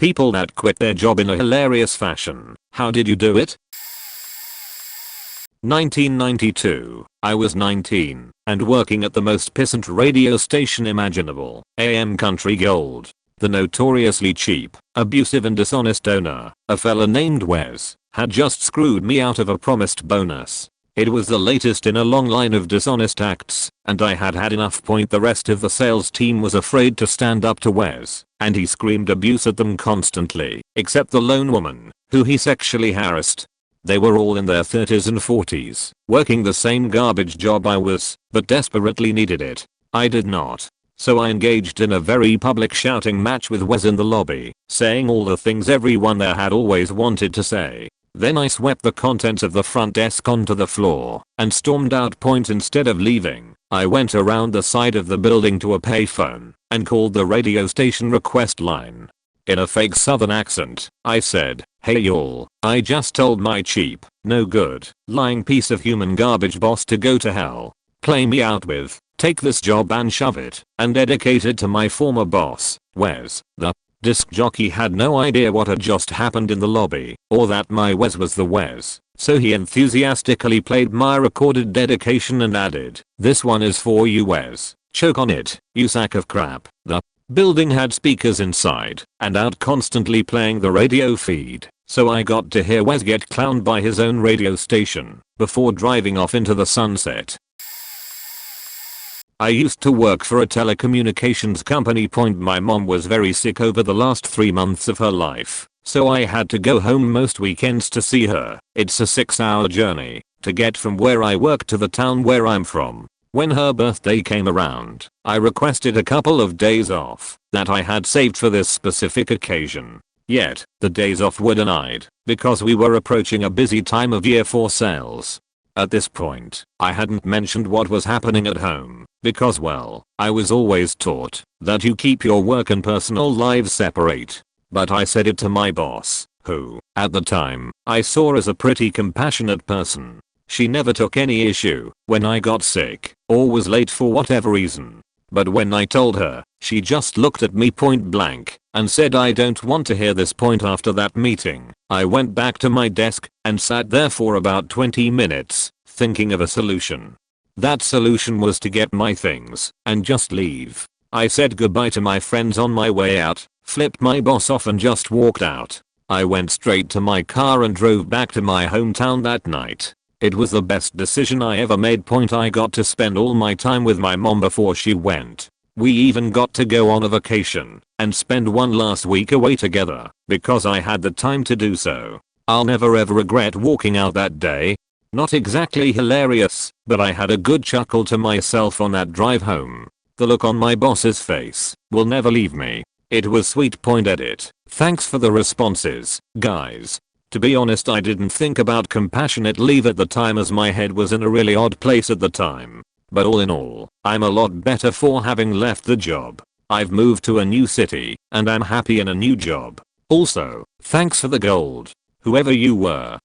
People that quit their job in a hilarious fashion. How did you do it? 1992. I was 19 and working at the most pissant radio station imaginable, AM Country Gold. The notoriously cheap, abusive and dishonest owner, a fella named Wes, had just screwed me out of a promised bonus. It was the latest in a long line of dishonest acts, and I had had enough. The rest of the sales team was afraid to stand up to Wes, and he screamed abuse at them constantly, except the lone woman, who he sexually harassed. They were all in their 30s and 40s, working the same garbage job I was, but desperately needed it. I did not. So I engaged in a very public shouting match with Wes in the lobby, saying all the things everyone there had always wanted to say. Then I swept the contents of the front desk onto the floor and stormed out. Instead of leaving, I went around the side of the building to a payphone and called the radio station request line. In a fake southern accent, I said, "Hey y'all, I just told my cheap, no good, lying piece of human garbage boss to go to hell. Play me out with, take this job and shove it," and dedicated to my former boss, Wes. The disc jockey had no idea what had just happened in the lobby, or that my Wes was the Wes, so he enthusiastically played my recorded dedication and added, "This one is for you, Wes. Choke on it, you sack of crap." The building had speakers inside and out constantly playing the radio feed, so I got to hear Wes get clowned by his own radio station before driving off into the sunset. I used to work for a telecommunications company. My mom was very sick over the last 3 months of her life, so I had to go home most weekends to see her. It's a 6-hour journey to get from where I work to the town where I'm from. When her birthday came around, I requested a couple of days off that I had saved for this specific occasion. Yet, the days off were denied because we were approaching a busy time of year for sales. At this point, I hadn't mentioned what was happening at home because, well, I was always taught that you keep your work and personal lives separate. But I said it to my boss, who, at the time, I saw as a pretty compassionate person. She never took any issue when I got sick or was late for whatever reason. But when I told her, she just looked at me point blank and said, "I don't want to hear this." After that meeting, I went back to my desk and sat there for about 20 minutes thinking of a solution. That solution was to get my things and just leave. I said goodbye to my friends on my way out, flipped my boss off and just walked out. I went straight to my car and drove back to my hometown that night. It was the best decision I ever made. I got to spend all my time with my mom before she went. We even got to go on a vacation and spend one last week away together because I had the time to do so. I'll never ever regret walking out that day. Not exactly hilarious, but I had a good chuckle to myself on that drive home. The look on my boss's face will never leave me. It was sweet. Edit. Thanks for the responses, guys. To be honest, I didn't think about compassionate leave at the time as my head was in a really odd place at the time. But all in all, I'm a lot better for having left the job. I've moved to a new city and I'm happy in a new job. Also, thanks for the gold, whoever you were.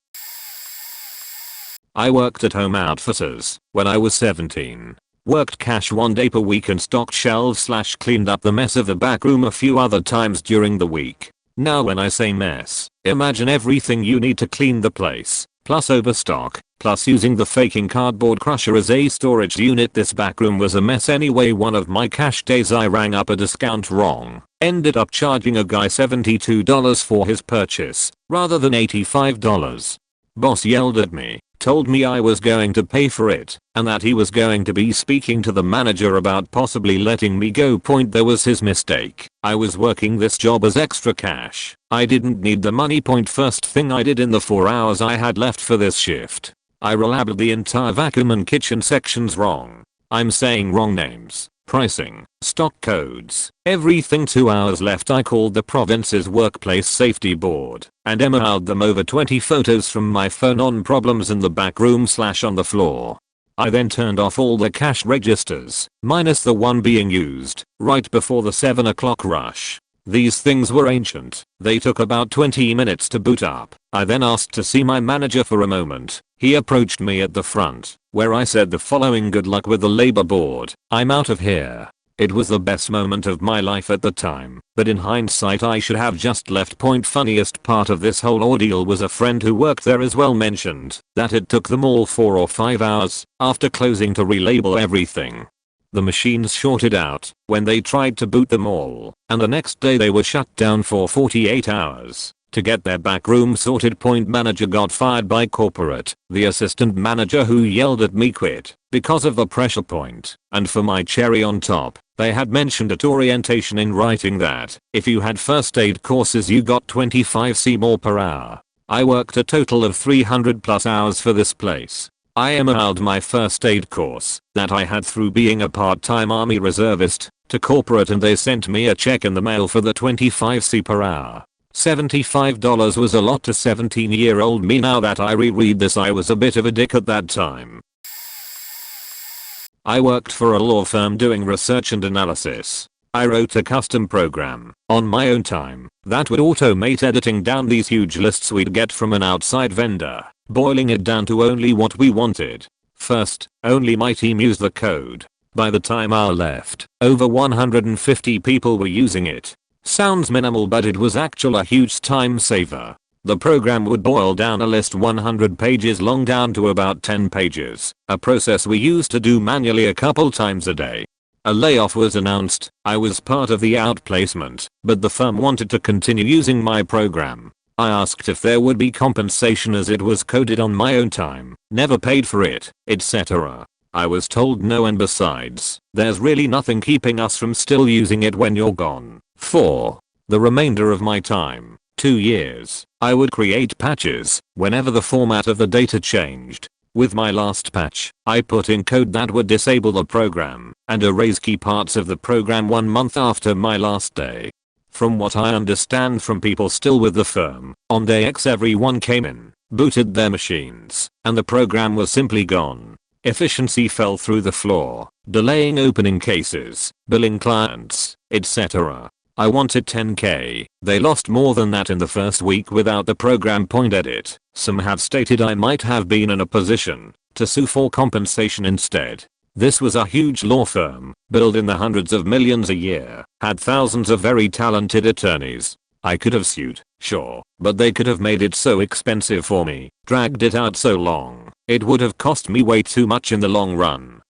I worked at Home Outfitters when I was 17. Worked cash 1 day per week and stocked shelves / cleaned up the mess of the back room a few other times during the week. Now when I say mess, imagine everything you need to clean the place, plus overstock, plus using the faking cardboard crusher as a storage unit. This back room was a mess anyway. One of my cash days I rang up a discount wrong, ended up charging a guy $72 for his purchase, rather than $85. Boss yelled at me, told me I was going to pay for it, and that he was going to be speaking to the manager about possibly letting me go. There was his mistake. I was working this job as extra cash. I didn't need the money. First thing I did in the 4 hours I had left for this shift, I relabeled the entire vacuum and kitchen sections wrong. I'm saying wrong names, pricing, stock codes, everything. 2 hours left. I called the province's workplace safety board and emailed them over 20 photos from my phone on problems in the back room / on the floor. I then turned off all the cash registers, minus the one being used, right before the 7 o'clock rush. These things were ancient. They took about 20 minutes to boot up. I then asked to see my manager for a moment. He approached me at the front, where I said the following: "Good luck with the labor board. I'm out of here." It was the best moment of my life at the time, but in hindsight I should have just left. Funniest part of this whole ordeal was a friend who worked there as well mentioned that it took them all 4 or 5 hours after closing to relabel everything. The machines shorted out when they tried to boot them all, and the next day they were shut down for 48 hours. To get their back room sorted. Manager got fired by corporate. The assistant manager who yelled at me quit because of the pressure point. And for my cherry on top, they had mentioned at orientation in writing that if you had first aid courses you got 25 more per hour. I worked a total of 300 plus hours for this place. I emailed my first aid course that I had through being a part-time army reservist to corporate, and they sent me a check in the mail for the 25 per hour. $75 was a lot to 17-year-old me. Now that I reread this, I was a bit of a dick at that time. I worked for a law firm doing research and analysis. I wrote a custom program on my own time that would automate editing down these huge lists we'd get from an outside vendor, boiling it down to only what we wanted. First, only my team used the code. By the time I left, over 150 people were using it. Sounds minimal, but it was actually a huge time saver. The program would boil down a list 100 pages long down to about 10 pages, a process we used to do manually a couple times a day. A layoff was announced. I was part of the outplacement, but the firm wanted to continue using my program. I asked if there would be compensation as it was coded on my own time, never paid for it, etc. I was told no, and besides, there's really nothing keeping us from still using it when you're gone. For the remainder of my time, 2 years, I would create patches whenever the format of the data changed. With my last patch, I put in code that would disable the program and erase key parts of the program 1 month after my last day. From what I understand from people still with the firm, on day X everyone came in, booted their machines, and the program was simply gone. Efficiency fell through the floor, delaying opening cases, billing clients, etc. I wanted 10k. They lost more than that in the first week without the program. Edit. Some have stated I might have been in a position to sue for compensation instead. This was a huge law firm, billed in the hundreds of millions a year, had thousands of very talented attorneys. I could have sued, sure, but they could have made it so expensive for me, dragged it out so long, it would have cost me way too much in the long run.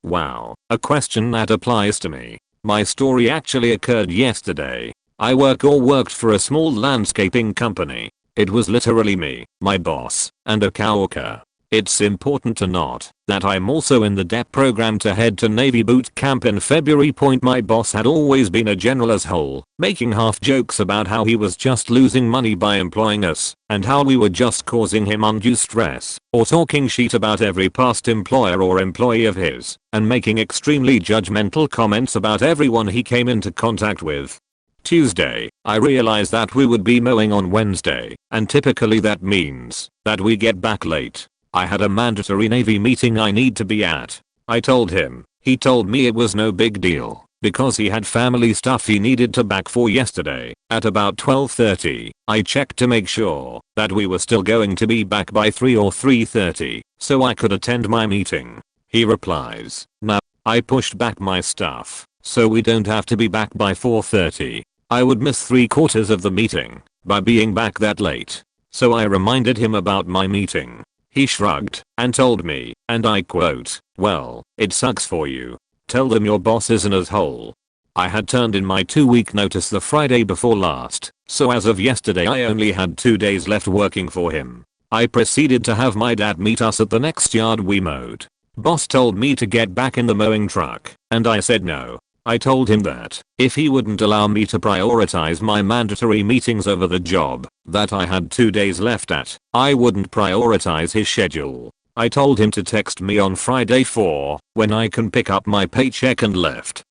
Wow, a question that applies to me. My story actually occurred yesterday. I worked for a small landscaping company. It was literally me, my boss, and a coworker. It's important to note that I'm also in the DEP program to head to Navy boot camp in February. My boss had always been a general asshole, making half jokes about how he was just losing money by employing us, and how we were just causing him undue stress, or talking shit about every past employer or employee of his, and making extremely judgmental comments about everyone he came into contact with. Tuesday, I realized that we would be mowing on Wednesday, and typically that means that we get back late. I had a mandatory Navy meeting I need to be at. I told him. He told me it was no big deal because he had family stuff he needed to back for yesterday. At about 12:30, I checked to make sure that we were still going to be back by 3 or 3:30 so I could attend my meeting. He replies, "No." I pushed back my stuff so we don't have to be back by 4:30. I would miss 3/4 of the meeting by being back that late. So I reminded him about my meeting. He shrugged and told me, and I quote, "Well, it sucks for you. Tell them your boss is an asshole." I had turned in my 2-week notice the Friday before last, so as of yesterday I only had 2 days left working for him. I proceeded to have my dad meet us at the next yard we mowed. Boss told me to get back in the mowing truck, and I said no. I told him that if he wouldn't allow me to prioritize my mandatory meetings over the job that I had 2 days left at, I wouldn't prioritize his schedule. I told him to text me on Friday for when I can pick up my paycheck, and left.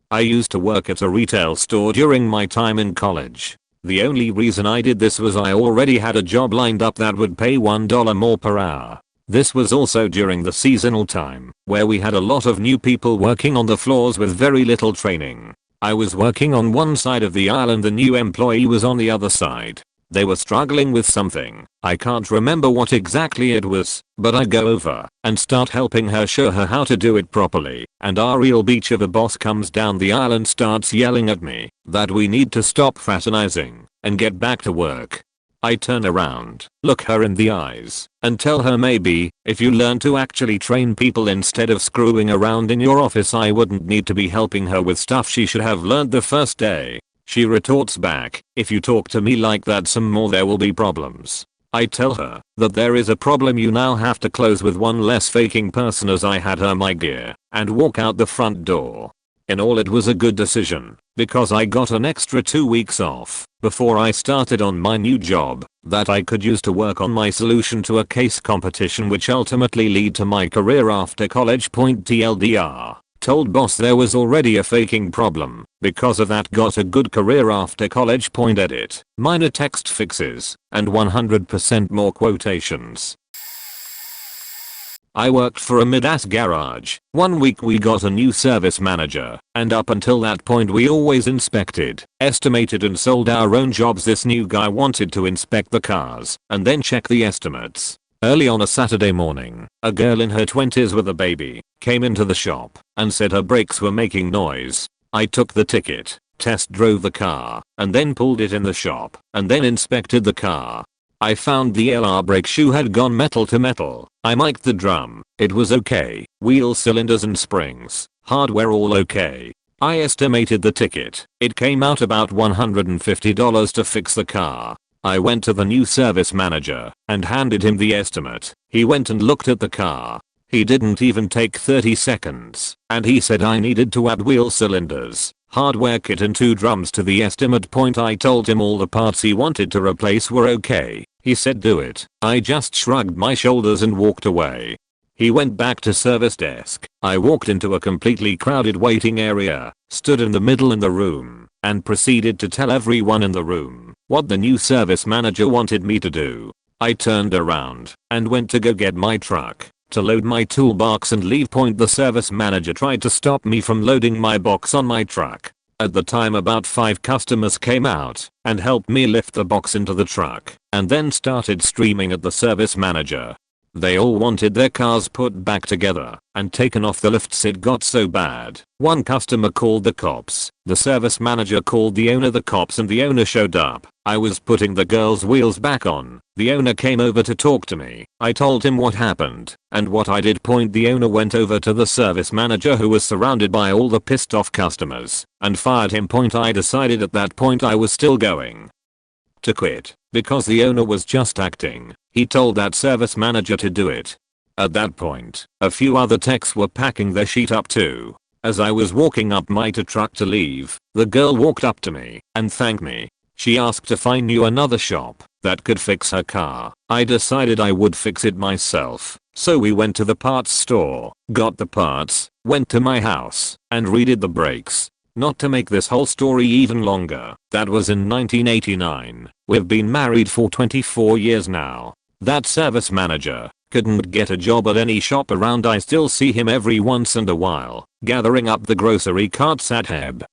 I used to work at a retail store during my time in college. The only reason I did this was I already had a job lined up that would pay $1 more per hour. This was also during the seasonal time, where we had a lot of new people working on the floors with very little training. I was working on one side of the aisle and the new employee was on the other side. They were struggling with something. I can't remember what exactly it was, but I go over and start helping her, show her how to do it properly, and our real beach of a boss comes down the aisle and starts yelling at me that we need to stop fraternizing and get back to work. I turn around, look her in the eyes, and tell her maybe if you learn to actually train people instead of screwing around in your office, I wouldn't need to be helping her with stuff she should have learned the first day. She retorts back, if you talk to me like that some more there will be problems. I tell her that there is a problem, you now have to close with one less faking person as I had her my gear, and walk out the front door. In all it was a good decision, because I got an extra 2 weeks off before I started on my new job that I could use to work on my solution to a case competition, which ultimately lead to my career after college. TLDR. Told boss there was already a faking problem, because of that got a good career after college. Edit. Minor text fixes, and 100% more quotations. I worked for a mid-ass garage. One week we got a new service manager, and up until that point we always inspected, estimated and sold our own jobs. This new guy wanted to inspect the cars and then check the estimates. Early on a Saturday morning, a girl in her 20s with a baby came into the shop and said her brakes were making noise. I took the ticket, test drove the car, and then pulled it in the shop and then inspected the car. I found the LR brake shoe had gone metal to metal. I mic'd the drum. It was okay. Wheel cylinders and springs, hardware all okay. I estimated the ticket. It came out about $150 to fix the car. I went to the new service manager and handed him the estimate. He went and looked at the car. He didn't even take 30 seconds, and he said I needed to add wheel cylinders, hardware kit and 2 drums to the estimate. I told him all the parts he wanted to replace were okay. He said do it. I just shrugged my shoulders and walked away. He went back to service desk. I walked into a completely crowded waiting area, stood in the middle in the room, and proceeded to tell everyone in the room what the new service manager wanted me to do. I turned around and went to go get my truck to load my toolbox and leave. The service manager tried to stop me from loading my box on my truck. At the time about 5 customers came out and helped me lift the box into the truck and then started screaming at the service manager. They all wanted their cars put back together and taken off the lifts. It got so bad. One customer called the cops. The service manager called the owner, the cops, and the owner showed up. I was putting the girl's wheels back on. The owner came over to talk to me. I told him what happened and what I did. The owner went over to the service manager, who was surrounded by all the pissed off customers, and fired him. I decided at that point I was still going to quit because the owner was just acting. He told that service manager to do it. At that point, a few other techs were packing their sheet up too. As I was walking up my truck to leave, the girl walked up to me and thanked me. She asked if I knew another shop that could fix her car. I decided I would fix it myself. So we went to the parts store, got the parts, went to my house, and redid the brakes. Not to make this whole story even longer, that was in 1989. We've been married for 24 years now. That service manager couldn't get a job at any shop around. I still see him every once in a while, gathering up the grocery carts at Heb.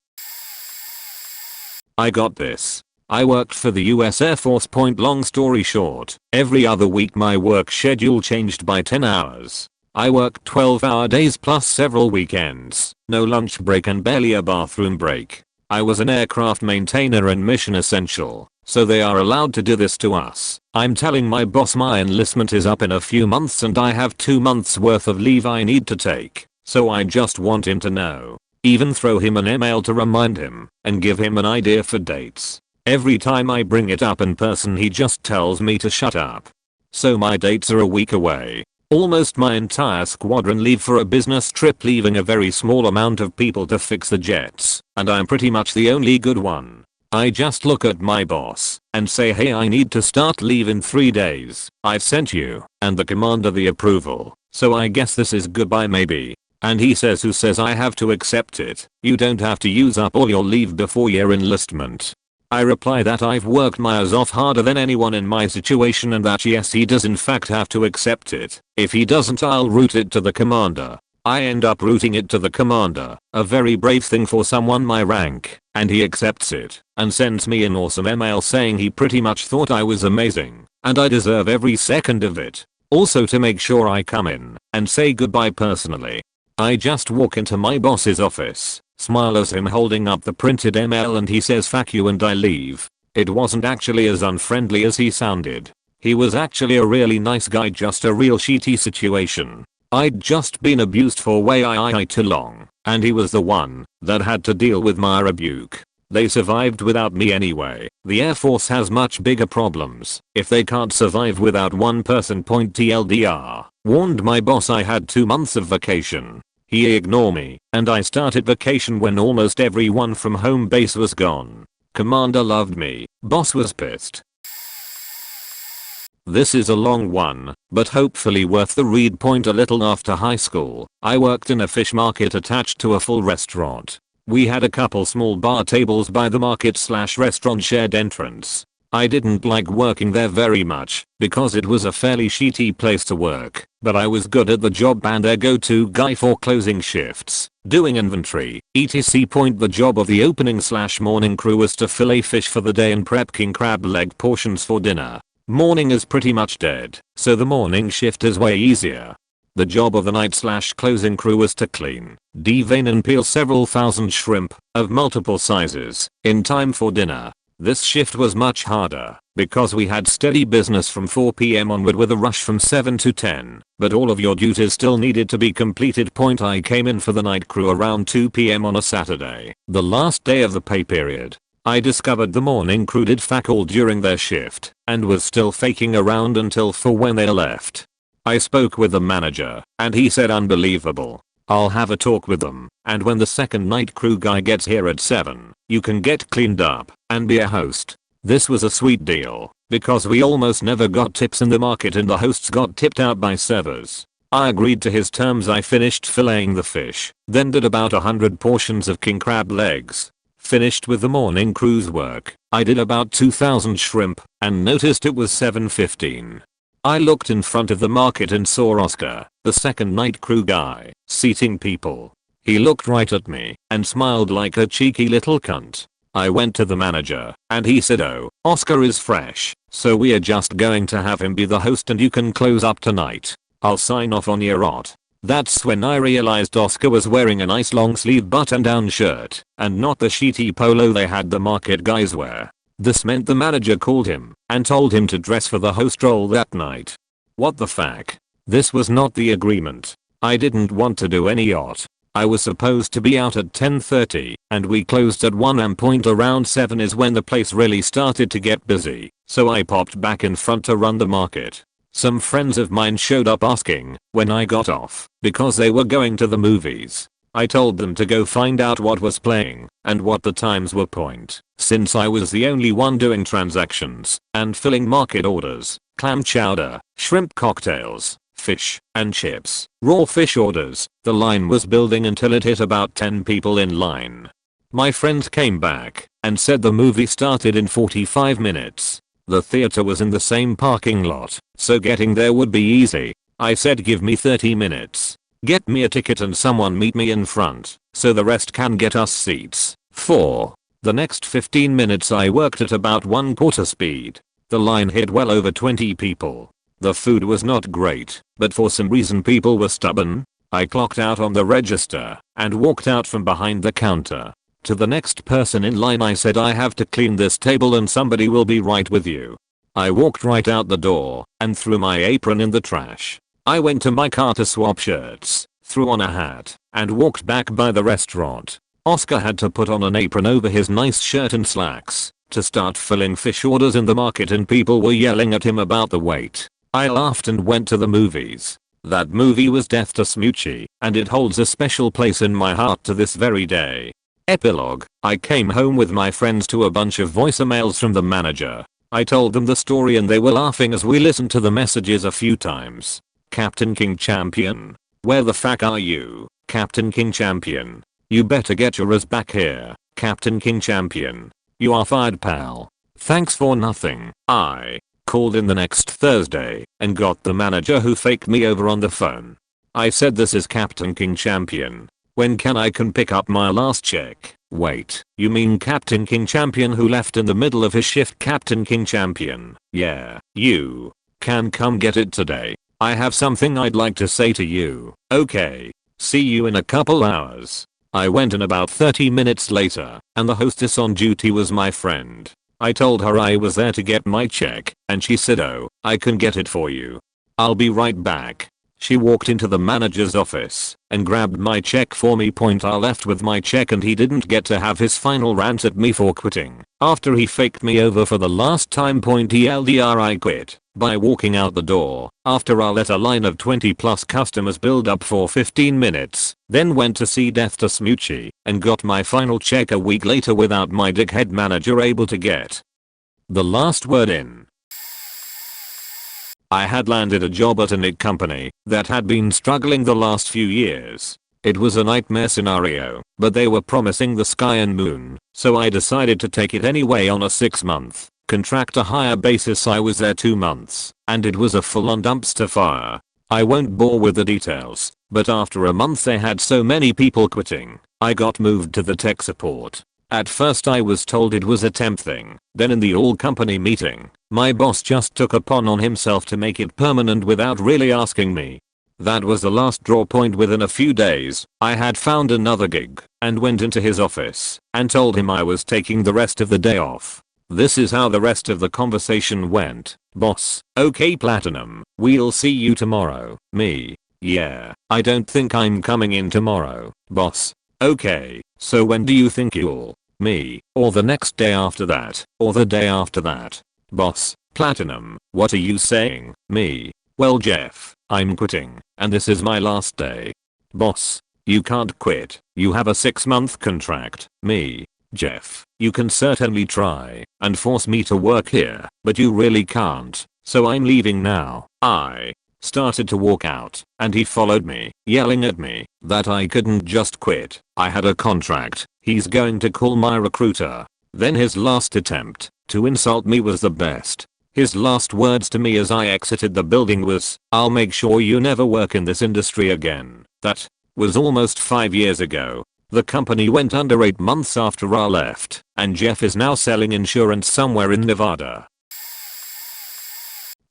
I got this. I worked for the US Air Force. Long story short, every other week my work schedule changed by 10 hours. I worked 12-hour days plus several weekends, no lunch break and barely a bathroom break. I was an aircraft maintainer and mission essential, so they are allowed to do this to us. I'm telling my boss my enlistment is up in a few months and I have 2 months worth of leave I need to take, so I just want him to know. Even throw him an email to remind him and give him an idea for dates. Every time I bring it up in person he just tells me to shut up. So my dates are a week away. Almost my entire squadron leave for a business trip, leaving a very small amount of people to fix the jets, and I'm pretty much the only good one. I just look at my boss and say, hey, I need to start leave in 3 days. I've sent you and the commander the approval, so I guess this is goodbye maybe. And he says, who says I have to accept it? You don't have to use up all your leave before your enlistment. I reply that I've worked my ass off harder than anyone in my situation and that yes, he does in fact have to accept it. If he doesn't, I'll route it to the commander. I end up routing it to the commander, a very brave thing for someone my rank, and he accepts it and sends me an awesome email saying he pretty much thought I was amazing and I deserve every second of it. Also to make sure I come in and say goodbye personally. I just walk into my boss's office, smile as him holding up the printed email and he says fuck you and I leave. It wasn't actually as unfriendly as he sounded. He was actually a really nice guy, just a real shitty situation. I'd just been abused for way too long, and he was the one that had to deal with my rebuke. They survived without me anyway. The Air Force has much bigger problems if they can't survive without one person. TLDR. Warned my boss I had 2 months of vacation. He ignored me, and I started vacation when almost everyone from home base was gone. Commander loved me, boss was pissed. This is a long one, but hopefully worth the read. A little after high school, I worked in a fish market attached to a full restaurant. We had a couple small bar tables by the market/restaurant shared entrance. I didn't like working there very much because it was a fairly shitty place to work, but I was good at the job and their go-to guy for closing shifts, doing inventory, etc. The job of the opening/morning crew was to fillet fish for the day and prep king crab leg portions for dinner. Morning is pretty much dead, so the morning shift is way easier. The job of the night/closing crew was to clean, devein and peel several thousand shrimp of multiple sizes in time for dinner. This shift was much harder because we had steady business from 4 PM onward with a rush from 7 to 10, but all of your duties still needed to be completed. I came in for the night crew around 2 PM on a Saturday, the last day of the pay period. I discovered the morning crew did fuck all during their shift and was still faking around until 4 when they left. I spoke with the manager and he said unbelievable. I'll have a talk with them, and when the second night crew guy gets here at 7, you can get cleaned up and be a host. This was a sweet deal because we almost never got tips in the market and the hosts got tipped out by servers. I agreed to his terms. I finished filleting the fish, then did about 100 portions of king crab legs. Finished with the morning crew's work, I did about 2,000 shrimp and noticed it was 7:15. I looked in front of the market and saw Oscar, the second night crew guy, seating people. He looked right at me and smiled like a cheeky little cunt. I went to the manager and he said, "Oh, Oscar is fresh, so we are just going to have him be the host and you can close up tonight. I'll sign off on your art." That's when I realized Oscar was wearing a nice long sleeve button down shirt and not the shitty polo they had the market guys wear. This meant the manager called him and told him to dress for the host role that night. What the fuck? This was not the agreement. I didn't want to do any art. I was supposed to be out at 10:30 and we closed at 1 am. Around 7 is when the place really started to get busy, so I popped back in front to run the market. Some friends of mine showed up asking when I got off because they were going to the movies. I told them to go find out what was playing and what the times were. Since I was the only one doing transactions and filling market orders, clam chowder, shrimp cocktails, fish and chips, raw fish orders, the line was building until it hit about 10 people in line. My friends came back and said the movie started in 45 minutes. The theater was in the same parking lot, so getting there would be easy. I said give me 30 minutes. Get me a ticket and someone meet me in front, so the rest can get us seats. For the next 15 minutes I worked at about 1/4 speed. The line hit well over 20 people. The food was not great, but for some reason people were stubborn. I clocked out on the register and walked out from behind the counter. To the next person in line I said I have to clean this table and somebody will be right with you. I walked right out the door and threw my apron in the trash. I went to my car to swap shirts, threw on a hat, and walked back by the restaurant. Oscar had to put on an apron over his nice shirt and slacks to start filling fish orders in the market and people were yelling at him about the wait. I laughed and went to the movies. That movie was Death to Smoochie, and it holds a special place in my heart to this very day. Epilogue. I came home with my friends to a bunch of voicemails from the manager. I told them the story and they were laughing as we listened to the messages a few times. Captain King Champion. Where the fuck are you, Captain King Champion? You better get your ass back here, Captain King Champion. You are fired, pal. Thanks for nothing. I called in the next Thursday and got the manager who faked me over on the phone. I said this is Captain King Champion. When can pick up my last check? Wait, you mean Captain King Champion who left in the middle of his shift? Captain King Champion. Yeah, you. Can come get it today. I have something I'd like to say to you. Okay. See you in a couple hours. I went in about 30 minutes later, and the hostess on duty was my friend. I told her I was there to get my check, and she said, oh, I can get it for you. I'll be right back. She walked into the manager's office and grabbed my check for me. I left with my check and he didn't get to have his final rant at me for quitting. After he faked me over for the last time. TLDR, I quit by walking out the door after I let a line of 20 plus customers build up for 15 minutes, then went to see Death to Smoochie and got my final check a week later without my dickhead manager able to get the last word in. I had landed a job at a knit company that had been struggling the last few years. It was a nightmare scenario, but they were promising the sky and moon, so I decided to take it anyway on a 6-month contract to hire basis. I was there 2 months, and it was a full-on dumpster fire. I won't bore with the details, but after a month they had so many people quitting, I got moved to the tech support. At first I was told it was a temp thing, then in the all-company meeting, my boss just took upon on himself to make it permanent without really asking me. That was the last draw. Within a few days, I had found another gig and went into his office and told him I was taking the rest of the day off. This is how the rest of the conversation went. Boss, okay Platinum, we'll see you tomorrow. Me, yeah, I don't think I'm coming in tomorrow. Boss, okay, so when do you think you'll? Me, or the next day after that, or the day after that. Boss, Platinum, what are you saying? Me, well Jeff, I'm quitting, and this is my last day. Boss, you can't quit, you have a 6-month contract. Me, Jeff, you can certainly try and force me to work here, but you really can't, so I'm leaving now. I started to walk out, and he followed me, yelling at me that I couldn't just quit. I had a contract. He's going to call my recruiter. Then his last attempt to insult me was the best. His last words to me as I exited the building was, I'll make sure you never work in this industry again. That was almost 5 years ago. The company went under 8 months after I left, and Jeff is now selling insurance somewhere in Nevada.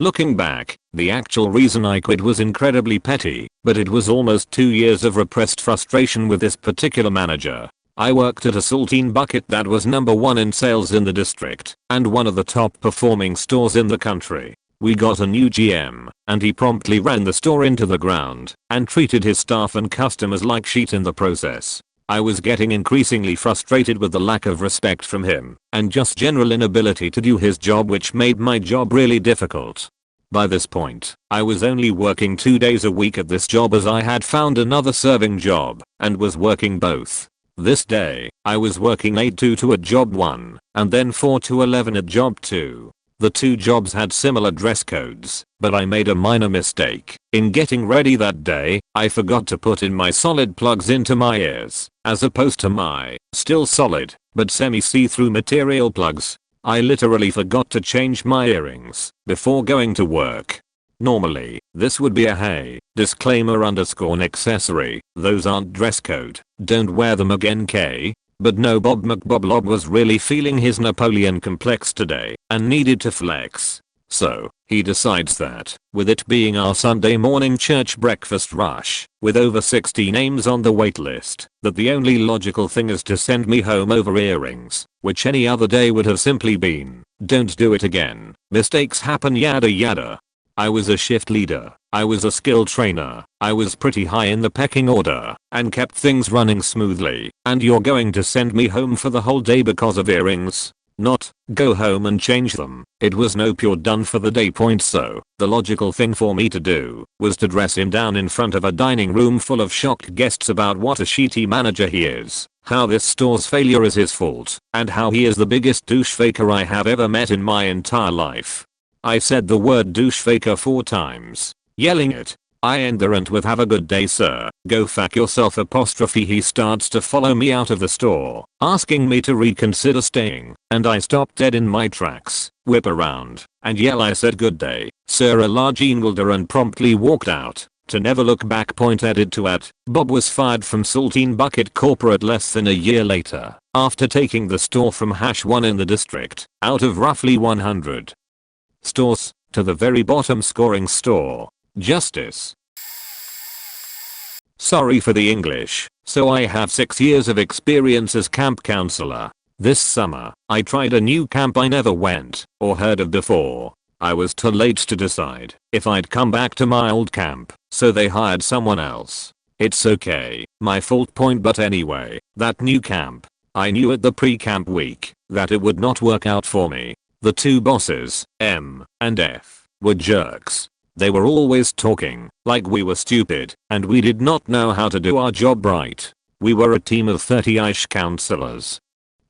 Looking back, the actual reason I quit was incredibly petty, but it was almost 2 years of repressed frustration with this particular manager. I worked at a saltine bucket that was number 1 in sales in the district, and one of the top performing stores in the country. We got a new GM, and he promptly ran the store into the ground, and treated his staff and customers like shit in the process. I was getting increasingly frustrated with the lack of respect from him, and just general inability to do his job, which made my job really difficult. By this point, I was only working 2 days a week at this job as I had found another serving job, and was working both. This day, I was working 8 to 2 at job 1, and then 4 to 11 at job 2. The 2 jobs had similar dress codes, but I made a minor mistake. In getting ready that day, I forgot to put in my solid plugs into my ears, as opposed to my still solid, but semi-see-through material plugs. I literally forgot to change my earrings before going to work. Normally, this would be a hey, disclaimer _ accessory, those aren't dress code, don't wear them again K. But no, Bob McBoblob was really feeling his Napoleon complex today and needed to flex. So, he decides that, with it being our Sunday morning church breakfast rush, with over 60 names on the wait list, that the only logical thing is to send me home over earrings, which any other day would have simply been, don't do it again, mistakes happen yada yada. I was a shift leader, I was a skill trainer, I was pretty high in the pecking order, and kept things running smoothly, and you're going to send me home for the whole day because of earrings? Not, go home and change them. It was nope, you're done for the day. So, the logical thing for me to do was to dress him down in front of a dining room full of shocked guests about what a shitty manager he is, how this store's failure is his fault, and how he is the biggest douche faker I have ever met in my entire life. I said the word douche faker 4 times, yelling it. I end the rant with have a good day sir, go fuck yourself apostrophe. He starts to follow me out of the store, asking me to reconsider staying, and I stop dead in my tracks, whip around, and yell I said good day, sir a large Engelder, and promptly walked out. To never look back. Edited to @ Bob was fired from Saltine Bucket Corporate less than a year later after taking the store from #1 in the district out of roughly 100 stores to the very bottom scoring store. Justice. Sorry for the English. So I have 6 years of experience as camp counselor. This summer, I tried a new camp I never went or heard of before. I was too late to decide if I'd come back to my old camp, so they hired someone else. It's okay, my fault. But anyway, that new camp, I knew at the pre-camp week that it would not work out for me. The two bosses, M and F, were jerks. They were always talking like we were stupid and we did not know how to do our job right. We were a team of 30-ish counselors.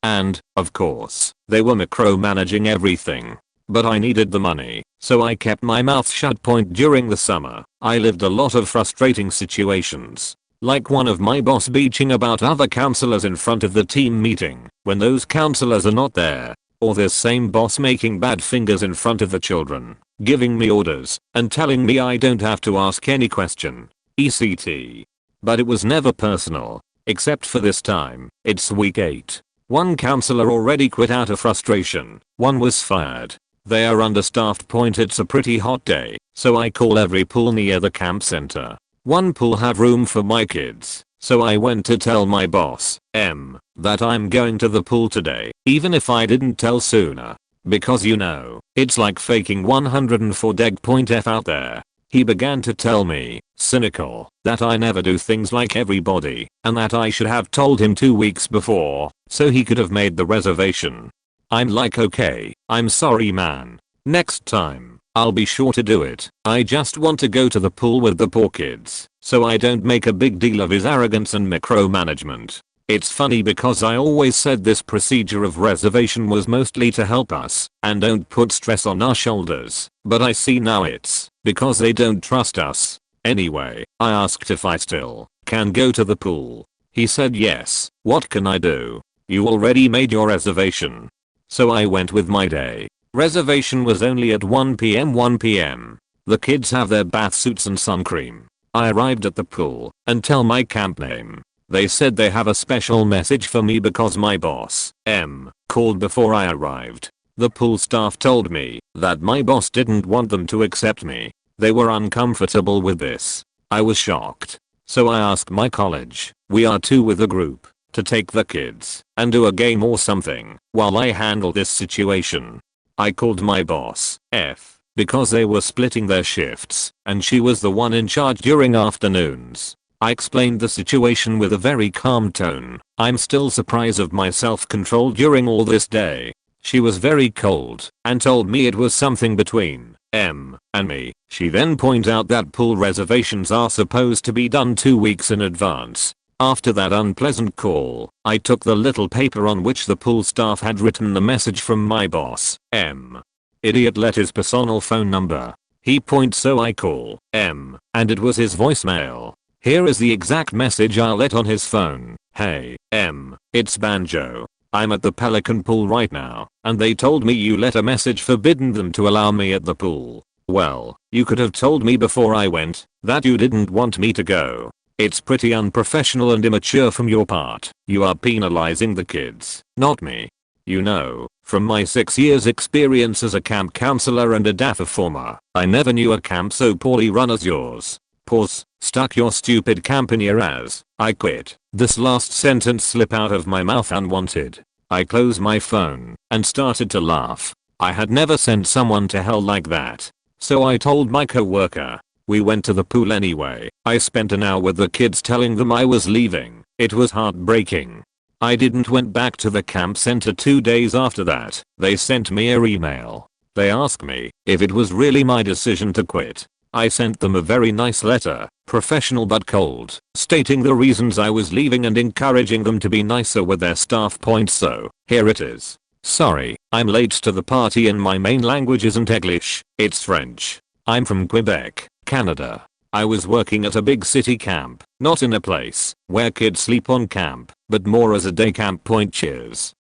And, of course, they were micromanaging everything. But I needed the money, so I kept my mouth shut. During the summer, I lived a lot of frustrating situations. Like one of my boss bitching about other counselors in front of the team meeting when those counselors are not there. Or this same boss making bad fingers in front of the children, giving me orders, and telling me I don't have to ask any question. ECT. But it was never personal. Except for this time. It's week 8. One counselor already quit out of frustration. One was fired. They are understaffed. It's a pretty hot day, so I call every pool near the camp center. One pool had room for my kids, so I went to tell my boss, M, that I'm going to the pool today, even if I didn't tell sooner. Because you know, it's like faking 104 deg. F out there. He began to tell me, cynical, that I never do things like everybody, and that I should have told him 2 weeks before, so he could have made the reservation. I'm like, okay, I'm sorry man. Next time, I'll be sure to do it. I just want to go to the pool with the poor kids, so I don't make a big deal of his arrogance and micromanagement. It's funny because I always said this procedure of reservation was mostly to help us and don't put stress on our shoulders, but I see now it's because they don't trust us. Anyway, I asked if I still can go to the pool. He said yes. What can I do? You already made your reservation. So I went with my day. Reservation was only at 1 p.m. The kids have their bath suits and sun cream. I arrived at the pool and tell my camp name. They said they have a special message for me because my boss, M, called before I arrived. The pool staff told me that my boss didn't want them to accept me. They were uncomfortable with this. I was shocked. So I asked my college, we are 2 with a group, to take the kids and do a game or something while I handle this situation. I called my boss, F, because they were splitting their shifts and she was the one in charge during afternoons. I explained the situation with a very calm tone. I'm still surprised of my self-control during all this day. She was very cold and told me it was something between M and me. She then pointed out that pool reservations are supposed to be done 2 weeks in advance. After that unpleasant call, I took the little paper on which the pool staff had written the message from my boss, M. Idiot let his personal phone number. He points, so I call M, and it was his voicemail. Here is the exact message I let on his phone. Hey, M, it's Banjo. I'm at the Pelican pool right now, and they told me you let a message forbidding them to allow me at the pool. Well, you could have told me before I went that you didn't want me to go. It's pretty unprofessional and immature from your part. You are penalizing the kids, not me. You know, from my 6 years experience as a camp counselor and a DAFA former, I never knew a camp so poorly run as yours. Pause. Stuck your stupid camp in your ass. I quit. This last sentence slipped out of my mouth unwanted. I closed my phone and started to laugh. I had never sent someone to hell like that. So I told my coworker. We went to the pool anyway. I spent an hour with the kids telling them I was leaving. It was heartbreaking. I didn't went back to the camp center 2 days after that. They sent me an email. They asked me if it was really my decision to quit. I sent them a very nice letter, professional but cold, stating the reasons I was leaving and encouraging them to be nicer with their staff. So, here it is. Sorry, I'm late to the party and my main language isn't English, it's French. I'm from Quebec, Canada. I was working at a big city camp, not in a place where kids sleep on camp, but more as a day camp. Cheers.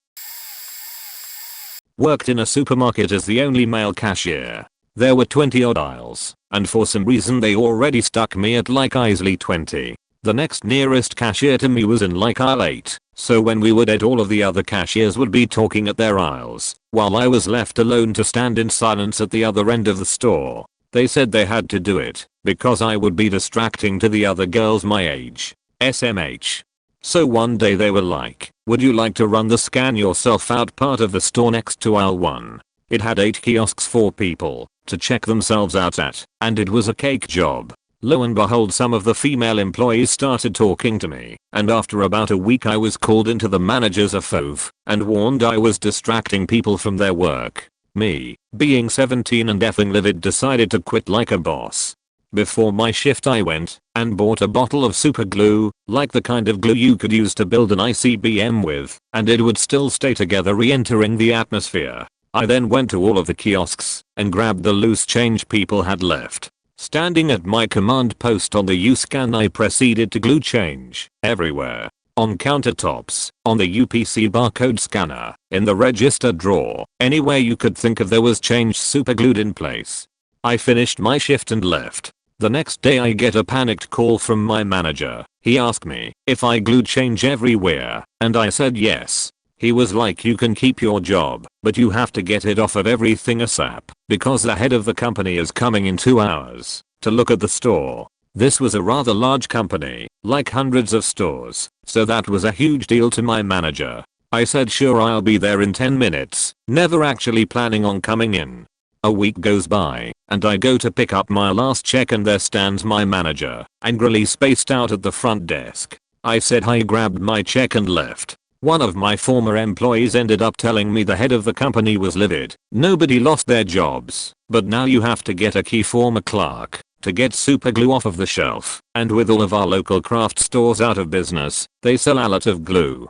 Worked in a supermarket as the only male cashier. There were 20 odd aisles, and for some reason they already stuck me at like easily 20. The next nearest cashier to me was in like aisle 8, so when we would eat all of the other cashiers would be talking at their aisles, while I was left alone to stand in silence at the other end of the store. They said they had to do it, because I would be distracting to the other girls my age. SMH. So one day they were like, would you like to run the scan yourself out part of the store next to aisle 1? It had 8 kiosks for people to check themselves out at, and it was a cake job. Lo and behold, some of the female employees started talking to me, and after about a week I was called into the manager's office and warned I was distracting people from their work. Me, being 17 and effing livid, decided to quit like a boss. Before my shift I went and bought a bottle of super glue, like the kind of glue you could use to build an ICBM with, and it would still stay together re-entering the atmosphere. I then went to all of the kiosks and grabbed the loose change people had left. Standing at my command post on the U-scan, I proceeded to glue change everywhere. On countertops, on the UPC barcode scanner, in the register drawer, anywhere you could think of there was change super glued in place. I finished my shift and left. The next day I get a panicked call from my manager. He asked me if I glued change everywhere, and I said yes. He was like, you can keep your job, but you have to get it off of everything ASAP, because the head of the company is coming in 2 hours to look at the store. This was a rather large company, like hundreds of stores, so that was a huge deal to my manager. I said sure, I'll be there in 10 minutes, never actually planning on coming in. A week goes by, and I go to pick up my last check, and there stands my manager, angrily spaced out at the front desk. I said hi, grabbed my check and left. One of my former employees ended up telling me the head of the company was livid. Nobody lost their jobs, but now you have to get a key from a clerk to get super glue off of the shelf, and with all of our local craft stores out of business, they sell a lot of glue.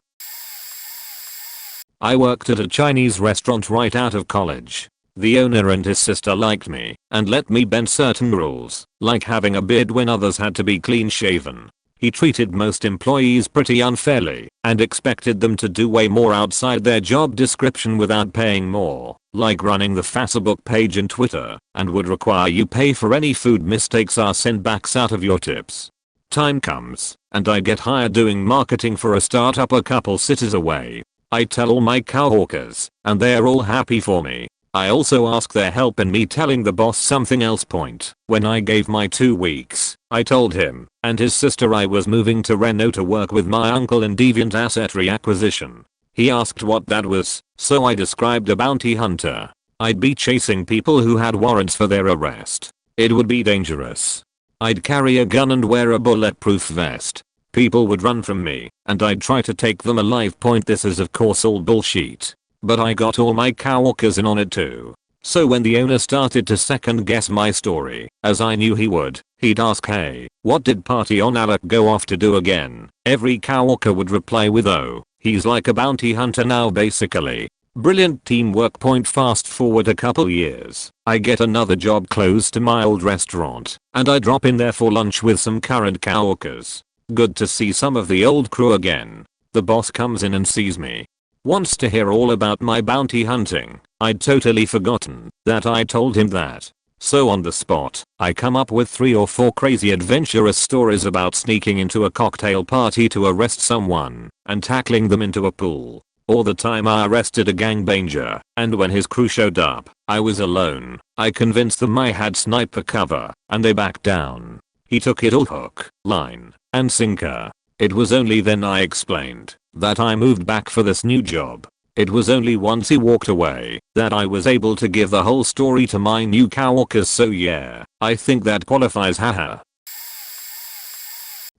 I worked at a Chinese restaurant right out of college. The owner and his sister liked me and let me bend certain rules, like having a beard when others had to be clean shaven. He treated most employees pretty unfairly and expected them to do way more outside their job description without paying more, like running the Facebook page in Twitter, and would require you pay for any food mistakes are sent backs out of your tips. Time comes, and I get hired doing marketing for a startup a couple cities away. I tell all my coworkers, and they're all happy for me. I also ask their help in me telling the boss something else. When I gave my 2 weeks, I told him and his sister I was moving to Reno to work with my uncle in deviant asset reacquisition. He asked what that was, so I described a bounty hunter. I'd be chasing people who had warrants for their arrest. It would be dangerous. I'd carry a gun and wear a bulletproof vest. People would run from me, and I'd try to take them alive. This is of course all bullshit. But I got all my coworkers in on it too. So when the owner started to second guess my story, as I knew he would, he'd ask, hey, what did Party on Alec go off to do again? Every coworker would reply with, oh, he's like a bounty hunter now basically. Brilliant teamwork. Fast forward a couple years, I get another job close to my old restaurant, and I drop in there for lunch with some current coworkers. Good to see some of the old crew again. The boss comes in and sees me. Wants to hear all about my bounty hunting. I'd totally forgotten that I told him that. So on the spot, I come up with 3 or 4 crazy adventurous stories about sneaking into a cocktail party to arrest someone and tackling them into a pool. Or the time I arrested a gangbanger, and when his crew showed up, I was alone. I convinced them I had sniper cover, and they backed down. He took it all hook, line, and sinker. It was only then I explained that I moved back for this new job. It was only once he walked away that I was able to give the whole story to my new coworkers, so yeah, I think that qualifies, haha.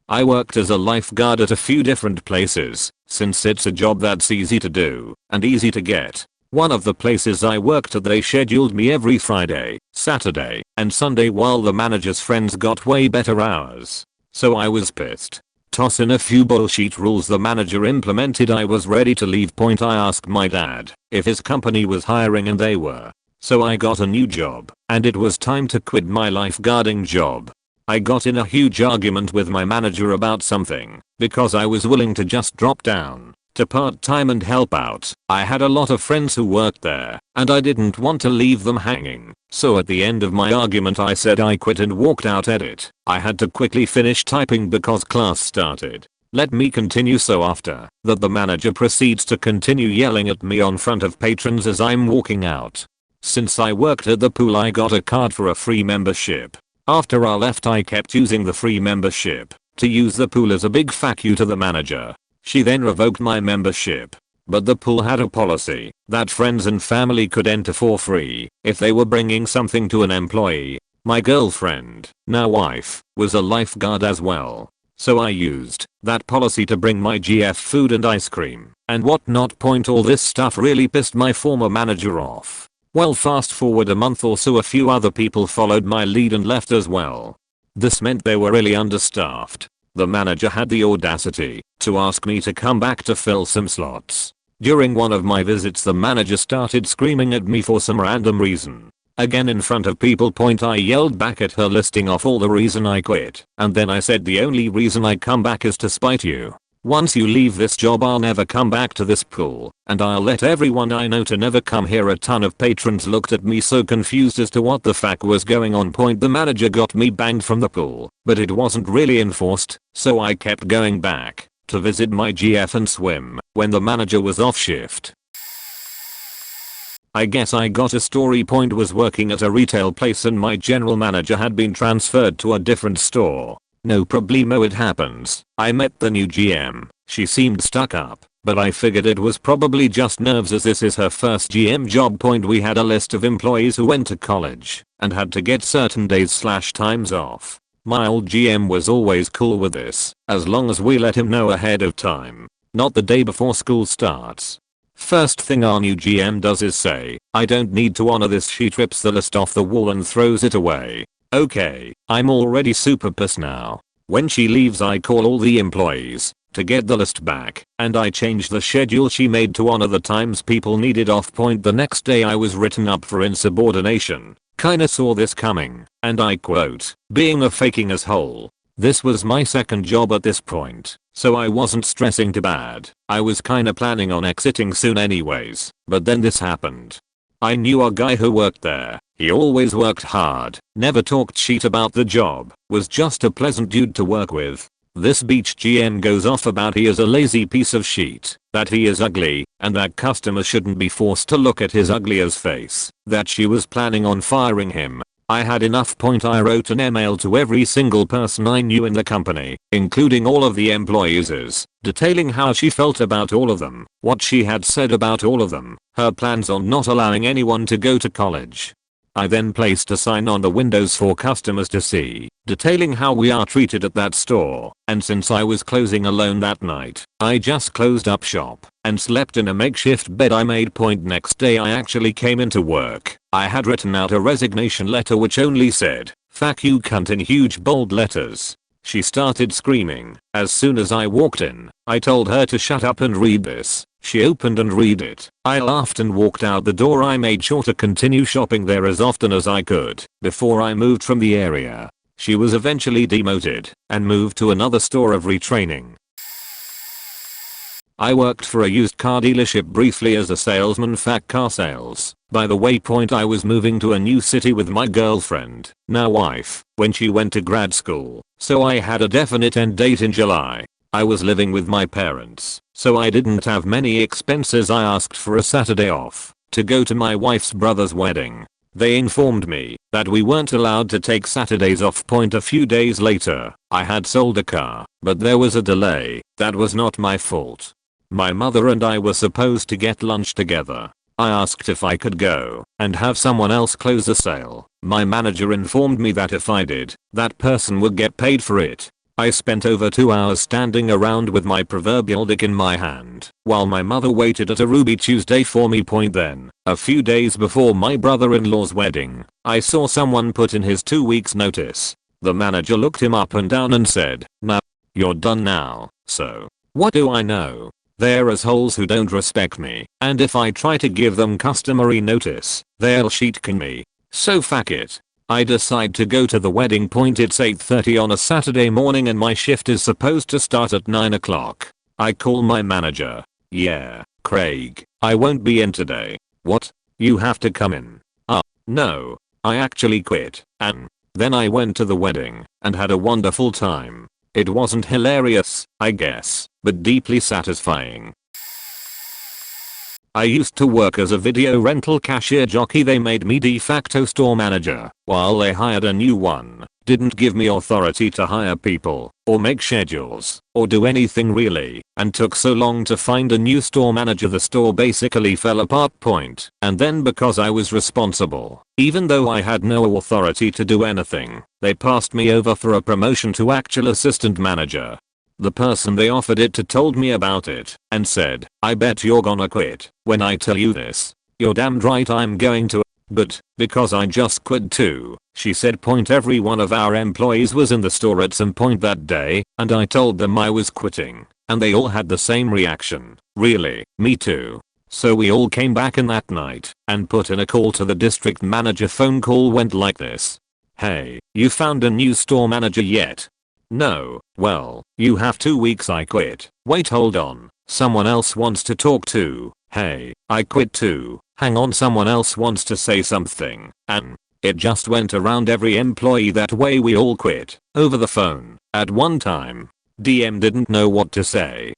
I worked as a lifeguard at a few different places, since it's a job that's easy to do and easy to get. One of the places I worked at, they scheduled me every Friday, Saturday, and Sunday while the manager's friends got way better hours. So I was pissed. Toss in a few bullshit rules the manager implemented, I was ready to leave. I asked my dad if his company was hiring, and they were. So I got a new job, and it was time to quit my lifeguarding job. I got in a huge argument with my manager about something, because I was willing to just drop down to part-time and help out. I had a lot of friends who worked there, and I didn't want to leave them hanging. So at the end of my argument I said I quit and walked out. Edit. I had to quickly finish typing because class started. Let me continue. So after that the manager proceeds to continue yelling at me on front of patrons as I'm walking out. Since I worked at the pool I got a card for a free membership. After I left I kept using the free membership to use the pool as a big fuck you to the manager. She then revoked my membership. But the pool had a policy that friends and family could enter for free if they were bringing something to an employee. My girlfriend, now wife, was a lifeguard as well. So I used that policy to bring my GF food and ice cream and whatnot. All this stuff really pissed my former manager off. Well, fast forward a month or so, a few other people followed my lead and left as well. This meant they were really understaffed. The manager had the audacity to ask me to come back to fill some slots. During one of my visits the manager started screaming at me for some random reason. Again in front of people. I yelled back at her, listing off all the reason I quit, and then I said the only reason I come back is to spite you. Once you leave this job I'll never come back to this pool, and I'll let everyone I know to never come here. A ton of patrons looked at me so confused as to what the fuck was going on. The manager got me banned from the pool, but it wasn't really enforced, so I kept going back to visit my GF and swim when the manager was off shift. I guess I got a story. Was working at a retail place and my general manager had been transferred to a different store. No problemo, it happens. I met the new GM. She seemed stuck up, but I figured it was probably just nerves as this is her first GM job. We had a list of employees who went to college and had to get certain days/times off. My old GM was always cool with this, as long as we let him know ahead of time, not the day before school starts. First thing our new GM does is say, I don't need to honor this. She rips the list off the wall and throws it away. Okay, I'm already super pissed now. When she leaves I call all the employees to get the list back, and I change the schedule she made to honor the times people needed off. The next day I was written up for insubordination. Kinda saw this coming, and I quote, being a faking asshole. This was my second job at this point, so I wasn't stressing too bad. I was kinda planning on exiting soon anyways, but then this happened. I knew a guy who worked there. He always worked hard, never talked shit about the job, was just a pleasant dude to work with. This beach GM goes off about he is a lazy piece of shit, that he is ugly, and that customers shouldn't be forced to look at his ugly ass face, that she was planning on firing him. I had enough. I wrote an email to every single person I knew in the company, including all of the employees, detailing how she felt about all of them, what she had said about all of them, her plans on not allowing anyone to go to college. I then placed a sign on the windows for customers to see, detailing how we are treated at that store, and since I was closing alone that night, I just closed up shop and slept in a makeshift bed I made. Next day I actually came into work. I had written out a resignation letter which only said, "Fuck you cunt" in huge bold letters. She started screaming. As soon as I walked in, I told her to shut up and read this. She opened and read it. I laughed and walked out the door. I made sure to continue shopping there as often as I could before I moved from the area. She was eventually demoted and moved to another store of retraining. I worked for a used car dealership briefly as a salesman. Car sales. By the way, I was moving to a new city with my girlfriend, now wife, when she went to grad school, so I had a definite end date in July. I was living with my parents, so I didn't have many expenses. I asked for a Saturday off to go to my wife's brother's wedding. They informed me that we weren't allowed to take Saturdays off. A few days later, I had sold a car, but there was a delay. That was not my fault. My mother and I were supposed to get lunch together. I asked if I could go and have someone else close the sale. My manager informed me that if I did, that person would get paid for it. I spent over 2 hours standing around with my proverbial dick in my hand while my mother waited at a Ruby Tuesday for me. Then, a few days before my brother-in-law's wedding, I saw someone put in his 2 weeks notice. The manager looked him up and down and said, "Nah, you're done now." So, what do I know? They're assholes who don't respect me, and if I try to give them customary notice, they'll shit can me. So fuck it. I decide to go to the wedding. It's 8:30 on a Saturday morning and my shift is supposed to start at 9 o'clock. I call my manager. Yeah, Craig, I won't be in today. What? You have to come in. No. I actually quit, and then I went to the wedding and had a wonderful time. It wasn't hilarious, I guess, but deeply satisfying. I used to work as a video rental cashier jockey. They made me de facto store manager while they hired a new one. Didn't give me authority to hire people or make schedules or do anything really, and took so long to find a new store manager the store basically fell apart. And then because I was responsible, even though I had no authority to do anything, they passed me over for a promotion to actual assistant manager. The person they offered it to told me about it and said, I bet you're gonna quit when I tell you this. You're damned right I'm going to. But, because I just quit too, she said. Every one of our employees was in the store at some point that day, and I told them I was quitting, and they all had the same reaction. Really, me too. So we all came back in that night and put in a call to the district manager. Phone call went like this. Hey, you found a new store manager yet? No. Well, you have 2 weeks. I quit. Wait, hold on. Someone else wants to talk too. Hey, I quit too. Hang on, someone else wants to say something. And it just went around every employee that way. We all quit over the phone at one time. DM didn't know what to say.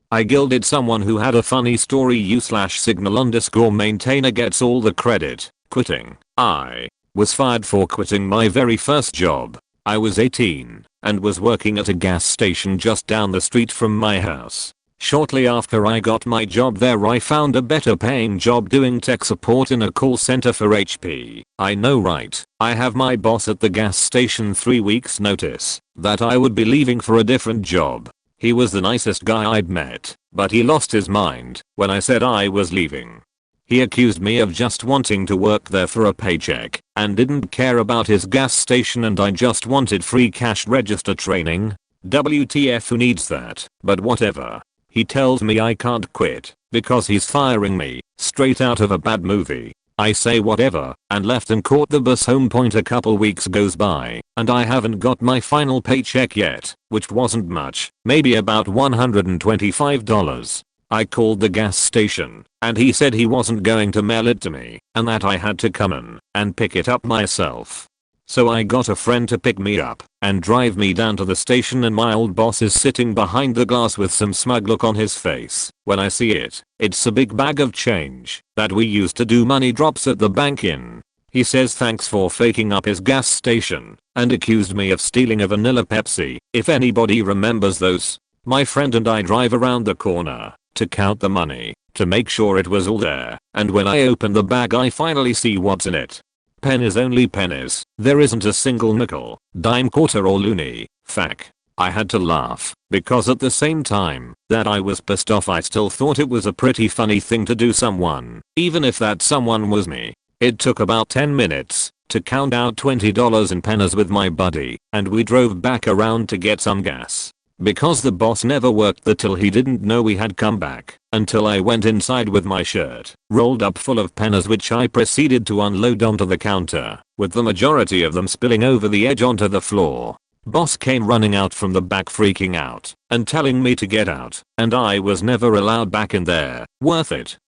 I gilded someone who had a funny story. U/signal_maintainer gets all the credit. Quitting. I was fired for quitting my very first job. I was 18 and was working at a gas station just down the street from my house. Shortly after I got my job there, I found a better paying job doing tech support in a call center for HP. I know, right? I have my boss at the gas station 3 weeks notice that I would be leaving for a different job. He was the nicest guy I'd met, but he lost his mind when I said I was leaving. He accused me of just wanting to work there for a paycheck and didn't care about his gas station, and I just wanted free cash register training. WTF, who needs that? But whatever. He tells me I can't quit because he's firing me, straight out of a bad movie. I say whatever and left and caught the bus home. A couple weeks goes by and I haven't got my final paycheck yet, which wasn't much, maybe about $125. I called the gas station and he said he wasn't going to mail it to me and that I had to come in and pick it up myself. So I got a friend to pick me up and drive me down to the station, and my old boss is sitting behind the glass with some smug look on his face. When I see it, it's a big bag of change that we used to do money drops at the bank in. He says thanks for faking up his gas station and accused me of stealing a vanilla Pepsi, if anybody remembers those. My friend and I drive around the corner to count the money to make sure it was all there, and when I open the bag I finally see what's in it. Pennies, only pennies. There isn't a single nickel, dime, quarter or loony. Fuck. I had to laugh because at the same time that I was pissed off, I still thought it was a pretty funny thing to do someone, even if that someone was me. It took about 10 minutes to count out $20 in pennies with my buddy, and we drove back around to get some gas. Because the boss never worked there till he didn't know we had come back until I went inside with my shirt rolled up full of pennies, which I proceeded to unload onto the counter, with the majority of them spilling over the edge onto the floor. Boss came running out from the back freaking out and telling me to get out, and I was never allowed back in there. Worth it.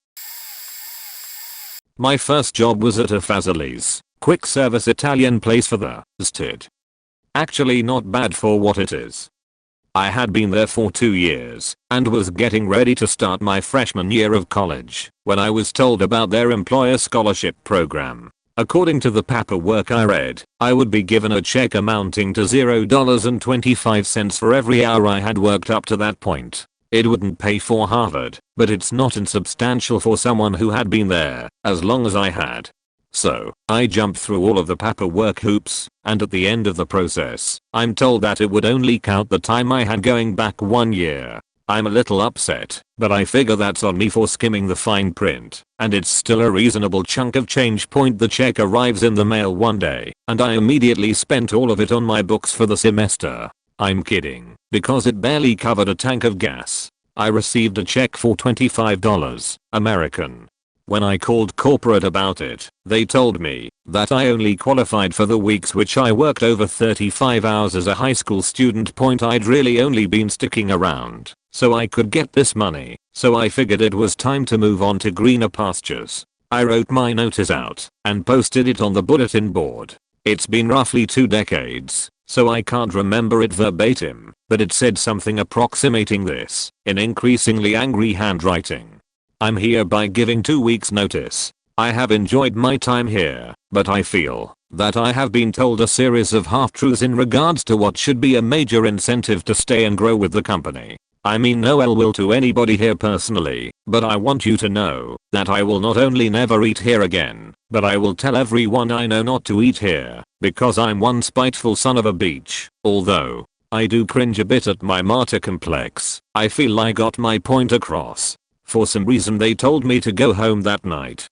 My first job was at a Fazoli's quick service Italian place for the stid. Actually not bad for what it is. I had been there for 2 years and was getting ready to start my freshman year of college when I was told about their employer scholarship program. According to the paperwork I read, I would be given a check amounting to $0.25 for every hour I had worked up to that point. It wouldn't pay for Harvard, but it's not insubstantial for someone who had been there as long as I had. So, I jumped through all of the paperwork hoops, and at the end of the process, I'm told that it would only count the time I had going back 1 year. I'm a little upset, but I figure that's on me for skimming the fine print, and it's still a reasonable chunk of change. The check arrives in the mail one day, and I immediately spent all of it on my books for the semester. I'm kidding, because it barely covered a tank of gas. I received a check for $25 American. When I called corporate about it, they told me that I only qualified for the weeks which I worked over 35 hours as a high school student. I'd really only been sticking around so I could get this money, so I figured it was time to move on to greener pastures. I wrote my notice out and posted it on the bulletin board. It's been roughly 2 decades, so I can't remember it verbatim, but it said something approximating this in increasingly angry handwriting. I'm hereby giving 2 weeks notice. I have enjoyed my time here, but I feel that I have been told a series of half-truths in regards to what should be a major incentive to stay and grow with the company. I mean no ill will to anybody here personally, but I want you to know that I will not only never eat here again, but I will tell everyone I know not to eat here, because I'm one spiteful son of a bitch. Although I do cringe a bit at my martyr complex, I feel I got my point across. For some reason they told me to go home that night.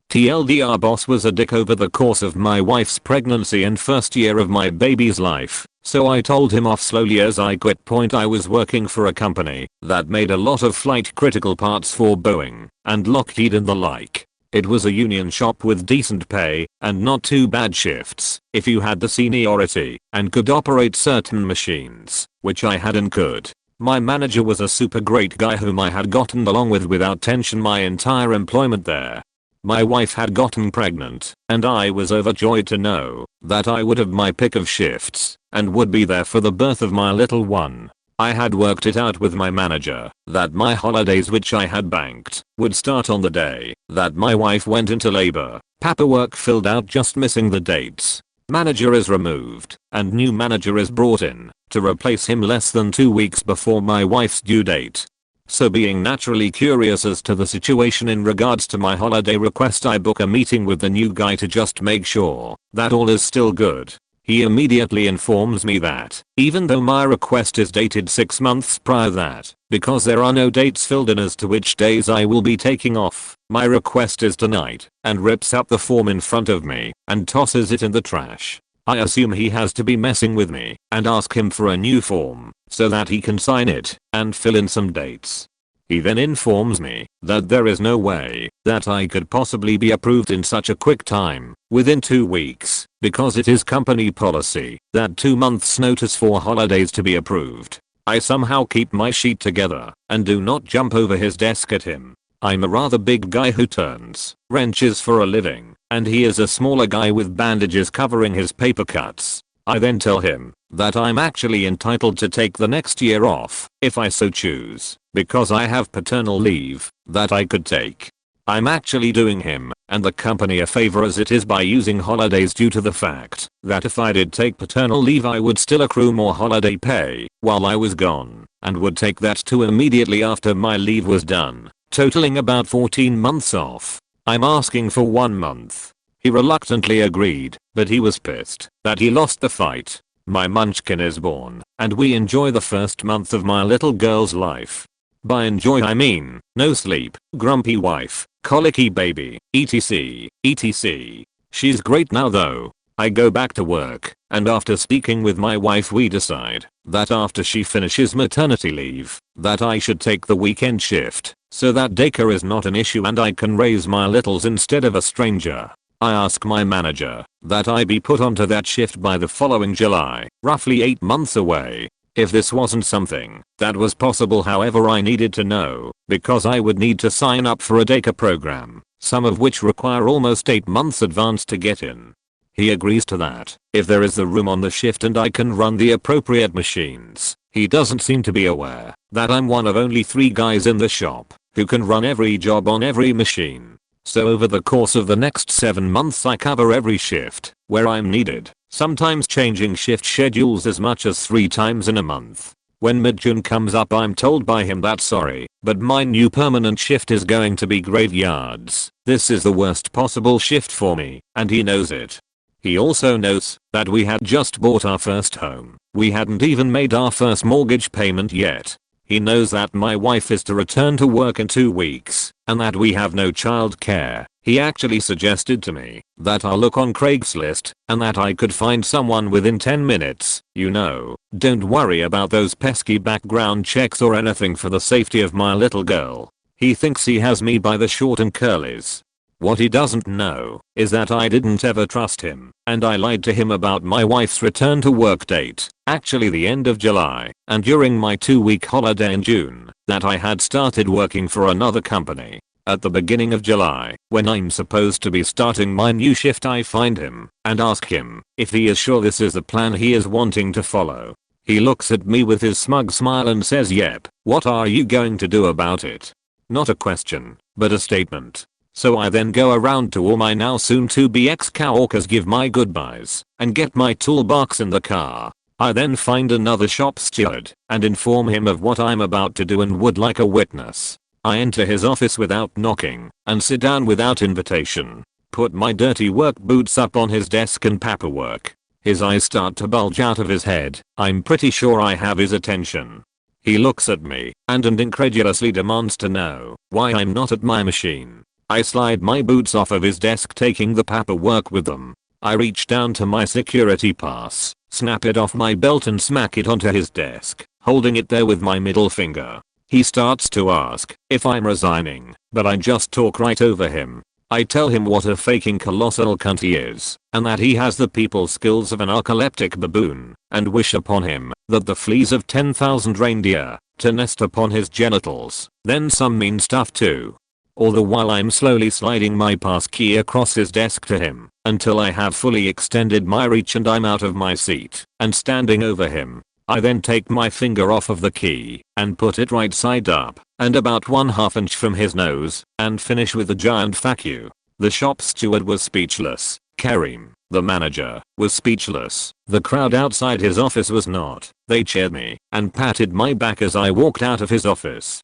TLDR boss was a dick over the course of my wife's pregnancy and first year of my baby's life, so I told him off slowly as I quit. I was working for a company that made a lot of flight critical parts for Boeing and Lockheed and the like. It was a union shop with decent pay and not too bad shifts if you had the seniority and could operate certain machines, which I had and could. My manager was a super great guy whom I had gotten along with without tension my entire employment there. My wife had gotten pregnant, and I was overjoyed to know that I would have my pick of shifts and would be there for the birth of my little one. I had worked it out with my manager that my holidays, which I had banked, would start on the day that my wife went into labor. Paperwork filled out, just missing the dates. Manager is removed and new manager is brought in to replace him less than 2 weeks before my wife's due date. So being naturally curious as to the situation in regards to my holiday request, I book a meeting with the new guy to just make sure that all is still good. He immediately informs me that even though my request is dated 6 months prior, that because there are no dates filled in as to which days I will be taking off, my request is denied, and rips up the form in front of me and tosses it in the trash. I assume he has to be messing with me and ask him for a new form so that he can sign it and fill in some dates. He then informs me that there is no way that I could possibly be approved in such a quick time, within 2 weeks, because it is company policy that 2 months notice for holidays to be approved. I somehow keep my sheet together and do not jump over his desk at him. I'm a rather big guy who turns wrenches for a living, and he is a smaller guy with bandages covering his paper cuts. I then tell him that I'm actually entitled to take the next year off, if I so choose, because I have paternal leave that I could take. I'm actually doing him and the company a favor as it is by using holidays, due to the fact that if I did take paternal leave I would still accrue more holiday pay while I was gone, and would take that too immediately after my leave was done, totaling about 14 months off. I'm asking for 1 month. He reluctantly agreed, but he was pissed that he lost the fight. My munchkin is born, and we enjoy the first month of my little girl's life. By enjoy I mean no sleep, grumpy wife, colicky baby, etc, etc. She's great now though. I go back to work, and after speaking with my wife we decide that after she finishes maternity leave, that I should take the weekend shift, so that daycare is not an issue and I can raise my littles instead of a stranger. I ask my manager that I be put onto that shift by the following July, roughly 8 months away. If this wasn't something that was possible, however, I needed to know, because I would need to sign up for a daycare program, some of which require almost 8 months advance to get in. He agrees to that if there is the room on the shift and I can run the appropriate machines. He doesn't seem to be aware that I'm one of only 3 guys in the shop who can run every job on every machine. So over the course of the next 7 months I cover every shift where I'm needed, sometimes changing shift schedules as much as 3 times in a month. When mid-June comes up I'm told by him that sorry, but my new permanent shift is going to be graveyards. This is the worst possible shift for me, and he knows it. He also knows that we had just bought our first home. We hadn't even made our first mortgage payment yet. He knows that my wife is to return to work in 2 weeks, and that we have no child care. He actually suggested to me that I'll look on Craigslist, and that I could find someone within 10 minutes. You know, don't worry about those pesky background checks or anything for the safety of my little girl. He thinks he has me by the short and curlies. What he doesn't know is that I didn't ever trust him, and I lied to him about my wife's return to work date, actually the end of July, and during my 2-week holiday in June, that I had started working for another company. At the beginning of July, when I'm supposed to be starting my new shift, I find him and ask him if he is sure this is the plan he is wanting to follow. He looks at me with his smug smile and says, "Yep, what are you going to do about it?" Not a question, but a statement. So I then go around to all my now soon to be ex-coworkers, give my goodbyes, and get my toolbox in the car. I then find another shop steward and inform him of what I'm about to do and would like a witness. I enter his office without knocking and sit down without invitation. Put my dirty work boots up on his desk and paperwork. His eyes start to bulge out of his head. I'm pretty sure I have his attention. He looks at me and incredulously demands to know why I'm not at my machine. I slide my boots off of his desk, taking the paperwork with them. I reach down to my security pass, snap it off my belt and smack it onto his desk, holding it there with my middle finger. He starts to ask if I'm resigning, but I just talk right over him. I tell him what a faking colossal cunt he is, and that he has the people skills of an narcoleptic baboon, and wish upon him that the fleas of 10,000 reindeer to nest upon his genitals, then some mean stuff too. All the while I'm slowly sliding my pass key across his desk to him, until I have fully extended my reach and I'm out of my seat and standing over him. I then take my finger off of the key and put it right side up and about 1/2 inch from his nose and finish with a giant fuck you. The shop steward was speechless. Karim, the manager, was speechless. The crowd outside his office was not. They cheered me and patted my back as I walked out of his office.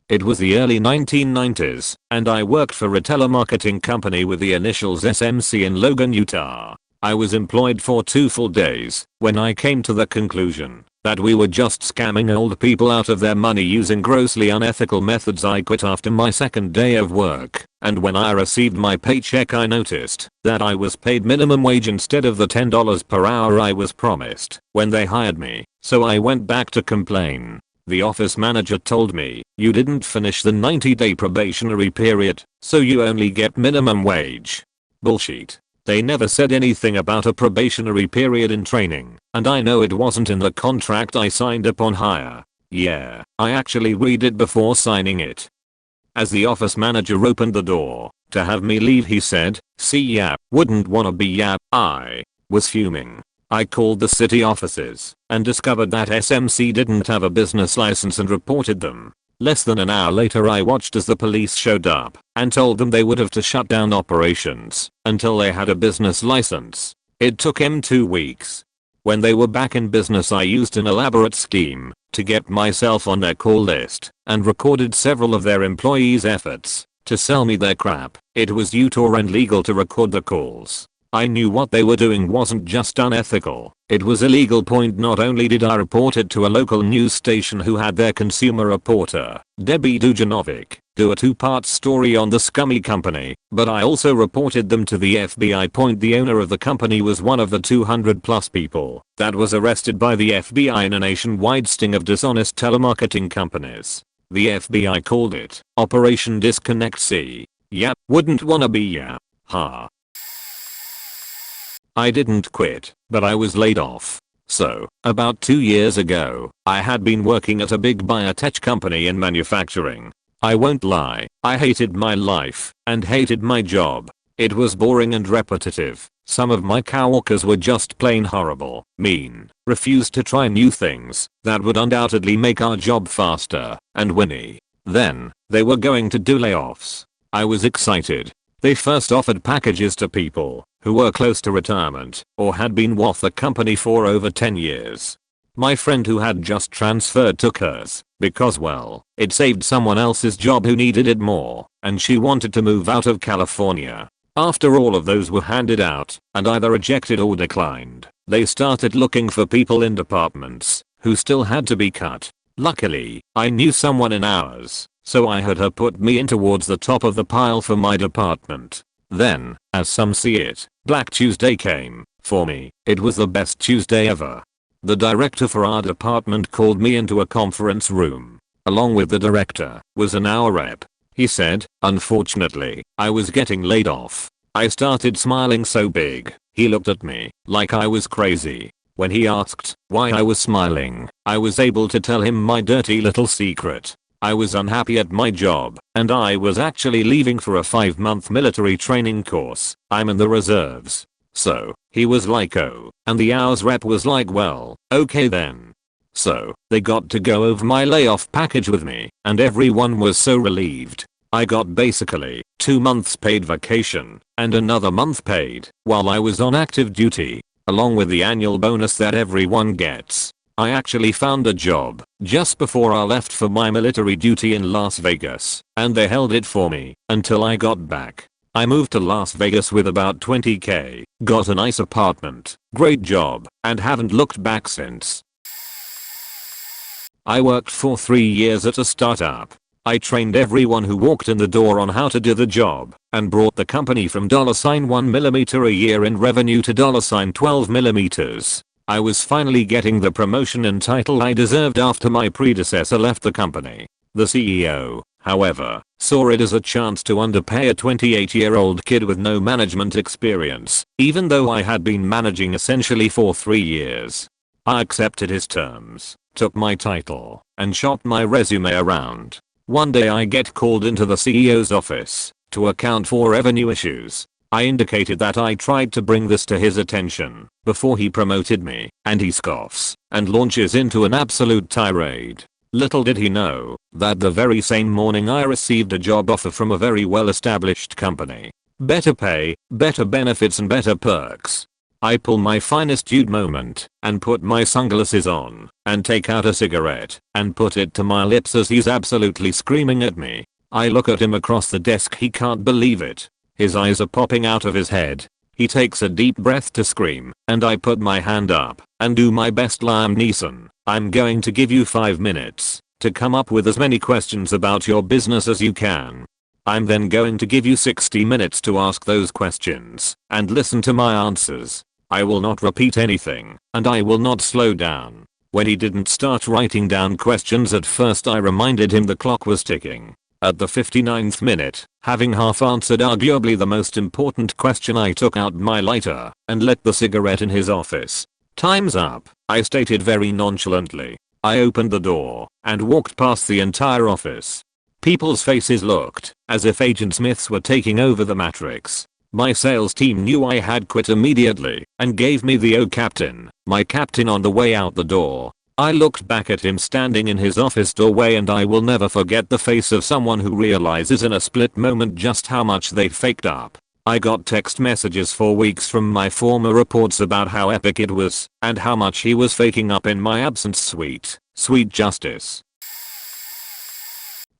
It was the early 1990s, and I worked for a telemarketing company with the initials SMC in Logan, Utah. I was employed for 2 full days when I came to the conclusion that we were just scamming old people out of their money using grossly unethical methods. I quit after my 2nd day of work, and when I received my paycheck I noticed that I was paid minimum wage instead of the $10 per hour I was promised when they hired me, so I went back to complain. The office manager told me, "You didn't finish the 90-day probationary period, so you only get minimum wage." Bullshit. They never said anything about a probationary period in training, and I know it wasn't in the contract I signed upon hire. Yeah, I actually read it before signing it. As the office manager opened the door to have me leave, he said, "See ya, wouldn't wanna be ya." I was fuming. I called the city offices and discovered that SMC didn't have a business license and reported them. Less than an hour later I watched as the police showed up and told them they would have to shut down operations until they had a business license. It took them 2 weeks. When they were back in business I used an elaborate scheme to get myself on their call list and recorded several of their employees' efforts to sell me their crap. It was Utah and legal to record the calls. I knew what they were doing wasn't just unethical, it was illegal. Not only did I report it to a local news station who had their consumer reporter, Debbie Dujanovic, do a 2-part story on the scummy company, but I also reported them to the FBI. The owner of the company was one of the 200+ people that was arrested by the FBI in a nationwide sting of dishonest telemarketing companies. The FBI called it Operation Disconnect C. Yep, wouldn't wanna be ya. Ha. I didn't quit, but I was laid off. So, about 2 years ago, I had been working at a big biotech company in manufacturing. I won't lie, I hated my life and hated my job. It was boring and repetitive. Some of my coworkers were just plain horrible, mean, refused to try new things that would undoubtedly make our job faster, and whinny. Then, they were going to do layoffs. I was excited. They first offered packages to people who were close to retirement or had been with the company for over 10 years. My friend who had just transferred took hers because, well, it saved someone else's job who needed it more, and she wanted to move out of California. After all of those were handed out and either rejected or declined, they started looking for people in departments who still had to be cut. Luckily, I knew someone in ours, so I had her put me in towards the top of the pile for my department. Then, as some see it, Black Tuesday came. For me, it was the best Tuesday ever. The director for our department called me into a conference room. along with the director, was an hour rep. He said, "Unfortunately, I was getting laid off." I started smiling so big, he looked at me like I was crazy. When he asked why I was smiling, I was able to tell him my dirty little secret. I was unhappy at my job, and I was actually leaving for a 5-month military training course. I'm in the reserves. So, he was like, "Oh," and the hours rep was like, "Well, okay then." So, they got to go over my layoff package with me, and everyone was so relieved. I got basically 2 months paid vacation, and another month paid while I was on active duty, along with the annual bonus that everyone gets. I actually found a job just before I left for my military duty in Las Vegas, and they held it for me until I got back. I moved to Las Vegas with about 20k, got a nice apartment, great job, and haven't looked back since. I worked for 3 years at a startup. I trained everyone who walked in the door on how to do the job, and brought the company from $1 a year in revenue to $12 I was finally getting the promotion and title I deserved after my predecessor left the company. The CEO, however, saw it as a chance to underpay a 28-year-old kid with no management experience, even though I had been managing essentially for 3 years. I accepted his terms, took my title, and shopped my resume around. One day I get called into the CEO's office to account for revenue issues. I indicated that I tried to bring this to his attention before he promoted me, and he scoffs and launches into an absolute tirade. Little did he know that the very same morning I received a job offer from a very well-established company. Better pay, better benefits, and better perks. I pull my finest dude moment and put my sunglasses on and take out a cigarette and put it to my lips as he's absolutely screaming at me. I look at him across the desk. He can't believe it. His eyes are popping out of his head. He takes a deep breath to scream, and I put my hand up and do my best Liam Neeson. "I'm going to give you 5 minutes to come up with as many questions about your business as you can. I'm then going to give you 60 minutes to ask those questions and listen to my answers. I will not repeat anything, and I will not slow down." When he didn't start writing down questions at first, I reminded him the clock was ticking. At the 59th minute, having half answered arguably the most important question, I took out my lighter and lit the cigarette in his office. "Time's up," I stated very nonchalantly. I opened the door and walked past the entire office. People's faces looked as if Agent Smiths were taking over the Matrix. My sales team knew I had quit immediately and gave me the "Oh Captain, my captain" on the way out the door. I looked back at him standing in his office doorway, and I will never forget the face of someone who realizes in a split moment just how much they faked up. I got text messages for weeks from my former reports about how epic it was and how much he was faking up in my absence. Sweet justice.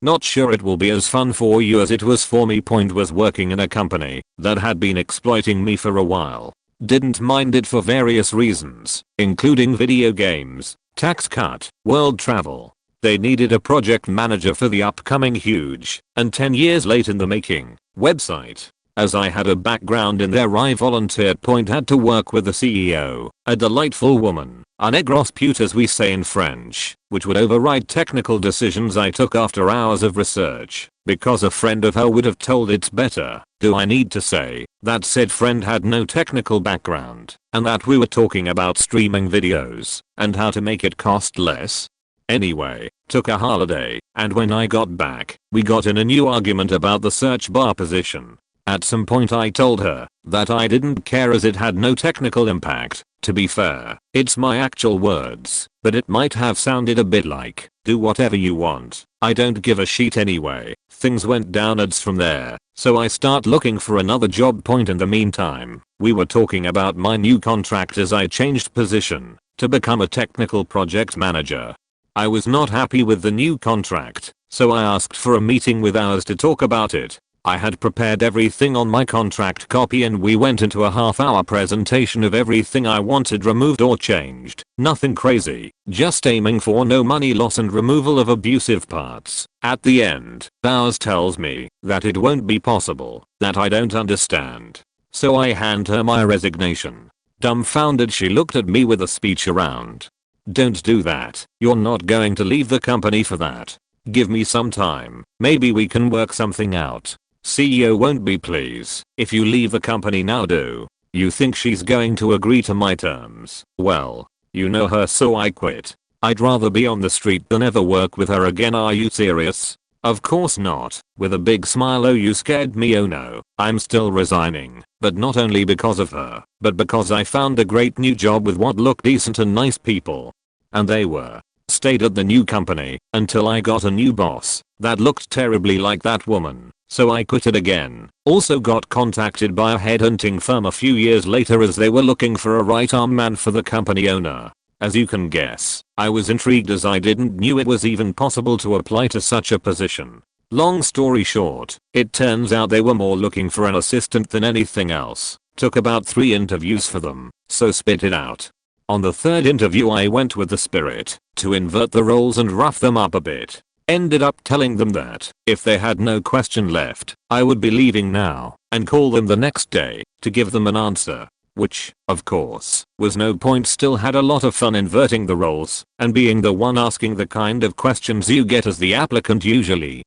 Not sure it will be as fun for you as it was for me. Point was working in a company that had been exploiting me for a while. Didn't mind it for various reasons, including video games, tax cut, world travel. They needed a project manager for the upcoming huge, and 10 years late in the making, website. As I had a background in there, I volunteered. Point had to work with the CEO, a delightful woman, un gros pute as we say in French, which would override technical decisions I took after hours of research, because a friend of her would have told it better. Do I need to say that said friend had no technical background, and that we were talking about streaming videos and how to make it cost less? Anyway, took a holiday, and when I got back, we got in a new argument about the search bar position. At some point I told her that I didn't care as it had no technical impact. To be fair, it's my actual words, but it might have sounded a bit like, "Do whatever you want, I don't give a shit anyway." Things went downwards from there, so I start looking for another job. Point in the meantime, we were talking about my new contract as I changed position to become a technical project manager. I was not happy with the new contract, so I asked for a meeting with ours to talk about it. I had prepared everything on my contract copy, and we went into a half-hour presentation of everything I wanted removed or changed. Nothing crazy, just aiming for no money loss and removal of abusive parts. At the end, ours tells me that it won't be possible, that I don't understand. So I hand her my resignation. Dumbfounded, she looked at me with a speech around. "Don't do that, you're not going to leave the company for that." Give me some time. Maybe we can work something out. CEO won't be pleased if you leave the company now, do you think she's going to agree to my terms? Well, you know her, so I quit. I'd rather be on the street than ever work with her again. Are you serious? Of course not. With a big smile. Oh, you scared me. Oh no. I'm still resigning, but not only because of her, but because I found a great new job with what looked decent and nice people. And they were. Stayed at the new company until I got a new boss that looked terribly like that woman, so I quit it again. Also got contacted by a headhunting firm a few years later as they were looking for a right arm man for the company owner. As you can guess, I was intrigued as I didn't knew it was even possible to apply to such a position. Long story short, it turns out they were more looking for an assistant than anything else. Took about 3 interviews for them, so spit it out. On the 3rd interview I went with the spirit to invert the roles and rough them up a bit. Ended up telling them that if they had no question left, I would be leaving now and call them the next day to give them an answer. Which, of course, was no point. Still had a lot of fun inverting the roles and being the one asking the kind of questions you get as the applicant usually.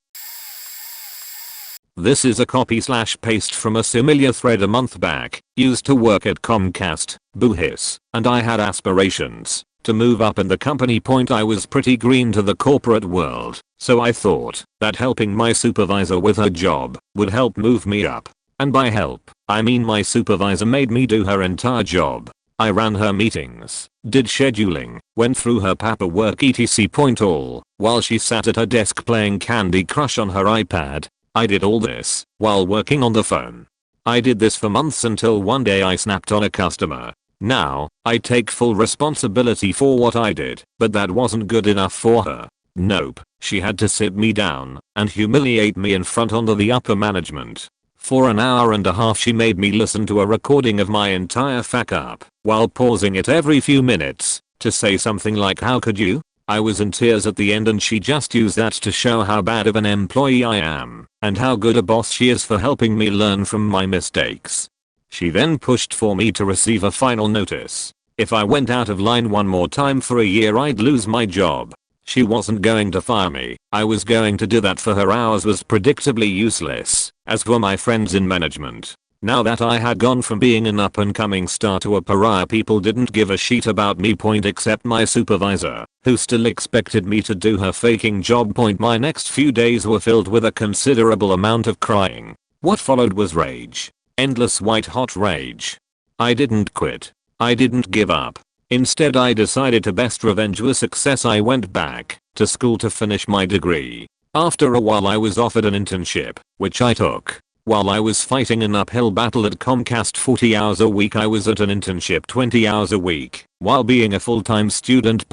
This is a copy/paste from a similar thread a month back. Used to work at Comcast, boo hiss, and I had aspirations to move up in the company. I was pretty green to the corporate world, so I thought that helping my supervisor with her job would help move me up. And by help, I mean my supervisor made me do her entire job. I ran her meetings, did scheduling, went through her paperwork etc. All while she sat at her desk playing Candy Crush on her iPad. I did all this while working on the phone. I did this for months until one day I snapped on a customer. Now, I take full responsibility for what I did, but that wasn't good enough for her. Nope, she had to sit me down and humiliate me in front under the upper management. For an hour and a half she made me listen to a recording of my entire fuck up while pausing it every few minutes to say something like, "How could you?" I was in tears at the end, and she just used that to show how bad of an employee I am and how good a boss she is for helping me learn from my mistakes. She then pushed for me to receive a final notice. If I went out of line one more time for a year I'd lose my job. She wasn't going to fire me. I was going to do that for her. Ours was predictably useless, as were my friends in management. Now that I had gone from being an up and coming star to a pariah, people didn't give a shit about me. Except my supervisor, who still expected me to do her faking job. My next few days were filled with a considerable amount of crying. What followed was rage. Endless white hot rage. I didn't quit. I didn't give up. Instead I decided to best revenge with success. I went back to school to finish my degree. After a while I was offered an internship, which I took. While I was fighting an uphill battle at Comcast 40 hours a week, I was at an internship 20 hours a week while being a full-time student.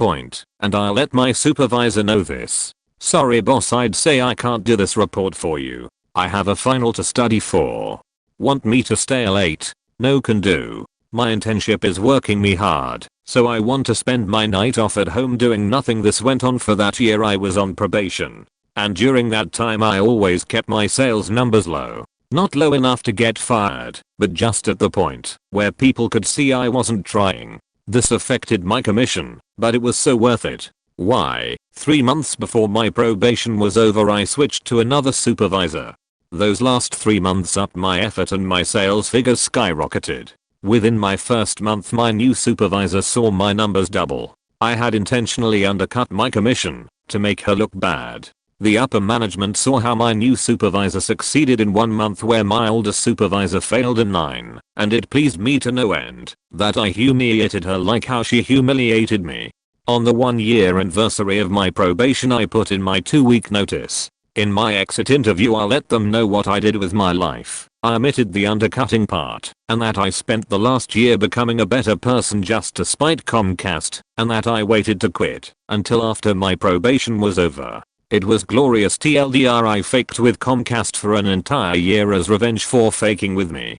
And I'll let my supervisor know this. "Sorry boss, I'd say I can't do this report for you. I have a final to study for." Want me to stay late? No can do. My internship is working me hard, so I want to spend my night off at home doing nothing. This went on for that year I was on probation. And during that time I always kept my sales numbers low. Not low enough to get fired, but just at the point where people could see I wasn't trying. This affected my commission, but it was so worth it. Why? 3 months before my probation was over I switched to another supervisor. Those last 3 months upped my effort and my sales figures skyrocketed. Within my first month my new supervisor saw my numbers double. I had intentionally undercut my commission to make her look bad. The upper management saw how my new supervisor succeeded in 1 month where my older supervisor failed in 9, and it pleased me to no end that I humiliated her like how she humiliated me. On the 1-year anniversary of my probation I put in my 2-week notice. In my exit interview I let them know what I did with my life. I omitted the undercutting part, and that I spent the last year becoming a better person just to spite Comcast, and that I waited to quit until after my probation was over. It was glorious. TLDR, I faked with Comcast for an entire year as revenge for faking with me.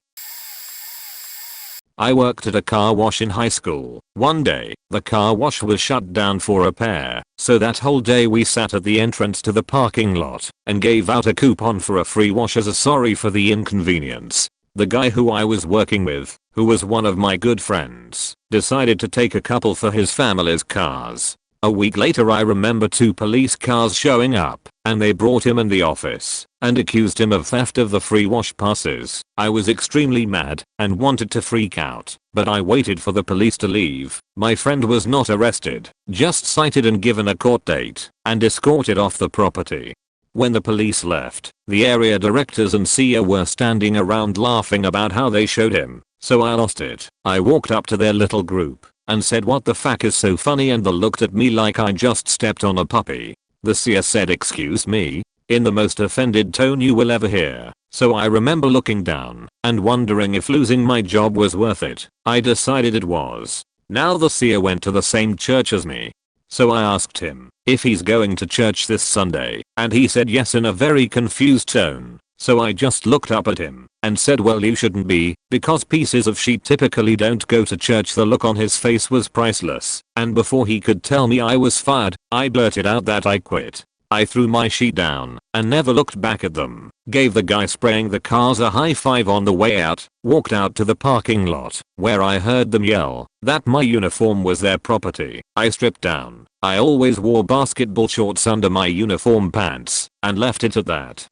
I worked at a car wash in high school. One day, the car wash was shut down for repair, so that whole day we sat at the entrance to the parking lot and gave out a coupon for a free wash as a sorry for the inconvenience. The guy who I was working with, who was one of my good friends, decided to take a couple for his family's cars. A week later I remember 2 police cars showing up and they brought him in the office and accused him of theft of the free wash passes. I was extremely mad and wanted to freak out, but I waited for the police to leave. My friend was not arrested, just cited and given a court date and escorted off the property. When the police left, the area directors and CEO were standing around laughing about how they showed him, so I lost it. I walked up to their little group and said, "What the fuck is so funny?" and they looked at me like I just stepped on a puppy. The CEO said, "Excuse me," in the most offended tone you will ever hear. So I remember looking down and wondering if losing my job was worth it. I decided it was. Now the CEO went to the same church as me. So I asked him if he's going to church this Sunday, and he said yes in a very confused tone. So I just looked up at him and said, "Well, you shouldn't be, because pieces of sheet typically don't go to church." The look on his face was priceless, and before he could tell me I was fired, I blurted out that I quit. I threw my sheet down and never looked back at them, gave the guy spraying the cars a high five on the way out, walked out to the parking lot where I heard them yell that my uniform was their property. I stripped down. I always wore basketball shorts under my uniform pants and left it at that.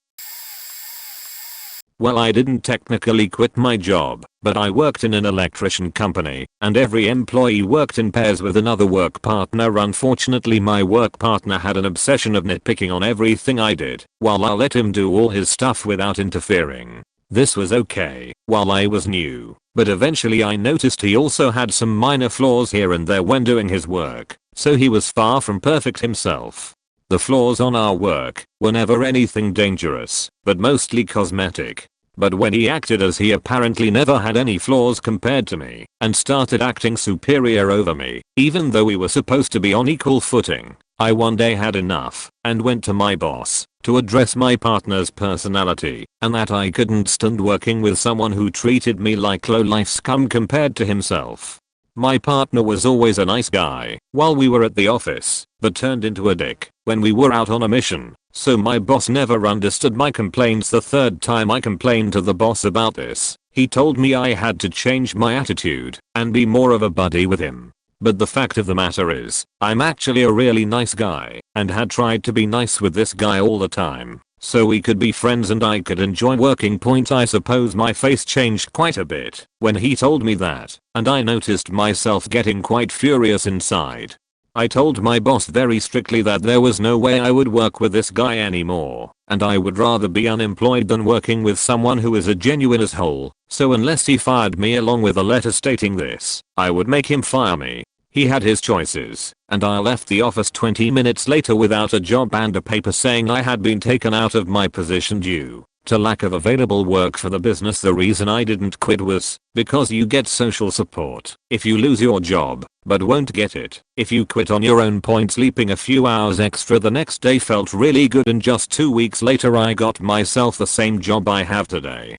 Well, I didn't technically quit my job, but I worked in an electrician company, and every employee worked in pairs with another work partner. Unfortunately, my work partner had an obsession of nitpicking on everything I did, while I let him do all his stuff without interfering. This was okay while I was new, but eventually I noticed he also had some minor flaws here and there when doing his work, so he was far from perfect himself. The flaws on our work were never anything dangerous, but mostly cosmetic. But when he acted as he apparently never had any flaws compared to me, and started acting superior over me, even though we were supposed to be on equal footing, I one day had enough and went to my boss to address my partner's personality and that I couldn't stand working with someone who treated me like low-life scum compared to himself. My partner was always a nice guy while we were at the office, but turned into a dick when we were out on a mission, so my boss never understood my complaints. The third time I complained to the boss about this, he told me I had to change my attitude and be more of a buddy with him. But the fact of the matter is, I'm actually a really nice guy and had tried to be nice with this guy all the time, so we could be friends and I could enjoy working. I suppose my face changed quite a bit when he told me that, and I noticed myself getting quite furious inside. I told my boss very strictly that there was no way I would work with this guy anymore, and I would rather be unemployed than working with someone who is a genuine asshole, so unless he fired me along with a letter stating this, I would make him fire me. He had his choices, and I left the office 20 minutes later without a job and a paper saying I had been taken out of my position due to lack of available work for the business. The reason I didn't quit was because you get social support if you lose your job, but won't get it if you quit on your own. Sleeping a few hours extra the next day felt really good, and just 2 weeks later I got myself the same job I have today.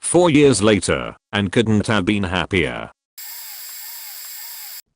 4 years later, and couldn't have been happier.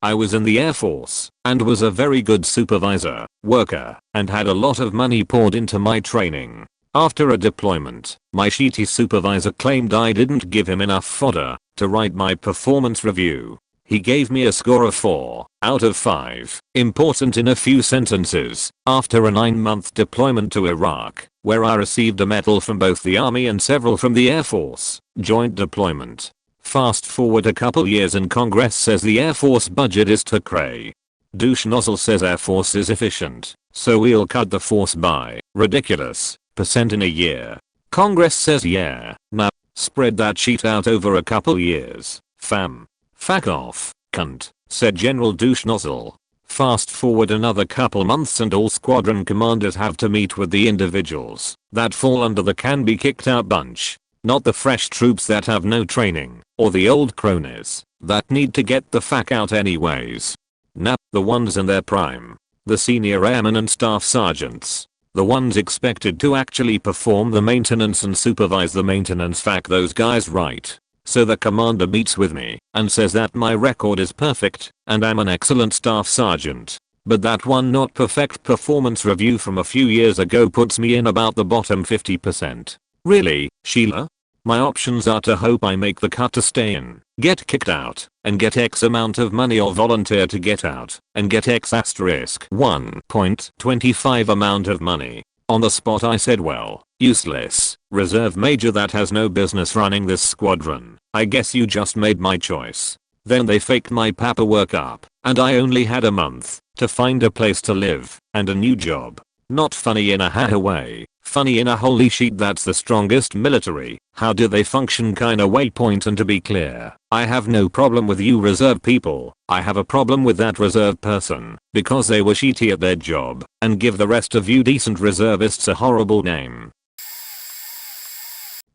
I was in the Air Force and was a very good supervisor, worker, and had a lot of money poured into my training. After a deployment, my shitty supervisor claimed I didn't give him enough fodder to write my performance review. He gave me a score of 4 out of 5. Important in a few sentences, after a 9-month deployment to Iraq, where I received a medal from both the Army and several from the Air Force, joint deployment. Fast forward a couple years and Congress says the Air Force budget is too cray. Douche nozzle says Air Force is efficient, so we'll cut the force by ridiculous % in a year. Congress says yeah, now spread that sheet out over a couple years, fam. Fuck off, cunt, said General Douche nozzle. Fast forward another couple months and all squadron commanders have to meet with the individuals that fall under the can be kicked out bunch. Not the fresh troops that have no training, or the old cronies that need to get the fuck out anyways. Nah, the ones in their prime. The senior airmen and staff sergeants. The ones expected to actually perform the maintenance and supervise the maintenance. Fuck those guys, right? So the commander meets with me and says that my record is perfect and I'm an excellent staff sergeant. But that one not perfect performance review from a few years ago puts me in about the bottom 50%. Really, Sheila? My options are to hope I make the cut to stay in, get kicked out, and get X amount of money, or volunteer to get out and get X asterisk 1.25 amount of money. On the spot I said, well, useless, reserve major that has no business running this squadron. I guess you just made my choice. Then they faked my paperwork up, and I only had a month to find a place to live and a new job. Not funny in a haha way, funny in a holy shit that's the strongest military, how do they function kinda way point. And to be clear, I have no problem with you reserve people, I have a problem with that reserve person, because they were shitty at their job, and give the rest of you decent reservists a horrible name.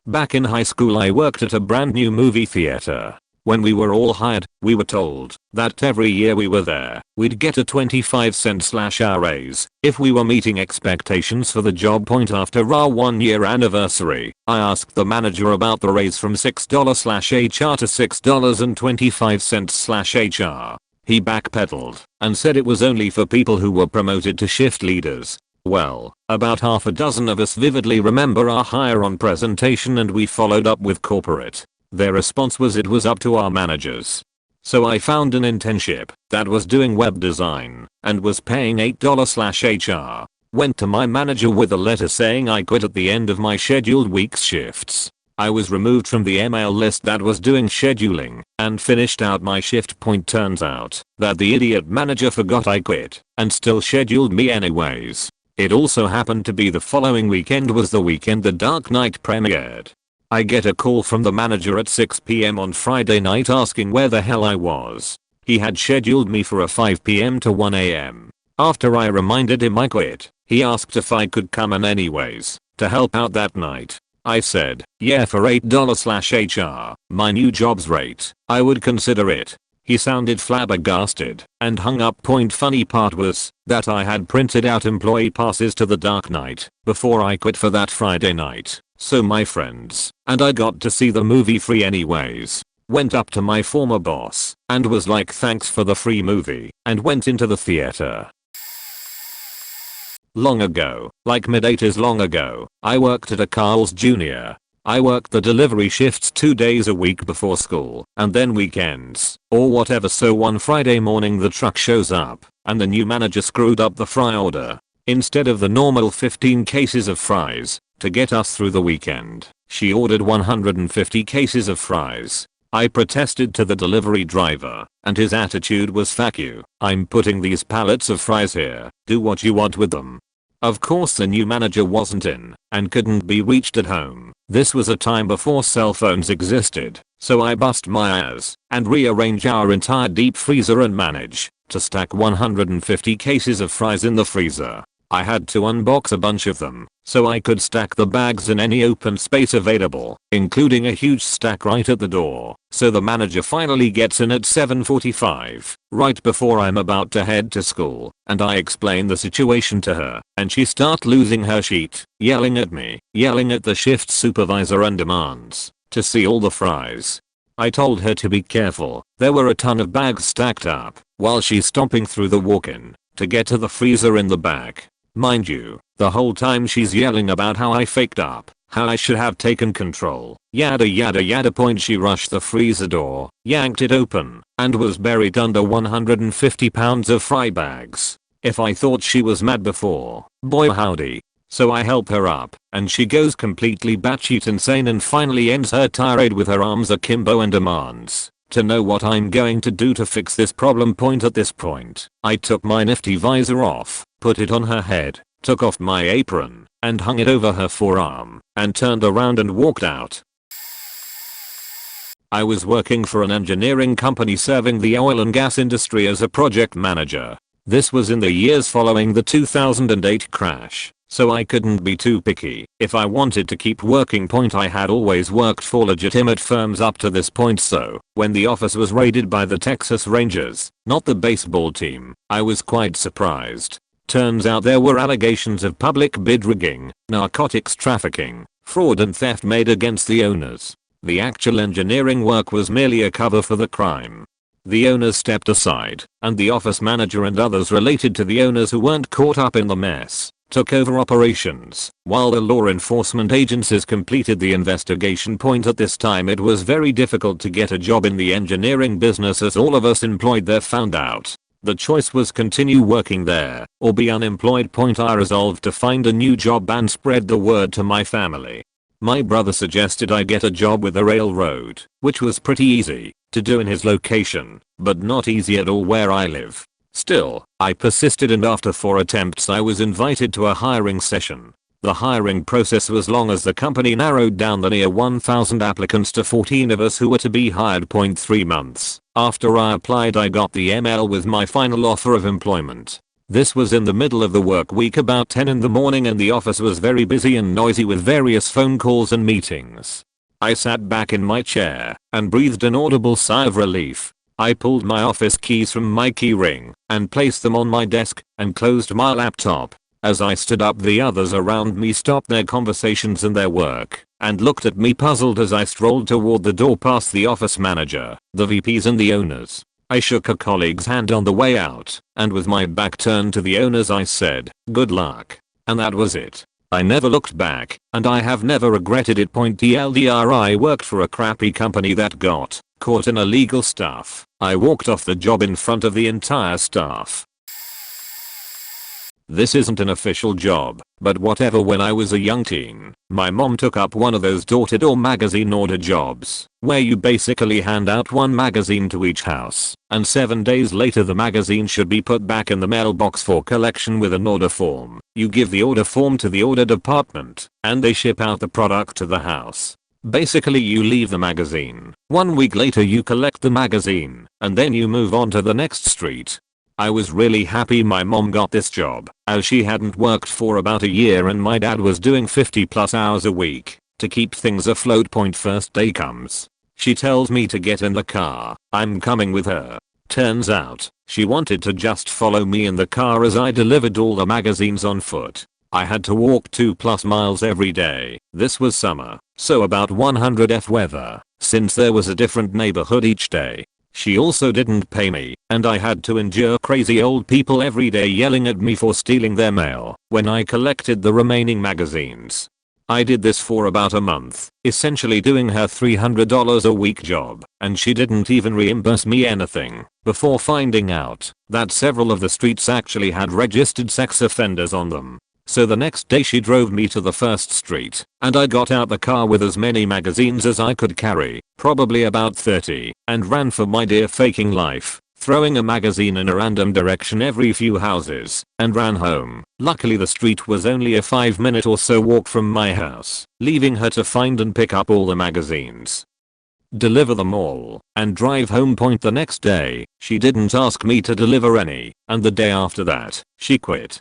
Back in high school I worked at a brand new movie theater. When we were all hired, we were told that every year we were there, we'd get a 25-cent/hour raise if we were meeting expectations for the job. After our 1-year anniversary, I asked the manager about the raise from $6/HR to $6.25/HR. He backpedaled and said it was only for people who were promoted to shift leaders. Well, about half a dozen of us vividly remember our hire-on presentation, and we followed up with corporate. Their response was it was up to our managers. So I found an internship that was doing web design and was paying $8/HR. Went to my manager with a letter saying I quit at the end of my scheduled week's shifts. I was removed from the email list that was doing scheduling and finished out my shift. Turns out that the idiot manager forgot I quit and still scheduled me anyways. It also happened to be the following weekend was the weekend The Dark Knight premiered. I get a call from the manager at 6 p.m. on Friday night asking where the hell I was. He had scheduled me for a 5 p.m. to 1 a.m. After I reminded him I quit, he asked if I could come in anyways to help out that night. I said, yeah, for $8/HR, my new job's rate, I would consider it. He sounded flabbergasted and hung up. Funny part was that I had printed out employee passes to The Dark Knight before I quit for that Friday night. So my friends and I got to see the movie free anyways. Went up to my former boss and was like, thanks for the free movie, and went into the theater. Long ago, like mid-80s long ago, I worked at a Carl's Jr. I worked the delivery shifts 2 days a week before school and then weekends or whatever. So one Friday morning the truck shows up and the new manager screwed up the fry order. Instead of the normal 15 cases of fries to get us through the weekend, she ordered 150 cases of fries. I protested to the delivery driver and his attitude was, fuck you, I'm putting these pallets of fries here, do what you want with them. Of course the new manager wasn't in and couldn't be reached at home. This was a time before cell phones existed, so I bust my ass and rearrange our entire deep freezer and manage to stack 150 cases of fries in the freezer. I had to unbox a bunch of them so I could stack the bags in any open space available, including a huge stack right at the door. So the manager finally gets in at 7:45, right before I'm about to head to school, and I explain the situation to her, and she starts losing her shit, yelling at me, yelling at the shift supervisor, and demands to see all the fries. I told her to be careful, there were a ton of bags stacked up, while she's stomping through the walk-in to get to the freezer in the back. Mind you, the whole time she's yelling about how I faked up, how I should have taken control, yada yada yada. She rushed the freezer door, yanked it open, and was buried under 150 pounds of fry bags. If I thought she was mad before, boy howdy. So I help her up, and she goes completely batshit insane and finally ends her tirade with her arms akimbo and demands to know what I'm going to do to fix this problem. At this point, I took my nifty visor off, put it on her head, took off my apron, and hung it over her forearm, and turned around and walked out. I was working for an engineering company serving the oil and gas industry as a project manager. This was in the years following the 2008 crash, so I couldn't be too picky if I wanted to keep working. I had always worked for legitimate firms up to this point, so when the office was raided by the Texas Rangers, not the baseball team, I was quite surprised. Turns out there were allegations of public bid rigging, narcotics trafficking, fraud and theft made against the owners. The actual engineering work was merely a cover for the crime. The owners stepped aside, and the office manager and others related to the owners who weren't caught up in the mess took over operations, while the law enforcement agencies completed the investigation. At this time it was very difficult to get a job in the engineering business, as all of us employed there found out The choice was continue working there or be unemployed. I resolved to find a new job and spread the word to my family. My brother suggested I get a job with the railroad, which was pretty easy to do in his location, but not easy at all where I live. Still, I persisted, and after 4 attempts I was invited to a hiring session. The hiring process was long as the company narrowed down the near 1,000 applicants to 14 of us who were to be hired. 3 months after I applied, I got the email with my final offer of employment. This was in the middle of the work week, about 10 in the morning, and the office was very busy and noisy with various phone calls and meetings. I sat back in my chair and breathed an audible sigh of relief. I pulled my office keys from my key ring and placed them on my desk and closed my laptop. As I stood up, the others around me stopped their conversations and their work and looked at me puzzled as I strolled toward the door past the office manager, the VPs and the owners. I shook a colleague's hand on the way out, and with my back turned to the owners I said, "Good luck." And that was it. I never looked back, and I have never regretted it. TLDR, I worked for a crappy company that got caught in illegal stuff. I walked off the job in front of the entire staff. This isn't an official job, but whatever. When I was a young teen, my mom took up one of those door-to-door magazine order jobs, where you basically hand out one magazine to each house, and 7 days later the magazine should be put back in the mailbox for collection with an order form. You give the order form to the order department, and they ship out the product to the house. Basically, you leave the magazine. 1 week later you collect the magazine, and then you move on to the next street. I was really happy my mom got this job, as she hadn't worked for about a year and my dad was doing 50+ hours a week to keep things afloat. First day comes. She tells me to get in the car. I'm coming with her. Turns out, she wanted to just follow me in the car as I delivered all the magazines on foot. I had to walk 2+ miles every day. This was summer, so about 100 weather, since there was a different neighborhood each day. She also didn't pay me, and I had to endure crazy old people every day yelling at me for stealing their mail when I collected the remaining magazines. I did this for about a month, essentially doing her $300 a week job, and she didn't even reimburse me anything, before finding out that several of the streets actually had registered sex offenders on them. So the next day she drove me to the first street, and I got out the car with as many magazines as I could carry, probably about 30, and ran for my dear faking life, throwing a magazine in a random direction every few houses, and ran home. Luckily the street was only a 5-minute or so walk from my house, leaving her to find and pick up all the magazines, deliver them all, and drive home. The next day, she didn't ask me to deliver any, and the day after that, she quit.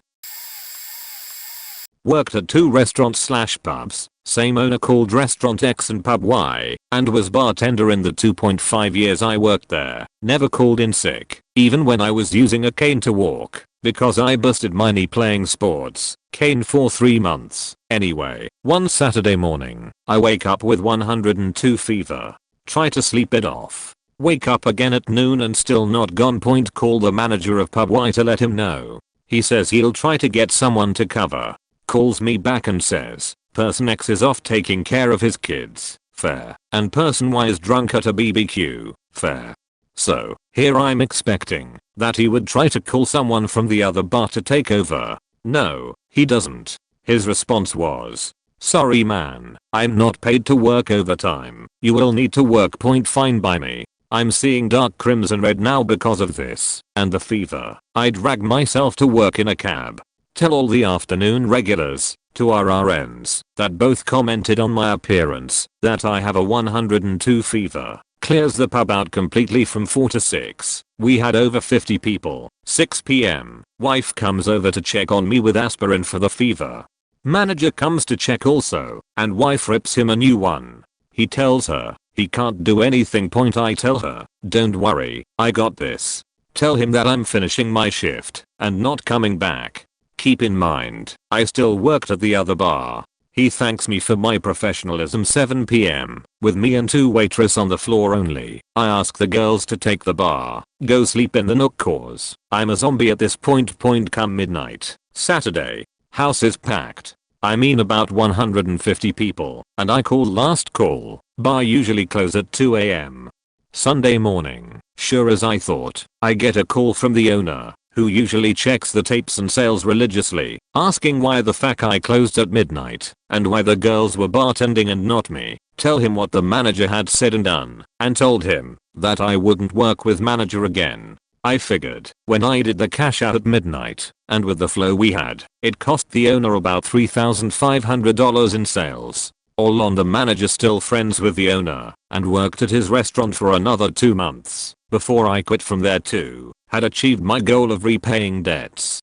Worked at 2 restaurants/pubs, same owner, called Restaurant X and Pub Y, and was bartender in the 2.5 years I worked there. Never called in sick, even when I was using a cane to walk, because I busted my knee playing sports. Cane for 3 months. Anyway, one Saturday morning, I wake up with 102 fever. Try to sleep it off. Wake up again at noon and still not gone. Call the manager of Pub Y to let him know. He says he'll try to get someone to cover. Calls me back and says, person X is off taking care of his kids. Fair. And person Y is drunk at a BBQ. Fair. So, here I'm expecting that he would try to call someone from the other bar to take over. No, he doesn't. His response was, sorry man, I'm not paid to work overtime. You will need to work. Fine by me. I'm seeing dark crimson red now because of this and the fever. I drag myself to work in a cab. Tell all the afternoon regulars, to our RNs, that both commented on my appearance, that I have a 102 fever. Clears the pub out completely from 4 to 6. We had over 50 people. 6 PM. Wife comes over to check on me with aspirin for the fever. Manager comes to check also, and wife rips him a new one. He tells her he can't do anything. I tell her, don't worry, I got this. Tell him that I'm finishing my shift and not coming back. Keep in mind, I still worked at the other bar. He thanks me for my professionalism. 7 PM, with me and 2 waitress on the floor only. I ask the girls to take the bar, go sleep in the nook cause I'm a zombie at this point. Come midnight, Saturday, house is packed. I mean about 150 people, and I call last call. Bar usually close at 2 AM. Sunday morning, Sure as I thought, I get a call from the owner, who usually checks the tapes and sales religiously, asking why the fuck I closed at midnight, and why the girls were bartending and not me. Tell him what the manager had said and done, and told him that I wouldn't work with manager again. I figured, when I did the cash out at midnight, and with the flow we had, it cost the owner about $3,500 in sales. All on the manager still friends with the owner, and worked at his restaurant for another 2 months, before I quit from there too, had achieved my goal of repaying debts.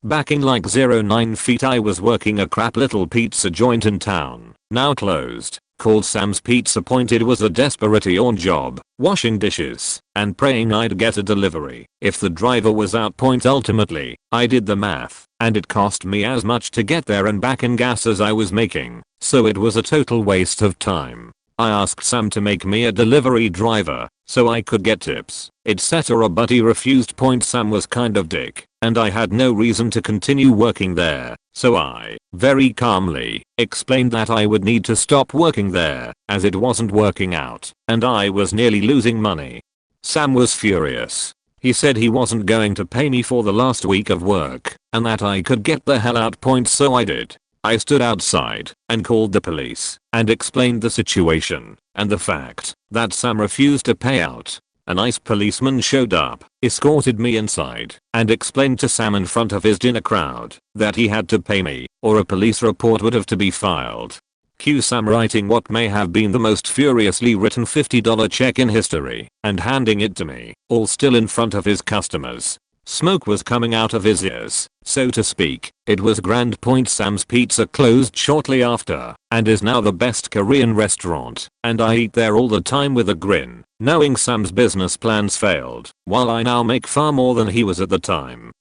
Back in like 09 feet I was working a crap little pizza joint in town, now closed, called Sam's Pizza Point. It was a desperate yawn job, washing dishes, and praying I'd get a delivery. If the driver was out point ultimately, I did the math, and it cost me as much to get there and back in gas as I was making, so it was a total waste of time. I asked Sam to make me a delivery driver, so I could get tips, etc. but he refused. Sam was kind of dick, and I had no reason to continue working there, so I, very calmly, explained that I would need to stop working there, as it wasn't working out, and I was nearly losing money. Sam was furious. He said he wasn't going to pay me for the last week of work, and that I could get the hell out. So I did. I stood outside and called the police and explained the situation and the fact that Sam refused to pay out. A nice policeman showed up, escorted me inside, and explained to Sam in front of his dinner crowd that he had to pay me or a police report would have to be filed. Cue Sam writing what may have been the most furiously written $50 check in history and handing it to me, all still in front of his customers. Smoke was coming out of his ears, so to speak. It was grand. Sam's Pizza closed shortly after and is now the best Korean restaurant, and I eat there all the time with a grin, knowing Sam's business plans failed, while I now make far more than he was at the time.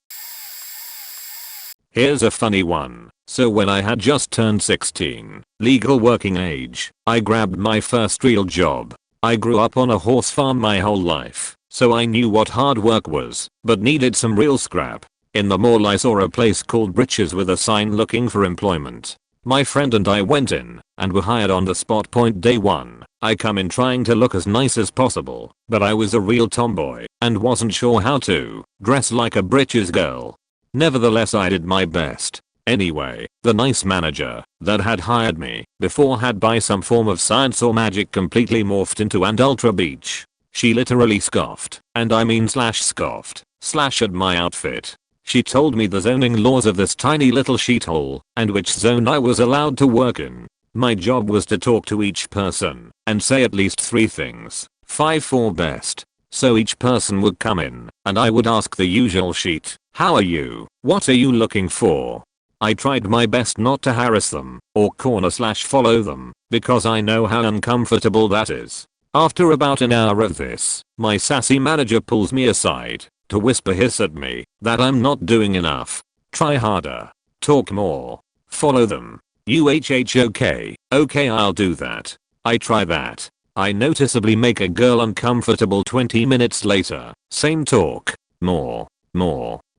Here's a funny one. So when I had just turned 16, legal working age, I grabbed my first real job. I grew up on a horse farm my whole life, so I knew what hard work was, but needed some real scrap. In the mall I saw a place called Britches with a sign looking for employment. My friend and I went in, and were hired on the spot. Day 1, I come in trying to look as nice as possible, but I was a real tomboy, and wasn't sure how to dress like a Britches girl. Nevertheless I did my best. Anyway, the nice manager that had hired me before had by some form of science or magic completely morphed into and Ultra Beach. She literally scoffed, and I mean scoffed, at my outfit. She told me the zoning laws of this tiny little shithole, and which zone I was allowed to work in. My job was to talk to each person, and say at least 3 things, 5 for best. So each person would come in, and I would ask the usual sheet, how are you, what are you looking for? I tried my best not to harass them, or corner/follow them, because I know how uncomfortable that is. After about an hour of this, my sassy manager pulls me aside to whisper hiss at me that I'm not doing enough. Try harder. Talk more. Follow them. Okay, I'll do that. I try that. I noticeably make a girl uncomfortable. 20 minutes later, same talk. More.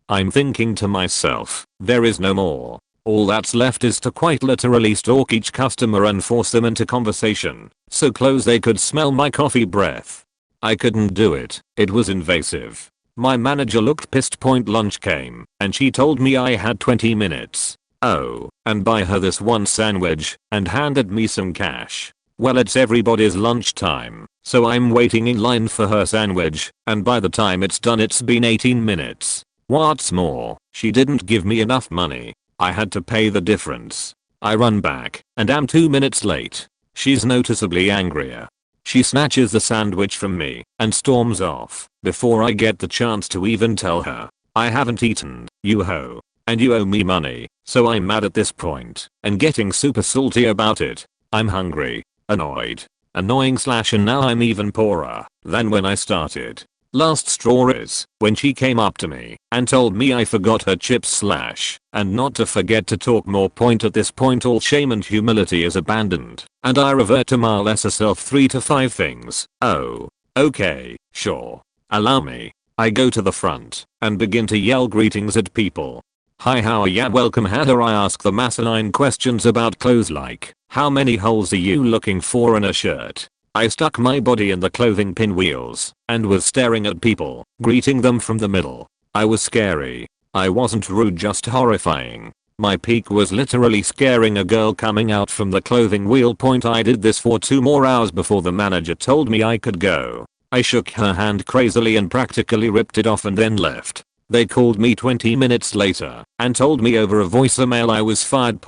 I'm thinking to myself, there is no more. All that's left is to quite literally stalk each customer and force them into conversation, so close they could smell my coffee breath. I couldn't do it. It was invasive. My manager looked pissed. Lunch came, and she told me I had 20 minutes. Oh, and buy her this one sandwich, and handed me some cash. Well, it's everybody's lunchtime, so I'm waiting in line for her sandwich, and by the time it's done it's been 18 minutes. What's more, she didn't give me enough money. I had to pay the difference. I run back, and am 2 minutes late. She's noticeably angrier. She snatches the sandwich from me, and storms off, before I get the chance to even tell her, I haven't eaten, you hoe, and you owe me money. So I'm mad at this point, and getting super salty about it. I'm hungry, annoyed, annoying / and now I'm even poorer than when I started. Last straw is when she came up to me and told me I forgot her chips / and not to forget to talk more. At this point all shame and humility is abandoned, and I revert to my lesser self. 3 to 5 things. Oh, okay, sure. Allow me. I go to the front and begin to yell greetings at people. Hi, how are ya, welcome. How do I ask them asinine questions about clothes like, how many holes are you looking for in a shirt? I stuck my body in the clothing pinwheels and was staring at people, greeting them from the middle. I was scary. I wasn't rude, just horrifying. My peak was literally scaring a girl coming out from the clothing wheel. I did this for 2 more hours before the manager told me I could go. I shook her hand crazily and practically ripped it off and then left. They called me 20 minutes later and told me over a voicemail I was fired.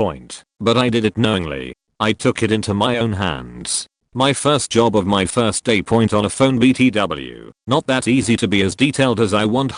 But I did it knowingly. I took it into my own hands. My first job of my first day. On a phone. BTW. Not that easy to be as detailed as I want.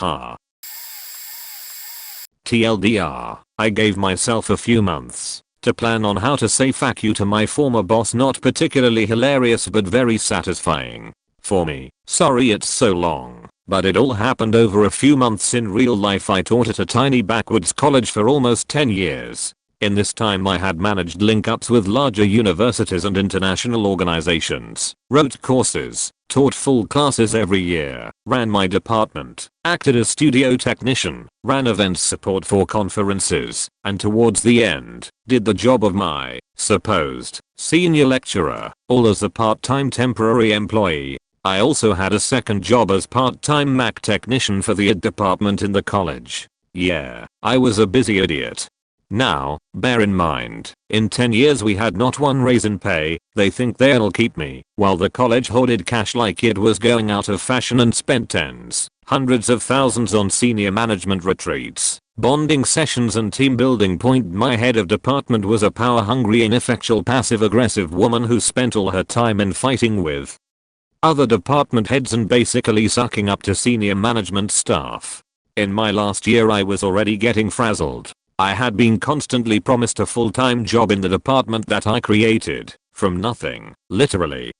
TLDR, I gave myself a few months to plan on how to say fuck you to my former boss. Not particularly hilarious but very satisfying. For me, sorry it's so long, but it all happened over a few months. In real life I taught at a tiny backwoods college for almost 10 years. In this time I had managed link-ups with larger universities and international organizations, wrote courses, taught full classes every year, ran my department, acted as studio technician, ran events support for conferences, and towards the end, did the job of my supposed senior lecturer, all as a part-time temporary employee. I also had a second job as part-time Mac technician for the ed department in the college. Yeah, I was a busy idiot. Now, bear in mind, in 10 years we had not one raise in pay. They think they'll keep me, while the college hoarded cash like it was going out of fashion and spent tens, hundreds of thousands on senior management retreats, bonding sessions and team building. My head of department was a power-hungry, ineffectual, passive-aggressive woman who spent all her time in fighting with other department heads and basically sucking up to senior management staff. In my last year I was already getting frazzled. I had been constantly promised a full-time job in the department that I created, from nothing, literally.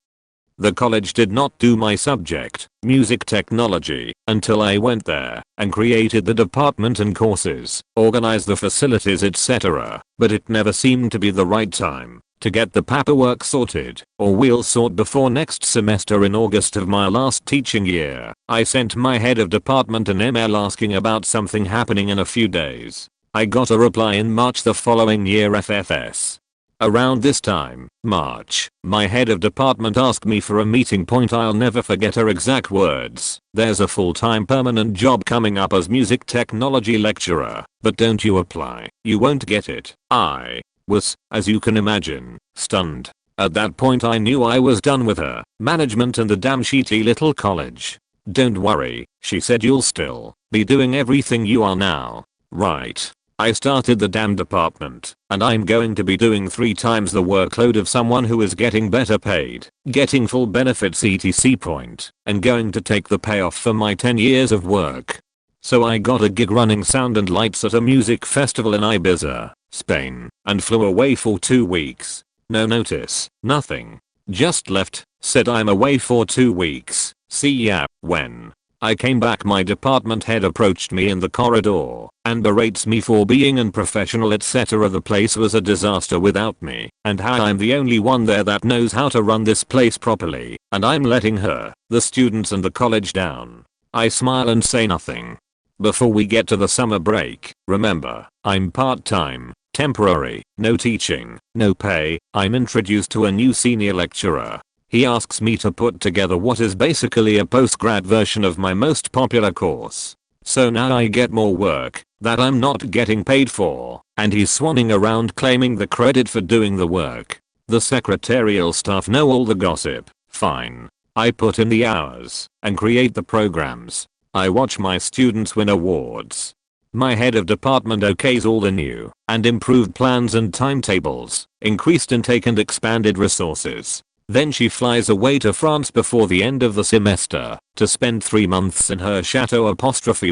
The college did not do my subject, music technology, until I went there and created the department and courses, organized the facilities, etc. But it never seemed to be the right time to get the paperwork sorted, or we'll sort before next semester. In August of my last teaching year, I sent my head of department an email asking about something happening in a few days. I got a reply in March the following year. FFS. Around this time, March, my head of department asked me for a meeting. I'll never forget her exact words. There's a full-time permanent job coming up as music technology lecturer, but don't you apply, you won't get it. I was, as you can imagine, stunned. At that point I knew I was done with her, management and the damn shitty little college. Don't worry, she said, you'll still be doing everything you are now. Right. I started the damn department, and I'm going to be doing 3 times the workload of someone who is getting better paid, getting full benefits etc. And going to take the payoff for my 10 years of work. So I got a gig running sound and lights at a music festival in Ibiza, Spain, and flew away for 2 weeks. No notice, nothing. Just left, said I'm away for 2 weeks, see ya. When I came back my department head approached me in the corridor and berates me for being unprofessional etc. The place was a disaster without me, and how I'm the only one there that knows how to run this place properly, and I'm letting her, the students and the college down. I smile and say nothing. Before we get to the summer break, remember, I'm part-time, temporary, no teaching, no pay. I'm introduced to a new senior lecturer. He asks me to put together what is basically a post-grad version of my most popular course. So now I get more work that I'm not getting paid for, and he's swanning around claiming the credit for doing the work. The secretarial staff know all the gossip. Fine. I put in the hours and create the programs. I watch my students win awards. My head of department okays all the new and improved plans and timetables, increased intake and expanded resources. Then she flies away to France before the end of the semester to spend 3 months in her chateau.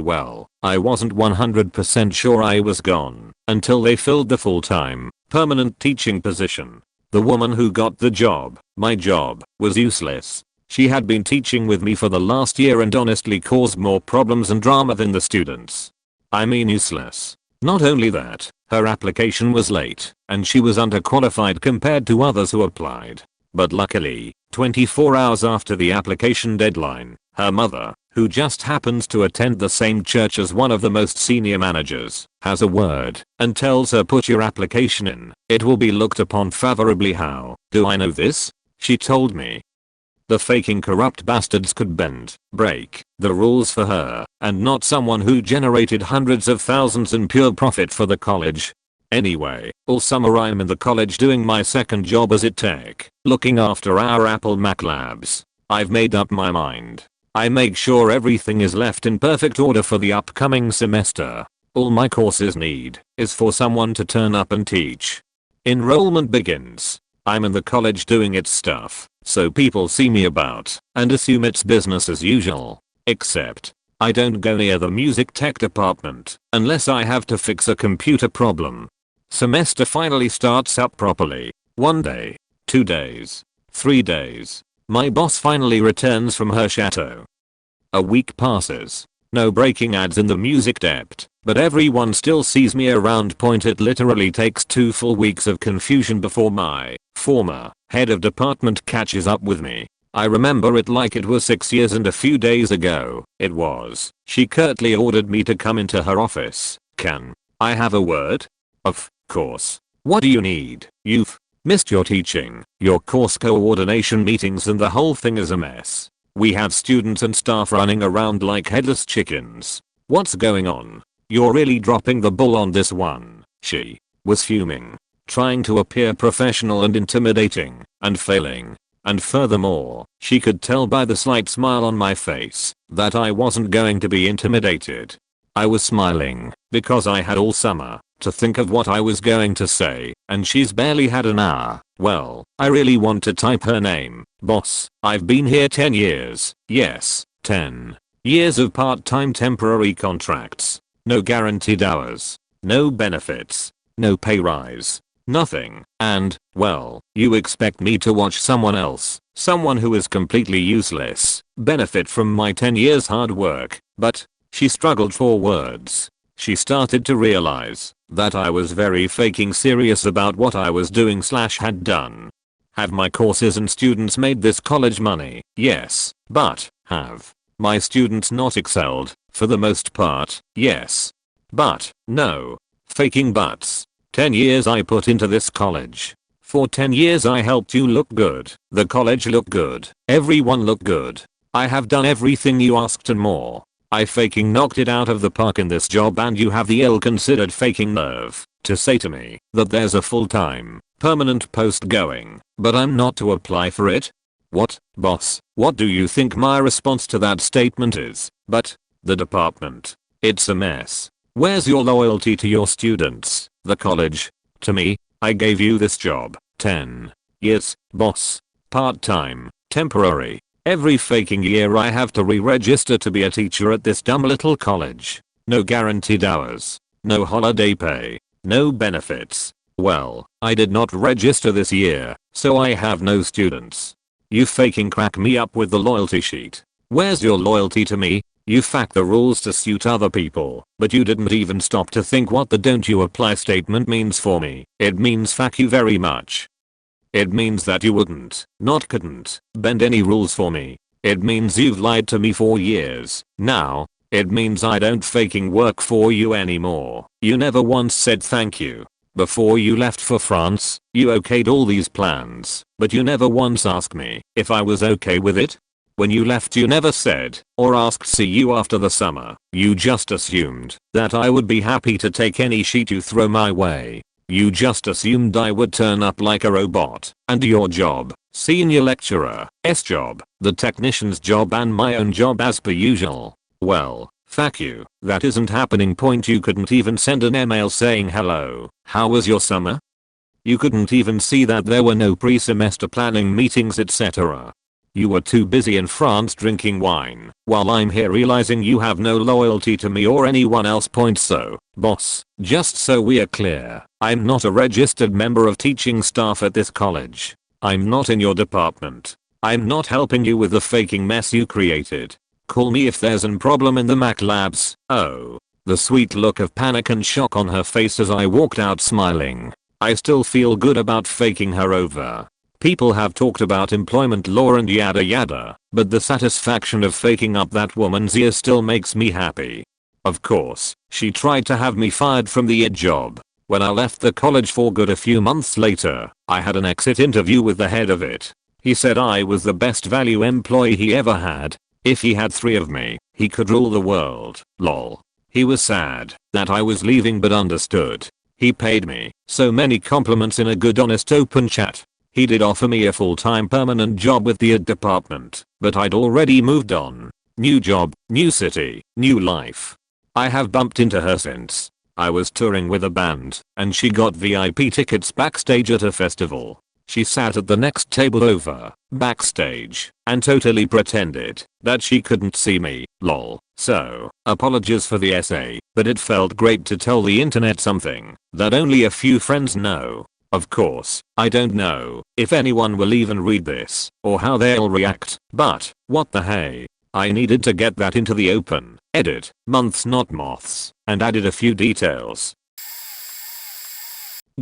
Well, I wasn't 100% sure I was gone until they filled the full-time, permanent teaching position. The woman who got the job, my job, was useless. She had been teaching with me for the last year and honestly caused more problems and drama than the students. I mean useless. Not only that, her application was late, and she was underqualified compared to others who applied. But luckily, 24 hours after the application deadline, her mother, who just happens to attend the same church as one of the most senior managers, has a word and tells her, put your application in, it will be looked upon favorably. How do I know this? She told me. The faking corrupt bastards could bend, break, the rules for her, and not someone who generated hundreds of thousands in pure profit for the college. Anyway, all summer I'm in the college doing my second job as a tech, looking after our Apple Mac labs. I've made up my mind. I make sure everything is left in perfect order for the upcoming semester. All my courses need is for someone to turn up and teach. Enrollment begins. I'm in the college doing its stuff, so people see me about and assume it's business as usual. Except, I don't go near the music tech department unless I have to fix a computer problem. Semester finally starts up properly. 1 day, 2 days, 3 days. My boss finally returns from her chateau. A week passes. No breaking ads in the music dept, but everyone still sees me around. It literally takes 2 full weeks of confusion before my former head of department catches up with me. I remember it like it was 6 years and a few days ago. It was. She curtly ordered me to come into her office. Can I have a word? Of course. What do you need? You've missed your teaching, your course coordination meetings, and the whole thing is a mess. We have students and staff running around like headless chickens. What's going on? You're really dropping the ball on this one. She was fuming, trying to appear professional and intimidating, and failing. And furthermore, she could tell by the slight smile on my face that I wasn't going to be intimidated. I was smiling because I had all summer to think of what I was going to say, and she's barely had an hour. Well, I really want to type her name. Boss, I've been here 10 years. Yes, 10 years of part-time temporary contracts. No guaranteed hours. No benefits. No pay rise. Nothing. And, well, you expect me to watch someone else, someone who is completely useless, benefit from my 10 years hard work. But she struggled for words. She started to realize that I was very faking serious about what I was doing / had done. Have my courses and students made this college money? Yes. But have my students not excelled? For the most part, yes. But no. Faking buts. 10 years I put into this college. For 10 years I helped you look good. The college looked good. Everyone looked good. I have done everything you asked and more. I faking knocked it out of the park in this job, and you have the ill-considered faking nerve to say to me that there's a full-time, permanent post going, but I'm not to apply for it? What, boss? What do you think my response to that statement is? But the department. It's a mess. Where's your loyalty to your students, the college, to me? I gave you this job. 10 years, boss. Part-time, temporary. Every faking year I have to re-register to be a teacher at this dumb little college. No guaranteed hours. No holiday pay. No benefits. Well, I did not register this year, so I have no students. You faking crack me up with the loyalty sheet. Where's your loyalty to me? You fact the rules to suit other people, but you didn't even stop to think what the don't you apply statement means for me. It means fuck you very much. It means that you wouldn't, not couldn't, bend any rules for me. It means you've lied to me for years. Now, it means I don't faking work for you anymore. You never once said thank you. Before you left for France, you okayed all these plans, but you never once asked me if I was okay with it. When you left you never said or asked see you after the summer. You just assumed that I would be happy to take any sheet you throw my way. You just assumed I would turn up like a robot, and your job, senior lecturer's job, the technician's job, and my own job as per usual. Well, fuck you. That isn't happening. You couldn't even send an email saying hello, how was your summer? You couldn't even see that there were no pre-semester planning meetings, etc. You were too busy in France drinking wine, while I'm here realizing you have no loyalty to me or anyone else. So, boss, just so we are clear, I'm not a registered member of teaching staff at this college. I'm not in your department. I'm not helping you with the faking mess you created. Call me if there's an problem in the Mac labs. Oh, the sweet look of panic and shock on her face as I walked out smiling. I still feel good about faking her over. People have talked about employment law and yada yada, but the satisfaction of faking up that woman's ear still makes me happy. Of course, she tried to have me fired from the job. When I left the college for good a few months later, I had an exit interview with the head of it. He said I was the best value employee he ever had. If he had 3 of me, he could rule the world. Lol. He was sad that I was leaving but understood. He paid me so many compliments in a good honest open chat. He did offer me a full-time permanent job with the ad department, but I'd already moved on. New job, new city, new life. I have bumped into her since. I was touring with a band, and she got VIP tickets backstage at a festival. She sat at the next table over, backstage, and totally pretended that she couldn't see me, lol. So, apologies for the essay, but it felt great to tell the internet something that only a few friends know. Of course, I don't know if anyone will even read this, or how they'll react, but, what the hey. I needed to get that into the open. Edit, months not moths, and added a few details.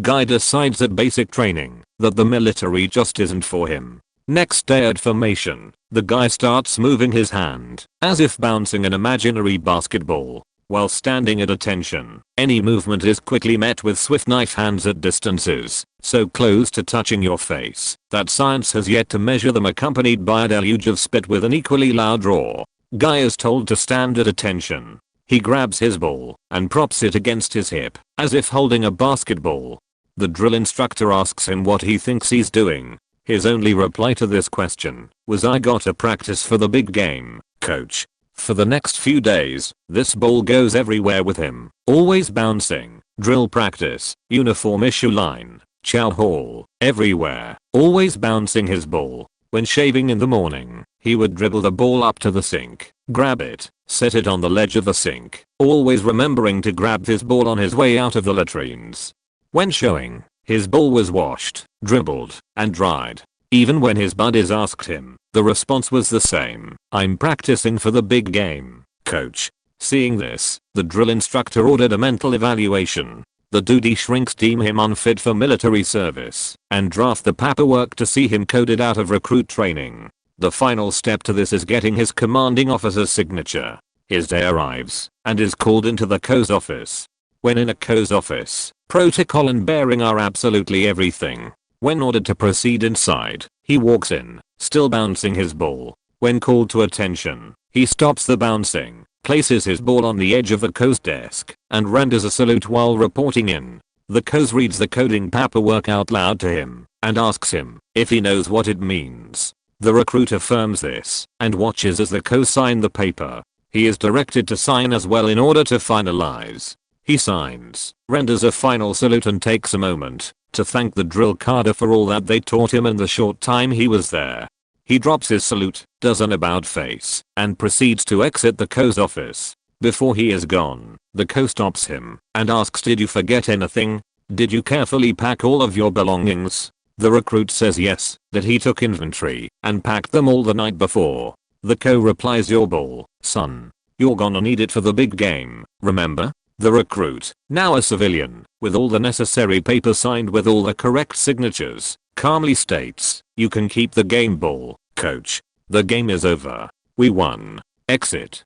Guy decides at basic training that the military just isn't for him. Next day at formation, the guy starts moving his hand as if bouncing an imaginary basketball. While standing at attention, any movement is quickly met with swift knife hands at distances so close to touching your face that science has yet to measure them, accompanied by a deluge of spit with an equally loud roar. Guy is told to stand at attention. He grabs his ball and props it against his hip as if holding a basketball. The drill instructor asks him what he thinks he's doing. His only reply to this question was, "I gotta practice for the big game, coach." For the next few days, this ball goes everywhere with him, always bouncing. Drill practice, uniform issue line, chow hall, everywhere, always bouncing his ball. When shaving in the morning, he would dribble the ball up to the sink, grab it, set it on the ledge of the sink, always remembering to grab his ball on his way out of the latrines. When showing, his ball was washed, dribbled, and dried. Even when his buddies asked him, the response was the same: "I'm practicing for the big game, coach." Seeing this, the drill instructor ordered a mental evaluation. The duty shrinks deem him unfit for military service and draft the paperwork to see him coded out of recruit training. The final step to this is getting his commanding officer's signature. His day arrives and is called into the CO's office. When in a CO's office, protocol and bearing are absolutely everything. When ordered to proceed inside, he walks in, still bouncing his ball. When called to attention, he stops the bouncing, places his ball on the edge of the CO's desk, and renders a salute while reporting in. The CO's reads the coding paperwork out loud to him, and asks him if he knows what it means. The recruit affirms this, and watches as the CO sign the paper. He is directed to sign as well in order to finalize. He signs, renders a final salute, and takes a moment to thank the drill cadre for all that they taught him in the short time he was there. He drops his salute, does an about face, and proceeds to exit the CO's office. Before he is gone, the CO stops him and asks, "Did you forget anything? Did you carefully pack all of your belongings?" The recruit says yes, that he took inventory and packed them all the night before. The CO replies, "Your ball, son. You're gonna need it for the big game, remember?" The recruit, now a civilian, with all the necessary papers signed with all the correct signatures, calmly states, "You can keep the game ball, coach. The game is over. We won. Exit."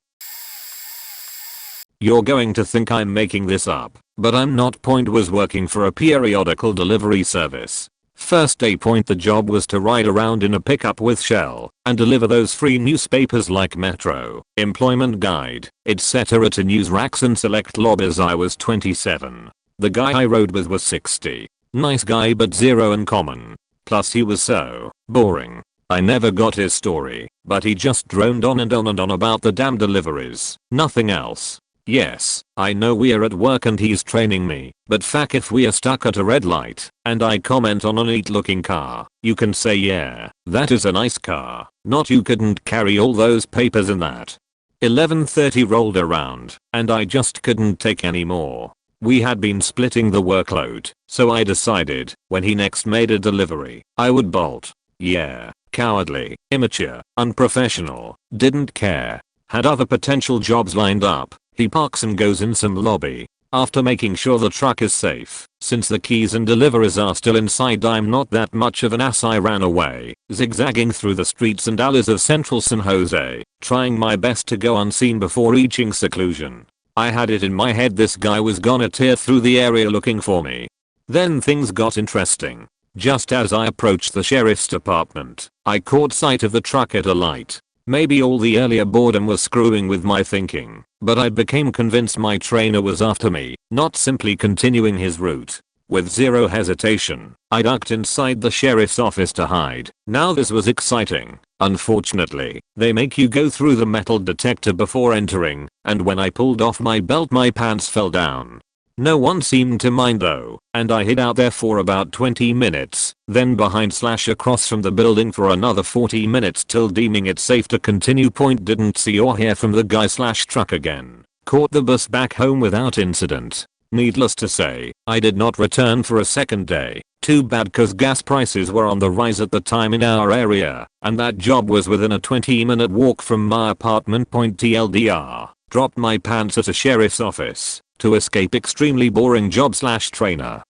You're going to think I'm making this up, but I'm not. Point was working for a periodical delivery service. First day point, the job was to ride around in a pickup with Shell and deliver those free newspapers like Metro, Employment Guide, etc. to news racks and select lobbies. I was 27. The guy I rode with was 60. Nice guy but zero in common. Plus he was so boring. I never got his story, but he just droned on and on and on about the damn deliveries, nothing else. Yes, I know we're at work and he's training me, but fuck, if we are stuck at a red light and I comment on a neat looking car, you can say, "Yeah, that is a nice car," not "You couldn't carry all those papers in that." 11:30 rolled around and I just couldn't take any more. We had been splitting the workload, so I decided when he next made a delivery, I would bolt. Yeah, cowardly, immature, unprofessional, didn't care. Had other potential jobs lined up. He parks and goes in some lobby. After making sure the truck is safe, since the keys and deliveries are still inside, I'm not that much of an ass. I ran away, zigzagging through the streets and alleys of central San Jose, trying my best to go unseen before reaching seclusion. I had it in my head this guy was gonna tear through the area looking for me. Then things got interesting. Just as I approached the sheriff's department, I caught sight of the truck at a light. Maybe all the earlier boredom was screwing with my thinking, but I became convinced my trainer was after me, not simply continuing his route. With zero hesitation, I ducked inside the sheriff's office to hide. Now this was exciting. Unfortunately, they make you go through the metal detector before entering, and when I pulled off my belt my pants fell down. No one seemed to mind though, and I hid out there for about 20 minutes, then behind/across from the building for another 40 minutes till deeming it safe to continue. Didn't see or hear from the guy/truck again. Caught the bus back home without incident. Needless to say, I did not return for a second day. Too bad, cause gas prices were on the rise at the time in our area, and that job was within a 20-minute walk from my apartment. TLDR, dropped my pants at a sheriff's office to escape extremely boring job/trainer.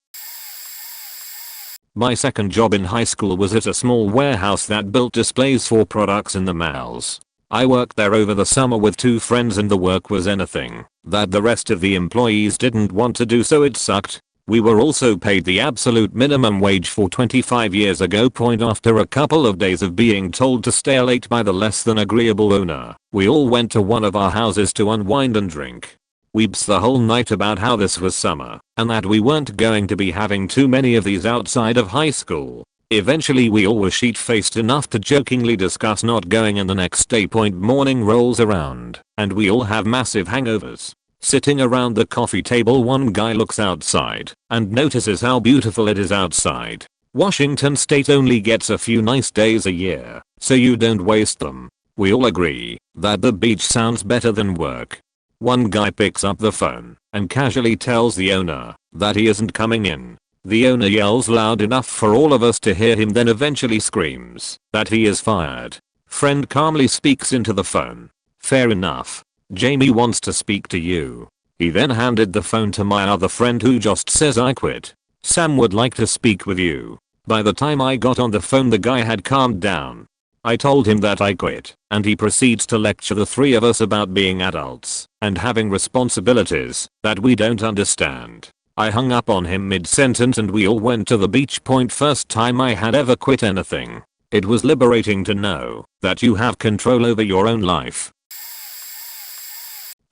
My second job in high school was at a small warehouse that built displays for products in the malls. I worked there over the summer with 2 friends and the work was anything that the rest of the employees didn't want to do, so it sucked. We were also paid the absolute minimum wage for 25 years ago. After a couple of days of being told to stay late by the less than agreeable owner, we all went to one of our houses to unwind and drink. We bs the whole night about how this was summer and that we weren't going to be having too many of these outside of high school. Eventually we all were sheet-faced enough to jokingly discuss not going in the next day. Morning rolls around and we all have massive hangovers. Sitting around the coffee table, one guy looks outside and notices how beautiful it is outside. Washington State only gets a few nice days a year, so you don't waste them. We all agree that the beach sounds better than work. One guy picks up the phone and casually tells the owner that he isn't coming in. The owner yells loud enough for all of us to hear him, then eventually screams that he is fired. Friend calmly speaks into the phone. Fair enough. Jamie wants to speak to you. He then handed the phone to my other friend who just says, I quit. Sam would like to speak with you. By the time I got on the phone the guy had calmed down. I told him that I quit, and he proceeds to lecture the 3 of us about being adults and having responsibilities that we don't understand. I hung up on him mid-sentence and we all went to the beach. First time I had ever quit anything. It was liberating to know that you have control over your own life.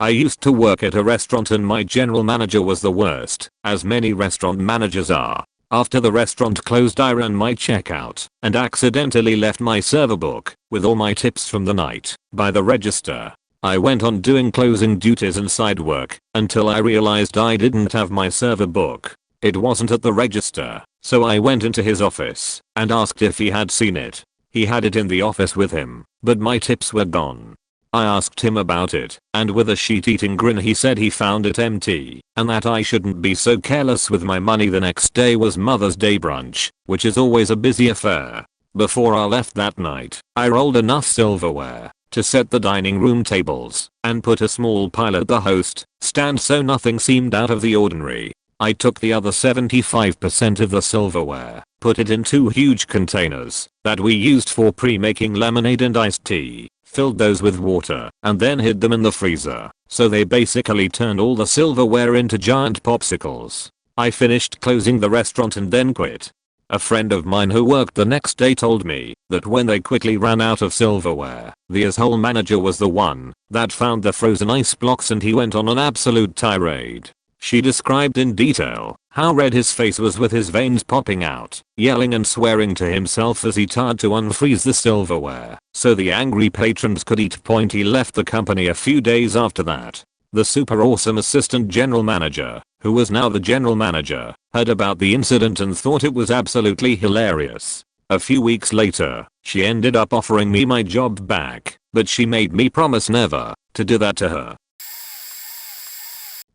I used to work at a restaurant and my general manager was the worst, as many restaurant managers are. After the restaurant closed I ran my checkout and accidentally left my server book with all my tips from the night by the register. I went on doing closing duties and side work until I realized I didn't have my server book. It wasn't at the register, so I went into his office and asked if he had seen it. He had it in the office with him, but my tips were gone. I asked him about it, and with a sheet-eating grin he said he found it empty, and that I shouldn't be so careless with my money. The next day was Mother's Day brunch, which is always a busy affair. Before I left that night, I rolled enough silverware to set the dining room tables, and put a small pile at the host stand so nothing seemed out of the ordinary. I took the other 75% of the silverware, put it in 2 huge containers that we used for pre-making lemonade and iced tea, filled those with water, and then hid them in the freezer, so they basically turned all the silverware into giant popsicles. I finished closing the restaurant and then quit. A friend of mine who worked the next day told me that when they quickly ran out of silverware, the asshole manager was the one that found the frozen ice blocks and he went on an absolute tirade. She described in detail how red his face was with his veins popping out, yelling and swearing to himself as he tried to unfreeze the silverware so the angry patrons could eat. He left the company a few days after that. The super awesome assistant general manager, who was now the general manager, heard about the incident and thought it was absolutely hilarious. A few weeks later, she ended up offering me my job back, but she made me promise never to do that to her.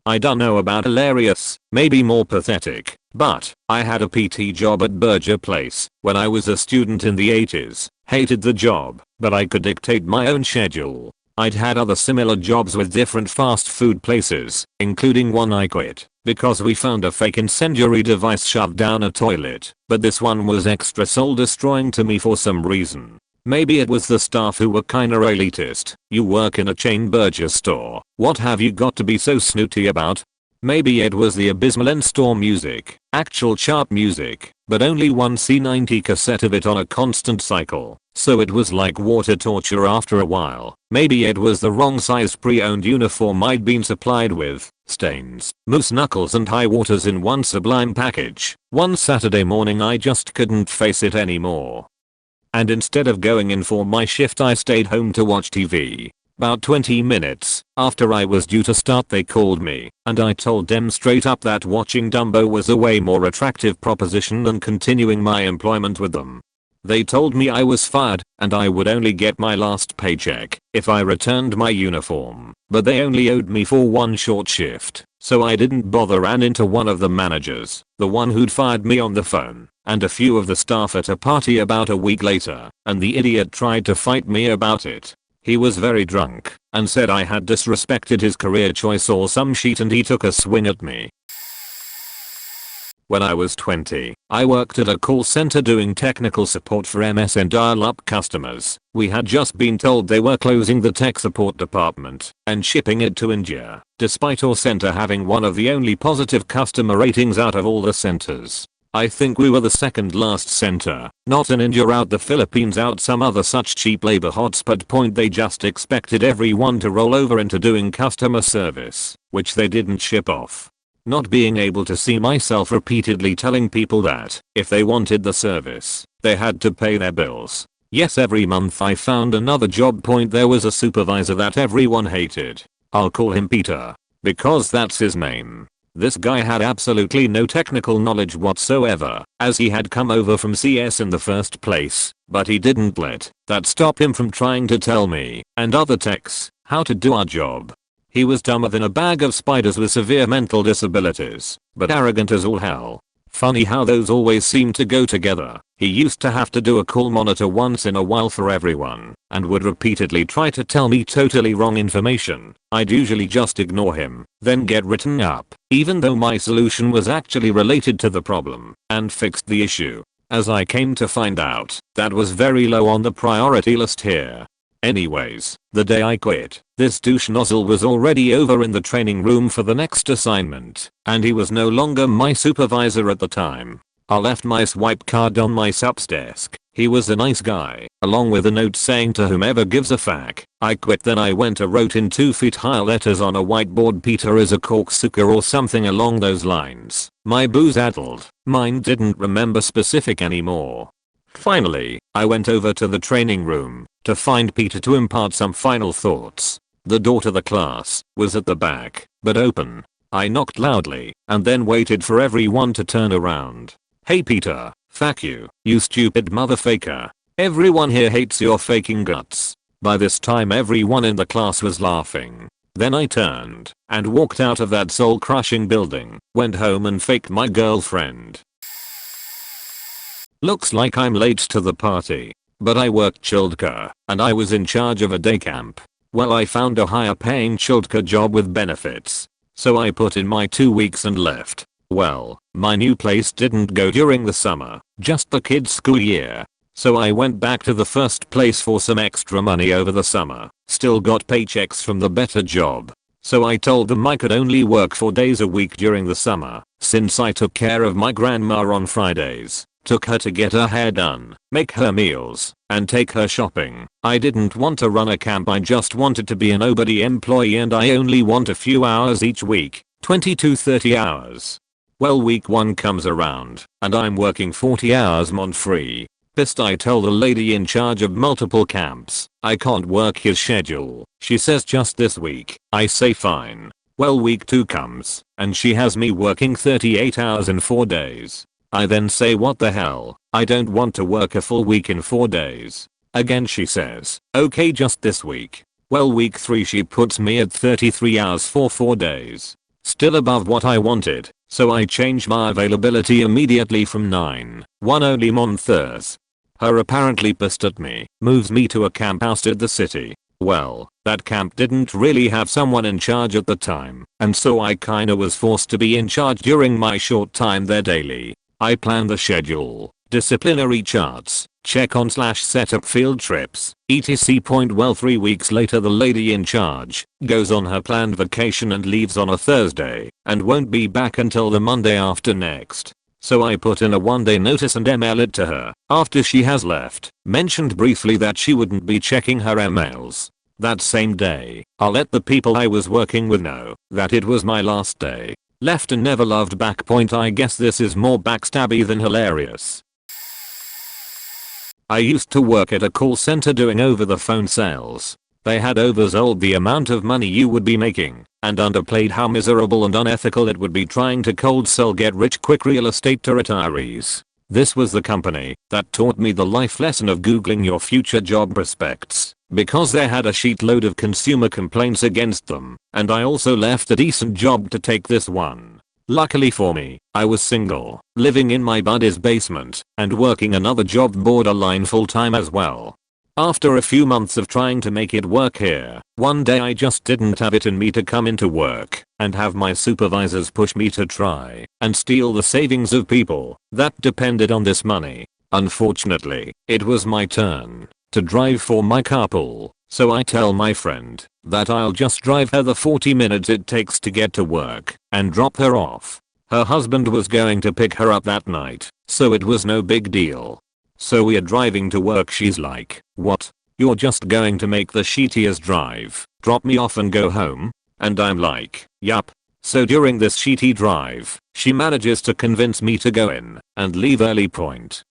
I don't know about hilarious, maybe more pathetic, but I had a PT job at Burger Place when I was a student in the 80s. Hated the job, but I could dictate my own schedule. I'd had other similar jobs with different fast food places, including one I quit because we found a fake incendiary device shoved down a toilet, but this one was extra soul destroying to me for some reason. Maybe it was the staff who were kinda elitist. You work in a chain burger store, what have you got to be so snooty about? Maybe it was the abysmal in-store music, actual chart music, but only one C90 cassette of it on a constant cycle, so it was like water torture after a while. Maybe it was the wrong size pre-owned uniform I'd been supplied with, stains, moose knuckles and high waters in one sublime package. One Saturday morning I just couldn't face it anymore. And instead of going in for my shift I stayed home to watch TV. About 20 minutes after I was due to start they called me, and I told them straight up that watching Dumbo was a way more attractive proposition than continuing my employment with them. They told me I was fired and I would only get my last paycheck if I returned my uniform, but they only owed me for one short shift, so I didn't bother. Ran into one of the managers, the one who'd fired me, on the phone, and a few of the staff at a party about a week later, and the idiot tried to fight me about it. He was very drunk and said I had disrespected his career choice or some shit, and he took a swing at me. When I was 20, I worked at a call center doing technical support for MSN dial-up customers. We had just been told they were closing the tech support department and shipping it to India, despite our center having one of the only positive customer ratings out of all the centers. I think we were the second last center, not in India out the Philippines out some other such cheap labor hotspot. Point, they just expected everyone to roll over into doing customer service, which they didn't ship off. Not being able to see myself repeatedly telling people that, if they wanted the service, they had to pay their bills. Yes, every month I found another job. Point, there was a supervisor that everyone hated. I'll call him Peter, because that's his name. This guy had absolutely no technical knowledge whatsoever, as he had come over from CS in the first place, but he didn't let that stop him from trying to tell me and other techs how to do our job. He was dumber than a bag of spiders with severe mental disabilities, but arrogant as all hell. Funny how those always seem to go together. He used to have to do a call monitor once in a while for everyone, and would repeatedly try to tell me totally wrong information. I'd usually just ignore him, then get written up, even though my solution was actually related to the problem, and fixed the issue. As I came to find out, that was very low on the priority list here. Anyways, the day I quit, this douche nozzle was already over in the training room for the next assignment, and he was no longer my supervisor at the time. I left my swipe card on my sup's desk. He was a nice guy, along with a note saying to whomever gives a fuck, I quit. Then I went and wrote in 2 feet high letters on a whiteboard, Peter is a corksucker or something along those lines. My booze-addled mind didn't remember specific anymore. Finally, I went over to the training room to find Peter to impart some final thoughts. The door to the class was at the back, but open. I knocked loudly and then waited for everyone to turn around. Hey Peter, fuck you, you stupid motherfucker. Everyone here hates your faking guts. By this time everyone in the class was laughing. Then I turned and walked out of that soul-crushing building, went home and faked my girlfriend. Looks like I'm late to the party, but I worked childcare and I was in charge of a day camp. Well, I found a higher paying childcare job with benefits, so I put in my 2 weeks and left. Well, my new place didn't go during the summer, just the kids' school year. So I went back to the first place for some extra money over the summer. Still got paychecks from the better job. So I told them I could only work 4 days a week during the summer, since I took care of my grandma on Fridays, took her to get her hair done, make her meals, and take her shopping. I didn't want to run a camp, I just wanted to be a nobody employee, and I only want a few hours each week, 20 to 30 hours. Well, week 1 comes around, and I'm working 40 hours free. Pissed, I tell the lady in charge of multiple camps, I can't work his schedule. She says just this week. I say fine. Well, week 2 comes, and she has me working 38 hours in 4 days. I then say what the hell, I don't want to work a full week in 4 days. Again she says, okay, just this week. Well, week 3 she puts me at 33 hours for 4 days. Still above what I wanted, so I change my availability immediately from 9, 1 only months. Her apparently pissed at me, moves me to a camp outside the city. Well, that camp didn't really have someone in charge at the time, and so I kinda was forced to be in charge during my short time there daily. I plan the schedule, disciplinary charts, check on / set up field trips, etc. Well, 3 weeks later the lady in charge goes on her planned vacation and leaves on a Thursday and won't be back until the Monday after next. So I put in a 1-day notice and email it to her after she has left. Mentioned briefly that she wouldn't be checking her emails. That same day, I let the people I was working with know that it was my last day. Left and never loved back. I guess this is more backstabby than hilarious. I used to work at a call center doing over the phone sales. They had oversold the amount of money you would be making and underplayed how miserable and unethical it would be trying to cold sell get rich quick real estate to retirees. This was the company that taught me the life lesson of googling your future job prospects, because they had a shitload of consumer complaints against them, and I also left a decent job to take this one. Luckily for me, I was single, living in my buddy's basement, and working another job borderline full-time as well. After a few months of trying to make it work here, one day I just didn't have it in me to come into work and have my supervisors push me to try and steal the savings of people that depended on this money. Unfortunately, it was my turn to drive for my carpool, so I tell my friend that I'll just drive her the 40 minutes it takes to get to work and drop her off. Her husband was going to pick her up that night, so it was no big deal. So we are driving to work. She's like, "What? You're just going to make the shittiest drive, drop me off and go home?" And I'm like, "Yup." So during this shitty drive, she manages to convince me to go in and leave early.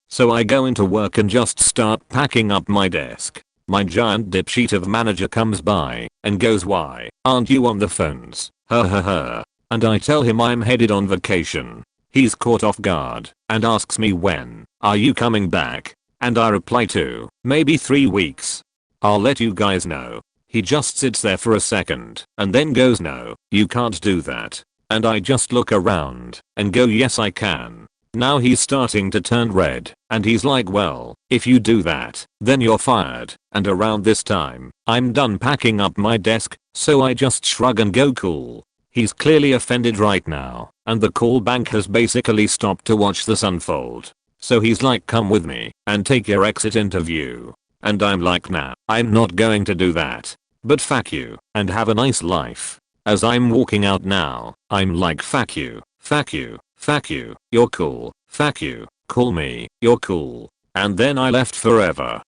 So I go into work and just start packing up my desk. My giant dipshit of manager comes by and goes, "Why aren't you on the phones? And I tell him I'm headed on vacation. He's caught off guard and asks me, "When are you coming back?" And I reply to, "Maybe 3 weeks. I'll let you guys know." He just sits there for a second and then goes, "No, you can't do that." And I just look around and go, "Yes I can." Now he's starting to turn red and he's like, "Well, if you do that, then you're fired." And around this time, I'm done packing up my desk, so I just shrug and go, "Cool." He's clearly offended right now, and the call bank has basically stopped to watch this unfold. So he's like, "Come with me and take your exit interview." And I'm like, "Nah, I'm not going to do that. But fuck you and have a nice life." As I'm walking out now, I'm like, "Fuck you, fuck you, fuck you, you're cool, fuck you, call me, you're cool." And then I left forever.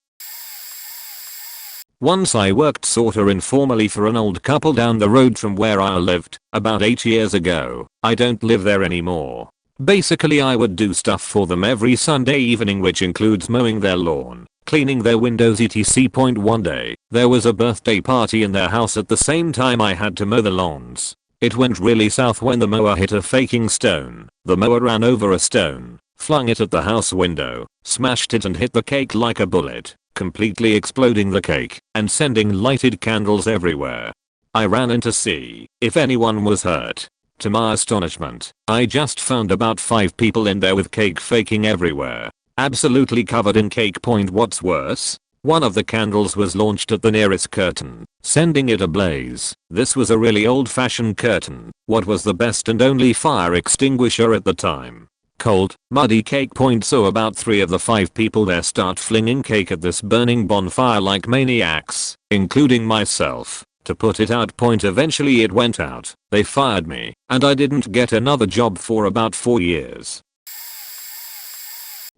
Once I worked sorta informally for an old couple down the road from where I lived, about 8 years ago. I don't live there anymore. Basically I would do stuff for them every Sunday evening, which includes mowing their lawn, cleaning their windows etc. One day, there was a birthday party in their house at the same time I had to mow the lawns. It went really south when the mower hit a faking stone. The mower ran over a stone, flung it at the house window, smashed it and hit the cake like a bullet, completely exploding the cake and sending lighted candles everywhere. I ran in to see if anyone was hurt. To my astonishment, I just found about 5 people in there with cake faking everywhere, absolutely covered in cake. What's worse, one of the candles was launched at the nearest curtain, sending it ablaze. This was a really old-fashioned curtain, what was the best and only fire extinguisher at the time. Cold, muddy cake. So about 3 of the 5 people there start flinging cake at this burning bonfire like maniacs, including myself. To put it out. Eventually it went out, they fired me, and I didn't get another job for about 4 years.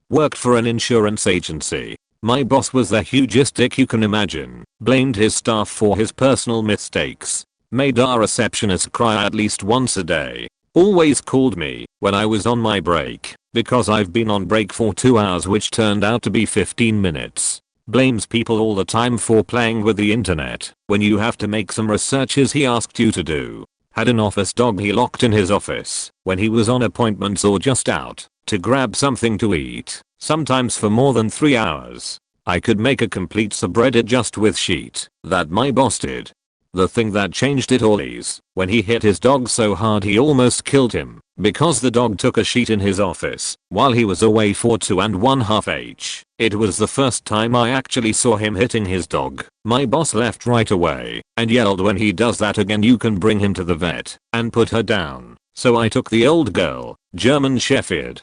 Worked for an insurance agency. My boss was the hugest dick you can imagine, blamed his staff for his personal mistakes, made our receptionist cry at least once a day, always called me when I was on my break, because I've been on break for 2 hours which turned out to be 15 minutes. Blames people all the time for playing with the internet when you have to make some researches he asked you to do. Had an office dog he locked in his office when he was on appointments or just out to grab something to eat, sometimes for more than 3 hours. I could make a complete subreddit just with shit that my boss did. The thing that changed it all is when he hit his dog so hard he almost killed him because the dog took a shit in his office while he was away for 2.5 hours. It was the first time I actually saw him hitting his dog. My boss left right away and yelled, "When he does that again you can bring him to the vet and put her down." So I took the old girl, German Shepherd,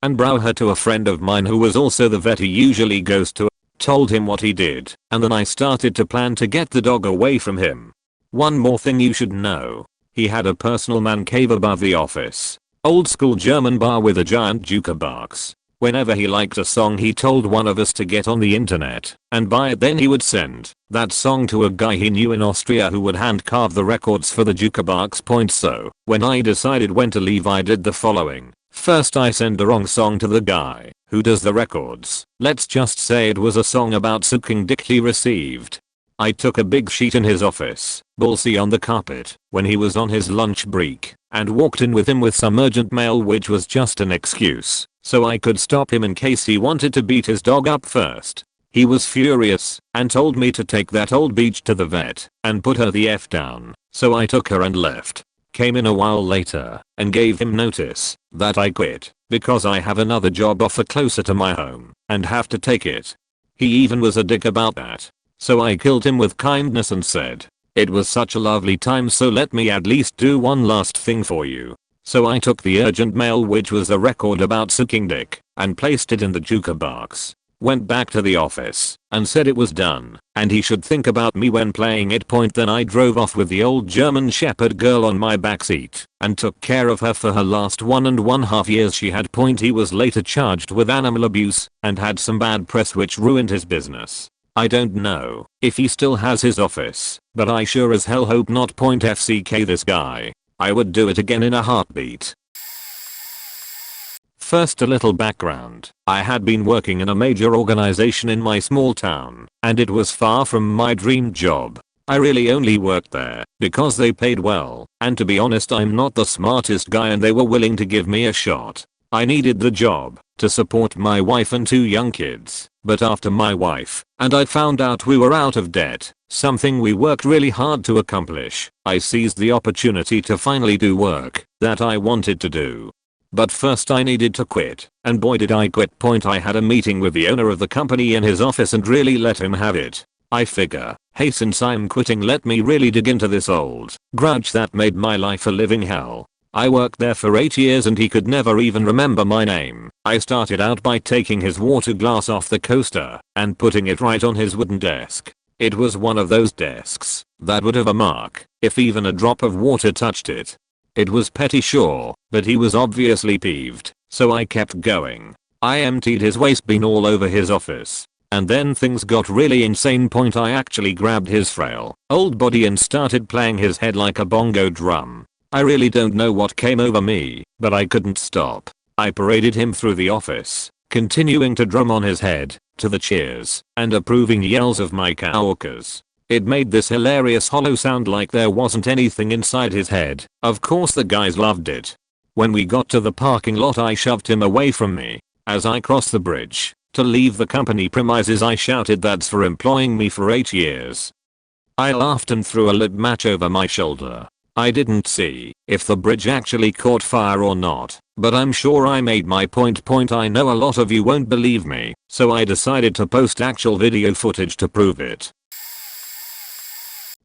and brought her to a friend of mine who was also the vet he usually goes to, told him what he did, and then I started to plan to get the dog away from him. One more thing you should know. He had a personal man cave above the office. Old school German bar with a giant jukebox. Whenever he liked a song he told one of us to get on the internet and buy it, then he would send that song to a guy he knew in Austria who would hand carve the records for the jukebox. So when I decided when to leave I did the following. First I send the wrong song to the guy who does the records. Let's just say it was a song about sucking dick he received. I took a big sheet in his office, ballsy on the carpet, when he was on his lunch break, and walked in with him with some urgent mail, which was just an excuse so I could stop him in case he wanted to beat his dog up first. He was furious and told me to take that old beach to the vet and put her the F down, so I took her and left. Came in a while later and gave him notice that I quit because I have another job offer closer to my home and have to take it. He even was a dick about that. So I killed him with kindness and said, "It was such a lovely time, so let me at least do one last thing for you." So I took the urgent mail, which was a record about sucking dick, and placed it in the jukebox. Went back to the office and said it was done and he should think about me when playing it. Then I drove off with the old German Shepherd girl on my backseat and took care of her for her last 1.5 years she had. He was later charged with animal abuse and had some bad press which ruined his business. I don't know if he still has his office, but I sure as hell hope not. FCK this guy. I would do it again in a heartbeat. First, a little background. I had been working in a major organization in my small town, and it was far from my dream job. I really only worked there because they paid well, and to be honest I'm not the smartest guy and they were willing to give me a shot. I needed the job to support my wife and 2 young kids, but after my wife and I found out we were out of debt, something we worked really hard to accomplish, I seized the opportunity to finally do work that I wanted to do. But first I needed to quit, and boy did I quit. I had a meeting with the owner of the company in his office and really let him have it. I figure, hey, since I'm quitting, let me really dig into this old grudge that made my life a living hell. I worked there for 8 years and he could never even remember my name. I started out by taking his water glass off the coaster and putting it right on his wooden desk. It was one of those desks that would have a mark if even a drop of water touched it. It was petty, sure, but he was obviously peeved, so I kept going. I emptied his waste bin all over his office. And then things got really insane. I actually grabbed his frail old body and started playing his head like a bongo drum. I really don't know what came over me, but I couldn't stop. I paraded him through the office, continuing to drum on his head, to the cheers and approving yells of my coworkers. It made this hilarious hollow sound like there wasn't anything inside his head. Of course the guys loved it. When we got to the parking lot I shoved him away from me. As I crossed the bridge to leave the company premises I shouted, "That's for employing me for 8 years." I laughed and threw a lit match over my shoulder. I didn't see if the bridge actually caught fire or not, but I'm sure I made my point. I know a lot of you won't believe me, so I decided to post actual video footage to prove it.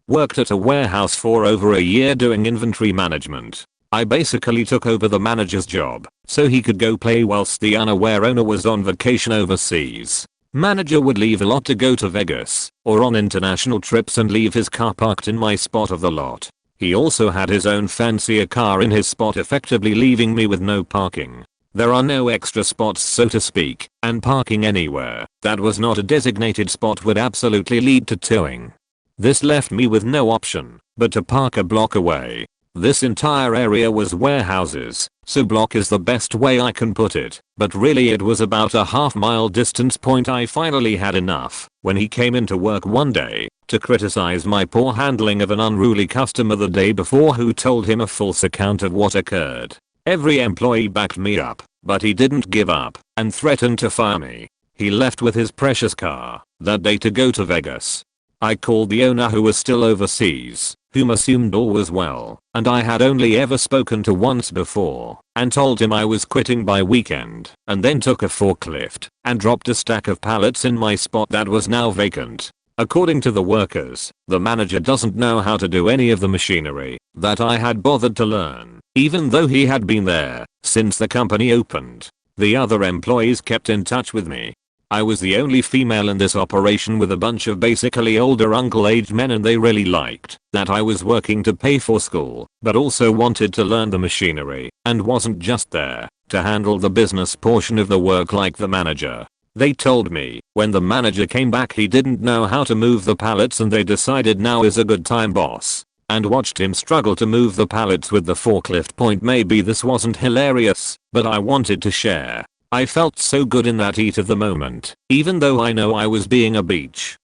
Worked at a warehouse for over a year doing inventory management. I basically took over the manager's job so he could go play whilst the unaware owner was on vacation overseas. Manager would leave a lot to go to Vegas or on international trips and leave his car parked in my spot of the lot. He also had his own fancier car in his spot, effectively leaving me with no parking. There are no extra spots, so to speak, and parking anywhere that was not a designated spot would absolutely lead to towing. This left me with no option but to park a block away. This entire area was warehouses, so block is the best way I can put it, but really it was about a half-mile distance. I finally had enough when he came into work one day to criticize my poor handling of an unruly customer the day before who told him a false account of what occurred. Every employee backed me up, but he didn't give up and threatened to fire me. He left with his precious car that day to go to Vegas. I called the owner, who was still overseas, whom assumed all was well, and I had only ever spoken to once before, and told him I was quitting by weekend, and then took a forklift and dropped a stack of pallets in my spot that was now vacant. According to the workers, the manager doesn't know how to do any of the machinery that I had bothered to learn, even though he had been there since the company opened. The other employees kept in touch with me. I was the only female in this operation with a bunch of basically older uncle-aged men, and they really liked that I was working to pay for school, but also wanted to learn the machinery and wasn't just there to handle the business portion of the work like the manager. They told me when the manager came back he didn't know how to move the pallets, and they decided now is a good time, boss, and watched him struggle to move the pallets with the forklift. Maybe this wasn't hilarious, but I wanted to share. I felt so good in that heat of the moment, even though I know I was being a bitch.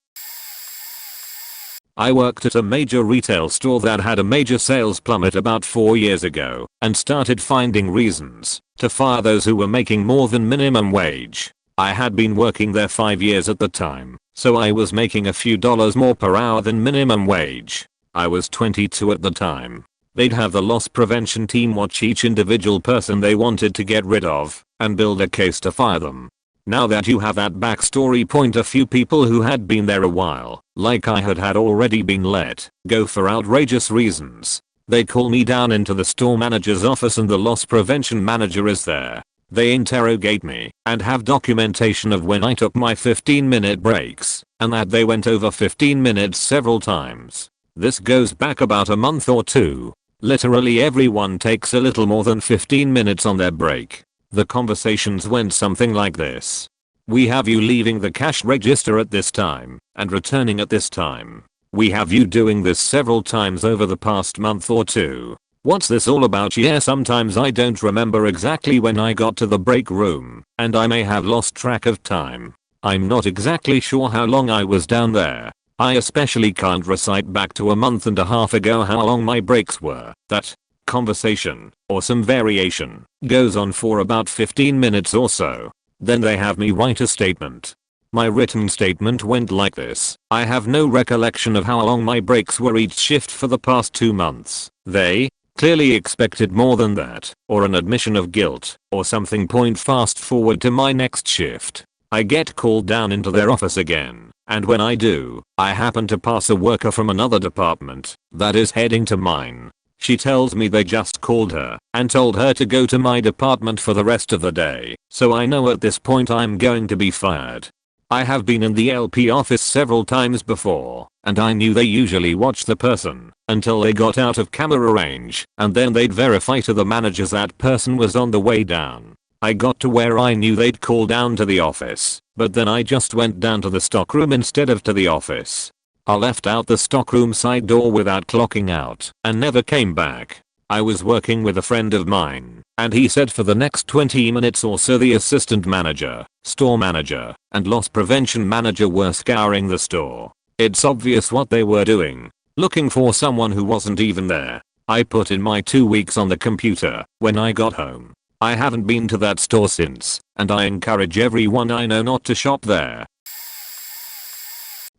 I worked at a major retail store that had a major sales plummet about 4 years ago and started finding reasons to fire those who were making more than minimum wage. I had been working there 5 years at the time, so I was making a few dollars more per hour than minimum wage. I was 22 at the time. They'd have the loss prevention team watch each individual person they wanted to get rid of and build a case to fire them. Now that you have that backstory, a few people who had been there a while, like I had already been let go for outrageous reasons. They call me down into the store manager's office and the loss prevention manager is there. They interrogate me and have documentation of when I took my 15-minute breaks and that they went over 15 minutes several times. This goes back about a month or two. Literally everyone takes a little more than 15 minutes on their break. The conversations went something like this. We have you leaving the cash register at this time and returning at this time. We have you doing this several times over the past month or two. What's this all about? Yeah, sometimes I don't remember exactly when I got to the break room, and I may have lost track of time. I'm not exactly sure how long I was down there. I especially can't recite back to a month and a half ago how long my breaks were. That conversation, or some variation, goes on for about 15 minutes or so. Then they have me write a statement. My written statement went like this. I have no recollection of how long my breaks were each shift for the past 2 months. They clearly expected more than that, or an admission of guilt, or something. Fast forward to my next shift. I get called down into their office again, and when I do, I happen to pass a worker from another department that is heading to mine. She tells me they just called her and told her to go to my department for the rest of the day, so I know at this point I'm going to be fired. I have been in the LP office several times before, and I knew they usually watch the person until they got out of camera range, and then they'd verify to the managers that person was on the way down. I got to where I knew they'd call down to the office, but then I just went down to the stockroom instead of to the office. I left out the stockroom side door without clocking out and never came back. I was working with a friend of mine, and he said for the next 20 minutes or so the assistant manager, store manager, and loss prevention manager were scouring the store. It's obvious what they were doing, looking for someone who wasn't even there. I put in my 2 weeks on the computer when I got home. I haven't been to that store since, and I encourage everyone I know not to shop there.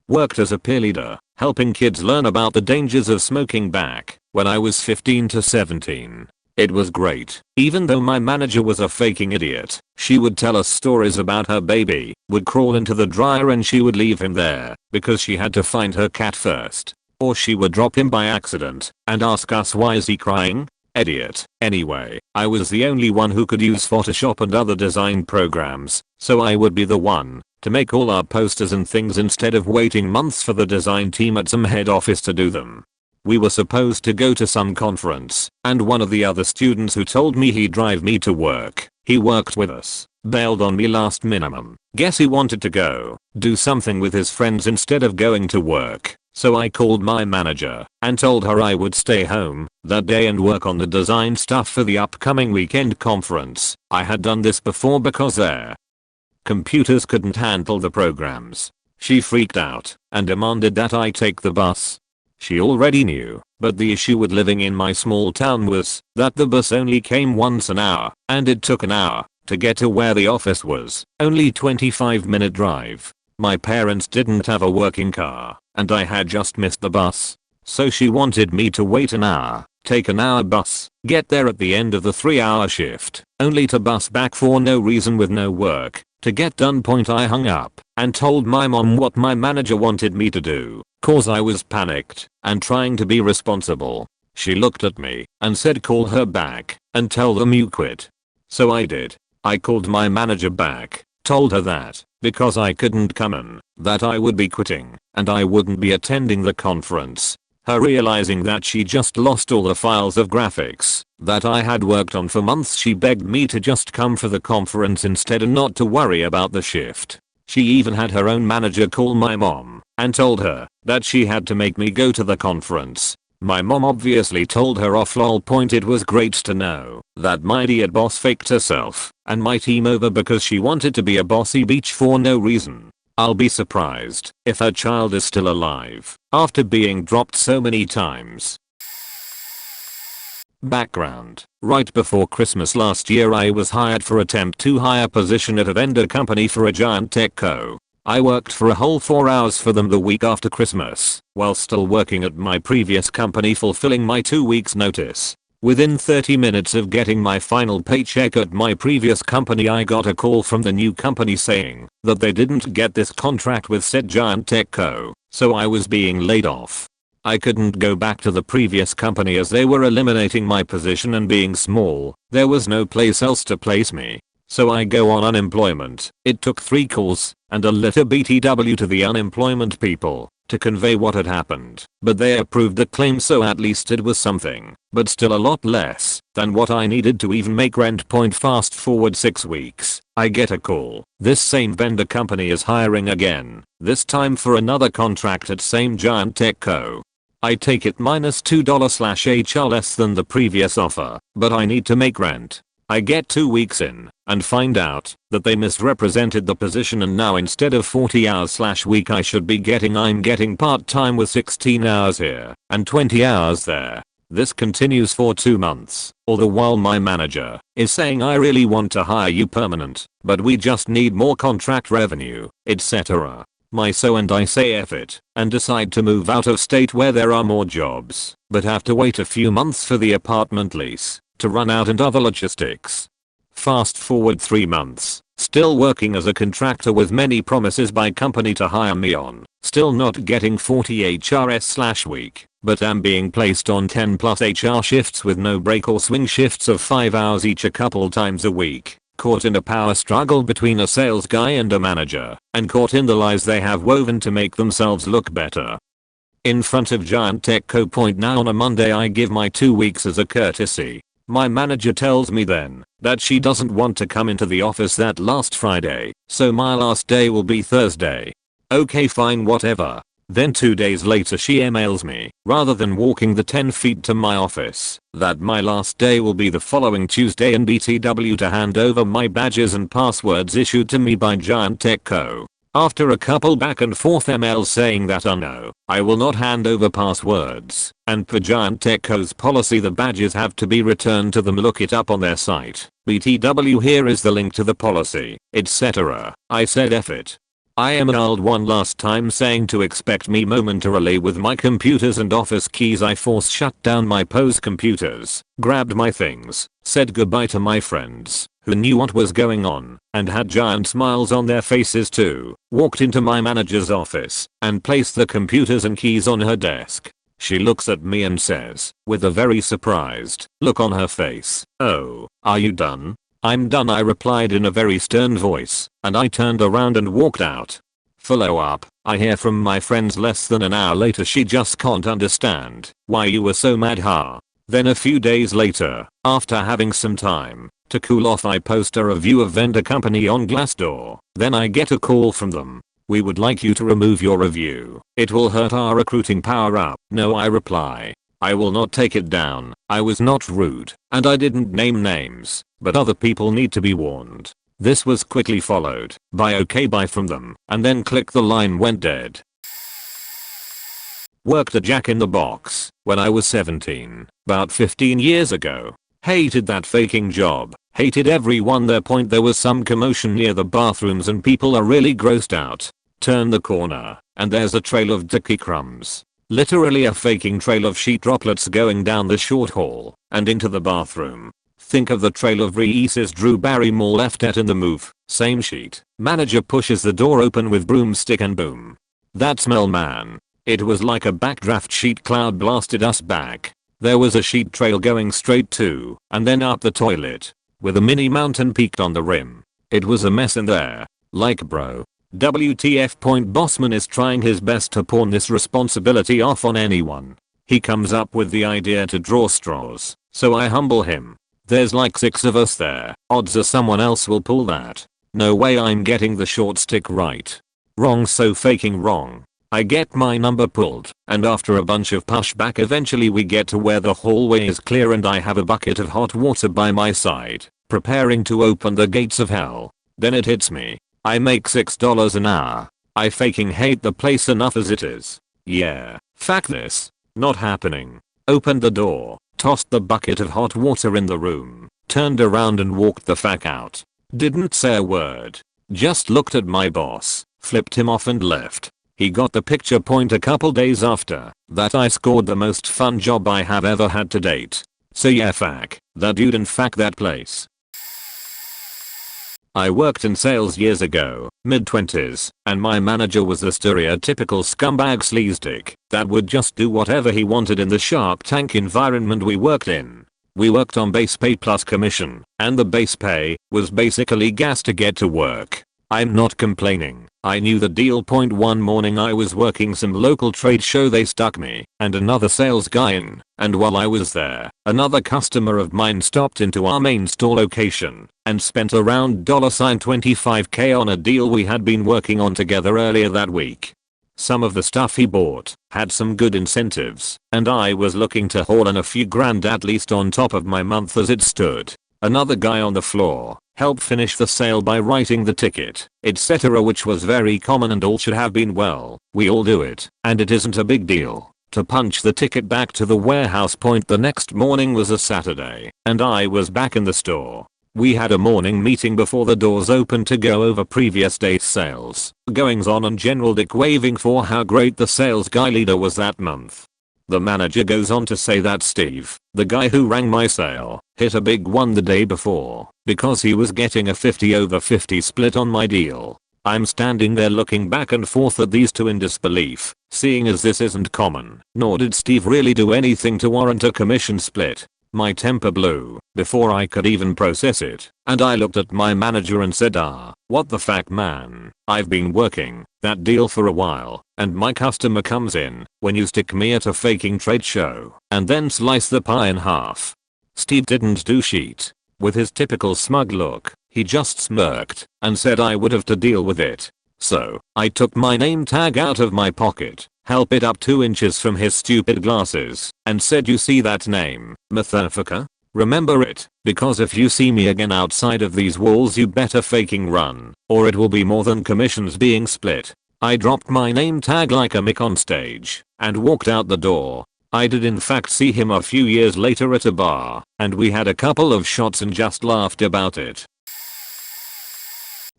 Worked as a peer leader, helping kids learn about the dangers of smoking back when I was 15 to 17. It was great. Even though my manager was a faking idiot, she would tell us stories about her baby would crawl into the dryer and she would leave him there because she had to find her cat first. Or she would drop him by accident and ask us, why is he crying? Idiot. Anyway, I was the only one who could use Photoshop and other design programs, so I would be the one to make all our posters and things instead of waiting months for the design team at some head office to do them. We were supposed to go to some conference, and one of the other students who told me he'd drive me to work, he worked with us, bailed on me last minute. Guess he wanted to go do something with his friends instead of going to work. So I called my manager and told her I would stay home that day and work on the design stuff for the upcoming weekend conference. I had done this before because their computers couldn't handle the programs. She freaked out and demanded that I take the bus. She already knew, but the issue with living in my small town was that the bus only came once an hour, and it took an hour to get to where the office was, only 25-minute drive. My parents didn't have a working car, and I had just missed the bus. So she wanted me to wait an hour, take an hour bus, get there at the end of the 3-hour shift, only to bus back for no reason with no work to get done. I hung up and told my mom what my manager wanted me to do, cause I was panicked and trying to be responsible. She looked at me and said call her back and tell them you quit. So I did. I called my manager back, Told her that, because I couldn't come in, that I would be quitting, and I wouldn't be attending the conference. Her realizing that she just lost all the files of graphics that I had worked on for months, she begged me to just come for the conference instead and not to worry about the shift. She even had her own manager call my mom and told her that she had to make me go to the conference. My mom obviously told her off. Lol. Point, it was great to know that my idiot boss faked herself and my team over because she wanted to be a bossy bitch for no reason. I'll be surprised if her child is still alive after being dropped so many times. Background: right before Christmas last year I was hired for a temp to hire position at a vendor company for a giant tech co. I worked for a whole 4 hours for them the week after Christmas, while still working at my previous company fulfilling my 2 weeks notice. Within 30 minutes of getting my final paycheck at my previous company, I got a call from the new company saying that they didn't get this contract with said giant tech co, so I was being laid off. I couldn't go back to the previous company as they were eliminating my position, and being small, there was no place else to place me. So I go on unemployment. It took 3 calls and a letter BTW to the unemployment people to convey what had happened, but they approved the claim, so at least it was something, but still a lot less than what I needed to even make rent. Point, fast forward 6 weeks, I get a call. This same vendor company is hiring again, this time for another contract at same giant tech co. I take it minus $2/HR less than the previous offer, but I need to make rent. I get 2 weeks in and find out that they misrepresented the position, and now instead of 40 hours/week I'm getting part-time with 16 hours here and 20 hours there. This continues for 2 months, all the while my manager is saying, I really want to hire you permanent, but we just need more contract revenue, etc. And I say F it and decide to move out of state where there are more jobs, but have to wait a few months for the apartment lease to run out and other logistics. Fast forward 3 months, still working as a contractor with many promises by company to hire me on, still not getting 40 HRS/week, but am being placed on 10+ HR shifts with no break or swing shifts of 5 hours each a couple times a week. Caught in a power struggle between a sales guy and a manager, and caught in the lies they have woven to make themselves look better in front of giant tech co. Point, now on a Monday I give my 2 weeks as a courtesy. My manager tells me then that she doesn't want to come into the office that last Friday, so my last day will be Thursday. Okay, fine, whatever. Then 2 days later she emails me, rather than walking the 10 feet to my office, that my last day will be the following Tuesday and BTW to hand over my badges and passwords issued to me by giant tech co. After a couple back and forth emails saying that no, I will not hand over passwords, and per giant tech co's policy the badges have to be returned to them. Look it up on their site. BTW, here is the link to the policy, etc. I said F it. I am an old one last time saying to expect me momentarily with my computers and office keys. I force shut down my Pose computers, grabbed my things, said goodbye to my friends who knew what was going on and had giant smiles on their faces too, walked into my manager's office and placed the computers and keys on her desk. She looks at me and says, with a very surprised look on her face, "Oh, are you done?" "I'm done," I replied in a very stern voice, and I turned around and walked out. Follow up, I hear from my friends less than an hour later, "She just can't understand why you were so mad, huh?" Then a few days later, after having some time to cool off, I post a review of vendor company on Glassdoor. Then I get a call from them. "We would like you to remove your review. It will hurt our recruiting power up." "No," I reply. "I will not take it down. I was not rude, and I didn't name names, but other people need to be warned." This was quickly followed by "okay, bye" from them, and then click the line went dead. Worked at Jack in the Box when I was 17, about 15 years ago. Hated that faking job. Hated everyone there. Point, there was some commotion near the bathrooms and people are really grossed out. Turn the corner and there's a trail of dicky crumbs. Literally a faking trail of sheet droplets going down the short hall and into the bathroom. Think of the trail of Reese's Drew Barrymore left at in the Move. Same sheet. Manager pushes the door open with broomstick and boom. That smell, man. It was like a backdraft sheet cloud blasted us back. There was a sheet trail going straight to and then up the toilet with a mini mountain peaked on the rim. It was a mess in there. Like bro. WTF point bossman is trying his best to pawn this responsibility off on anyone. He comes up with the idea to draw straws, so I humble him. There's like 6 of us there, odds are someone else will pull that. No way I'm getting the short stick right. Wrong, so faking wrong. I get my number pulled, and after a bunch of pushback eventually we get to where the hallway is clear and I have a bucket of hot water by my side, preparing to open the gates of hell. Then it hits me. I make $6 an hour. I faking hate the place enough as it is. Yeah, fuck this. Not happening. Opened the door, tossed the bucket of hot water in the room, turned around and walked the fuck out. Didn't say a word. Just looked at my boss, flipped him off and left. He got the picture. Point. A couple days after that I scored the most fun job I have ever had to date. So yeah, fuck that dude and fuck that place. I worked in sales years ago, mid-20s, and my manager was a stereotypical scumbag sleazedick that would just do whatever he wanted in the Shark Tank environment we worked in. We worked on base pay plus commission, and the base pay was basically gas to get to work. I'm not complaining. I knew the deal. One morning I was working some local trade show. They stuck me and another sales guy in, and while I was there, another customer of mine stopped into our main store location and spent around $25k on a deal we had been working on together earlier that week. Some of the stuff he bought had some good incentives, and I was looking to haul in a few grand at least on top of my month as it stood. Another guy on the floor helped finish the sale by writing the ticket, etc., which was very common and all should have been. Well, we all do it, and it isn't a big deal to punch the ticket back to the warehouse. The next morning was a Saturday, and I was back in the store. We had a morning meeting before the doors opened to go over previous day's sales, goings on, and general dick waving for how great the sales guy leader was that month. The manager goes on to say that Steve, the guy who rang my sale, hit a big one the day before because he was getting a 50/50 split on my deal. I'm standing there looking back and forth at these two in disbelief, seeing as this isn't common, nor did Steve really do anything to warrant a commission split. My temper blew before I could even process it, and I looked at my manager and said, what the fuck, man? I've been working that deal for a while, and my customer comes in when you stick me at a faking trade show and then slice the pie in half. Steve didn't do shit. With his typical smug look, he just smirked and said I would have to deal with it. So, I took my name tag out of my pocket, held it up 2 inches from his stupid glasses, and said, you see that name, motherfucker? Remember it, because if you see me again outside of these walls you better faking run, or it will be more than commissions being split. I dropped my name tag like a mick on stage, and walked out the door. I did in fact see him a few years later at a bar, and we had a couple of shots and just laughed about it.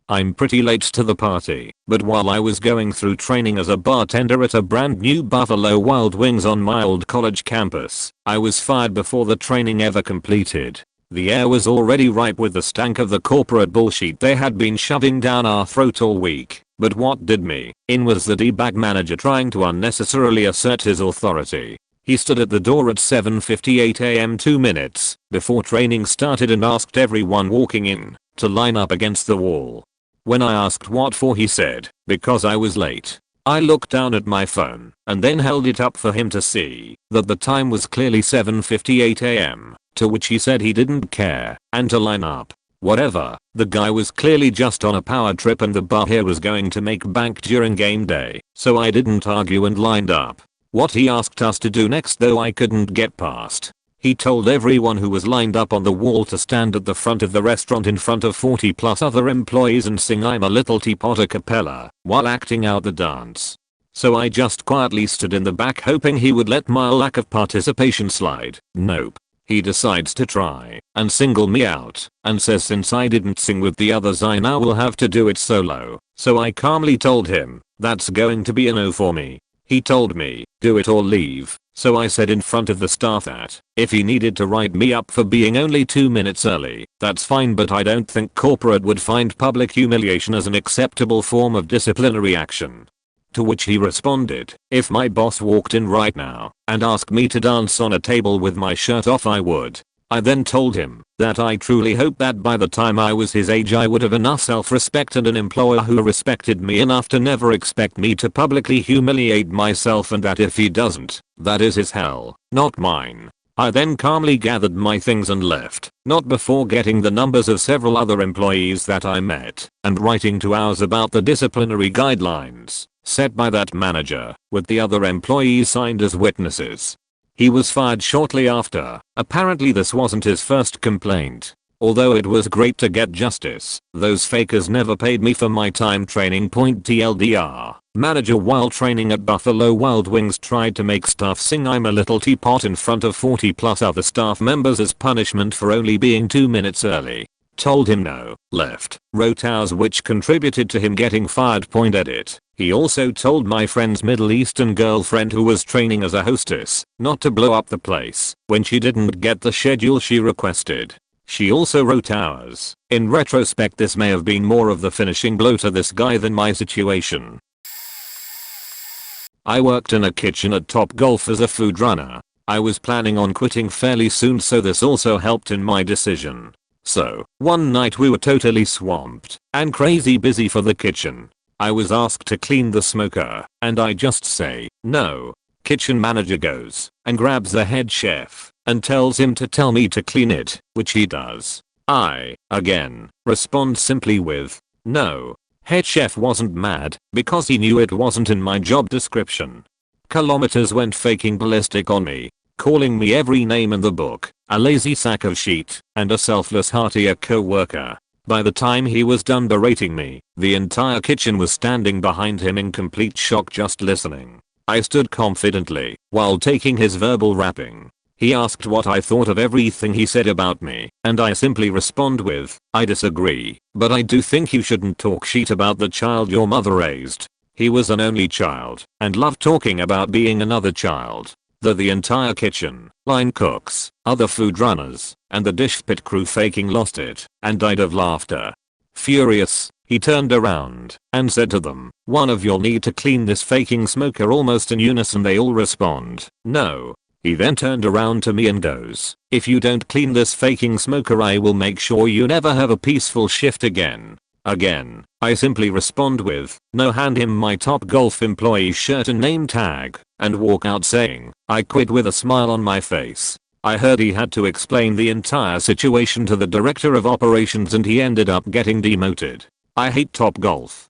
I'm pretty late to the party, but while I was going through training as a bartender at a brand new Buffalo Wild Wings on my old college campus, I was fired before the training ever completed. The air was already ripe with the stank of the corporate bullshit they had been shoving down our throat all week, but what did me in was the D-bag manager trying to unnecessarily assert his authority. He stood at the door at 7:58 am 2 minutes before training started and asked everyone walking in to line up against the wall. When I asked what for, he said, because I was late. I looked down at my phone and then held it up for him to see that the time was clearly 7:58 am, to which he said he didn't care and to line up. Whatever, the guy was clearly just on a power trip and the bar here was going to make bank during game day, so I didn't argue and lined up. What he asked us to do next though I couldn't get past. He told everyone who was lined up on the wall to stand at the front of the restaurant in front of 40 plus other employees and sing I'm a Little Teapot a cappella while acting out the dance. So I just quietly stood in the back hoping he would let my lack of participation slide. Nope. He decides to try and single me out and says since I didn't sing with the others I now will have to do it solo. So I calmly told him that's going to be a no for me. He told me, do it or leave. So I said in front of the staff that if he needed to write me up for being only 2 minutes early, that's fine, but I don't think corporate would find public humiliation as an acceptable form of disciplinary action. To which he responded, if my boss walked in right now and asked me to dance on a table with my shirt off I would. I then told him that I truly hoped that by the time I was his age I would have enough self-respect and an employer who respected me enough to never expect me to publicly humiliate myself, and that if he doesn't, that is his hell, not mine. I then calmly gathered my things and left, not before getting the numbers of several other employees that I met and writing to ours about the disciplinary guidelines set by that manager, with the other employees signed as witnesses. He was fired shortly after. Apparently this wasn't his first complaint. Although it was great to get justice, those fakers never paid me for my time training. TLDR. Manager while training at Buffalo Wild Wings tried to make staff sing "I'm a Little Teapot" in front of 40 plus other staff members as punishment for only being 2 minutes early. Told him no, left, wrote ours, which contributed to him getting fired. Edit. He also told my friend's Middle Eastern girlfriend who was training as a hostess not to blow up the place when she didn't get the schedule she requested. She also wrote ours. In retrospect, this may have been more of the finishing blow to this guy than my situation. I worked in a kitchen at Topgolf as a food runner. I was planning on quitting fairly soon, so this also helped in my decision. So, one night we were totally swamped and crazy busy for the kitchen. I was asked to clean the smoker, and I just say, no. Kitchen manager goes and grabs the head chef and tells him to tell me to clean it, which he does. I, again, respond simply with, no. Head chef wasn't mad because he knew it wasn't in my job description. Kilometers went faking ballistic on me, calling me every name in the book, a lazy sack of shit, and a selfless heartier co-worker. By the time he was done berating me, the entire kitchen was standing behind him in complete shock just listening. I stood confidently while taking his verbal rapping. He asked what I thought of everything he said about me, and I simply respond with, I disagree, but I do think you shouldn't talk shit about the child your mother raised. He was an only child and loved talking about being another child. The entire kitchen, line cooks, other food runners, and the dish pit crew faking lost it and died of laughter. Furious, he turned around and said to them, one of you'll need to clean this faking smoker. Almost in unison they all respond, no. He then turned around to me and goes, if you don't clean this faking smoker I will make sure you never have a peaceful shift again. Again, I simply respond with, no, hand him my Topgolf employee shirt and name tag, and walk out saying, I quit with a smile on my face. I heard he had to explain the entire situation to the director of operations and he ended up getting demoted. I hate Topgolf.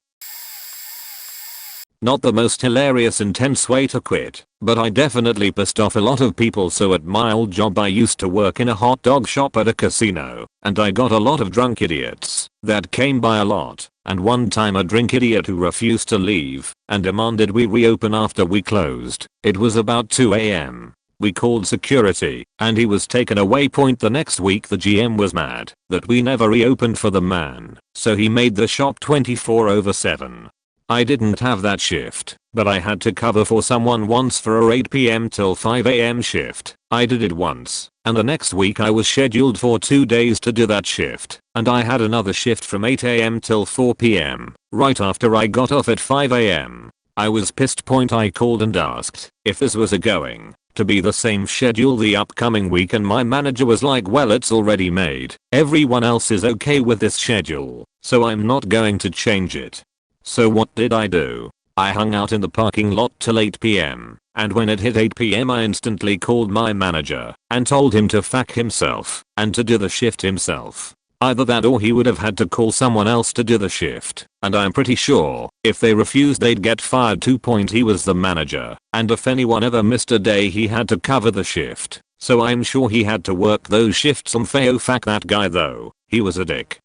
Not the most hilarious intense way to quit, but I definitely pissed off a lot of people. So at my old job I used to work in a hot dog shop at a casino, and I got a lot of drunk idiots that came by a lot, and one time a drink idiot who refused to leave and demanded we reopen after we closed. It was about 2 AM. We called security and he was taken away. The next week the GM was mad that we never reopened for the man, so he made the shop 24/7. I didn't have that shift, but I had to cover for someone once for a 8 PM till 5 AM shift. I did it once, and the next week I was scheduled for 2 days to do that shift, and I had another shift from 8 AM till 4 PM, right after I got off at 5 AM. I was pissed. I called and asked if this was going to be the same schedule the upcoming week, and my manager was like, well, it's already made. Everyone else is okay with this schedule, so I'm not going to change it. So what did I do? I hung out in the parking lot till 8 PM, and when it hit 8 PM I instantly called my manager and told him to fuck himself and to do the shift himself. Either that or he would have had to call someone else to do the shift, and I'm pretty sure if they refused they'd get fired too. He was the manager, and if anyone ever missed a day he had to cover the shift, so I'm sure he had to work those shifts. Fuck that guy though, he was a dick.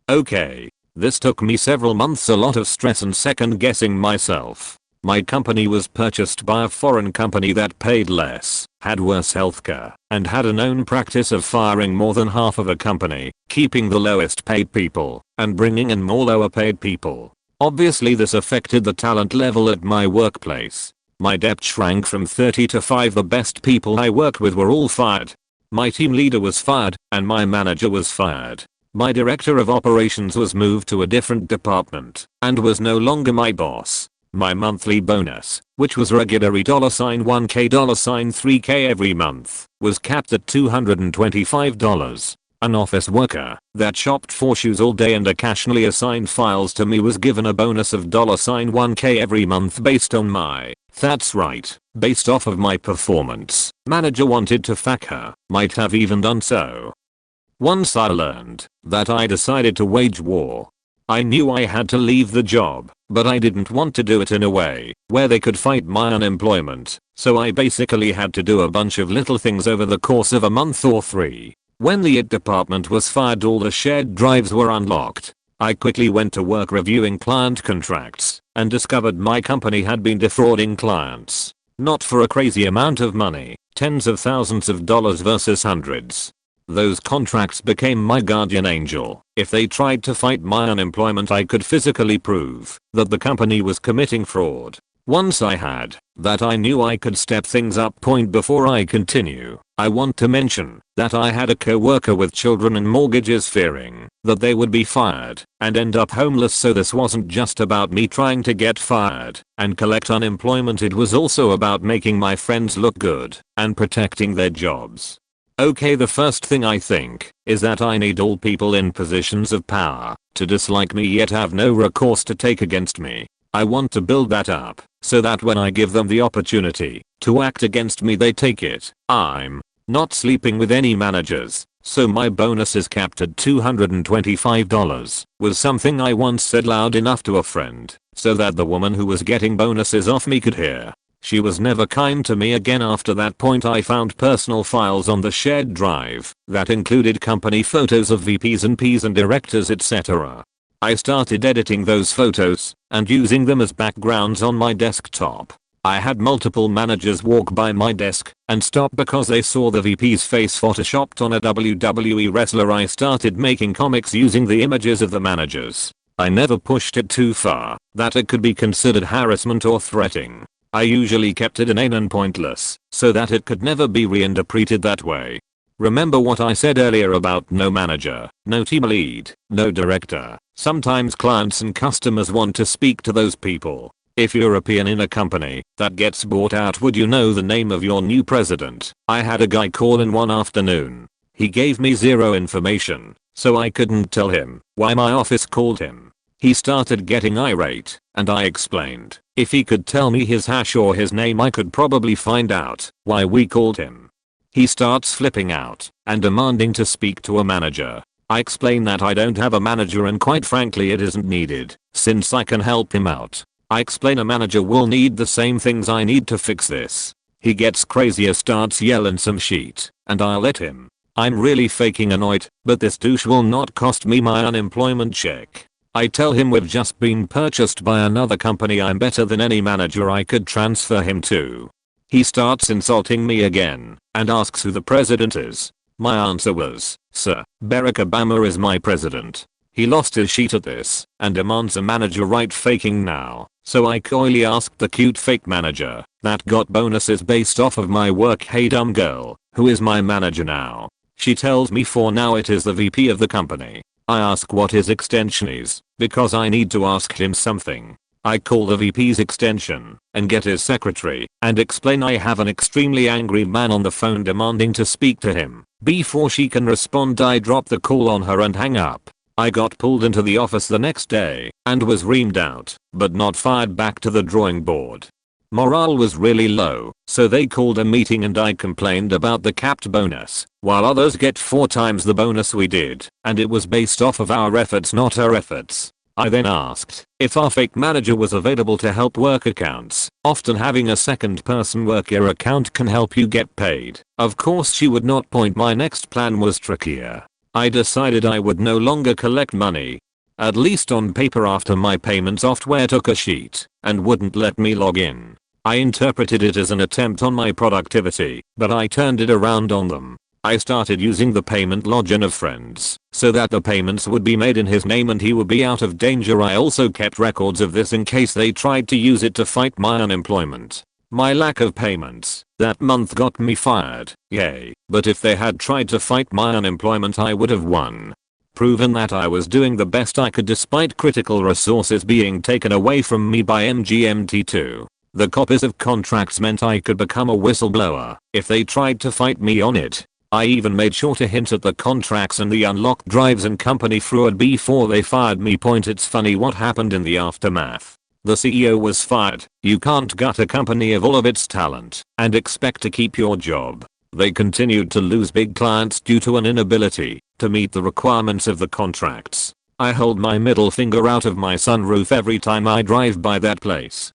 Okay. This took me several months, a lot of stress and second guessing myself. My company was purchased by a foreign company that paid less, had worse healthcare, and had a known practice of firing more than half of a company, keeping the lowest paid people, and bringing in more lower paid people. Obviously this affected the talent level at my workplace. My depth shrank from 30 to 5. The best people I worked with were all fired. My team leader was fired, and my manager was fired. My director of operations was moved to a different department and was no longer my boss. My monthly bonus, which was regularly $1k $3k every month, was capped at $225. An office worker that shopped for shoes all day and occasionally assigned files to me was given a bonus of $1k every month based on that's right, based off of my performance. Manager wanted to fuck her, might have even done so. Once I learned that I decided to wage war. I knew I had to leave the job, but I didn't want to do it in a way where they could fight my unemployment, so I basically had to do a bunch of little things over the course of a month or 3. When the IT department was fired, all the shared drives were unlocked. I quickly went to work reviewing client contracts and discovered my company had been defrauding clients. Not for a crazy amount of money, tens of thousands of dollars versus hundreds. Those contracts became my guardian angel. If they tried to fight my unemployment, I could physically prove that the company was committing fraud. Once I had that, I knew I could step things up. Before I continue, I want to mention that I had a co-worker with children and mortgages fearing that they would be fired and end up homeless, so this wasn't just about me trying to get fired and collect unemployment, it was also about making my friends look good and protecting their jobs. Okay, the first thing I think is that I need all people in positions of power to dislike me yet have no recourse to take against me. I want to build that up so that when I give them the opportunity to act against me, they take it. I'm not sleeping with any managers, so my bonus is capped at $225, was something I once said loud enough to a friend so that the woman who was getting bonuses off me could hear. She was never kind to me again after that point. I found personal files on the shared drive that included company photos of VPs and Ps and directors, etc. I started editing those photos and using them as backgrounds on my desktop. I had multiple managers walk by my desk and stop because they saw the VP's face photoshopped on a WWE wrestler. I started making comics using the images of the managers. I never pushed it too far that it could be considered harassment or threatening. I usually kept it inane and pointless so that it could never be reinterpreted that way. Remember what I said earlier about no manager, no team lead, no director. Sometimes clients and customers want to speak to those people. If you're a peon in a company that gets bought out, would you know the name of your new president? I had a guy call in one afternoon. He gave me zero information, so I couldn't tell him why my office called him. He started getting irate, and I explained if he could tell me his hash or his name, I could probably find out why we called him. He starts flipping out and demanding to speak to a manager. I explain that I don't have a manager and quite frankly it isn't needed since I can help him out. I explain a manager will need the same things I need to fix this. He gets crazier, starts yelling some shit, and I'll let him. I'm really faking annoyed, but this douche will not cost me my unemployment check. I tell him we've just been purchased by another company. I'm better than any manager I could transfer him to. He starts insulting me again and asks who the president is. My answer was, "Sir, Barack Obama is my president." He lost his shit at this and demands a manager right faking now. So I coyly asked the cute fake manager that got bonuses based off of my work, "Hey dumb girl, who is my manager now?" She tells me for now it is the VP of the company. I ask what his extension is because I need to ask him something. I call the VP's extension and get his secretary and explain I have an extremely angry man on the phone demanding to speak to him. Before she can respond, I drop the call on her and hang up. I got pulled into the office the next day and was reamed out, but not fired. Back to the drawing board. Morale was really low, so they called a meeting and I complained about the capped bonus, while others get 4 times the bonus we did, and it was based off of our efforts, not her efforts. I then asked if our fake manager was available to help work accounts. Often having a second person work your account can help you get paid. Of course she would not. My next plan was trickier. I decided I would no longer collect money, at least on paper, after my payment software took a sheet and wouldn't let me log in. I interpreted it as an attempt on my productivity, but I turned it around on them. I started using the payment login of friends so that the payments would be made in his name and he would be out of danger. I also kept records of this in case they tried to use it to fight my unemployment. My lack of payments that month got me fired, yay, but if they had tried to fight my unemployment I would have won. proven that I was doing the best I could despite critical resources being taken away from me by MGMT2. The copies of contracts meant I could become a whistleblower if they tried to fight me on it. I even made sure to hint at the contracts and the unlocked drives and company fraud before they fired me. It's funny what happened in the aftermath. The CEO was fired. You can't gut a company of all of its talent and expect to keep your job. They continued to lose big clients due to an inability to meet the requirements of the contracts. I hold my middle finger out of my sunroof every time I drive by that place.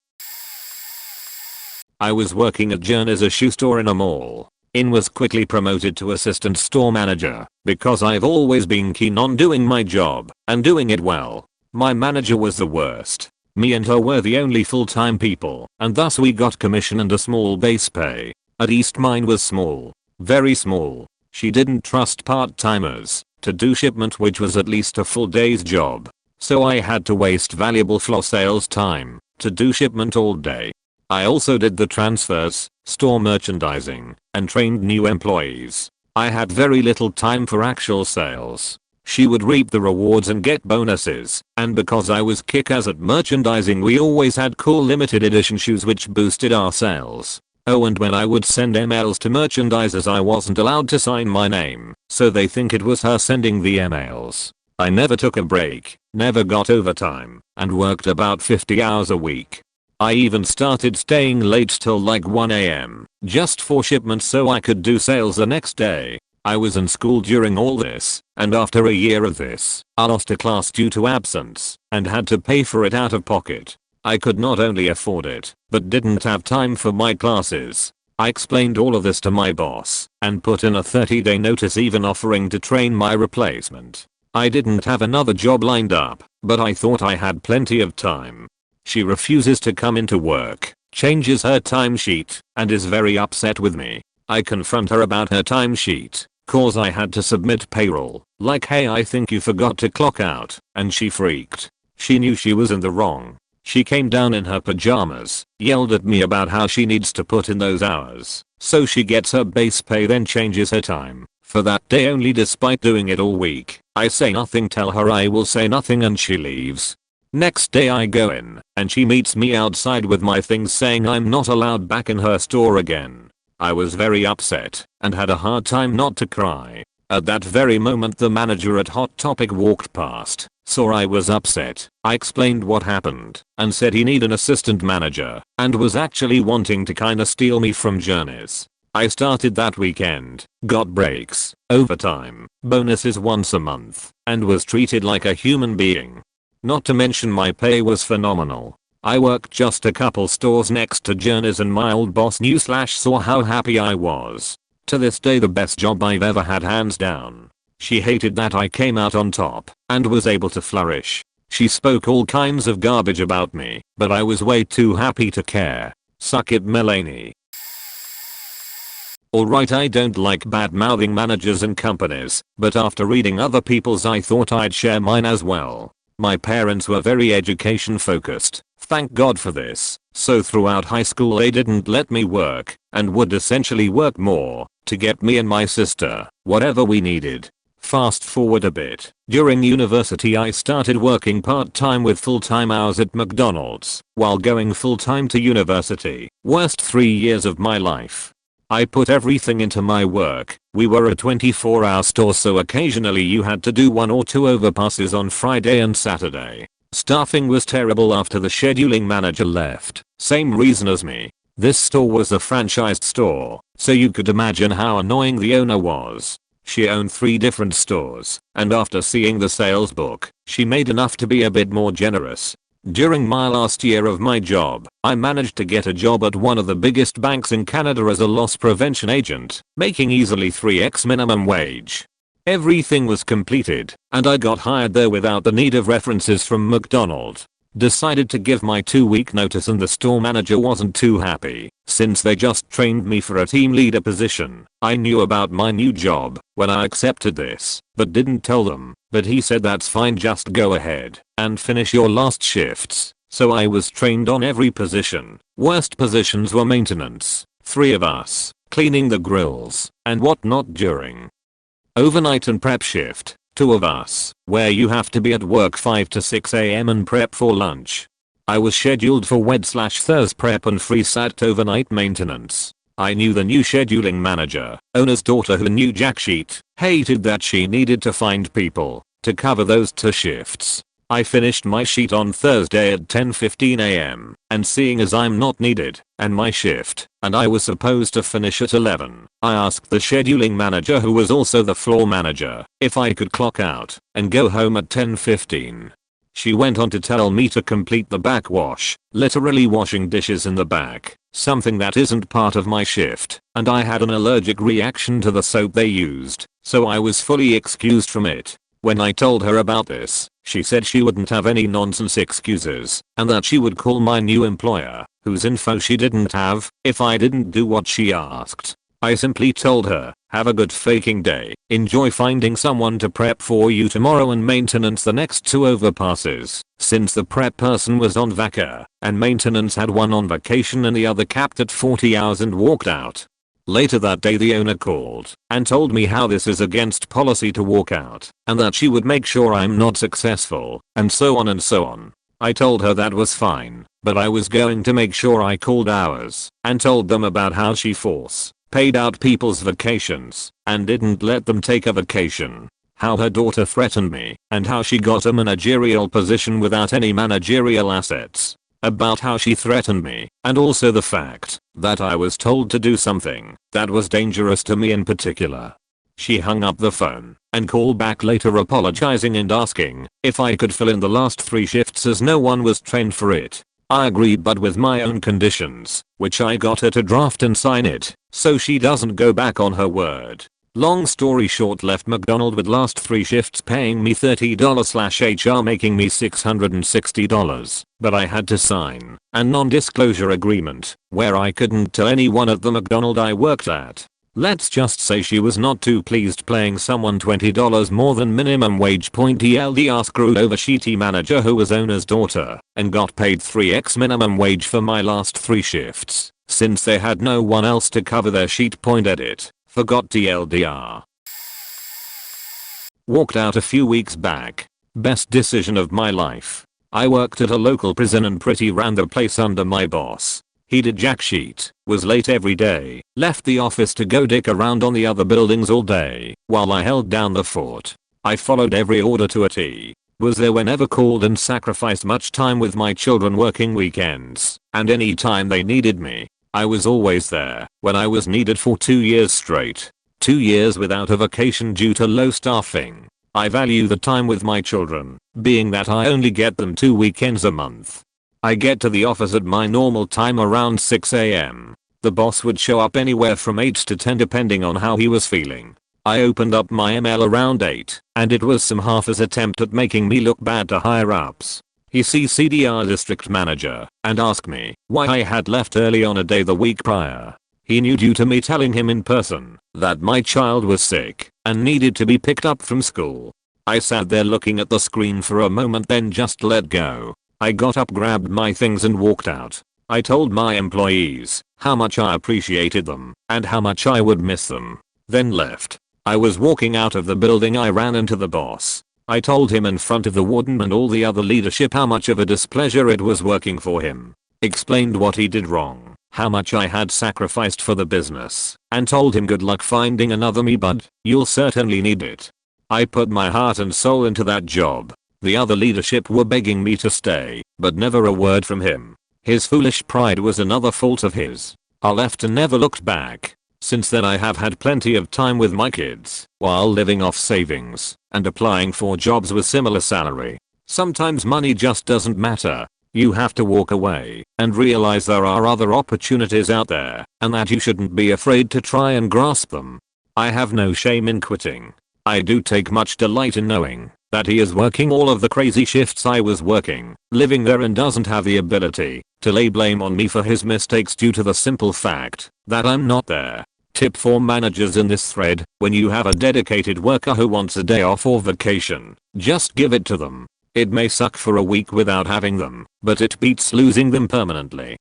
I was working at Journeys, a shoe store in a mall. Was quickly promoted to assistant store manager because I've always been keen on doing my job and doing it well. My manager was the worst. Me and her were the only full-time people, and thus we got commission and a small base pay. At least mine was small. Very small. She didn't trust part-timers to do shipment, which was at least a full day's job. So I had to waste valuable floor sales time to do shipment all day. I also did the transfers, store merchandising, and trained new employees. I had very little time for actual sales. She would reap the rewards and get bonuses, and because I was kick-ass at merchandising, we always had cool limited edition shoes which boosted our sales. Oh, and when I would send emails to merchandisers, I wasn't allowed to sign my name, so they think it was her sending the emails. I never took a break, never got overtime, and worked about 50 hours a week. I even started staying late till like 1 AM just for shipments so I could do sales the next day. I was in school during all this, and after a year of this, I lost a class due to absence and had to pay for it out of pocket. I could not only afford it, but didn't have time for my classes. I explained all of this to my boss and put in a 30-day notice, even offering to train my replacement. I didn't have another job lined up, but I thought I had plenty of time. She refuses to come into work, changes her timesheet, and is very upset with me. I confront her about her timesheet, cause I had to submit payroll, like, hey, I think you forgot to clock out, and she freaked. She knew she was in the wrong. She came down in her pajamas, yelled at me about how she needs to put in those hours, so she gets her base pay, then changes her time for that day only despite doing it all week. I say nothing, tell her I will say nothing, and she leaves. Next day I go in, and she meets me outside with my things saying I'm not allowed back in her store again. I was very upset and had a hard time not to cry. At that very moment the manager at Hot Topic walked past, saw I was upset. I explained what happened and said he needed an assistant manager and was actually wanting to kinda steal me from Journeys. I started that weekend, got breaks, overtime, bonuses once a month, and was treated like a human being. Not to mention my pay was phenomenal. I worked just a couple stores next to Journeys and my old boss knew/saw how happy I was. To this day the best job I've ever had, hands down. She hated that I came out on top and was able to flourish. She spoke all kinds of garbage about me, but I was way too happy to care. Suck it, Melanie. Alright, I don't like bad mouthing managers and companies, but after reading other people's I thought I'd share mine as well. My parents were very education focused, thank God for this, so throughout high school they didn't let me work, and would essentially work more to get me and my sister whatever we needed. Fast forward a bit, during university I started working part-time with full-time hours at McDonald's while going full-time to university. Worst 3 years of my life. I put everything into my work. We were a 24-hour store, so occasionally you had to do 1 or 2 overpasses on Friday and Saturday. Staffing was terrible after the scheduling manager left. Same reason as me. This store was a franchised store, so you could imagine how annoying the owner was. She owned 3 different stores, and after seeing the sales book, she made enough to be a bit more generous. During my last year of my job, I managed to get a job at one of the biggest banks in Canada as a loss prevention agent, making easily 3x minimum wage. Everything was completed, and I got hired there without the need of references from McDonald's. Decided to give my 2-week notice, and the store manager wasn't too happy, since they just trained me for a team leader position. I knew about my new job when I accepted this, but didn't tell them. But he said that's fine, just go ahead and finish your last shifts. So I was trained on every position. Worst positions were maintenance, 3 of us, cleaning the grills, and whatnot during overnight and prep shift. Two of us, where you have to be at work 5 to 6 am and prep for lunch. I was scheduled for Wed/Thurs prep and free sat overnight maintenance. I knew the new scheduling manager, owner's daughter, who knew jack shit, hated that she needed to find people to cover those 2 shifts. I finished my sheet on Thursday at 10:15 am, and seeing as I'm not needed, and my shift, and I was supposed to finish at 11, I asked the scheduling manager, who was also the floor manager, if I could clock out and go home at 10:15. She went on to tell me to complete the backwash, literally washing dishes in the back, something that isn't part of my shift, and I had an allergic reaction to the soap they used, so I was fully excused from it. When I told her about this, she said she wouldn't have any nonsense excuses, and that she would call my new employer, whose info she didn't have, if I didn't do what she asked. I simply told her, have a good faking day, enjoy finding someone to prep for you tomorrow and maintenance the next 2 overpasses, since the prep person was on vaca, and maintenance had one on vacation and the other capped at 40 hours and walked out. Later that day the owner called and told me how this is against policy to walk out, and that she would make sure I'm not successful, and so on and so on. I told her that was fine, but I was going to make sure I called ours and told them about how she paid out people's vacations and didn't let them take a vacation. How her daughter threatened me and how she got a managerial position without any managerial assets. About how she threatened me and also the fact that I was told to do something that was dangerous to me in particular. She hung up the phone and called back later apologizing and asking if I could fill in the last 3 shifts as no one was trained for it. I agreed, but with my own conditions, which I got her to draft and sign it, so she doesn't go back on her word. Long story short, left McDonald with last 3 shifts paying me $30/HR making me $660, but I had to sign a non-disclosure agreement where I couldn't tell anyone at the McDonald I worked at. Let's just say she was not too pleased paying someone $20 more than minimum wage. TLDR screwed over shitty manager who was owner's daughter and got paid 3x minimum wage for my last 3 shifts since they had no one else to cover their sheet. Edit. Forgot TLDR. Walked out a few weeks back. Best decision of my life. I worked at a local prison and pretty ran the place under my boss. He did jack shit, was late every day, left the office to go dick around on the other buildings all day, while I held down the fort. I followed every order to a T, was there whenever called and sacrificed much time with my children working weekends, and any time they needed me. I was always there when I was needed for 2 years straight. 2 years without a vacation due to low staffing. I value the time with my children, being that I only get them 2 weekends a month. I get to the office at my normal time around 6 am. The boss would show up anywhere from 8 to 10 depending on how he was feeling. I opened up my email around 8, and it was some half-ass attempt at making me look bad to higher ups. He CC'd our district manager and asked me why I had left early on a day the week prior. He knew due to me telling him in person that my child was sick and needed to be picked up from school. I sat there looking at the screen for a moment, then just let go. I got up, grabbed my things and walked out. I told my employees how much I appreciated them and how much I would miss them, then left. I was walking out of the building, I ran into the boss. I told him in front of the warden and all the other leadership how much of a displeasure it was working for him. Explained what he did wrong, how much I had sacrificed for the business, and told him good luck finding another me, bud, you'll certainly need it. I put my heart and soul into that job. The other leadership were begging me to stay, but never a word from him. His foolish pride was another fault of his. I left and never looked back. Since then I have had plenty of time with my kids, while living off savings, and applying for jobs with similar salary. Sometimes money just doesn't matter. You have to walk away and realize there are other opportunities out there, and that you shouldn't be afraid to try and grasp them. I have no shame in quitting. I do take much delight in knowing that he is working all of the crazy shifts I was working, living there, and doesn't have the ability to lay blame on me for his mistakes due to the simple fact that I'm not there. Tip for managers in this thread: when you have a dedicated worker who wants a day off or vacation, just give it to them. It may suck for a week without having them, but it beats losing them permanently.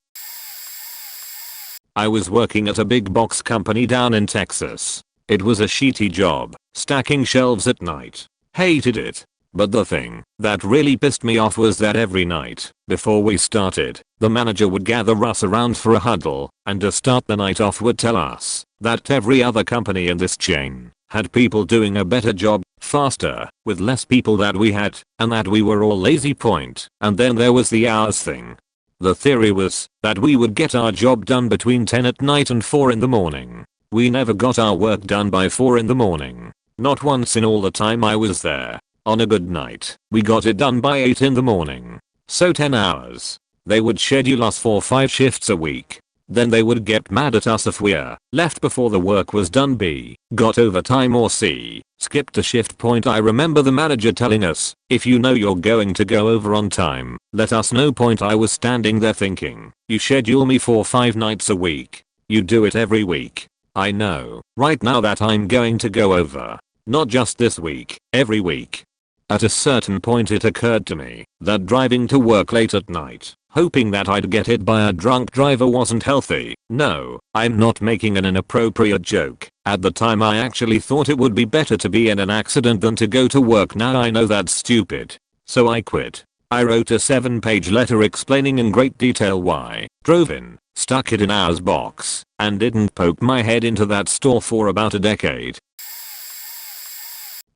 I was working at a big box company down in Texas. It was a shitty job, stacking shelves at night. Hated it. But the thing that really pissed me off was that every night, before we started, the manager would gather us around for a huddle, and to start the night off would tell us that every other company in this chain had people doing a better job, faster, with less people that we had, and that we were all lazy point. And then there was the hours thing. The theory was that we would get our job done between 10 at night and 4 in the morning. We never got our work done by 4 in the morning. Not once in all the time I was there. On a good night, we got it done by 8 in the morning. So 10 hours. They would schedule us for 5 shifts a week. Then they would get mad at us if we're left before the work was done, B, got overtime, or C, skipped a shift point. I remember the manager telling us, if you know you're going to go over on time, let us know. Point. I was standing there thinking, you schedule me for 5 nights a week. You do it every week. I know right now that I'm going to go over. Not just this week, every week. At a certain point it occurred to me that driving to work late at night, hoping that I'd get hit by a drunk driver, wasn't healthy. No, I'm not making an inappropriate joke. At the time I actually thought it would be better to be in an accident than to go to work. Now I know that's stupid. So I quit. I wrote a 7-page letter explaining in great detail why, drove in, stuck it in ours box, and didn't poke my head into that store for about a decade.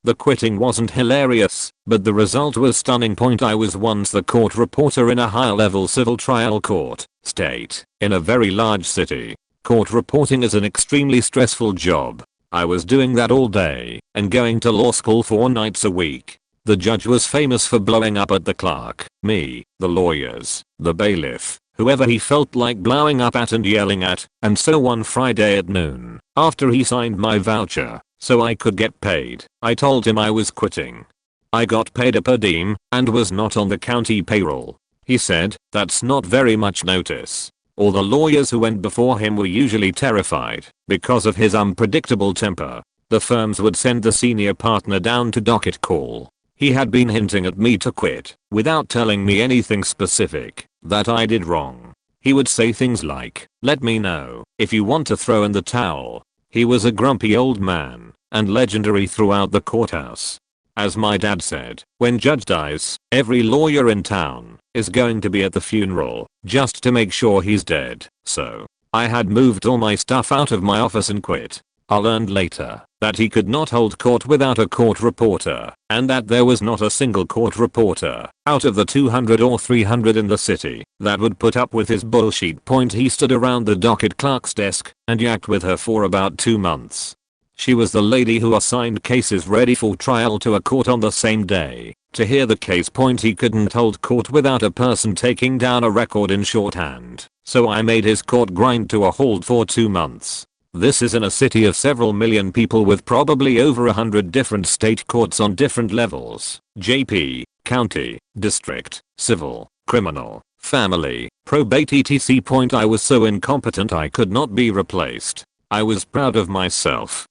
The quitting wasn't hilarious, but the result was stunning. Point. I was once the court reporter in a high-level civil trial court, state, in a very large city. Court reporting is an extremely stressful job. I was doing that all day, and going to law school 4 nights a week. The judge was famous for blowing up at the clerk, me, the lawyers, the bailiff, whoever he felt like blowing up at and yelling at, and so one Friday at noon, after he signed my voucher, so I could get paid, I told him I was quitting. I got paid a per diem, and was not on the county payroll. He said, that's not very much notice. All the lawyers who went before him were usually terrified, because of his unpredictable temper. The firms would send the senior partner down to docket call. He had been hinting at me to quit, without telling me anything specific that I did wrong. He would say things like, let me know if you want to throw in the towel. He was a grumpy old man, and legendary throughout the courthouse. As my dad said, when Judge dies, every lawyer in town is going to be at the funeral, just to make sure he's dead. So, I had moved all my stuff out of my office and quit. I learned later that he could not hold court without a court reporter, and that there was not a single court reporter out of the 200 or 300 in the city that would put up with his bullshit. Point. He stood around the docket clerk's desk and yacked with her for about 2 months. She was the lady who assigned cases ready for trial to a court on the same day to hear the case. Point. He couldn't hold court without a person taking down a record in shorthand, so I made his court grind to a halt for 2 months. This is in a city of several million people with probably over 100 different state courts on different levels: JP, county, district, civil, criminal, family, probate, etc. Point. I was so incompetent I could not be replaced. I was proud of myself.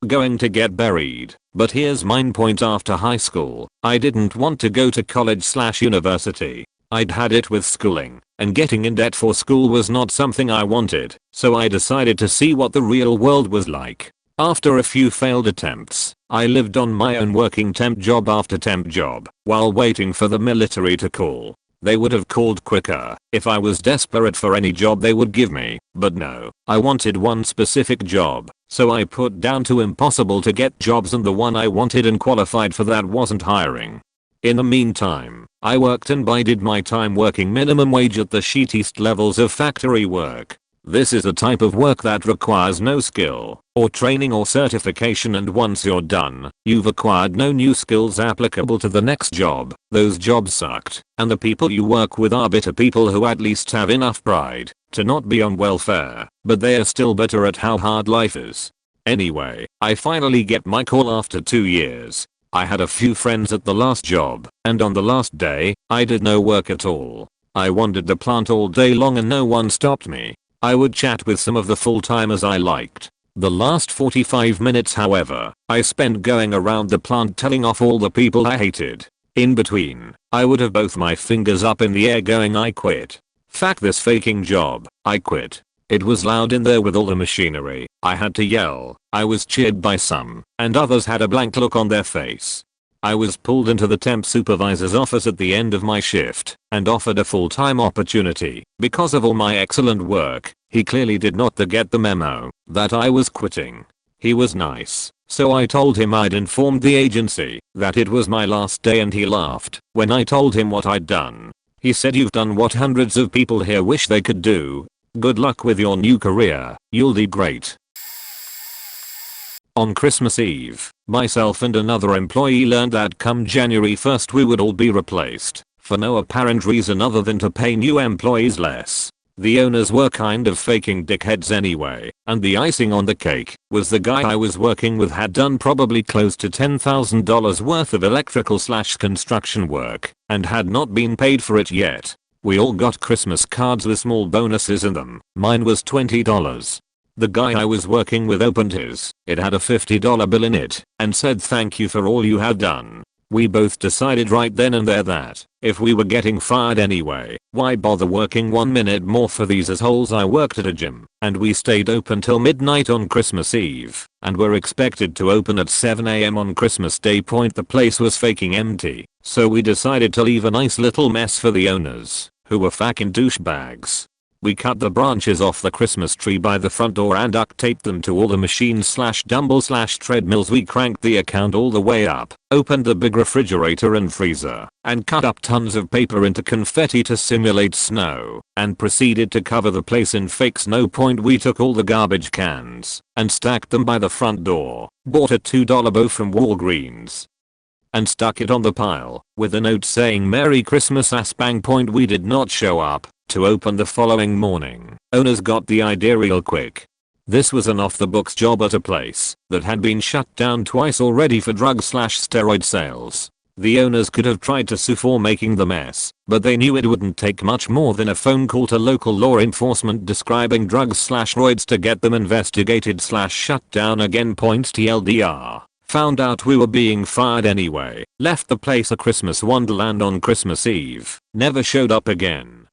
Going to get buried, but here's mine. Point. After high school, I didn't want to go to college/university. I'd had it with schooling, and getting in debt for school was not something I wanted, so I decided to see what the real world was like. After a few failed attempts, I lived on my own, working temp job after temp job, while waiting for the military to call. They would have called quicker if I was desperate for any job they would give me, but no, I wanted one specific job, so I put down too impossible to get jobs, and the one I wanted and qualified for that wasn't hiring. In the meantime, I worked and bided my time working minimum wage at the shittiest levels of factory work. This is a type of work that requires no skill, or training, or certification, and once you're done, you've acquired no new skills applicable to the next job. Those jobs sucked, and the people you work with are bitter people who at least have enough pride to not be on welfare, but they are still bitter at how hard life is. Anyway, I finally get my call after 2 years. I had a few friends at the last job, and on the last day, I did no work at all. I wandered the plant all day long and no one stopped me. I would chat with some of the full-timers I liked. The last 45 minutes, however, I spent going around the plant telling off all the people I hated. In between, I would have both my fingers up in the air going, I quit. Fuck this faking job, I quit. It was loud in there with all the machinery. I had to yell. I was cheered by some, and others had a blank look on their face. I was pulled into the temp supervisor's office at the end of my shift and offered a full-time opportunity because of all my excellent work. He clearly did not get the memo that I was quitting. He was nice, so I told him I'd informed the agency that it was my last day, and he laughed when I told him what I'd done. He said, "You've done what hundreds of people here wish they could do. Good luck with your new career. You'll do great." On Christmas Eve, myself and another employee learned that come January 1st we would all be replaced, for no apparent reason other than to pay new employees less. The owners were kind of faking dickheads anyway, and the icing on the cake was the guy I was working with had done probably close to $10,000 worth of electrical/construction work and had not been paid for it yet. We all got Christmas cards with small bonuses in them. Mine was $20. The guy I was working with opened his. It had a $50 bill in it and said, "Thank you for all you have done." We both decided right then and there that if we were getting fired anyway, why bother working 1 minute more for these assholes. I worked at a gym, and we stayed open till midnight on Christmas Eve, and were expected to open at 7 AM on Christmas Day. The place was faking empty, so we decided to leave a nice little mess for the owners, who were fucking douchebags. We cut the branches off the Christmas tree by the front door and duct taped them to all the machines/dumbbell/treadmills. We cranked the account all the way up, opened the big refrigerator and freezer, and cut up tons of paper into confetti to simulate snow, and proceeded to cover the place in fake snow. We took all the garbage cans and stacked them by the front door, bought a $2 bow from Walgreens, and stuck it on the pile with a note saying "Merry Christmas ass bang." We did not show up to open the following morning. Owners got the idea real quick. This was an off-the-books job at a place that had been shut down twice already for drug/steroid sales. The owners could have tried to sue for making the mess, but they knew it wouldn't take much more than a phone call to local law enforcement describing drugs/roids to get them investigated/shut down again. TLDR. Found out we were being fired anyway, left the place a Christmas wonderland on Christmas Eve, never showed up again.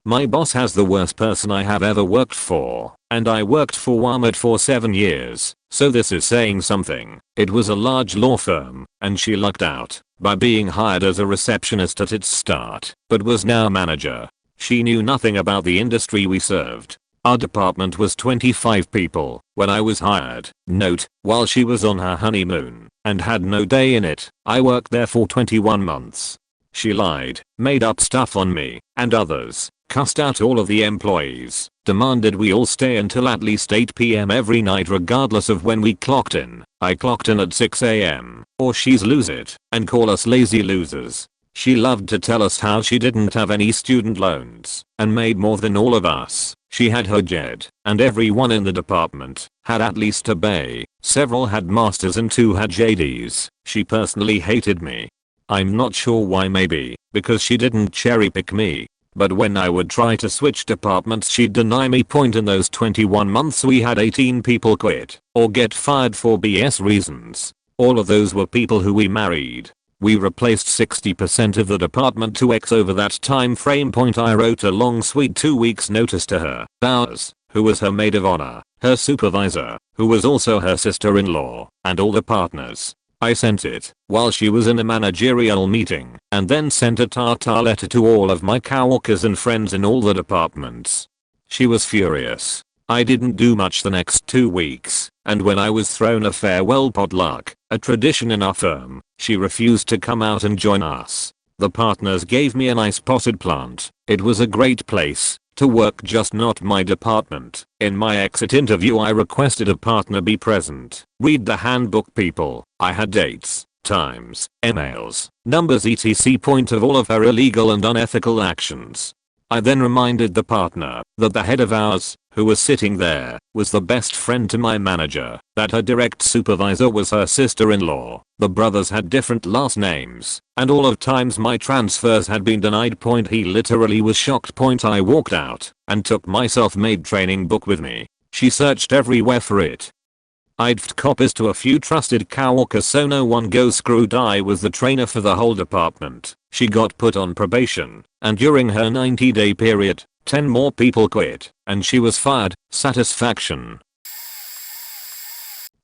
My boss has the worst person I have ever worked for, and I worked for Walmart for 7 years, so this is saying something. It was a large law firm, and she lucked out by being hired as a receptionist at its start, but was now manager. She knew nothing about the industry we served. Our department was 25 people when I was hired. Note, while she was on her honeymoon and had no day in it, I worked there for 21 months. She lied, made up stuff on me and others, cussed out all of the employees, demanded we all stay until at least 8 PM every night regardless of when we clocked in. I clocked in at 6 AM, or she's lose it, and call us lazy losers. She loved to tell us how she didn't have any student loans and made more than all of us. She had her JED, and everyone in the department had at least a BA. Several had masters and 2 had JDs. She personally hated me. I'm not sure why, maybe because she didn't cherry pick me. But when I would try to switch departments she'd deny me. In those 21 months we had 18 people quit or get fired for BS reasons. All of those were people who we married. We replaced 60% of the department 2x over that time frame. I wrote a long sweet 2 weeks notice to her, ours, who was her maid of honor, her supervisor, who was also her sister-in-law, and all the partners. I sent it while she was in a managerial meeting, and then sent a tartar letter to all of my coworkers and friends in all the departments. She was furious. I didn't do much the next 2 weeks, and when I was thrown a farewell potluck, a tradition in our firm, she refused to come out and join us. The partners gave me a nice potted plant. It was a great place to work, just not my department. In my exit interview I requested a partner be present. Read the handbook, people. I had dates, times, emails, numbers etc. of all of her illegal and unethical actions. I then reminded the partner that the head of ours, who was sitting there, was the best friend to my manager, that her direct supervisor was her sister-in-law, the brothers had different last names, and all of times my transfers had been denied. He literally was shocked. I walked out and took my self-made training book with me. She searched everywhere for it. I'd fed copies to a few trusted coworkers so no one goes screwed. I was the trainer for the whole department. She got put on probation, and during her 90-day period, 10 more people quit, and she was fired. Satisfaction.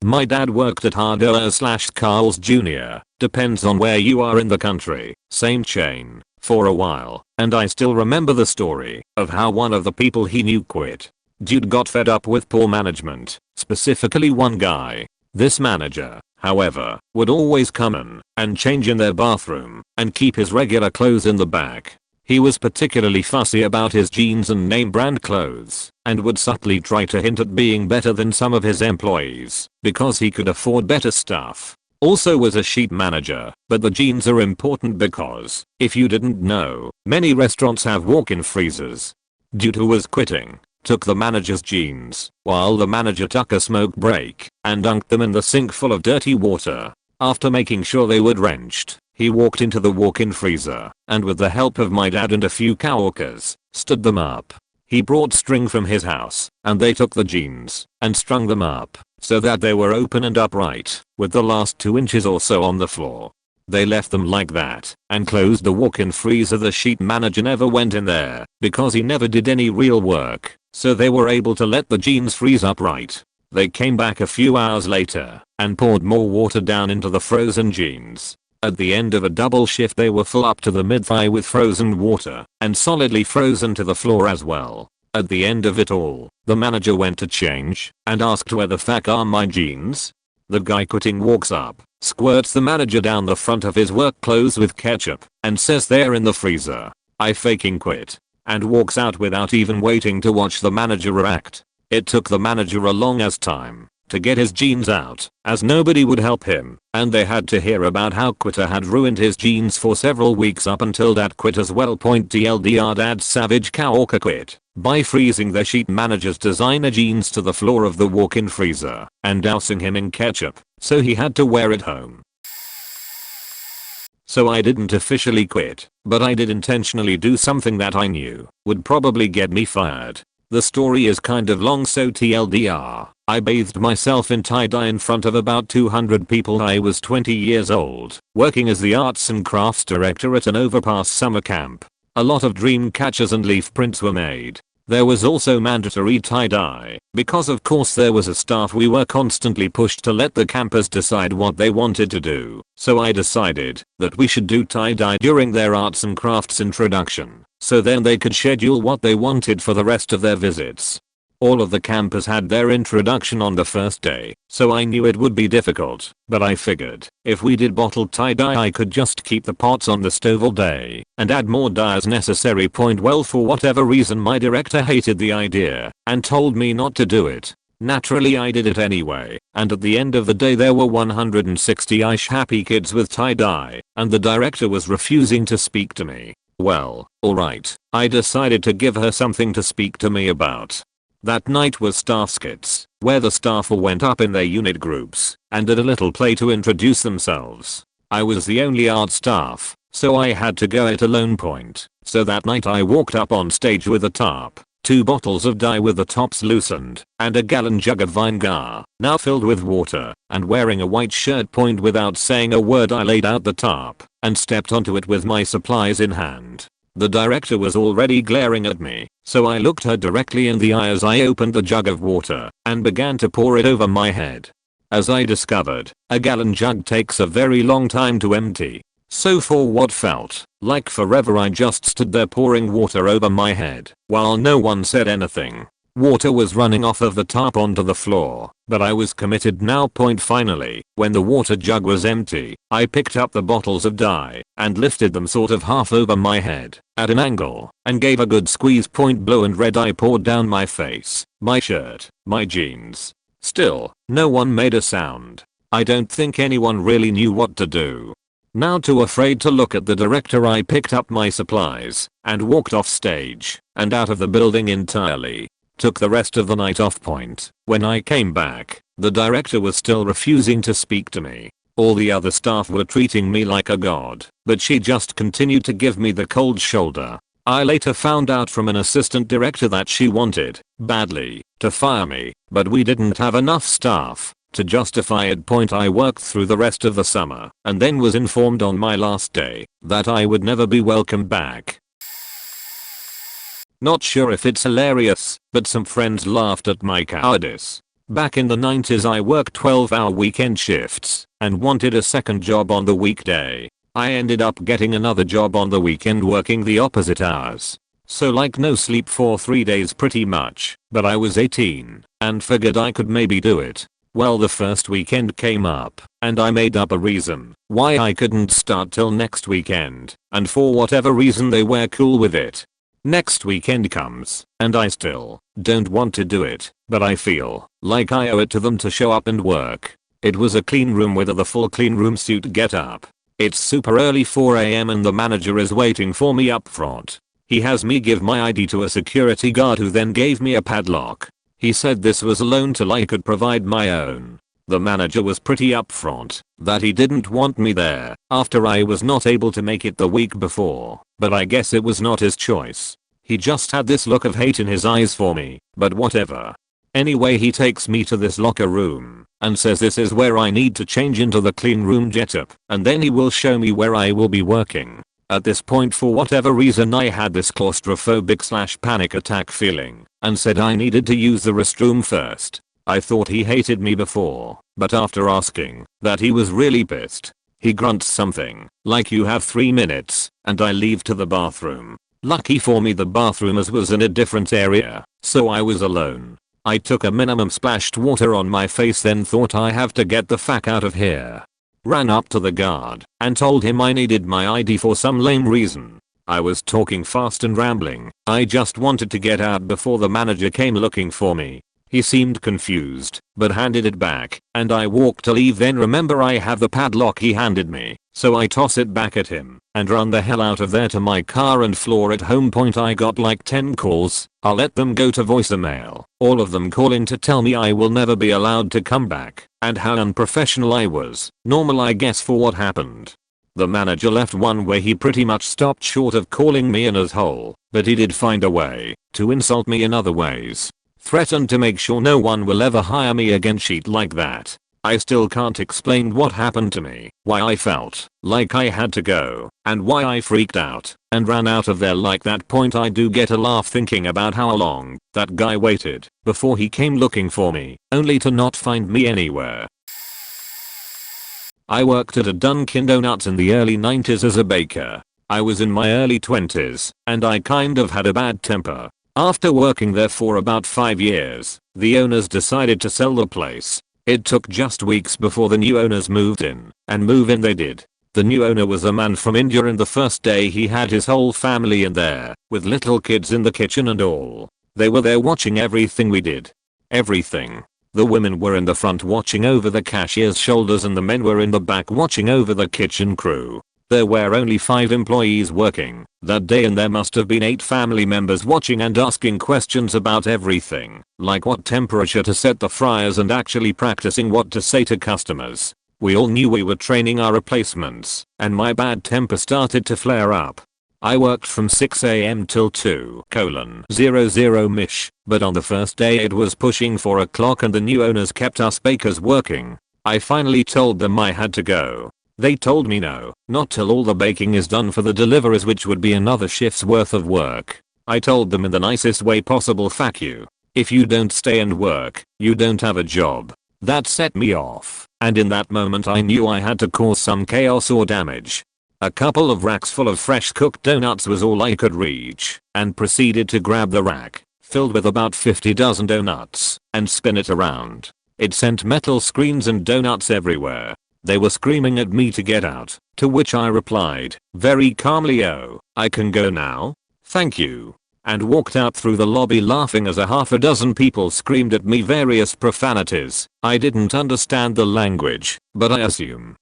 My dad worked at Hardware/Carl's Jr., depends on where you are in the country, same chain, for a while, and I still remember the story of how one of the people he knew quit. Dude got fed up with poor management, specifically one guy. This manager, however, would always come in and change in their bathroom and keep his regular clothes in the back. He was particularly fussy about his jeans and name brand clothes, and would subtly try to hint at being better than some of his employees because he could afford better stuff. Also was a sheet manager, but the jeans are important because, if you didn't know, many restaurants have walk-in freezers. Dude who was quitting took the manager's jeans while the manager took a smoke break and dunked them in the sink full of dirty water. After making sure they were drenched, he walked into the walk-in freezer and with the help of my dad and a few coworkers, stood them up. He brought string from his house and they took the jeans and strung them up so that they were open and upright with the last 2 inches or so on the floor. They left them like that and closed the walk-in freezer. The sheet manager never went in there because he never did any real work, so they were able to let the jeans freeze upright. They came back a few hours later and poured more water down into the frozen jeans. At the end of a double shift they were full up to the mid-thigh with frozen water and solidly frozen to the floor as well. At the end of it all, the manager went to change and asked where the fuck are my jeans? The guy quitting walks up, squirts the manager down the front of his work clothes with ketchup and says they're in the freezer. I faking quit and walks out without even waiting to watch the manager react. It took the manager a long ass time to get his jeans out as nobody would help him and they had to hear about how quitter had ruined his jeans for several weeks up until that quit as well. TLDR dad's savage coworker quit by freezing the sheet manager's designer jeans to the floor of the walk-in freezer and dousing him in ketchup so he had to wear it home. So I didn't officially quit, but I did intentionally do something that I knew would probably get me fired. The story is kind of long, so TLDR, I bathed myself in tie-dye in front of about 200 people. I was 20 years old, working as the arts and crafts director at an overpass summer camp. A lot of dream catchers and leaf prints were made. There was also mandatory tie-dye, because of course there was a staff. We were constantly pushed to let the campers decide what they wanted to do, so I decided that we should do tie-dye during their arts and crafts introduction, so then they could schedule what they wanted for the rest of their visits. All of the campers had their introduction on the first day, so I knew it would be difficult, but I figured if we did bottled tie-dye I could just keep the pots on the stove all day and add more dye as necessary. Well, for whatever reason my director hated the idea and told me not to do it. Naturally I did it anyway, and at the end of the day there were 160-ish happy kids with tie-dye, and the director was refusing to speak to me. Well, alright, I decided to give her something to speak to me about. That night was staff skits, where the staff all went up in their unit groups and did a little play to introduce themselves. I was the only art staff, so I had to go at a lone point. So that night I walked up on stage with a tarp, 2 bottles of dye with the tops loosened, and a gallon jug of vinegar, now filled with water, and wearing a white shirt. Without saying a word I laid out the tarp and stepped onto it with my supplies in hand. The director was already glaring at me, so I looked her directly in the eye as I opened the jug of water and began to pour it over my head. As I discovered, a gallon jug takes a very long time to empty. So for what felt like forever I just stood there pouring water over my head while no one said anything. Water was running off of the tarp onto the floor, but I was committed now. Finally, when the water jug was empty, I picked up the bottles of dye and lifted them sort of half over my head at an angle and gave a good squeeze. Blue and red eye poured down my face, my shirt, my jeans. Still, no one made a sound. I don't think anyone really knew what to do. Now too afraid to look at the director I picked up my supplies and walked off stage and out of the building entirely. Took the rest of the night off. When I came back, the director was still refusing to speak to me. All the other staff were treating me like a god, but she just continued to give me the cold shoulder. I later found out from an assistant director that she wanted, badly, to fire me, but we didn't have enough staff to justify it. I worked through the rest of the summer and then was informed on my last day that I would never be welcome back. Not sure if it's hilarious, but some friends laughed at my cowardice. Back in the 90s I worked 12-hour weekend shifts and wanted a second job on the weekday. I ended up getting another job on the weekend working the opposite hours. So like no sleep for 3 days pretty much, but I was 18 and figured I could maybe do it. Well, the first weekend came up and I made up a reason why I couldn't start till next weekend, and for whatever reason they were cool with it. Next weekend comes and I still don't want to do it, but I feel like I owe it to them to show up and work. It was a clean room with the full clean room suit get up. It's super early 4 AM and the manager is waiting for me up front. He has me give my ID to a security guard who then gave me a padlock. He said this was a loan till I could provide my own. The manager was pretty upfront that he didn't want me there after I was not able to make it the week before, but I guess it was not his choice. He just had this look of hate in his eyes for me, but whatever. Anyway, he takes me to this locker room and says this is where I need to change into the clean room getup, and then he will show me where I will be working. At this point, for whatever reason, I had this claustrophobic/panic attack feeling and said I needed to use the restroom first. I thought he hated me before, but after asking that, he was really pissed. He grunts something like you have 3 minutes and I leave to the bathroom. Lucky for me the bathroom was in a different area, so I was alone. I took a minimum, splashed water on my face, then thought I have to get the fuck out of here. Ran up to the guard and told him I needed my ID for some lame reason. I was talking fast and rambling. I just wanted to get out before the manager came looking for me. He seemed confused, but handed it back, and I walked to leave. Then remember I have the padlock he handed me, so I toss it back at him and run the hell out of there to my car and floor. At home point I got like 10 calls. I'll let them go to voicemail, all of them calling to tell me I will never be allowed to come back, and how unprofessional I was. Normal, I guess, for what happened. The manager left one where he pretty much stopped short of calling me an asshole, but he did find a way to insult me in other ways. Threatened to make sure no one will ever hire me again, shit like that. I still can't explain what happened to me, why I felt like I had to go, and why I freaked out and ran out of there like that. Point I do get a laugh thinking about how long that guy waited before he came looking for me, only to not find me anywhere. I worked at a Dunkin' Donuts in the early 90s as a baker. I was in my early 20s, and I kind of had a bad temper. After working there for about 5 years, the owners decided to sell the place. It took just weeks before the new owners moved in, and move in they did. The new owner was a man from India, and the first day he had his whole family in there, with little kids in the kitchen and all. They were there watching everything we did. Everything. The women were in the front watching over the cashier's shoulders, and the men were in the back watching over the kitchen crew. There were only 5 employees working that day, and there must have been 8 family members watching and asking questions about everything, like what temperature to set the fryers and actually practicing what to say to customers. We all knew we were training our replacements, and my bad temper started to flare up. I worked from 6 AM till 2:00 but on the first day it was pushing 4 o'clock and the new owners kept us bakers working. I finally told them I had to go. They told me no, not till all the baking is done for the deliveries, which would be another shift's worth of work. I told them in the nicest way possible, fuck you. If you don't stay and work, you don't have a job. That set me off, and in that moment I knew I had to cause some chaos or damage. A couple of racks full of fresh cooked donuts was all I could reach, and proceeded to grab the rack, filled with about 50 dozen donuts, and spin it around. It sent metal screens and donuts everywhere. They were screaming at me to get out, to which I replied, very calmly, "Oh, I can go now? Thank you." And walked out through the lobby laughing as a half a dozen people screamed at me various profanities. I didn't understand the language, but I assume.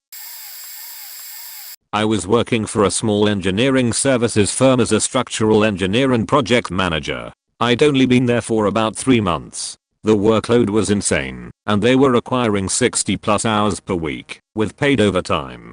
I was working for a small engineering services firm as a structural engineer and project manager. I'd only been there for about 3 months. The workload was insane, and they were requiring 60+ hours per week, with paid overtime,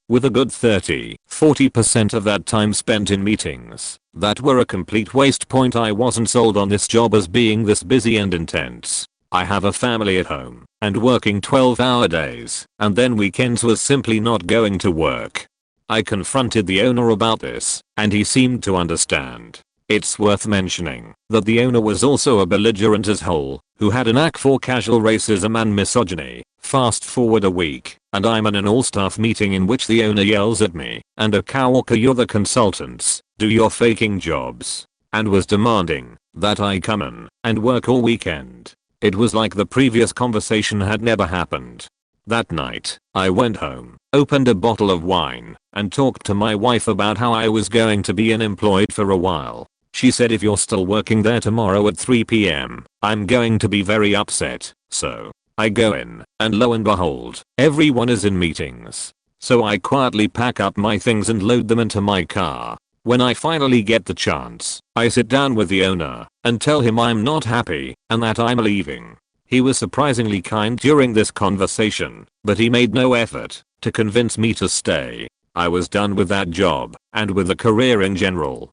with a good 30-40% of that time spent in meetings that were a complete waste. Point I wasn't sold on this job as being this busy and intense. I have a family at home, and working 12-hour days, and then weekends was simply not going to work. I confronted the owner about this, and he seemed to understand. It's worth mentioning that the owner was also a belligerent asshole who had a knack for casual racism and misogyny. Fast forward a week, and I'm in an all-staff meeting in which the owner yells at me and a coworker, "You're the consultants, do your faking jobs," and was demanding that I come in and work all weekend. It was like the previous conversation had never happened. That night, I went home, opened a bottle of wine, and talked to my wife about how I was going to be unemployed for a while. She said, "If you're still working there tomorrow at 3 p.m, I'm going to be very upset." So I go in, and lo and behold, everyone is in meetings. So I quietly pack up my things and load them into my car. When I finally get the chance, I sit down with the owner and tell him I'm not happy and that I'm leaving. He was surprisingly kind during this conversation, but he made no effort to convince me to stay. I was done with that job and with the career in general.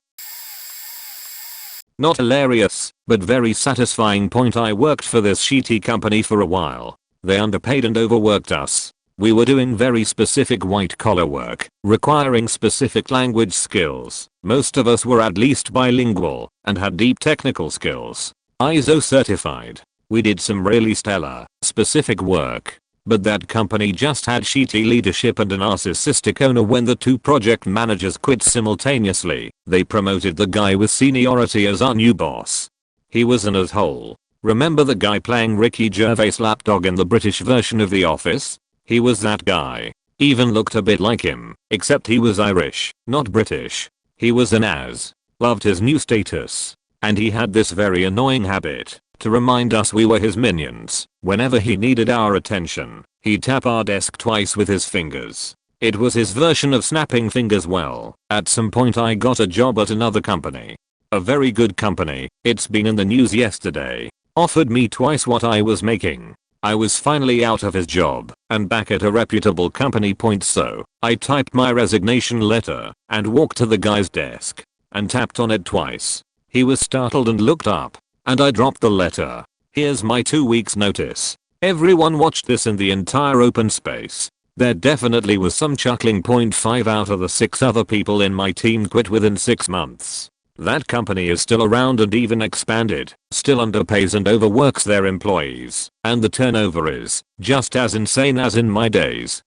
Not hilarious, but very satisfying point. I worked for this shitty company for a while. They underpaid and overworked us. We were doing very specific white collar work, requiring specific language skills. Most of us were at least bilingual and had deep technical skills. ISO certified. We did some really stellar, specific work. But that company just had shitty leadership and a narcissistic owner. When the two project managers quit simultaneously, they promoted the guy with seniority as our new boss. He was an asshole. Remember the guy playing Ricky Gervais' lapdog in the British version of The Office? He was that guy. Even looked a bit like him, except he was Irish, not British. He was an ass. Loved his new status. And he had this very annoying habit to remind us we were his minions. Whenever he needed our attention, he'd tap our desk twice with his fingers. It was his version of snapping fingers. Well, at some point I got a job at another company. A very good company, it's been in the news yesterday. Offered me twice what I was making. I was finally out of his job and back at a reputable company. So I typed my resignation letter and walked to the guy's desk and tapped on it twice. He was startled and looked up. And I dropped the letter. "Here's my 2 weeks notice." Everyone watched this in the entire open space. There definitely was some chuckling. 5 out of the 6 other people in my team quit within 6 months. That company is still around and even expanded, still underpays and overworks their employees, and the turnover is just as insane as in my days.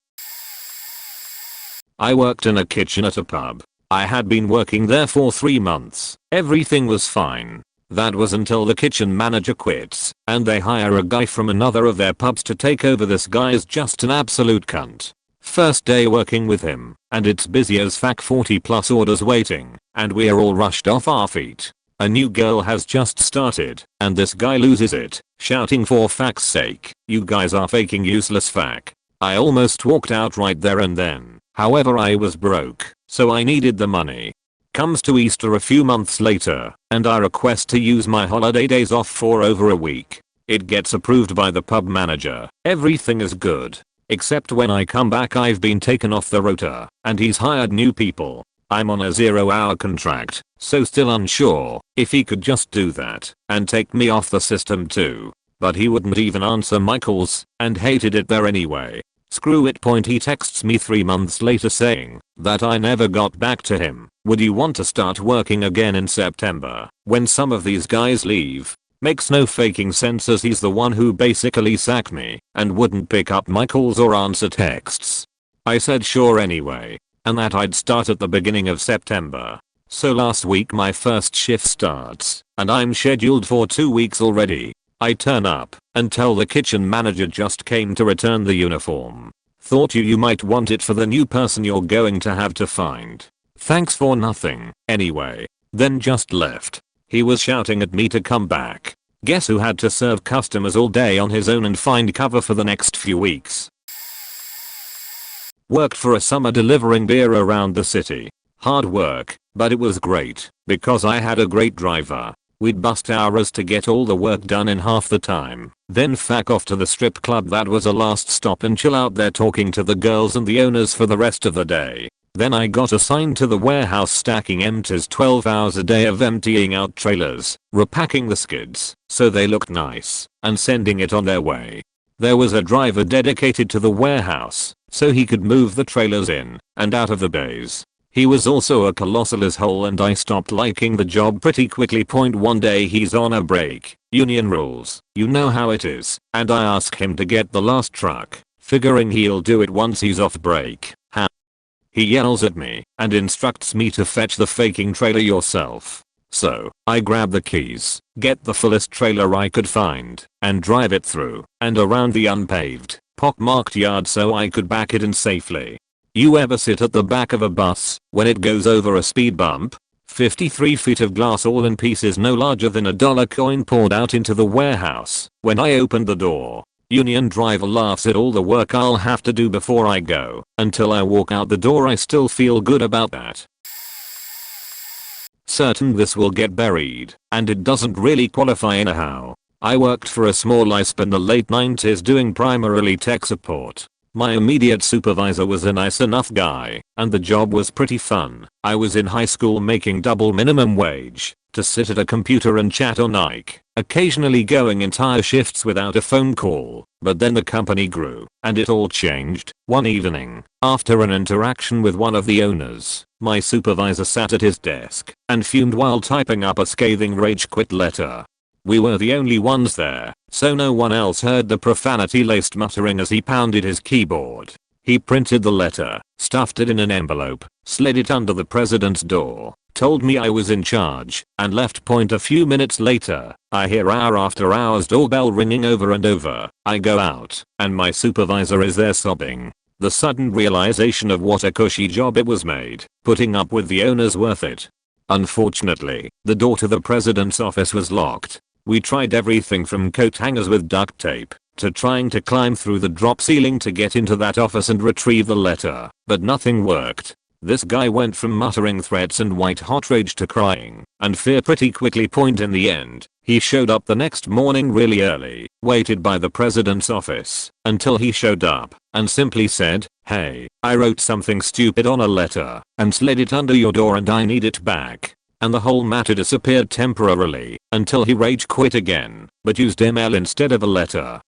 I worked in a kitchen at a pub. I had been working there for 3 months. Everything was fine. That was until the kitchen manager quits and they hire a guy from another of their pubs to take over. This guy is just an absolute cunt. First day working with him and it's busy as fuck, 40 plus orders waiting and we are all rushed off our feet. A new girl has just started and this guy loses it, shouting, "For fuck's sake, you guys are faking, useless fuck." I almost walked out right there and then. However, I was broke, so I needed the money. Comes to Easter a few months later, and I request to use my holiday days off for over a week. It gets approved by the pub manager. Everything is good. Except when I come back I've been taken off the rota, and he's hired new people. I'm on a 0-hour contract, so still unsure if he could just do that and take me off the system too. But he wouldn't even answer my calls, and hated it there anyway. Screw it. He texts me 3 months later saying that I never got back to him. "Would you want to start working again in September when some of these guys leave?" Makes no faking sense, as he's the one who basically sacked me and wouldn't pick up my calls or answer texts. I said sure anyway, and that I'd start at the beginning of September. So last week my first shift starts and I'm scheduled for 2 weeks already. I turn up and tell the kitchen manager just came to return the uniform. Thought you might want it for the new person you're going to have to find. Thanks for nothing, anyway. Then just left. He was shouting at me to come back. Guess who had to serve customers all day on his own and find cover for the next few weeks? Worked for a summer delivering beer around the city. Hard work, but it was great because I had a great driver. We'd bust hours to get all the work done in half the time, then fuck off to the strip club that was a last stop and chill out there talking to the girls and the owners for the rest of the day. Then I got assigned to the warehouse stacking empties, 12 hours a day of emptying out trailers, repacking the skids so they looked nice, and sending it on their way. There was a driver dedicated to the warehouse so he could move the trailers in and out of the bays. He was also a colossal asshole and I stopped liking the job pretty quickly. One day he's on a break, union rules, you know how it is, and I ask him to get the last truck, figuring he'll do it once he's off break. He yells at me and instructs me to fetch the faking trailer yourself. So, I grab the keys, get the fullest trailer I could find, and drive it through and around the unpaved, pockmarked yard so I could back it in safely. You ever sit at the back of a bus when it goes over a speed bump? 53 feet of glass all in pieces no larger than a dollar coin poured out into the warehouse when I opened the door. Union driver laughs at all the work I'll have to do before I go. Until I walk out the door I still feel good about that. Certain this will get buried, and it doesn't really qualify anyhow. I worked for a small ISP in the late 90s doing primarily tech support. My immediate supervisor was a nice enough guy, and the job was pretty fun. I was in high school making double minimum wage to sit at a computer and chat on Ike, occasionally going entire shifts without a phone call. But then the company grew, and it all changed. One evening, after an interaction with one of the owners, my supervisor sat at his desk and fumed while typing up a scathing rage quit letter. We were the only ones there, so no one else heard the profanity-laced muttering as he pounded his keyboard. He printed the letter, stuffed it in an envelope, slid it under the president's door, told me I was in charge, and left. A few minutes later, I hear hour after hour's doorbell ringing over and over. I go out, and my supervisor is there sobbing. The sudden realization of what a cushy job it was made, putting up with the owners worth it. Unfortunately, the door to the president's office was locked. We tried everything from coat hangers with duct tape to trying to climb through the drop ceiling to get into that office and retrieve the letter, but nothing worked. This guy went from muttering threats and white hot rage to crying and fear pretty quickly. In the end, he showed up the next morning really early, waited by the president's office until he showed up and simply said, "Hey, I wrote something stupid on a letter and slid it under your door and I need it back." And the whole matter disappeared temporarily until he rage quit again, but used email instead of a letter.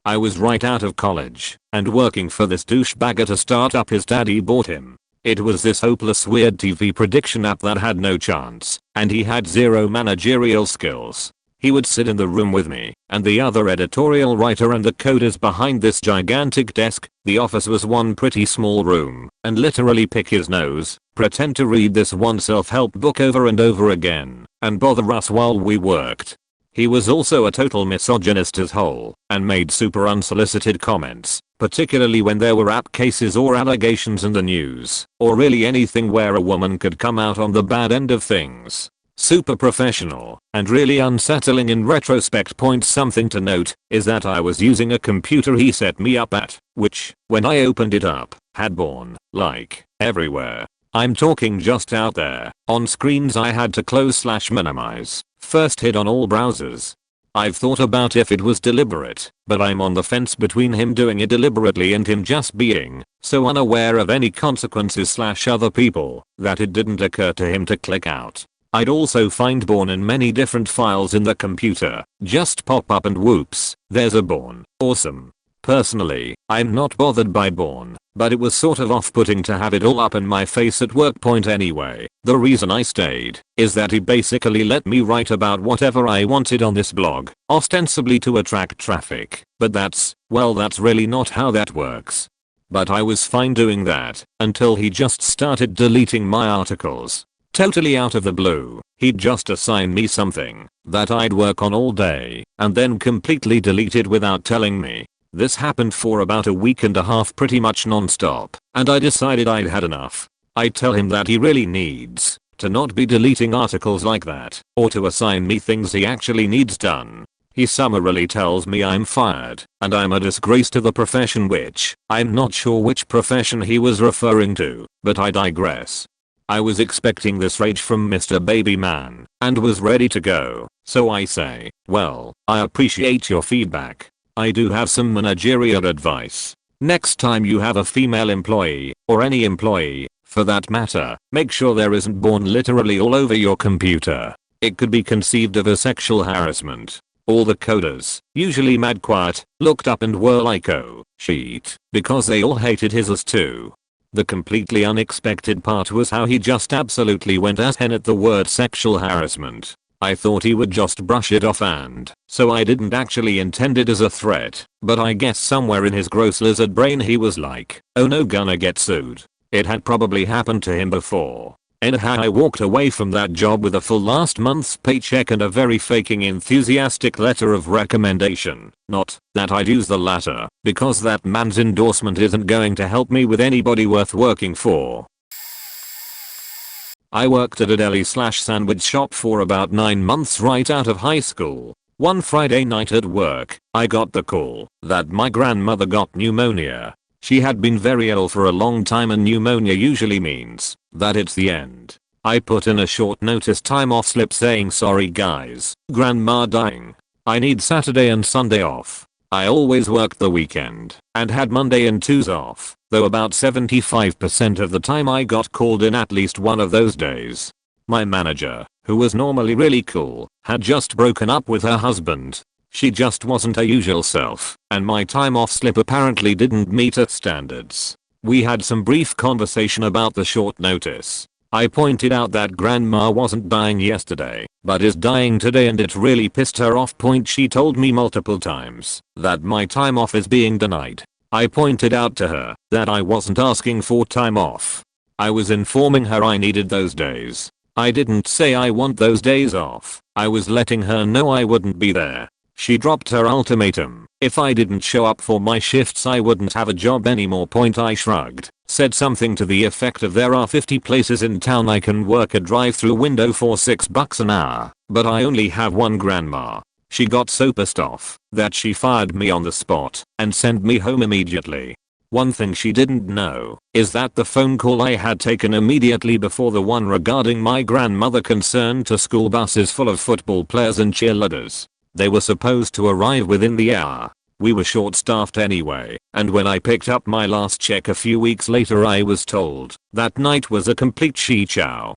I was right out of college and working for this douchebag at a startup his daddy bought him. It was this hopeless weird TV prediction app that had no chance, and he had zero managerial skills. He would sit in the room with me and the other editorial writer and the coders behind this gigantic desk. The office was one pretty small room, and literally pick his nose, pretend to read this one self-help book over and over again, and bother us while we worked. He was also a total misogynist as whole, and made super unsolicited comments, particularly when there were app cases or allegations in the news, or really anything where a woman could come out on the bad end of things. Super professional, and really unsettling in retrospect. Something to note is that I was using a computer he set me up at, which, when I opened it up, had porn, like, everywhere. I'm talking just out there, on screens I had to close/minimize, first hid on all browsers. I've thought about if it was deliberate, but I'm on the fence between him doing it deliberately and him just being so unaware of any consequences/other people that it didn't occur to him to click out. I'd also find porn in many different files in the computer, just pop up and whoops, there's a porn. Awesome. Personally, I'm not bothered by porn, but it was sort of off-putting to have it all up in my face at work. Anyway, the reason I stayed is that he basically let me write about whatever I wanted on this blog, ostensibly to attract traffic, but that's really not how that works. But I was fine doing that until he just started deleting my articles. Totally out of the blue, he'd just assign me something that I'd work on all day and then completely delete it without telling me. This happened for about a week and a half, pretty much non-stop, and I decided I'd had enough. I tell him that he really needs to not be deleting articles like that, or to assign me things he actually needs done. He summarily tells me I'm fired and I'm a disgrace to the profession, which I'm not sure which profession he was referring to, but I digress. I was expecting this rage from Mr. Baby Man and was ready to go, so I say, well, I appreciate your feedback. I do have some managerial advice. Next time you have a female employee, or any employee, for that matter, make sure there isn't porn literally all over your computer. It could be conceived of as sexual harassment. All the coders, usually mad quiet, looked up and were like, oh, shit, because they all hated his ass too. The completely unexpected part was how he just absolutely went at hen at the word sexual harassment. I thought he would just brush it off, and so I didn't actually intend it as a threat, but I guess somewhere in his gross lizard brain he was like, oh no, gonna get sued. It had probably happened to him before. Anyhow, I walked away from that job with a full last month's paycheck and a very faking enthusiastic letter of recommendation. Not that I'd use the latter, because that man's endorsement isn't going to help me with anybody worth working for. I worked at a deli/sandwich shop for about 9 months right out of high school. One Friday night at work, I got the call that my grandmother got pneumonia. She had been very ill for a long time, and pneumonia usually means that it's the end. I put in a short notice time off slip saying, sorry guys, grandma dying. I need Saturday and Sunday off. I always worked the weekend and had Monday and Tuesdays off, though about 75% of the time I got called in at least one of those days. My manager, who was normally really cool, had just broken up with her husband. She just wasn't her usual self, and my time off slip apparently didn't meet her standards. We had some brief conversation about the short notice. I pointed out that grandma wasn't dying yesterday, but is dying today, and it really pissed her off. She told me multiple times that my time off is being denied. I pointed out to her that I wasn't asking for time off. I was informing her I needed those days. I didn't say I want those days off. I was letting her know I wouldn't be there. She dropped her ultimatum. If I didn't show up for my shifts, I wouldn't have a job anymore. I shrugged, said something to the effect of, there are 50 places in town I can work a drive-through window for $6 an hour, but I only have one grandma. She got so pissed off that she fired me on the spot and sent me home immediately. One thing she didn't know is that the phone call I had taken immediately before the one regarding my grandmother concerned to school buses full of football players and cheerleaders. They were supposed to arrive within the hour. We were short-staffed anyway, and when I picked up my last check a few weeks later, I was told that night was a complete she-chow.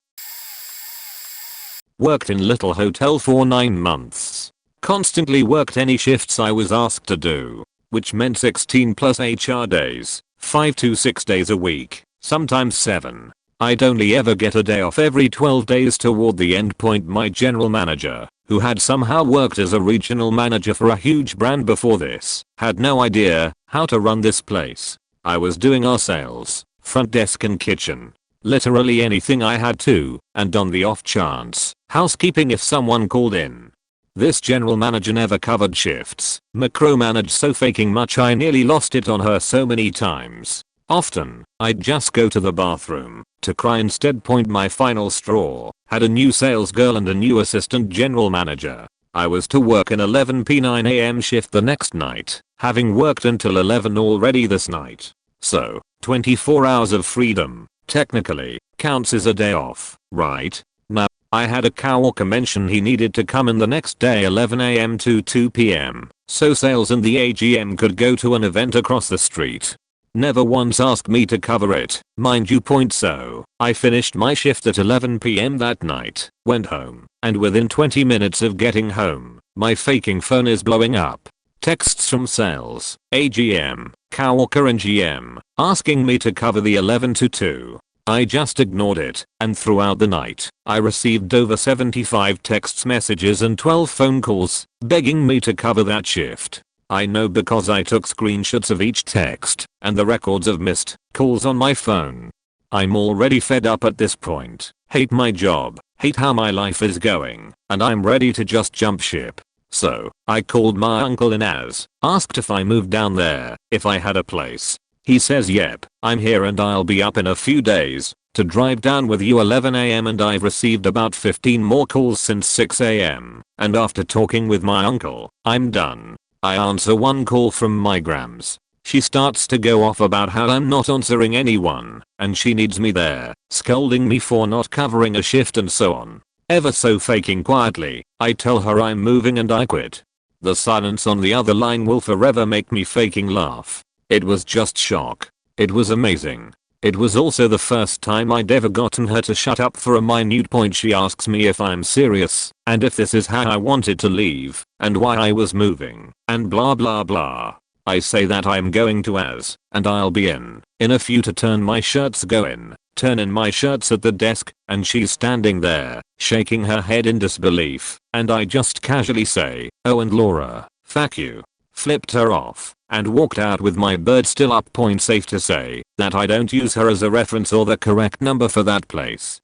Worked in little hotel for 9 months. Constantly worked any shifts I was asked to do, which meant 16 plus HR days, 5 to 6 days a week, sometimes 7. I'd only ever get a day off every 12 days toward the end. My general manager, who had somehow worked as a regional manager for a huge brand before this, had no idea how to run this place. I was doing our sales, front desk and kitchen. Literally anything I had to, and on the off chance, housekeeping if someone called in. This general manager never covered shifts, micromanaged so faking much I nearly lost it on her so many times. Often, I'd just go to the bathroom to cry instead. My final straw had a new sales girl and a new assistant general manager. I was to work an 11 p 9 am shift the next night, having worked until 11 already this night. So, 24 hours of freedom, technically, counts as a day off, right? Now, I had a coworker mention he needed to come in the next day 11 am to 2 pm, so sales and the AGM could go to an event across the street. Never once asked me to cover it, mind you. So, I finished my shift at 11 pm that night, went home, and within 20 minutes of getting home, my faking phone is blowing up. Texts from sales, AGM, coworker and GM, asking me to cover the 11 to 2. I just ignored it, and throughout the night, I received over 75 text messages and 12 phone calls, begging me to cover that shift. I know because I took screenshots of each text and the records of missed calls on my phone. I'm already fed up at this point, hate my job, hate how my life is going, and I'm ready to just jump ship. So, I called my uncle in asked if I moved down there, if I had a place. He says yep, I'm here and I'll be up in a few days to drive down with you 11 am, and I've received about 15 more calls since 6 am, and after talking with my uncle, I'm done. I answer one call from my grams. She starts to go off about how I'm not answering anyone, and she needs me there, scolding me for not covering a shift and so on. Ever so faking quietly, I tell her I'm moving and I quit. The silence on the other line will forever make me faking laugh. It was just shock. It was amazing. It was also the first time I'd ever gotten her to shut up for a minute point. She asks me if I'm serious, and if this is how I wanted to leave, and why I was moving, and blah blah blah. I say that I'm going to As, and I'll be in a few to turn my shirts go in. Turn in my shirts at the desk, and she's standing there, shaking her head in disbelief, and I just casually say, "Oh, and Laura, fuck you." Flipped her off, and walked out with my bird still up. Point safe to say that I don't use her as a reference or the correct number for that place.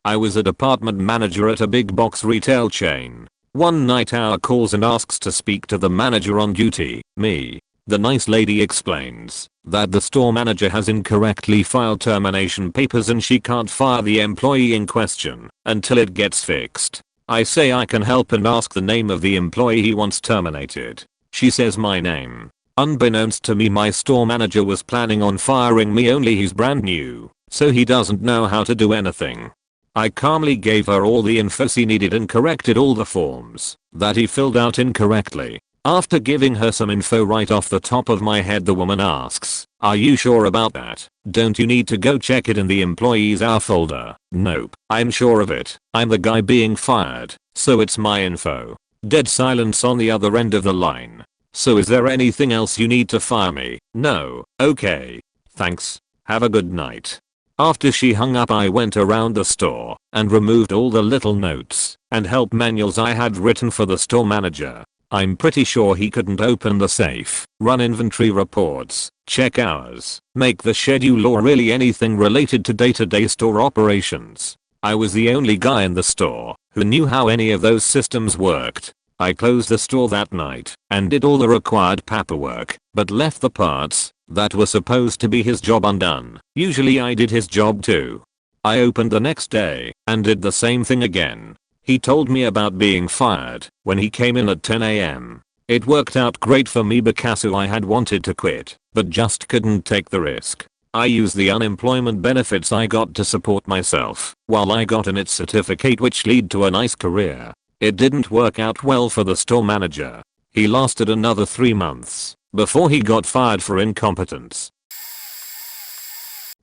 I was a department manager at a big box retail chain. One night our calls and asks to speak to the manager on duty, me. The nice lady explains that the store manager has incorrectly filed termination papers and she can't fire the employee in question until it gets fixed. I say I can help and ask the name of the employee he wants terminated. She says my name. Unbeknownst to me, my store manager was planning on firing me, only he's brand new, so he doesn't know how to do anything. I calmly gave her all the info she needed and corrected all the forms that he filled out incorrectly. After giving her some info right off the top of my head, the woman asks, "Are you sure about that? Don't you need to go check it in the employees hour folder?" Nope, I'm sure of it. I'm the guy being fired, so it's my info. Dead silence on the other end of the line. "So is there anything else you need to fire me?" "No." "Okay. Thanks. Have a good night." After she hung up, I went around the store and removed all the little notes and help manuals I had written for the store manager. I'm pretty sure he couldn't open the safe, run inventory reports, check hours, make the schedule, or really anything related to day-to-day store operations. I was the only guy in the store who knew how any of those systems worked. I closed the store that night and did all the required paperwork, but left the parts that were supposed to be his job undone. Usually I did his job too. I opened the next day and did the same thing again. He told me about being fired when he came in at 10 AM. It worked out great for me because I had wanted to quit, but just couldn't take the risk. I used the unemployment benefits I got to support myself while I got an IT certificate, which led to a nice career. It didn't work out well for the store manager. He lasted another 3 months before he got fired for incompetence.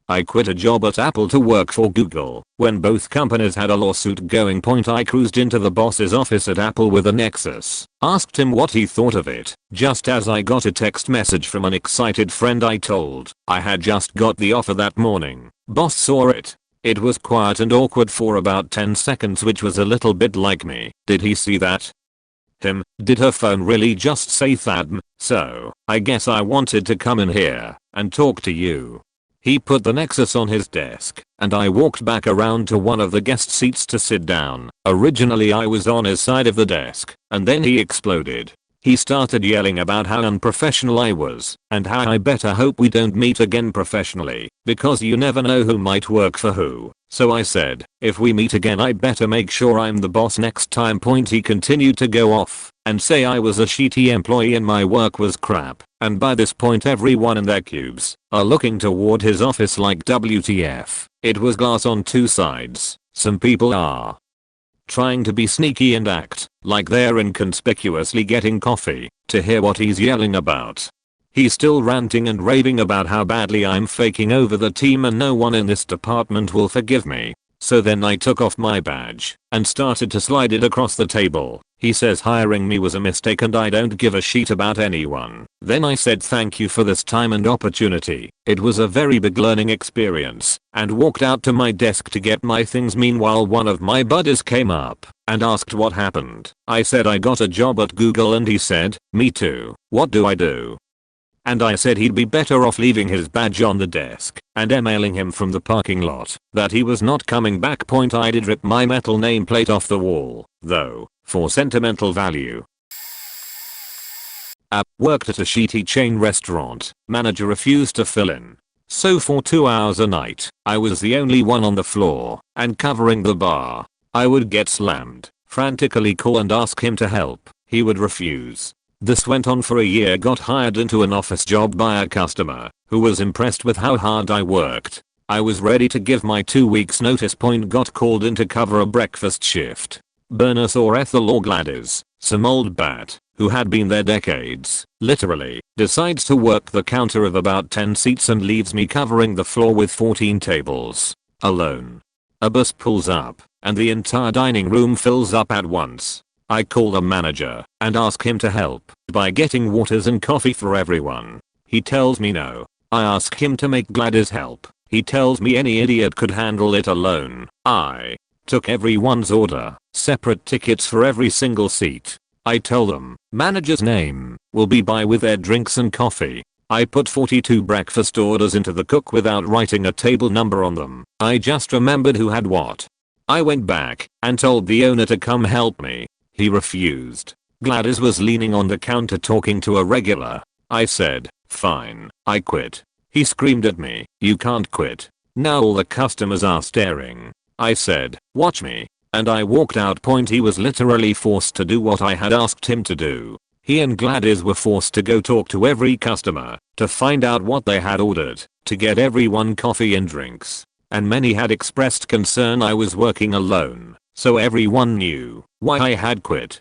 I quit a job at Apple to work for Google. When both companies had a lawsuit going, I cruised into the boss's office at Apple with a Nexus. Asked him what he thought of it, just as I got a text message from an excited friend I told I had just got the offer that morning. Boss saw it. It was quiet and awkward for about 10 seconds, which was a little bit like me. Did he see that? Him, did her phone really just say Thadm? So, I guess I wanted to come in here and talk to you. He put the Nexus on his desk, and I walked back around to one of the guest seats to sit down. Originally I was on his side of the desk, and then he exploded. He started yelling about how unprofessional I was, and how I better hope we don't meet again professionally, because you never know who might work for who. So I said, if we meet again I better make sure I'm the boss next time. He continued to go off and say I was a shitty employee and my work was crap, and by this point everyone in their cubes are looking toward his office like WTF. It was glass on two sides. Some people are trying to be sneaky and act like they're inconspicuously getting coffee to hear what he's yelling about. He's still ranting and raving about how badly I'm faking over the team and no one in this department will forgive me. So then I took off my badge and started to slide it across the table. He says hiring me was a mistake and I don't give a shit about anyone. Then I said thank you for this time and opportunity. It was a very big learning experience, and walked out to my desk to get my things. Meanwhile, one of my buddies came up and asked what happened. I said I got a job at Google, and he said, me too. What do I do? And I said he'd be better off leaving his badge on the desk and emailing him from the parking lot that he was not coming back. I did rip my metal nameplate off the wall, though, for sentimental value. Worked at a shitty chain restaurant. Manager refused to fill in. So for 2 hours a night, I was the only one on the floor and covering the bar. I would get slammed, frantically call and ask him to help. He would refuse. This went on for a year. Got hired into an office job by a customer who was impressed with how hard I worked. I was ready to give my 2 weeks notice. Got called in to cover a breakfast shift. Bernice or Ethel or Gladys, some old bat who had been there decades, literally, decides to work the counter of about 10 seats and leaves me covering the floor with 14 tables. Alone. A bus pulls up and the entire dining room fills up at once. I call the manager and ask him to help by getting waters and coffee for everyone. He tells me no. I ask him to make Gladys help. He tells me any idiot could handle it alone. I took everyone's order, separate tickets for every single seat. I tell them, manager's name will be by with their drinks and coffee. I put 42 breakfast orders into the cook without writing a table number on them. I just remembered who had what. I went back and told the owner to come help me. He refused. Gladys was leaning on the counter talking to a regular. I said, fine, I quit. He screamed at me, you can't quit. Now all the customers are staring. I said, watch me. And I walked out. He was literally forced to do what I had asked him to do. He and Gladys were forced to go talk to every customer to find out what they had ordered, to get everyone coffee and drinks. And many had expressed concern I was working alone, so everyone knew why I had quit.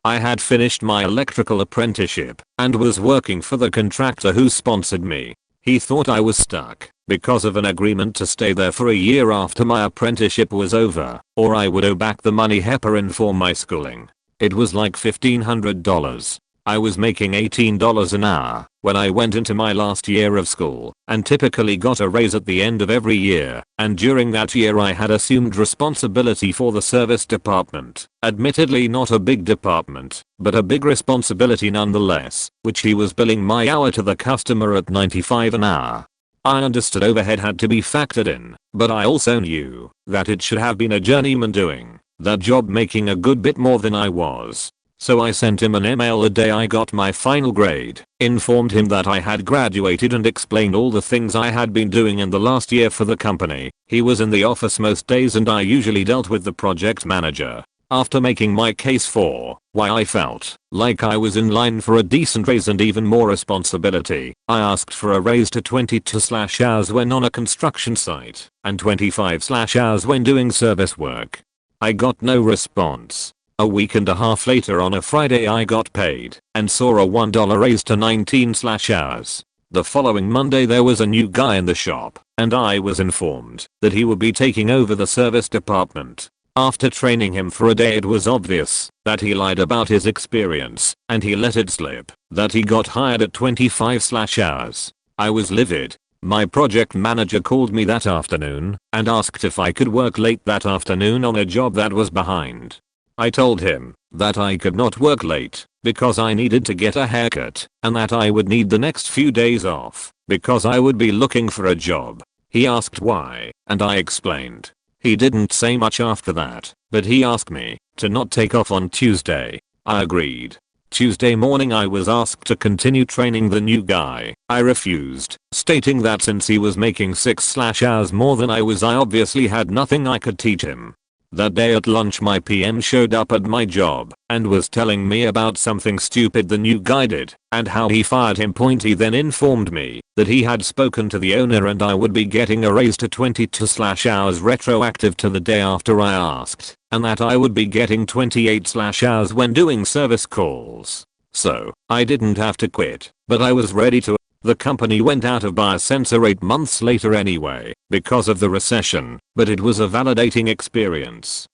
I had finished my electrical apprenticeship and was working for the contractor who sponsored me. He thought I was stuck because of an agreement to stay there for a year after my apprenticeship was over, or I would owe back the money heparin for my schooling. It was like $1,500. I was making $18 an hour when I went into my last year of school and typically got a raise at the end of every year, and during that year I had assumed responsibility for the service department. Admittedly not a big department, but a big responsibility nonetheless, which he was billing my hour to the customer at $95 an hour. I understood overhead had to be factored in, but I also knew that it should have been a journeyman doing that job making a good bit more than I was. So I sent him an email the day I got my final grade, informed him that I had graduated and explained all the things I had been doing in the last year for the company. He was in the office most days and I usually dealt with the project manager. After making my case for why I felt like I was in line for a decent raise and even more responsibility, I asked for a raise to 22/hours when on a construction site and 25/hours when doing service work. I got no response. A week and a half later on a Friday I got paid and saw a $1 raise to 19/hours. The following Monday there was a new guy in the shop and I was informed that he would be taking over the service department. After training him for a day it was obvious that he lied about his experience and he let it slip that he got hired at 25/hours. I was livid. My project manager called me that afternoon and asked if I could work late that afternoon on a job that was behind. I told him that I could not work late because I needed to get a haircut and that I would need the next few days off because I would be looking for a job. He asked why and I explained. He didn't say much after that, but he asked me to not take off on Tuesday. I agreed. Tuesday morning I was asked to continue training the new guy. I refused, stating that since he was making 6/hours more than I was I obviously had nothing I could teach him. That day at lunch my PM showed up at my job and was telling me about something stupid the new guy did and how he fired him. He then informed me that he had spoken to the owner and I would be getting a raise to 22/hours retroactive to the day after I asked, and that I would be getting 28/hours when doing service calls. So, I didn't have to quit, but I was ready to. The company went out of business 8 months later anyway, because of the recession, but it was a validating experience.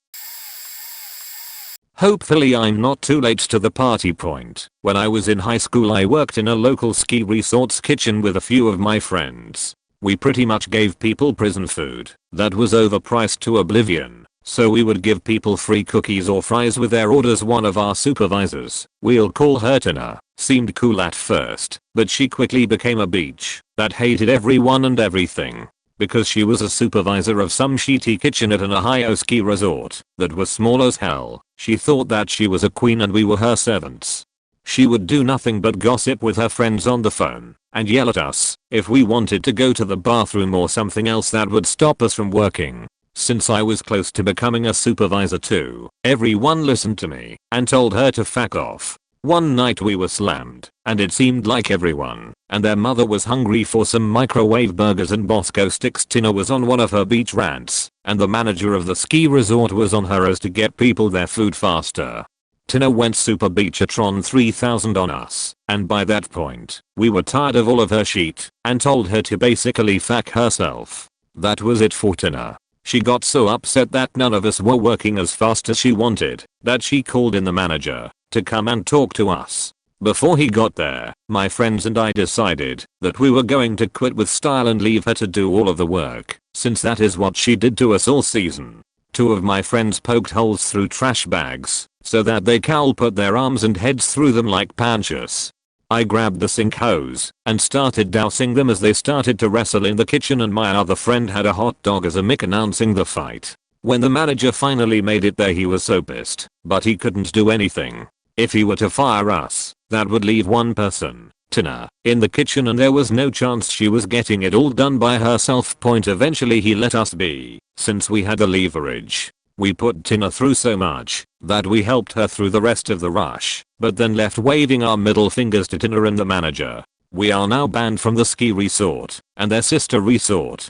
Hopefully I'm not too late to the party point. When I was in high school I worked in a local ski resort's kitchen with a few of my friends. We pretty much gave people prison food that was overpriced to oblivion. So we would give people free cookies or fries with their orders. One of our supervisors, we'll call her Tina, seemed cool at first, but she quickly became a bitch that hated everyone and everything. Because she was a supervisor of some shitty kitchen at an Ohio ski resort that was small as hell, she thought that she was a queen and we were her servants. She would do nothing but gossip with her friends on the phone and yell at us if we wanted to go to the bathroom or something else that would stop us from working. Since I was close to becoming a supervisor too, everyone listened to me and told her to fuck off. One night we were slammed, and it seemed like everyone and their mother was hungry for some microwave burgers and Bosco sticks. Tina was on one of her beach rants, and the manager of the ski resort was on her as to get people their food faster. Tina went Super Beachatron 3000 on us, and by that point, we were tired of all of her shit and told her to basically fuck herself. That was it for Tina. She got so upset that none of us were working as fast as she wanted that she called in the manager to come and talk to us. Before he got there, my friends and I decided that we were going to quit with style and leave her to do all of the work, since that is what she did to us all season. Two of my friends poked holes through trash bags so that they can put their arms and heads through them like panchas. I grabbed the sink hose and started dousing them as they started to wrestle in the kitchen, and my other friend had a hot dog as a mic announcing the fight. When the manager finally made it there, he was so pissed, but he couldn't do anything. If he were to fire us, that would leave one person, Tina, in the kitchen, and there was no chance she was getting it all done by herself. Eventually he let us be, since we had the leverage. We put Tina through so much that we helped her through the rest of the rush, but then left waving our middle fingers to Tina and the manager. We are now banned from the ski resort and their sister resort.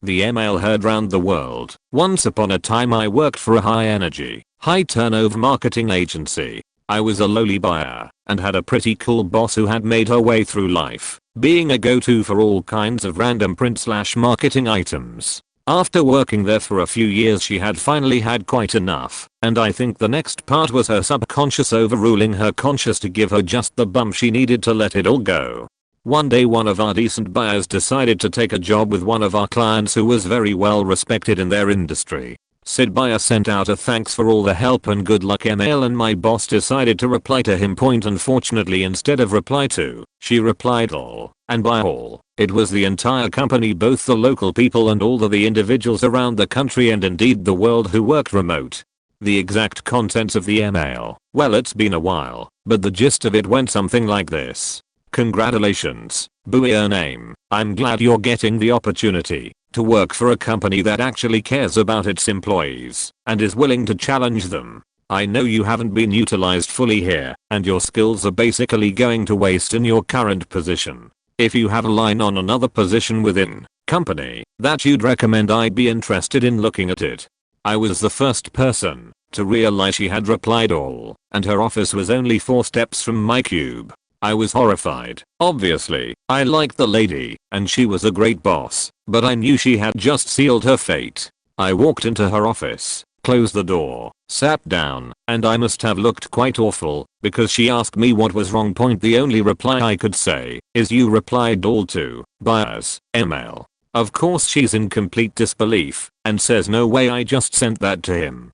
The email heard round the world. Once upon a time I worked for a high energy, high turnover marketing agency. I was a lowly buyer and had a pretty cool boss who had made her way through life, being a go-to for all kinds of random print/marketing items. After working there for a few years, she had finally had quite enough, and I think the next part was her subconscious overruling her conscious to give her just the bump she needed to let it all go. One day one of our decent buyers decided to take a job with one of our clients who was very well respected in their industry. Said buyer sent out a thanks for all the help and good luck email, and my boss decided to reply to him. Unfortunately, instead of reply to, she replied all, and by all, it was the entire company, both the local people and all of the individuals around the country and indeed the world who worked remote. The exact contents of the email, well, it's been a while, but the gist of it went something like this. Congratulations, boo your name. I'm glad you're getting the opportunity to work for a company that actually cares about its employees and is willing to challenge them. I know you haven't been utilized fully here, and your skills are basically going to waste in your current position. If you have a line on another position within company that you'd recommend, I'd be interested in looking at it. I was the first person to realize she had replied all, and her office was only 4 steps from my cube. I was horrified. Obviously, I liked the lady, and she was a great boss, but I knew she had just sealed her fate. I walked into her office, closed the door, sat down, and I must have looked quite awful, because she asked me what was wrong. The only reply I could say is, you replied all to buyer's email. Of course she's in complete disbelief, and says, no way, I just sent that to him.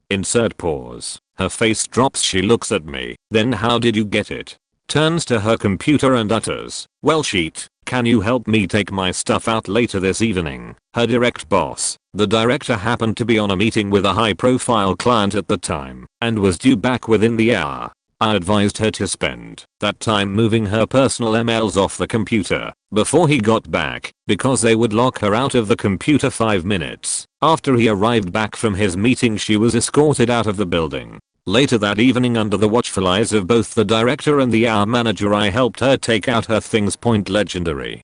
Insert pause. Her face drops, she looks at me, then how did you get it? Turns to her computer and utters, well sheet, can you help me take my stuff out later this evening? Her direct boss, the director, happened to be on a meeting with a high profile client at the time and was due back within the hour. I advised her to spend that time moving her personal emails off the computer before he got back, because they would lock her out of the computer 5 minutes. After he arrived back from his meeting, she was escorted out of the building. Later that evening, under the watchful eyes of both the director and the hour manager, I helped her take out her things. Legendary.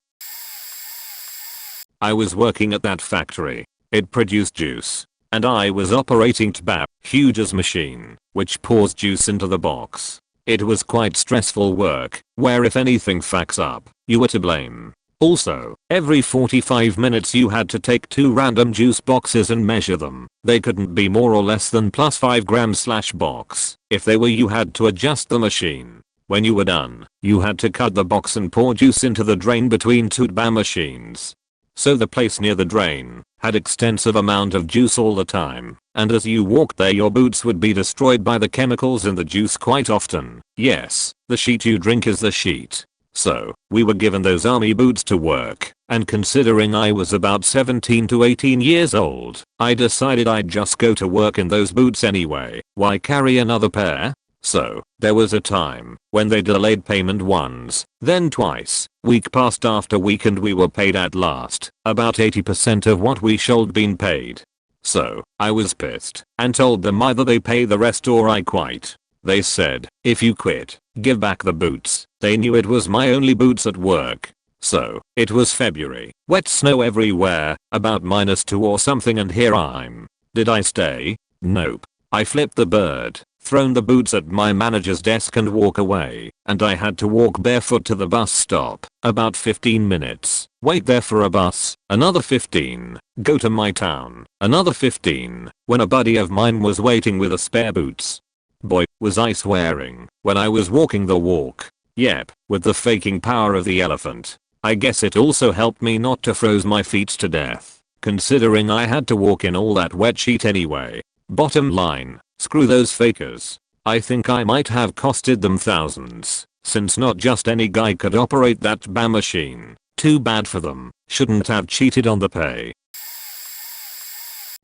I was working at that factory. It produced juice, and I was operating TBAP, Huge's machine, which pours juice into the box. It was quite stressful work, where if anything fucks up, you were to blame. Also, every 45 minutes you had to take 2 random juice boxes and measure them. They couldn't be more or less than +5 grams/box. If they were, you had to adjust the machine. When you were done, you had to cut the box and pour juice into the drain between 2 TBA machines. So the place near the drain had extensive amount of juice all the time, and as you walked there your boots would be destroyed by the chemicals in the juice quite often. Yes, the sheet you drink is the sheet. So, we were given those army boots to work, and considering I was about 17 to 18 years old, I decided I'd just go to work in those boots anyway. Why carry another pair? So, there was a time when they delayed payment once, then twice, week passed after week, and we were paid at last about 80% of what we should been paid. So, I was pissed and told them either they pay the rest or I quit. They said, if you quit, give back the boots. They knew it was my only boots at work. So, it was February, wet snow everywhere, about -2 or something, and here I'm. Did I stay? Nope. I flipped the bird, thrown the boots at my manager's desk and walk away, and I had to walk barefoot to the bus stop, about 15 minutes. Wait there for a bus, another 15. Go to my town, another 15. When a buddy of mine was waiting with a spare boots. Boy, was I swearing when I was walking the walk. Yep, with the faking power of the elephant. I guess it also helped me not to froze my feet to death, considering I had to walk in all that wet sheet anyway. Bottom line, screw those fakers. I think I might have costed them thousands, since not just any guy could operate that BAM machine. Too bad for them, shouldn't have cheated on the pay.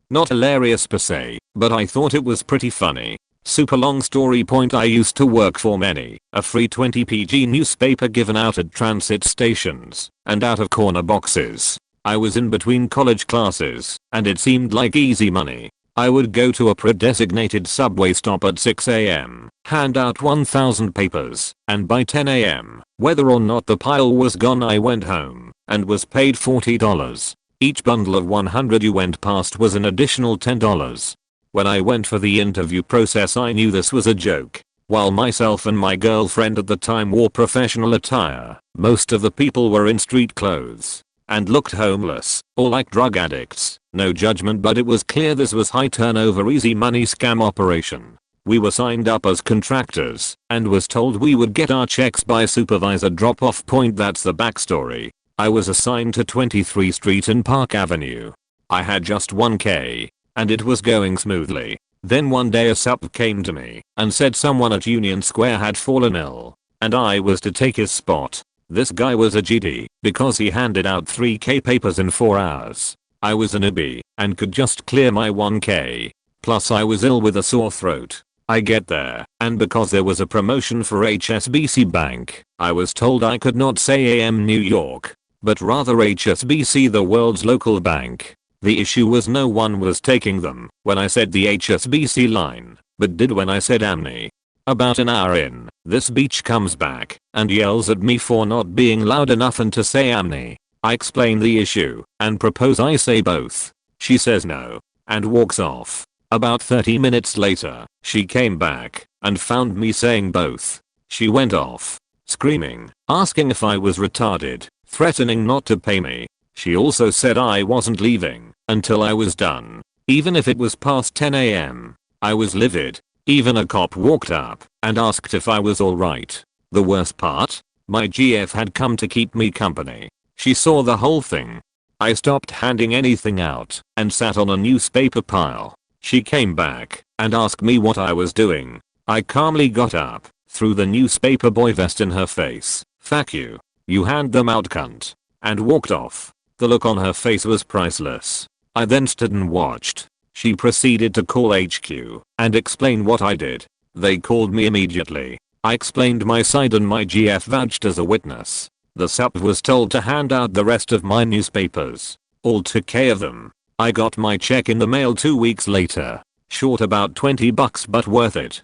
Not hilarious per se, but I thought it was pretty funny. Super long story point. I used to work for Many, a free 20 PG newspaper given out at transit stations and out of corner boxes. I was in between college classes and it seemed like easy money. I would go to a pre-designated subway stop at 6 AM, hand out 1,000 papers, and by 10 AM, whether or not the pile was gone, I went home and was paid $40. Each bundle of 100 you went past was an additional $10. When I went for the interview process, I knew this was a joke. While myself and my girlfriend at the time wore professional attire, most of the people were in street clothes and looked homeless or like drug addicts. No judgment, but it was clear this was high turnover, easy money scam operation. We were signed up as contractors and was told we would get our checks by supervisor drop off point. That's the backstory. I was assigned to 23 Street and Park Avenue. I had just 1K. And it was going smoothly. Then one day a sup came to me and said someone at Union Square had fallen ill and I was to take his spot. This guy was a GD because he handed out 3K papers in 4 hours. I was a newbie and could just clear my 1K. Plus I was ill with a sore throat. I get there, and because there was a promotion for HSBC Bank, I was told I could not say AM New York, but rather HSBC, the world's local bank. The issue was no one was taking them when I said the HSBC line, but did when I said Amni. About an hour in, this beach comes back and yells at me for not being loud enough and to say Amni. I explain the issue and propose I say both. She says no and walks off. About 30 minutes later, she came back and found me saying both. She went off, screaming, asking if I was retarded, threatening not to pay me. She also said I wasn't leaving until I was done, even if it was past 10 AM. I was livid. Even a cop walked up and asked if I was alright. The worst part? My GF had come to keep me company. She saw the whole thing. I stopped handing anything out and sat on a newspaper pile. She came back and asked me what I was doing. I calmly got up, threw the newspaper boy vest in her face. "Fuck you. You hand them out, cunt," and walked off. The look on her face was priceless. I then stood and watched. She proceeded to call HQ and explain what I did. They called me immediately. I explained my side and my GF vouched as a witness. The sup was told to hand out the rest of my newspapers. All took care of them. I got my check in the mail 2 weeks later. Short about $20 but worth it.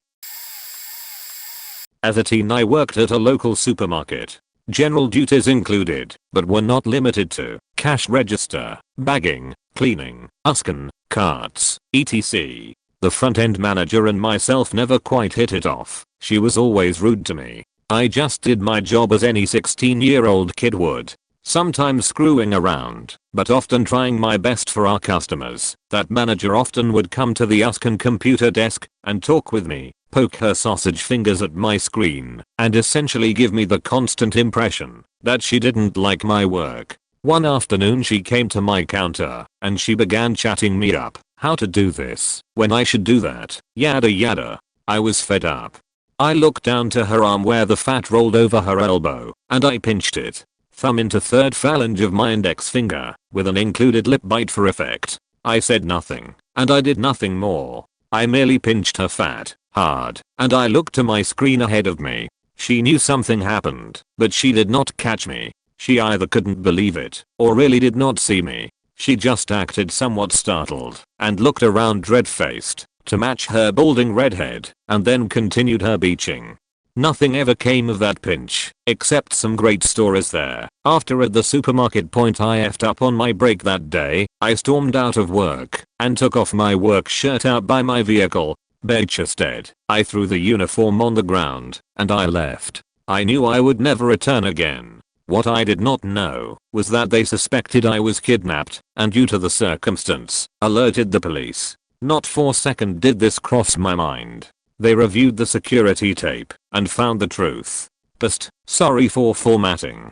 As a teen I worked at a local supermarket. General duties included, but were not limited to, cash register, bagging, cleaning, uskin, carts, etc. The front-end manager and myself never quite hit it off. She was always rude to me. I just did my job as any 16-year-old kid would. Sometimes screwing around, but often trying my best for our customers. That manager often would come to the uskin computer desk and talk with me, poke her sausage fingers at my screen, and essentially give me the constant impression that she didn't like my work. One afternoon she came to my counter and she began chatting me up, how to do this, when I should do that, yada yada. I was fed up. I looked down to her arm where the fat rolled over her elbow, and I pinched it. Thumb into third phalange of my index finger, with an included lip bite for effect. I said nothing, and I did nothing more. I merely pinched her fat, hard, and I looked to my screen ahead of me. She knew something happened, but she did not catch me. She either couldn't believe it, or really did not see me. She just acted somewhat startled, and looked around dread-faced, to match her balding redhead, and then continued her beaching. Nothing ever came of that pinch, except some great stories there. After at the supermarket point I effed up on my break that day, I stormed out of work, and took off my work shirt out by my vehicle. Bare-chested, I threw the uniform on the ground, and I left. I knew I would never return again. What I did not know was that they suspected I was kidnapped and due to the circumstance, alerted the police. Not for a second did this cross my mind. They reviewed the security tape and found the truth. Psst, sorry for formatting.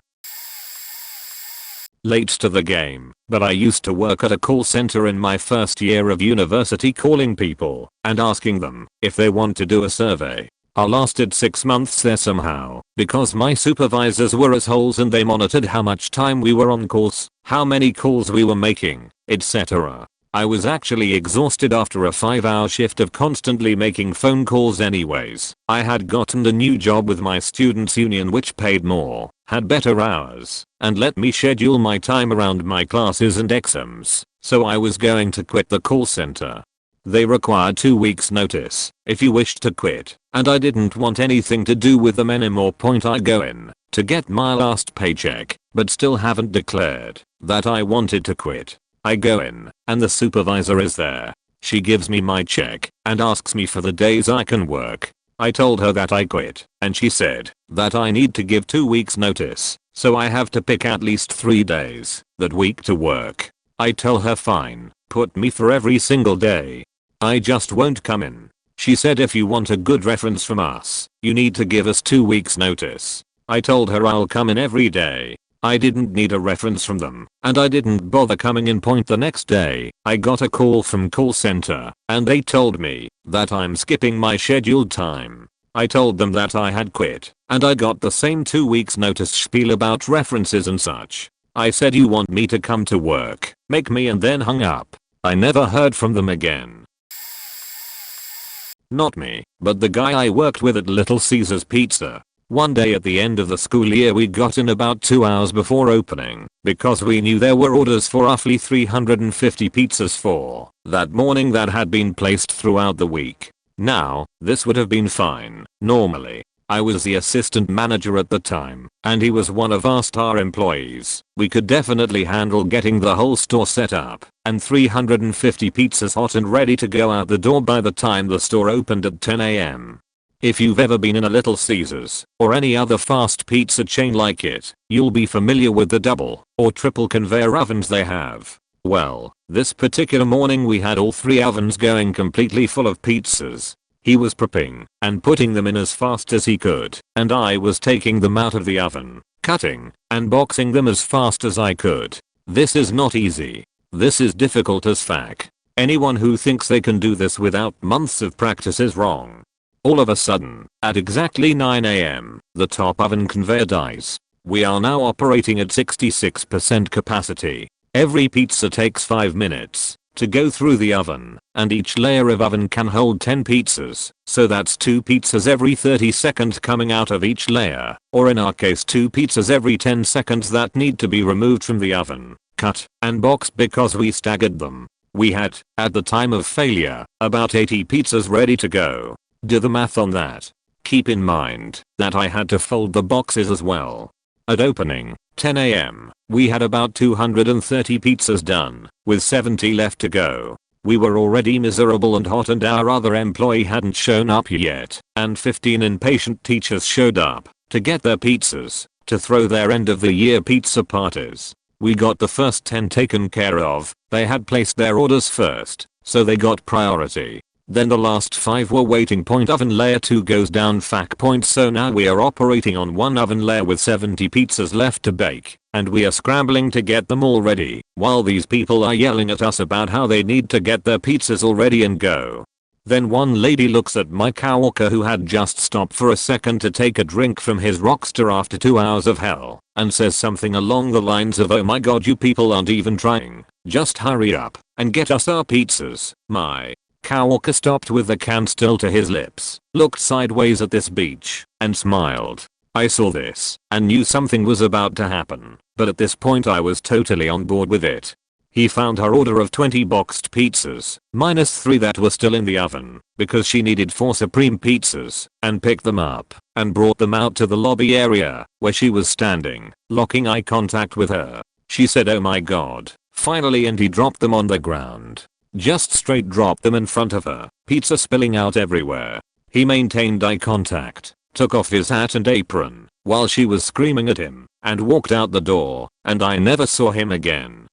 Late to the game, but I used to work at a call center in my first year of university calling people and asking them if they want to do a survey. I lasted 6 months there somehow because my supervisors were assholes and they monitored how much time we were on calls, how many calls we were making, etc. I was actually exhausted after a 5-hour shift of constantly making phone calls anyways. I had gotten a new job with my students union which paid more, had better hours, and let me schedule my time around my classes and exams, so I was going to quit the call center. They required 2 weeks notice if you wished to quit, and I didn't want anything to do with them anymore. I go in to get my last paycheck, but still haven't declared that I wanted to quit. I go in, and the supervisor is there. She gives me my check and asks me for the days I can work. I told her that I quit, and she said that I need to give 2 weeks notice, so I have to pick at least 3 days that week to work. I tell her fine, put me for every single day. I just won't come in. She said if you want a good reference from us, you need to give us 2 weeks notice. I told her I'll come in every day. I didn't need a reference from them, and I didn't bother coming in. The next day, I got a call from call center, and they told me that I'm skipping my scheduled time. I told them that I had quit, and I got the same 2 weeks notice spiel about references and such. I said you want me to come to work, make me, and then hung up. I never heard from them again. Not me, but the guy I worked with at Little Caesars Pizza. One day at the end of the school year we got in about 2 hours before opening because we knew there were orders for roughly 350 pizzas for that morning that had been placed throughout the week. Now, this would have been fine, normally. I was the assistant manager at the time, and he was one of our star employees. We could definitely handle getting the whole store set up and 350 pizzas hot and ready to go out the door by the time the store opened at 10 AM. If you've ever been in a Little Caesars or any other fast pizza chain like it, you'll be familiar with the double or triple conveyor ovens they have. Well, this particular morning we had all 3 ovens going completely full of pizzas. He was prepping and putting them in as fast as he could, and I was taking them out of the oven, cutting and boxing them as fast as I could. This is not easy. This is difficult as fuck. Anyone who thinks they can do this without months of practice is wrong. All of a sudden, at exactly 9 AM, the top oven conveyor dies. We are now operating at 66% capacity. Every pizza takes 5 minutes to go through the oven, and each layer of oven can hold 10 pizzas, so that's 2 pizzas every 30 seconds coming out of each layer, or in our case 2 pizzas every 10 seconds that need to be removed from the oven, cut, and boxed because we staggered them. We had, at the time of failure, about 80 pizzas ready to go. Do the math on that. Keep in mind that I had to fold the boxes as well. At opening, 10 AM, we had about 230 pizzas done, with 70 left to go. We were already miserable and hot and our other employee hadn't shown up yet, and 15 impatient teachers showed up to get their pizzas, to throw their end of the year pizza parties. We got the first 10 taken care of. They had placed their orders first, so they got priority. Then the last 5 were waiting. Oven layer 2 goes down. So now we are operating on 1 oven layer with 70 pizzas left to bake, and we are scrambling to get them all ready, while these people are yelling at us about how they need to get their pizzas all ready and go. Then one lady looks at my coworker who had just stopped for a second to take a drink from his Rockstar after 2 hours of hell, and says something along the lines of, "Oh my god, you people aren't even trying. Just hurry up and get us our pizzas." My coworker stopped with the can still to his lips, looked sideways at this beach, and smiled. I saw this and knew something was about to happen, but at this point I was totally on board with it. He found her order of 20 boxed pizzas, minus 3 that were still in the oven, because she needed 4 supreme pizzas, and picked them up, and brought them out to the lobby area, where she was standing, locking eye contact with her. She said, "Oh my god," finally, and he dropped them on the ground. Just straight dropped them in front of her, pizza spilling out everywhere. He maintained eye contact, took off his hat and apron, while she was screaming at him, and walked out the door, and I never saw him again.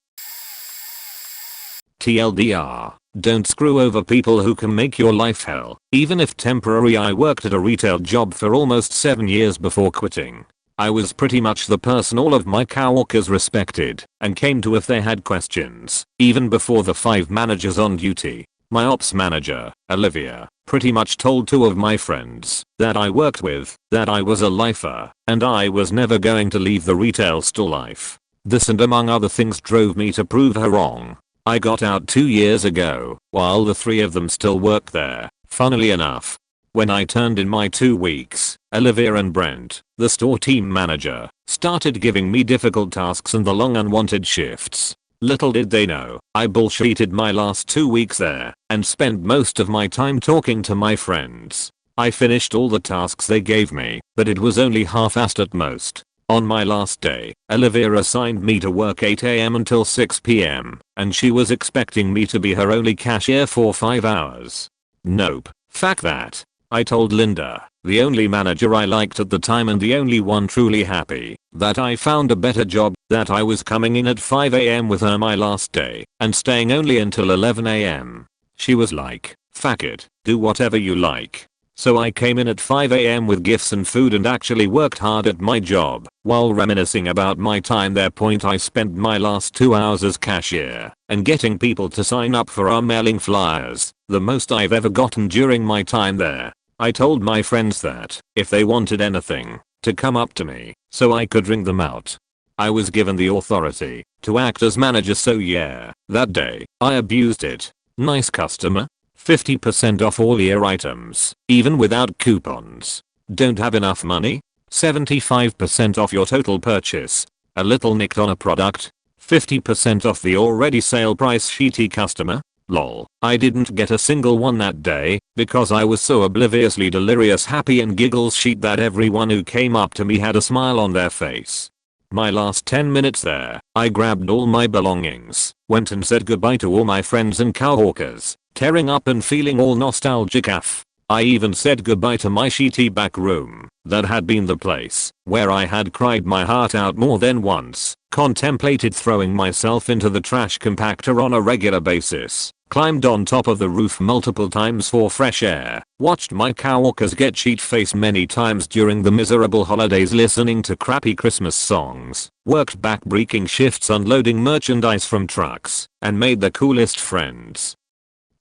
TLDR. Don't screw over people who can make your life hell, even if temporary. I worked at a retail job for almost 7 years before quitting. I was pretty much the person all of my coworkers respected and came to if they had questions, even before the 5 managers on duty. My ops manager, Olivia, pretty much told 2 of my friends that I worked with that I was a lifer and I was never going to leave the retail store life. This and among other things drove me to prove her wrong. I got out 2 years ago, while the 3 of them still work there, funnily enough. When I turned in my 2 weeks, Olivia and Brent, the store team manager, started giving me difficult tasks and the long unwanted shifts. Little did they know, I bullshitted my last 2 weeks there, and spent most of my time talking to my friends. I finished all the tasks they gave me, but it was only half-assed at most. On my last day, Olivia assigned me to work 8 AM until 6 PM, and she was expecting me to be her only cashier for 5 hours. Nope, fuck that. I told Linda, the only manager I liked at the time and the only one truly happy, that I found a better job, that I was coming in at 5 AM with her my last day, and staying only until 11 AM. She was like, fuck it, do whatever you like. So I came in at 5 AM with gifts and food and actually worked hard at my job, while reminiscing about my time there. I spent my last 2 hours as cashier, and getting people to sign up for our mailing flyers, the most I've ever gotten during my time there. I told my friends that, if they wanted anything, to come up to me, so I could ring them out. I was given the authority to act as manager, so yeah, that day, I abused it. Nice customer. 50% off all year items, even without coupons. Don't have enough money? 75% off your total purchase. A little nicked on a product? 50% off the already sale price. Shitty customer? Lol. I didn't get a single one that day, because I was so obliviously delirious happy and giggles sheet that everyone who came up to me had a smile on their face. My last 10 minutes there, I grabbed all my belongings, went and said goodbye to all my friends and coworkers, tearing up and feeling all nostalgic af. I even said goodbye to my shitty back room, that had been the place where I had cried my heart out more than once, contemplated throwing myself into the trash compactor on a regular basis, climbed on top of the roof multiple times for fresh air, watched my coworkers get sheet-faced many times during the miserable holidays listening to crappy Christmas songs, worked back-breaking shifts unloading merchandise from trucks, and made the coolest friends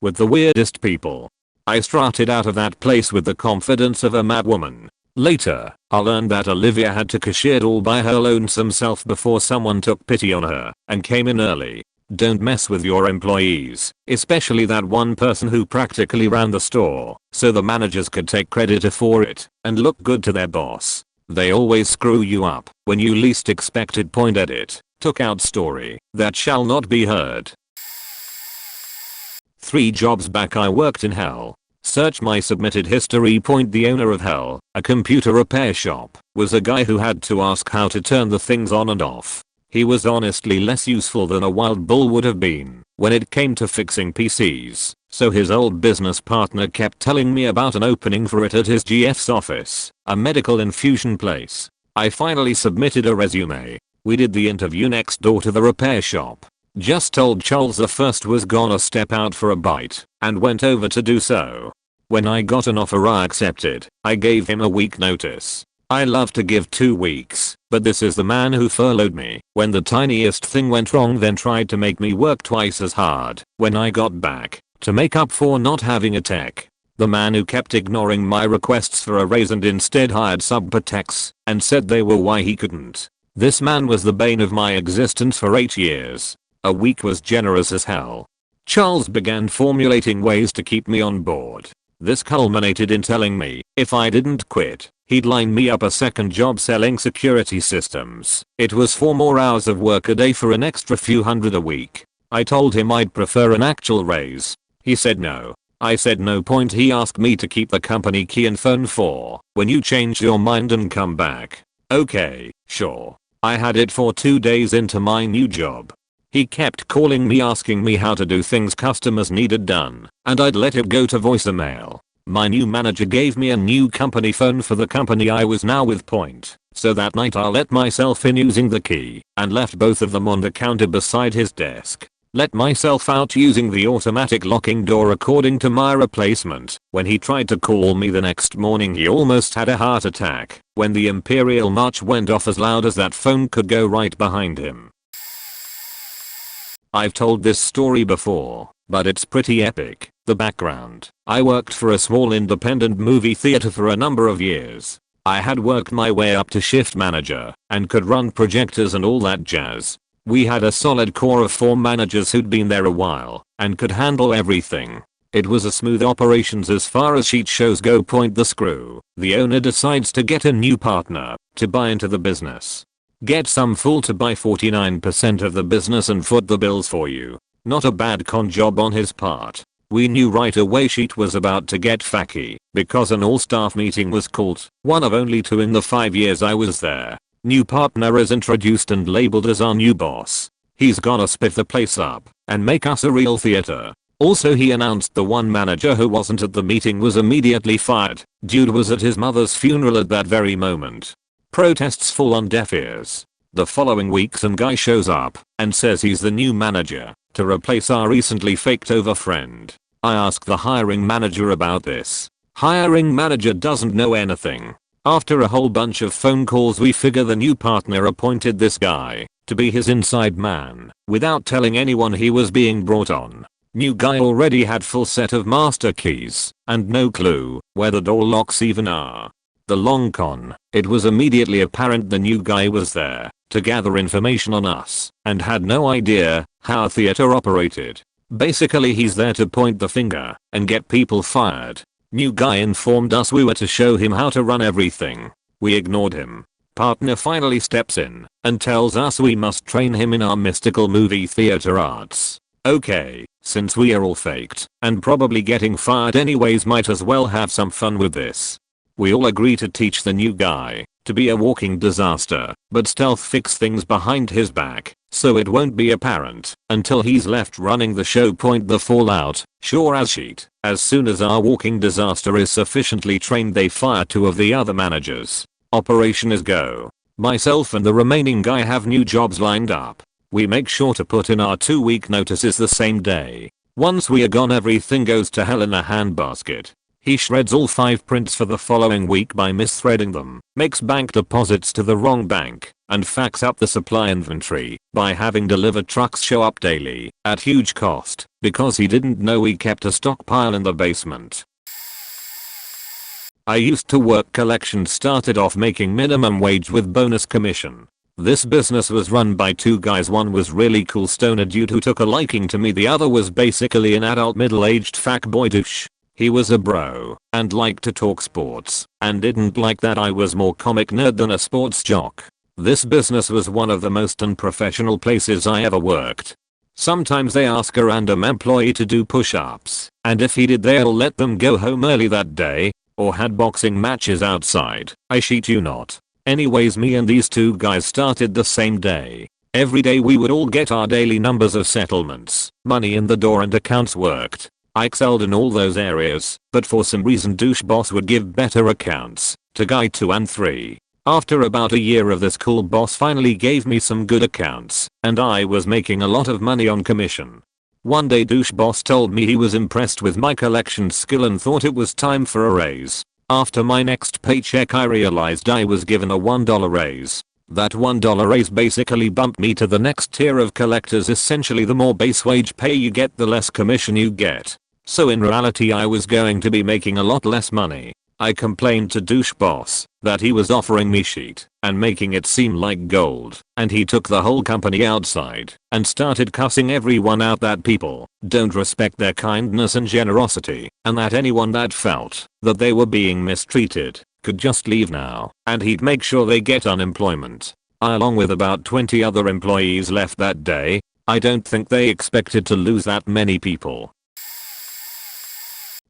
with the weirdest people. I strutted out of that place with the confidence of a mad woman. Later, I learned that Olivia had to cashier all by her lonesome self before someone took pity on her and came in early. Don't mess with your employees, especially that one person who practically ran the store, so the managers could take credit for it and look good to their boss. They always screw you up when you least expect it. Edit. Took out story that shall not be heard. 3 jobs back I worked in hell. Search my submitted history. The owner of Hell, a computer repair shop, was a guy who had to ask how to turn the things on and off. He was honestly less useful than a wild bull would have been when it came to fixing PCs, so his old business partner kept telling me about an opening for it at his GF's office, a medical infusion place. I finally submitted a resume. We did the interview next door to the repair shop. Just told Charles the first was gonna step out for a bite, and went over to do so. When I got an offer I accepted. I gave him a week notice. I love to give 2 weeks, but this is the man who furloughed me when the tiniest thing went wrong, then tried to make me work twice as hard when I got back to make up for not having a tech. The man who kept ignoring my requests for a raise and instead hired sub-techs and said they were why he couldn't. This man was the bane of my existence for 8 years. A week was generous as hell. Charles began formulating ways to keep me on board. This culminated in telling me if I didn't quit, he'd line me up a second job selling security systems. It was 4 more hours of work a day for an extra few hundred a week. I told him I'd prefer an actual raise. He said no. I said no. He asked me to keep the company key and phone for when you change your mind and come back. Okay, sure. I had it for 2 days into my new job. He kept calling me asking me how to do things customers needed done, and I'd let it go to voicemail. My new manager gave me a new company phone for the company I was now with Point. So that night I let myself in using the key and left both of them on the counter beside his desk. Let myself out using the automatic locking door according to my replacement. When he tried to call me the next morning he almost had a heart attack when the Imperial March went off as loud as that phone could go right behind him. I've told this story before, but it's pretty epic. The background: I worked for a small independent movie theater for a number of years. I had worked my way up to shift manager and could run projectors and all that jazz. We had a solid core of 4 managers who'd been there a while and could handle everything. It was a smooth operations as far as sheet shows go. Point the screw. The owner decides to get a new partner to buy into the business. Get some fool to buy 49% of the business and foot the bills for you. Not a bad con job on his part. We knew right away sheet was about to get facky because an all-staff meeting was called, one of only 2 in the 5 years I was there. New partner is introduced and labeled as our new boss. He's gonna spiff the place up and make us a real theater. Also, he announced the one manager who wasn't at the meeting was immediately fired. Dude was at his mother's funeral at that very moment. Protests fall on deaf ears. The following week some guy shows up and says he's the new manager to replace our recently faked over friend. I ask the hiring manager about this. Hiring manager doesn't know anything. After a whole bunch of phone calls we figure the new partner appointed this guy to be his inside man without telling anyone he was being brought on. New guy already had full set of master keys and no clue where the door locks even are. The long con: it was immediately apparent the new guy was there to gather information on us and had no idea how a theater operated. Basically he's there to point the finger and get people fired. New guy informed us we were to show him how to run everything. We ignored him. Partner finally steps in and tells us we must train him in our mystical movie theater arts. Okay, since we are all faked and probably getting fired anyways, might as well have some fun with this. We all agree to teach the new guy to be a walking disaster, but stealth fix things behind his back so it won't be apparent until he's left running the show. Point the fallout: sure as sheet. As soon as our walking disaster is sufficiently trained they fire 2 of the other managers. Operation is go. Myself and the remaining guy have new jobs lined up. We make sure to put in our 2-week notices the same day. Once we are gone everything goes to hell in a handbasket. He shreds all 5 prints for the following week by misthreading them, makes bank deposits to the wrong bank, and fucks up the supply inventory by having delivered trucks show up daily at huge cost because he didn't know we kept a stockpile in the basement. I used to work collections, started off making minimum wage with bonus commission. This business was run by 2 guys. One was really cool stoner dude who took a liking to me. The other was basically an adult middle-aged fuckboy douche. He was a bro and liked to talk sports and didn't like that I was more comic nerd than a sports jock. This business was one of the most unprofessional places I ever worked. Sometimes they ask a random employee to do push-ups, and if he did they'll let them go home early that day, or had boxing matches outside. I shit you not. Anyways, me and these 2 guys started the same day. Every day we would all get our daily numbers of settlements, money in the door and accounts worked. I excelled in all those areas, but for some reason douche boss would give better accounts to guy 2 and 3. After about a year of this, cool boss finally gave me some good accounts and I was making a lot of money on commission. One day douche boss told me he was impressed with my collection skill and thought it was time for a raise. After my next paycheck I realized I was given a $1 raise. That $1 raise basically bumped me to the next tier of collectors. Essentially the more base wage pay you get the less commission you get. So in reality I was going to be making a lot less money. I complained to douche boss that he was offering me shit and making it seem like gold, and he took the whole company outside and started cussing everyone out that people don't respect their kindness and generosity, and that anyone that felt that they were being mistreated could just leave now and he'd make sure they get unemployment. I along with about 20 other employees left that day. I don't think they expected to lose that many people.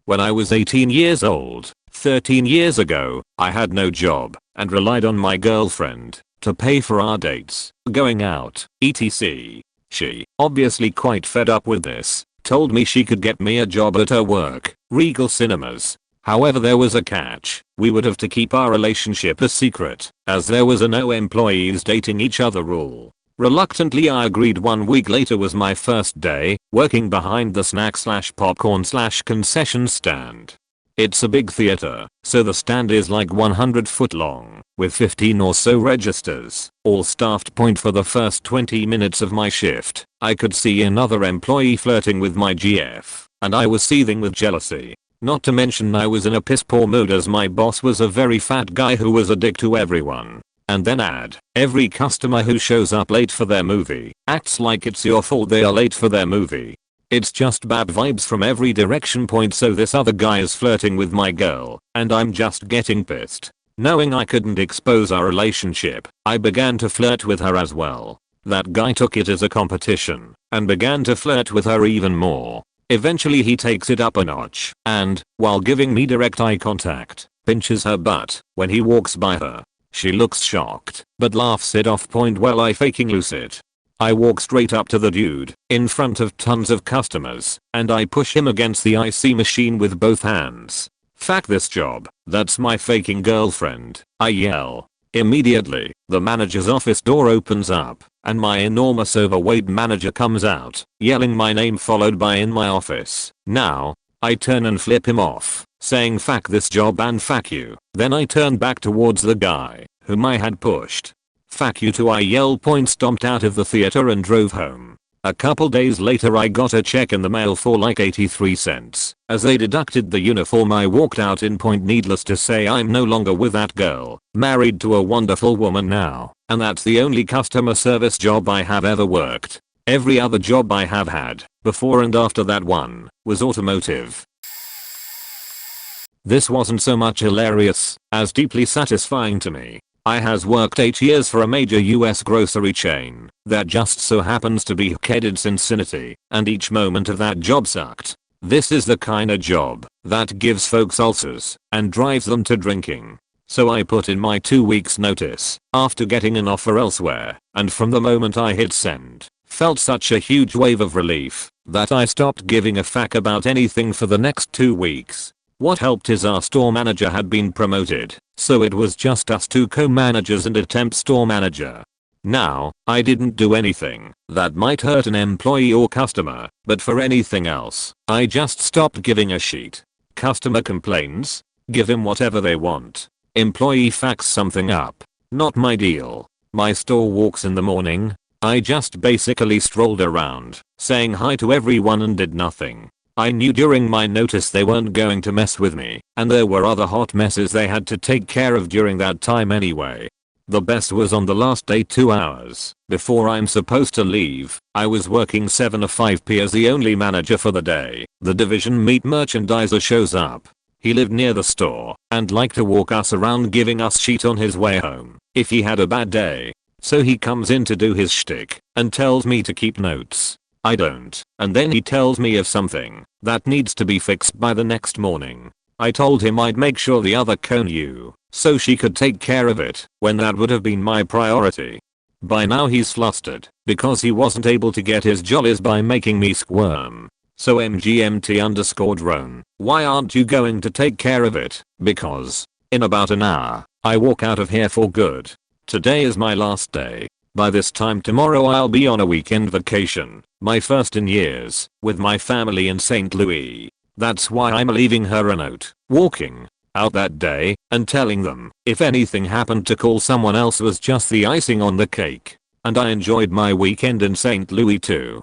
When I was 18 years old, 13 years ago, I had no job and relied on my girlfriend to pay for our dates, going out, etc. She, obviously quite fed up with this, told me she could get me a job at her work, Regal Cinemas. However, there was a catch. We would have to keep our relationship a secret, as there was a no employees dating each other rule. Reluctantly I agreed. 1 week later was my first day, working behind the snack/popcorn/concession stand. It's a big theater, so the stand is like 100 foot long, with 15 or so registers, all staffed. For the first 20 minutes of my shift, I could see another employee flirting with my GF, and I was seething with jealousy. Not to mention I was in a piss poor mood as my boss was a very fat guy who was a dick to everyone. And then add, every customer who shows up late for their movie acts like it's your fault they are late for their movie. It's just bad vibes from every direction. So this other guy is flirting with my girl, and I'm just getting pissed. Knowing I couldn't expose our relationship, I began to flirt with her as well. That guy took it as a competition, and began to flirt with her even more. Eventually he takes it up a notch, and, while giving me direct eye contact, pinches her butt when he walks by her. She looks shocked, but laughs it off. Well, I faking lose it. I walk straight up to the dude, in front of tons of customers, and I push him against the IC machine with both hands. Fuck this job, that's my faking girlfriend, I yell. Immediately, the manager's office door opens up, and my enormous overweight manager comes out, yelling my name followed by "in my office now." I turn and flip him off, saying fuck this job and fuck you. Then I turn back towards the guy, whom I had pushed. Fuck you too, I yell. Stomped out of the theater and drove home. A couple days later I got a check in the mail for like 83 cents. As they deducted the uniform I walked out in. Needless to say I'm no longer with that girl, married to a wonderful woman now, and that's the only customer service job I have ever worked. Every other job I have had, before and after that one, was automotive. This wasn't so much hilarious, as deeply satisfying to me. I has worked 8 years for a major US grocery chain that just so happens to be headed Cincinnati, and each moment of that job sucked. This is the kinda job that gives folks ulcers and drives them to drinking. So I put in my 2 weeks notice after getting an offer elsewhere, and from the moment I hit send, felt such a huge wave of relief that I stopped giving a fuck about anything for the next 2 weeks. What helped is our store manager had been promoted, so it was just us 2 co-managers and a temp store manager. Now, I didn't do anything that might hurt an employee or customer, but for anything else, I just stopped giving a shit. Customer complains? Give him whatever they want. Employee fucks something up? Not my deal. My store walks in the morning? I just basically strolled around, saying hi to everyone and did nothing. I knew during my notice they weren't going to mess with me, and there were other hot messes they had to take care of during that time anyway. The best was on the last day, 2 hours before I'm supposed to leave, I was working 7 to 5 p as the only manager for the day. The division meat merchandiser shows up. He lived near the store and liked to walk us around giving us shit on his way home if he had a bad day. So he comes in to do his shtick and tells me to keep notes. I don't, and then he tells me of something that needs to be fixed by the next morning. I told him I'd make sure the other co knew, so she could take care of it, when that would have been my priority. By now he's flustered, because he wasn't able to get his jollies by making me squirm. So MGMT_drone, why aren't you going to take care of it? Because, in about an hour, I walk out of here for good. Today is my last day. By this time tomorrow I'll be on a weekend vacation, my first in years, with my family in St. Louis. That's why I'm leaving her a note, walking out that day, and telling them, if anything happened to call someone else was just the icing on the cake. And I enjoyed my weekend in St. Louis too.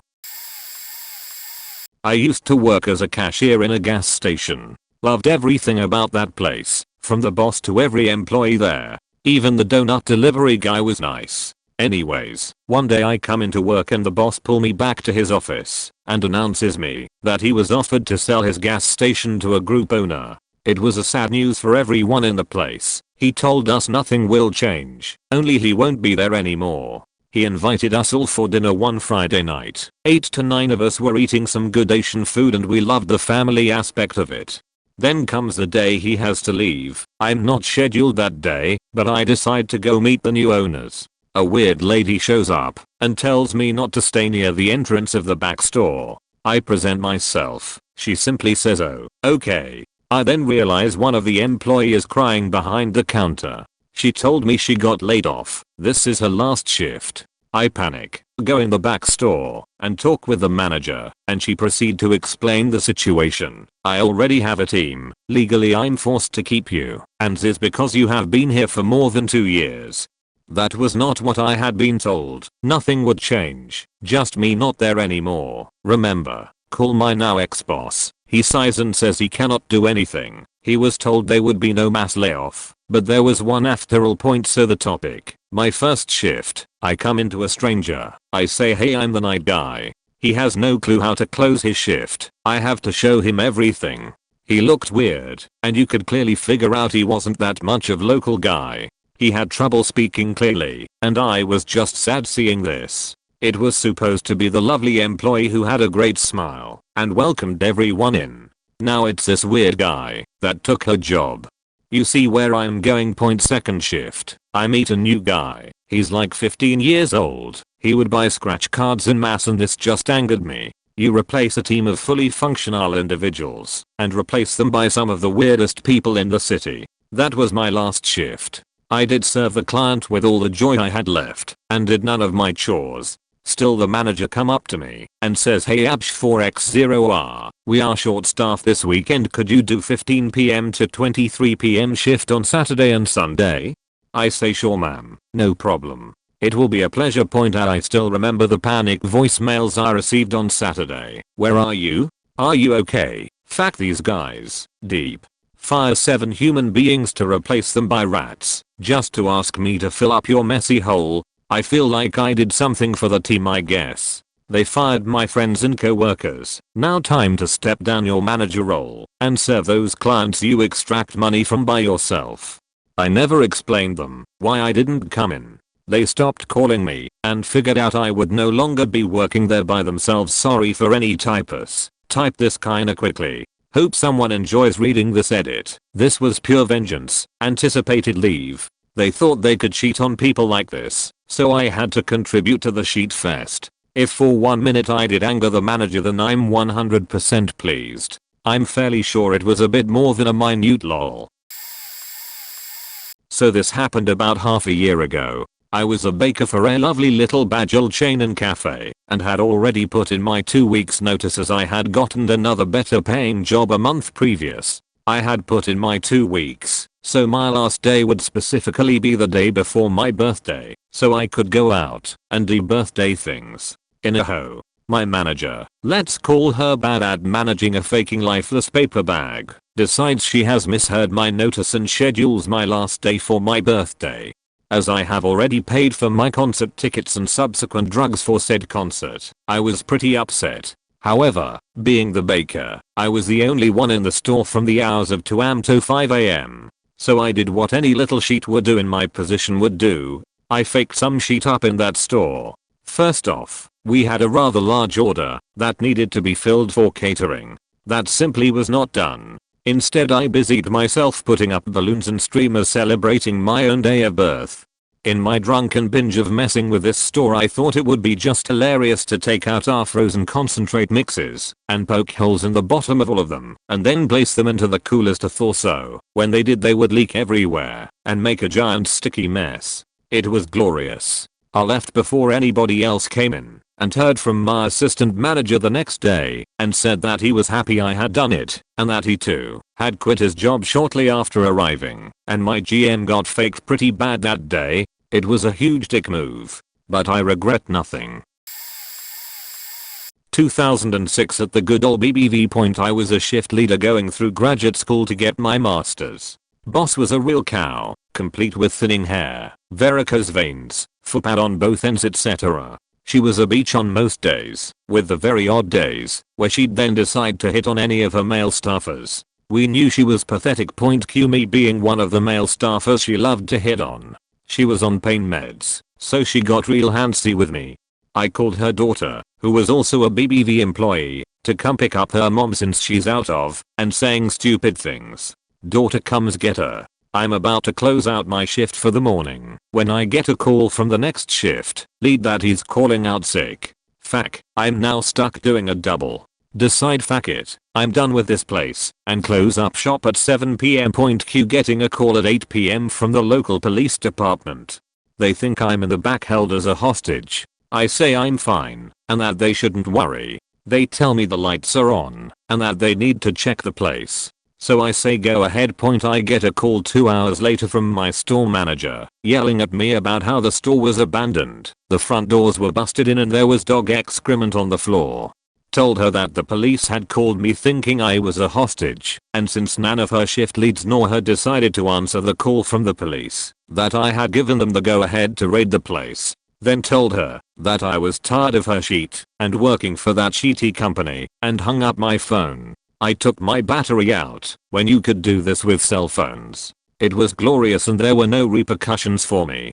I used to work as a cashier in a gas station. Loved everything about that place, from the boss to every employee there. Even the donut delivery guy was nice. Anyways, one day I come into work and the boss pull me back to his office and announces me that he was offered to sell his gas station to a group owner. It was a sad news for everyone in the place. He told us nothing will change, only he won't be there anymore. He invited us all for dinner one Friday night. 8 to 9 of us were eating some good Asian food and we loved the family aspect of it. Then comes the day he has to leave. I'm not scheduled that day, but I decide to go meet the new owners. A weird lady shows up and tells me not to stay near the entrance of the back store. I present myself. She simply says, "Oh, okay." I then realize one of the employees crying behind the counter. She told me she got laid off. This is her last shift. I panic, go in the back store, and talk with the manager, and she proceed to explain the situation. I already have a team, legally I'm forced to keep you, and this because you have been here for more than 2 years. That was not what I had been told. Nothing would change, just me not there anymore. Remember, call my now ex-boss. He sighs and says he cannot do anything. He was told there would be no mass layoff, but there was one after all. Point so the topic. My first shift, I come into a stranger. I say hey, I'm the night guy. He has no clue how to close his shift. I have to show him everything. He looked weird, and you could clearly figure out he wasn't that much of local guy. He had trouble speaking clearly, and I was just sad seeing this. It was supposed to be the lovely employee who had a great smile and welcomed everyone in. Now it's this weird guy that took her job. You see where I'm going. Point second shift, I meet a new guy. He's like 15 years old. He would buy scratch cards en masse, and this just angered me. You replace a team of fully functional individuals and replace them by some of the weirdest people in the city. That was my last shift. I did serve the client with all the joy I had left and did none of my chores. Still the manager come up to me and says, hey Absh 4x0R, we are short staffed this weekend, could you do 15 PM to 23 PM shift on Saturday and Sunday? I say sure ma'am, no problem. It will be a pleasure. I still remember the panic voicemails I received on Saturday. Where are you? Are you okay? Fuck these guys. Deep. Fire 7 human beings to replace them by rats, just to ask me to fill up your messy hole. I feel like I did something for the team, I guess. They fired my friends and co-workers. Now time to step down your manager role and serve those clients you extract money from by yourself. I never explained them why I didn't come in. They stopped calling me and figured out I would no longer be working there by themselves. Sorry for any typos. Type this kinda quickly. Hope someone enjoys reading this edit. This was pure vengeance. Anticipated leave. They thought they could cheat on people like this, so I had to contribute to the sheet fest. If for 1 minute I did anger the manager, then I'm 100% pleased. I'm fairly sure it was a bit more than a minute lol. So this happened about half a year ago. I was a baker for a lovely little Bajul chain and cafe and had already put in my 2 weeks notice as I had gotten another better paying job a month previous. I had put in my 2 weeks, so my last day would specifically be the day before my birthday, so I could go out and do birthday things. In a ho. My manager, let's call her bad at managing a faking lifeless paper bag, decides she has misheard my notice and schedules my last day for my birthday. As I have already paid for my concert tickets and subsequent drugs for said concert, I was pretty upset. However, being the baker, I was the only one in the store from the hours of 2 am to 5 am. So I did what any little sheet would do in my position would do. I faked some sheet up in that store. First off, we had a rather large order that needed to be filled for catering. That simply was not done. Instead I busied myself putting up balloons and streamers celebrating my own day of birth. In my drunken binge of messing with this store, I thought it would be just hilarious to take out our frozen concentrate mixes and poke holes in the bottom of all of them and then place them into the coolers to thaw, so when they did they would leak everywhere and make a giant sticky mess. It was glorious. I left before anybody else came in and heard from my assistant manager the next day and said that he was happy I had done it and that he too had quit his job shortly after arriving, and my GM got faked pretty bad that day. It was a huge dick move, but I regret nothing. 2006 at the good old BBV point, I was a shift leader going through graduate school to get my master's. Boss was a real cow, complete with thinning hair, varicose veins, footpad on both ends, etc. She was a beach on most days, with the very odd days where she'd then decide to hit on any of her male staffers. We knew she was pathetic. Q me being one of the male staffers she loved to hit on. She was on pain meds, so she got real handsy with me. I called her daughter, who was also a BBV employee, to come pick up her mom since she's out of and saying stupid things. Daughter comes get her. I'm about to close out my shift for the morning when I get a call from the next shift lead that he's calling out sick. Fuck, I'm now stuck doing a double. decide fuck it, I'm done with this place, and close up shop at 7 p.m. Q getting a call at 8 p.m. from the local police department. They think I'm in the back held as a hostage. I say I'm fine, and that they shouldn't worry. They tell me the lights are on, and that they need to check the place. So I say go ahead. I get a call 2 hours later from my store manager, yelling at me about how the store was abandoned, the front doors were busted in and there was dog excrement on the floor. Told her that the police had called me thinking I was a hostage, and since none of her shift leads nor her decided to answer the call from the police, that I had given them the go ahead to raid the place. Then told her that I was tired of her shit and working for that shitty company, and hung up my phone. I took my battery out when you could do this with cell phones. It was glorious and there were no repercussions for me.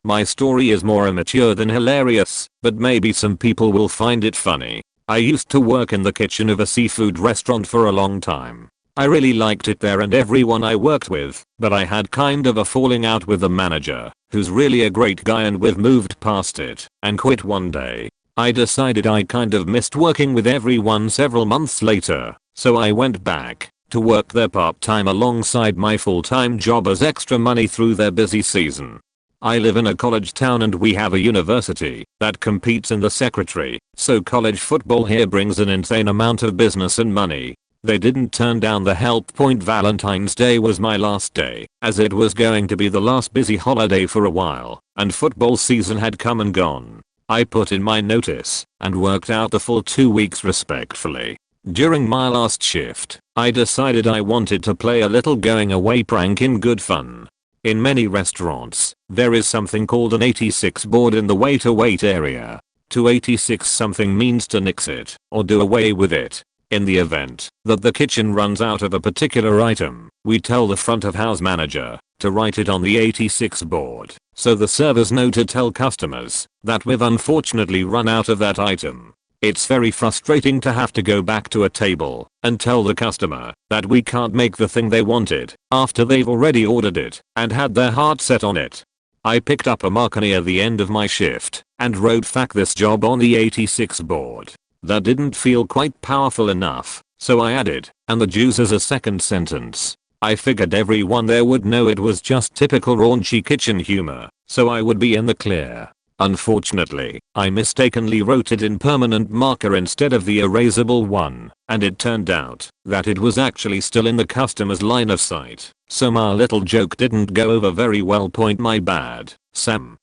My story is more immature than hilarious, but maybe some people will find it funny. I used to work in the kitchen of a seafood restaurant for a long time. I really liked it there and everyone I worked with, but I had kind of a falling out with the manager, who's really a great guy, and we've moved past it and quit one day. I decided I kind of missed working with everyone several months later, so I went back to work there part-time alongside my full-time job as extra money through their busy season. I live in a college town and we have a university that competes in the secretary, so college football here brings an insane amount of business and money. They didn't turn down the help. Valentine's Day was my last day, as it was going to be the last busy holiday for a while, and football season had come and gone. I put in my notice and worked out the full 2 weeks respectfully. During my last shift, I decided I wanted to play a little going away prank in good fun. In many restaurants, there is something called an 86 board in the wait area. To 86 something means to nix it or do away with it. In the event that the kitchen runs out of a particular item, we tell the front of house manager to write it on the 86 board, so the servers know to tell customers that we've unfortunately run out of that item. It's very frustrating to have to go back to a table and tell the customer that we can't make the thing they wanted after they've already ordered it and had their heart set on it. I picked up a marker near the end of my shift and wrote "fuck this job" on the 86 board. That didn't feel quite powerful enough, so I added "and the juice" as a second sentence. I figured everyone there would know it was just typical raunchy kitchen humor, so I would be in the clear. Unfortunately, I mistakenly wrote it in permanent marker instead of the erasable one, and it turned out that it was actually still in the customer's line of sight, so my little joke didn't go over very well. My bad, Sam.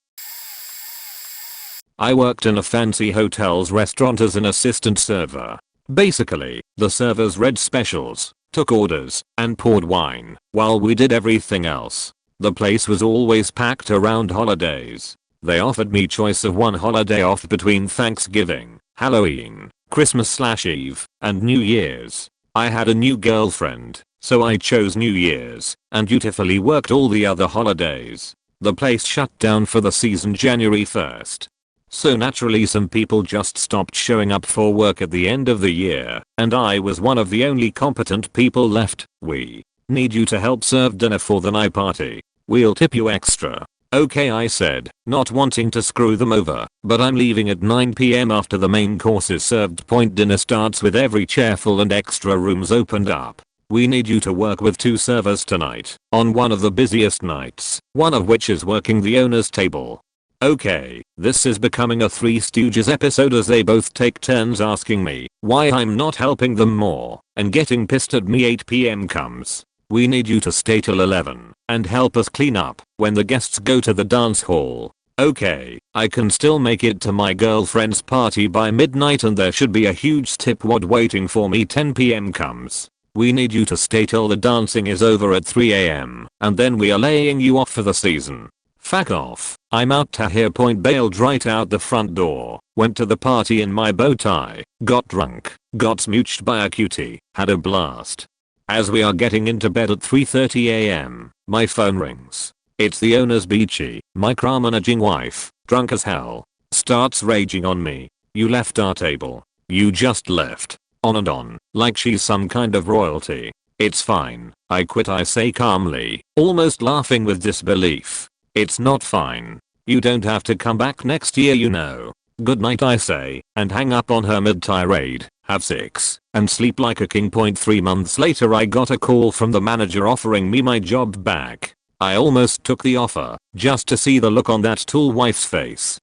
I worked in a fancy hotel's restaurant as an assistant server. Basically, the servers read specials, took orders, and poured wine, while we did everything else. The place was always packed around holidays. They offered me choice of one holiday off between Thanksgiving, Halloween, Christmas/Eve, and New Year's. I had a new girlfriend, so I chose New Year's, and dutifully worked all the other holidays. The place shut down for the season January 1st. So naturally some people just stopped showing up for work at the end of the year, and I was one of the only competent people left. "We need you to help serve dinner for the night party. We'll tip you extra." "Okay," I said, not wanting to screw them over, "but I'm leaving at 9 p.m. after the main course is served." Dinner starts with every chair full and extra rooms opened up. "We need you to work with 2 servers tonight, on one of the busiest nights, one of which is working the owner's table." Okay, this is becoming a Three Stooges episode as they both take turns asking me why I'm not helping them more, and getting pissed at me. 8 p.m. comes. "We need you to stay till 11 and help us clean up when the guests go to the dance hall." Okay, I can still make it to my girlfriend's party by midnight and there should be a huge tipwad waiting for me. 10 p.m. comes. "We need you to stay till the dancing is over at 3 a.m. and then we are laying you off for the season." Fuck off, I'm out to here. Bailed right out the front door, went to the party in my bow tie, got drunk, got smooched by a cutie, had a blast. As we are getting into bed at 3:30 a.m, my phone rings. It's the owner's beachy, micromanaging wife, drunk as hell. Starts raging on me. "You left our table. You just left." On and on, like she's some kind of royalty. "It's fine, I quit," I say calmly, almost laughing with disbelief. "It's not fine. You don't have to come back next year, you know." Good night I say, and hang up on her mid-tirade, have sex, and sleep like a king. 3 months later I got a call from the manager offering me my job back. I almost took the offer, just to see the look on that tall wife's face.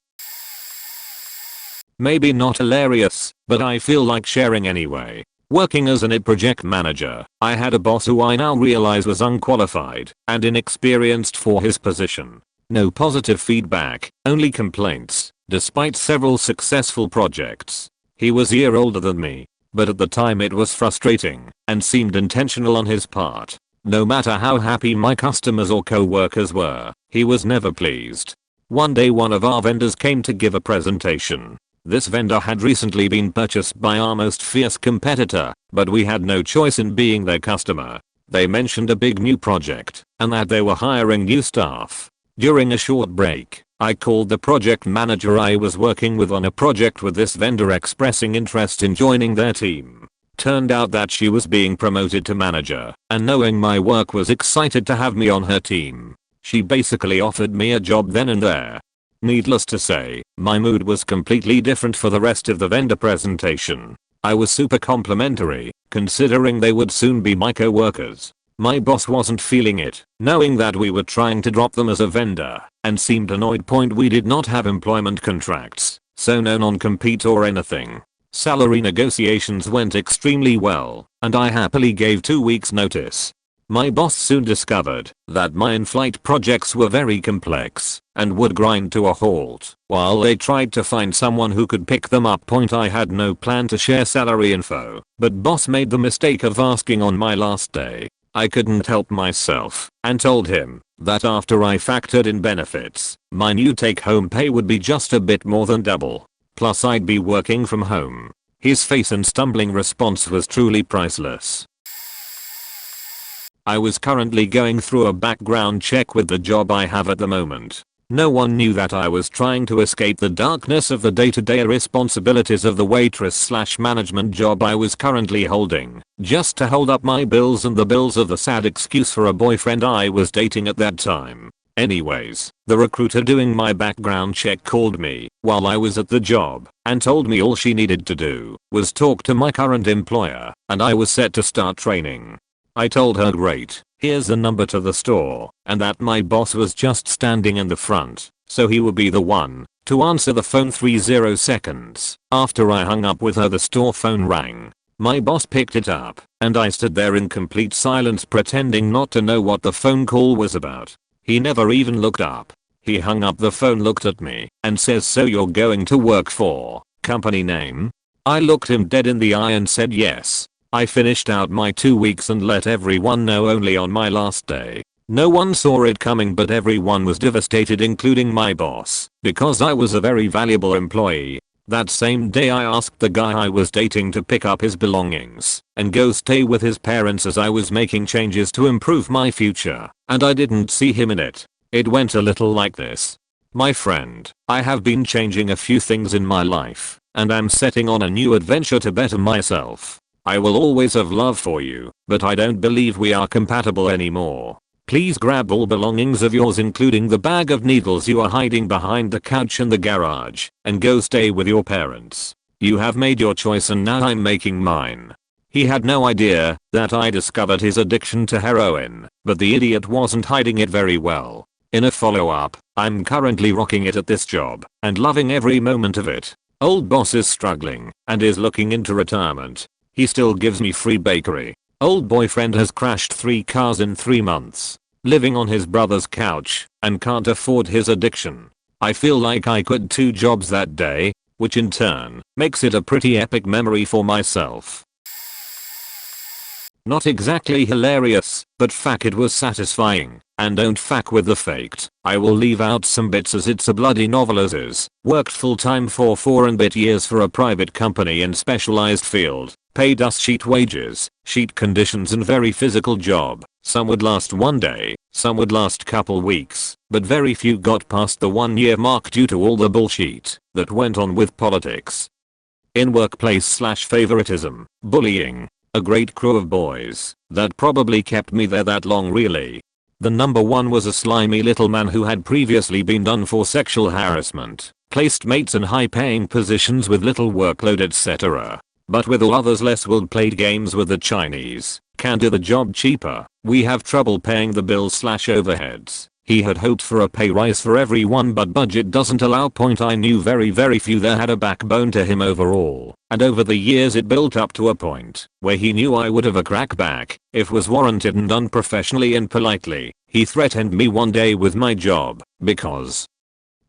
Maybe not hilarious, but I feel like sharing anyway. Working as an IT project manager, I had a boss who I now realize was unqualified and inexperienced for his position. No positive feedback, only complaints, despite several successful projects. He was a year older than me, but at the time it was frustrating and seemed intentional on his part. No matter how happy my customers or co-workers were, he was never pleased. One day one of our vendors came to give a presentation. This vendor had recently been purchased by our most fierce competitor, but we had no choice in being their customer. They mentioned a big new project and that they were hiring new staff. During a short break, I called the project manager I was working with on a project with this vendor expressing interest in joining their team. Turned out that she was being promoted to manager, and knowing my work was excited to have me on her team. She basically offered me a job then and there. Needless to say, my mood was completely different for the rest of the vendor presentation. I was super complimentary, considering they would soon be my co-workers. My boss wasn't feeling it, knowing that we were trying to drop them as a vendor, and seemed annoyed. We did not have employment contracts, so no non-compete or anything. Salary negotiations went extremely well, and I happily gave 2 weeks notice. My boss soon discovered that my in-flight projects were very complex and would grind to a halt while they tried to find someone who could pick them up. I had no plan to share salary info, but boss made the mistake of asking on my last day. I couldn't help myself and told him that after I factored in benefits, my new take-home pay would be just a bit more than double. Plus I'd be working from home. His face and stumbling response was truly priceless. I was currently going through a background check with the job I have at the moment. No one knew that I was trying to escape the darkness of the day-to-day responsibilities of the waitress/management job I was currently holding, just to hold up my bills and the bills of the sad excuse for a boyfriend I was dating at that time. Anyways, the recruiter doing my background check called me while I was at the job and told me all she needed to do was talk to my current employer and I was set to start training. I told her great, here's the number to the store, and that my boss was just standing in the front, so he would be the one to answer the phone. 30 seconds after I hung up with her, the store phone rang. My boss picked it up, and I stood there in complete silence pretending not to know what the phone call was about. He never even looked up. He hung up the phone, looked at me, and says, "So you're going to work for company name?" I looked him dead in the eye and said yes. I finished out my 2 weeks and let everyone know only on my last day. No one saw it coming, but everyone was devastated, including my boss, because I was a very valuable employee. That same day I asked the guy I was dating to pick up his belongings and go stay with his parents as I was making changes to improve my future, and I didn't see him in it. It went a little like this. "My friend, I have been changing a few things in my life, and I'm setting on a new adventure to better myself. I will always have love for you, but I don't believe we are compatible anymore. Please grab all belongings of yours, including the bag of needles you are hiding behind the couch in the garage, and go stay with your parents. You have made your choice and now I'm making mine." He had no idea that I discovered his addiction to heroin, but the idiot wasn't hiding it very well. In a follow-up, I'm currently rocking it at this job and loving every moment of it. Old boss is struggling and is looking into retirement. He still gives me free bakery. Old boyfriend has crashed 3 cars in 3 months. Living on his brother's couch and can't afford his addiction. I feel like I quit 2 jobs that day, which in turn makes it a pretty epic memory for myself. Not exactly hilarious, but fuck, it was satisfying. And don't fuck with the faked. I will leave out some bits as it's a bloody novel as is. Worked full time for 4 and bit years for a private company in specialized field. Paid us sheet wages, sheet conditions and very physical job. Some would last 1 day, some would last couple weeks, but very few got past the 1-year mark due to all the bullshit that went on with politics. In workplace/favoritism, bullying, a great crew of boys that probably kept me there that long really. The number one was a slimy little man who had previously been done for sexual harassment. placed mates in high paying positions with little workload etc. But with all others less willed played games with the Chinese, can do the job cheaper. We have trouble paying the bills/overheads. He had hoped for a pay rise for everyone but budget doesn't allow. I knew very few that had a backbone to him overall, and over the years it built up to a point where he knew I would have a crackback if was warranted and done professionally and politely. He threatened me one day with my job because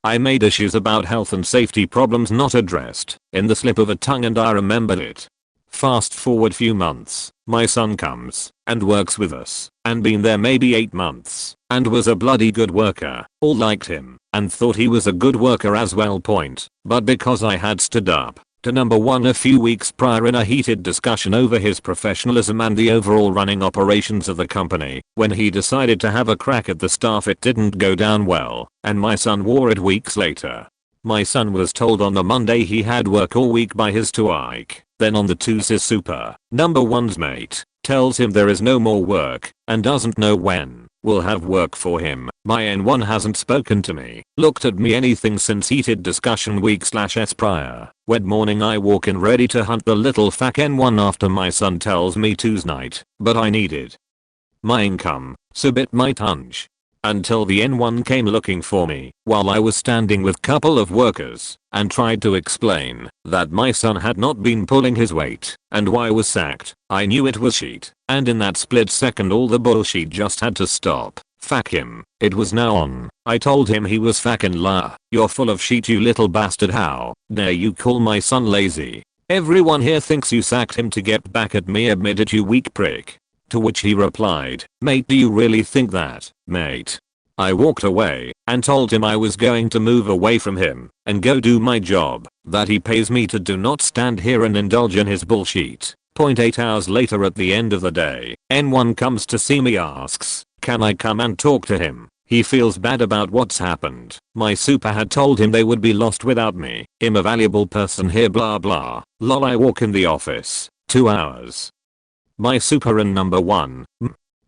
I made issues about health and safety problems not addressed in the slip of a tongue, and I remembered it. Fast forward few months, my son comes and works with us and been there maybe 8 months and was a bloody good worker. All liked him and thought he was a good worker as well. But because I had stood up to number one a few weeks prior in a heated discussion over his professionalism and the overall running operations of the company, when he decided to have a crack at the staff it didn't go down well, and my son wore it weeks later. My son was told on the Monday he had work all week by his Ike. Then on the Tuesday super number one's mate tells him there is no more work and doesn't know when we'll have work for him. My N1 hasn't spoken to me, looked at me anything since heated discussion week/s prior. Wed morning I walk in ready to hunt the little fuck N1 after my son tells me Tuesday night, but I needed my income, so bit my tongue. Until the N1 came looking for me while I was standing with couple of workers and tried to explain that my son had not been pulling his weight and why I was sacked. I knew it was shit, and in that split second all the bullshit just had to stop. Fuck him. It was now on. I told him he was fucking liar. You're full of shit, you little bastard. How dare you call my son lazy? Everyone here thinks you sacked him to get back at me. Admit it, you weak prick. To which he replied, mate, do you really think that, mate? I walked away and told him I was going to move away from him and go do my job that he pays me to do, not stand here and indulge in his bullshit. 8 hours later at the end of the day, N1 comes to see me, asks, can I come and talk to him? He feels bad about what's happened. My super had told him they would be lost without me. I'm a valuable person here, blah blah. Lol. I walk in the office. 2 hours. My super and number one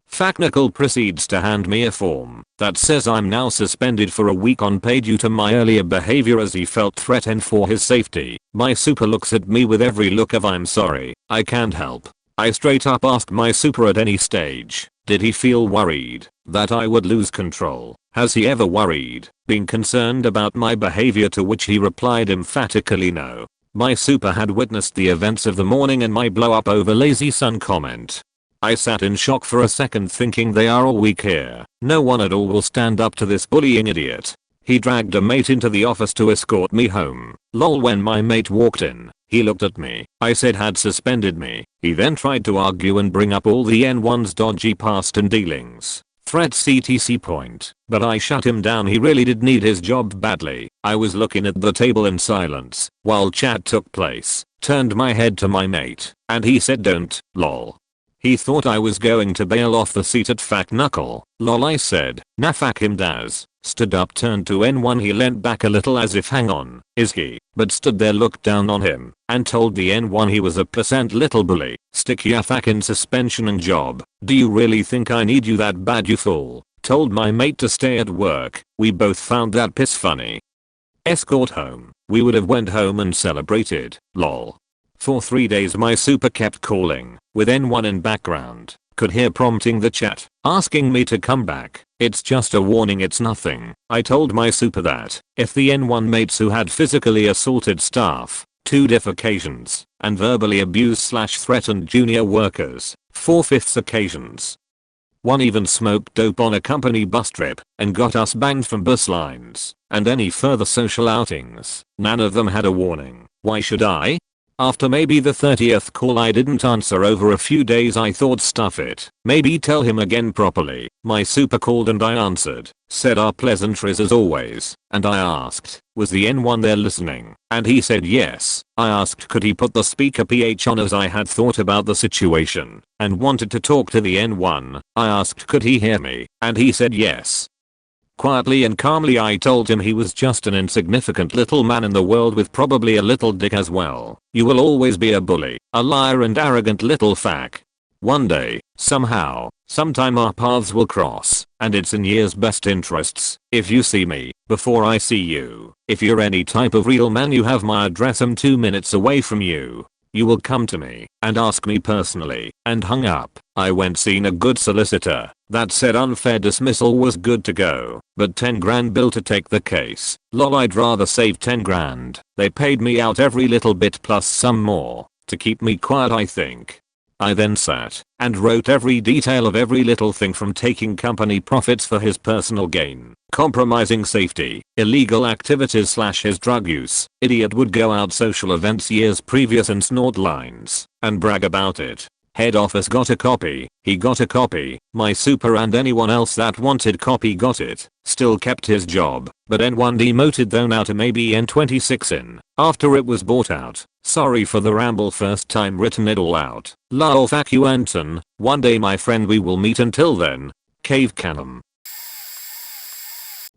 Facknical proceeds to hand me a form that says I'm now suspended for a week on pay due to my earlier behavior, as he felt threatened for his safety. My super looks at me with every look of I'm sorry, I can't help. I straight up asked my super at any stage, did he feel worried that I would lose control? Has he ever worried, been concerned about my behavior? To which he replied emphatically no. My super had witnessed the events of the morning and my blow up over lazy son comment. I sat in shock for a second, thinking they are all weak here. No one at all will stand up to this bullying idiot. He dragged a mate into the office to escort me home. Lol. When my mate walked in, he looked at me. I said had suspended me. He then tried to argue and bring up all the N1's dodgy past and dealings. Threats etc. But I shut him down. He really did need his job badly. I was looking at the table in silence while chat took place. Turned my head to my mate and he said don't, lol. He thought I was going to bail off the seat at Fack Knuckle. Lol. I said, nah, fuck him Daz. Stood up, turned to N1. He leant back a little as if hang on, is he? But stood there, looked down on him and told the N1 he was a little bully. Stick ya fucking suspension and job. Do you really think I need you that bad, you fool? Told my mate to stay at work. We both found that piss funny. Escort home. We would have went home and celebrated. Lol. For 3 days my super kept calling with N1 in background. Could hear prompting the chat, asking me to come back. It's just a warning, it's nothing. I told my super that if the N1 mates who had physically assaulted staff 2 different occasions and verbally abused/threatened junior workers 4/5 occasions. One even smoked dope on a company bus trip and got us banned from bus lines and any further social outings. None of them had a warning. Why should I? After maybe the 30th call I didn't answer over a few days. I thought stuff it, maybe tell him again properly. My super called and I answered, said our pleasantries as always, and I asked, was the N1 there listening? And he said yes. I asked could he put the speaker PH on, as I had thought about the situation and wanted to talk to the N1. I asked could he hear me, and he said yes. Quietly and calmly I told him he was just an insignificant little man in the world with probably a little dick as well. You will always be a bully, a liar and arrogant little fuck. One day, somehow, sometime our paths will cross, and it's in years' best interests if you see me before I see you. If you're any type of real man, you have my address. I'm 2 minutes away from you. You will come to me and ask me personally, and hung up. I went seen a good solicitor that said unfair dismissal was good to go, but 10 grand bill to take the case. Lol, I'd rather save 10 grand. They paid me out every little bit plus some more to keep me quiet, I think. I then sat and wrote every detail of every little thing, from taking company profits for his personal gain, compromising safety, illegal activities / his drug use. Idiot would go out social events years previous and snort lines and brag about it. Head office got a copy, he got a copy, my super and anyone else that wanted copy got it. Still kept his job, but N1 demoted though now to maybe N26 in after it was bought out. Sorry for the ramble, first time written it all out. Lol, fuck you Anton, one day my friend we will meet, until then. Cave Canem.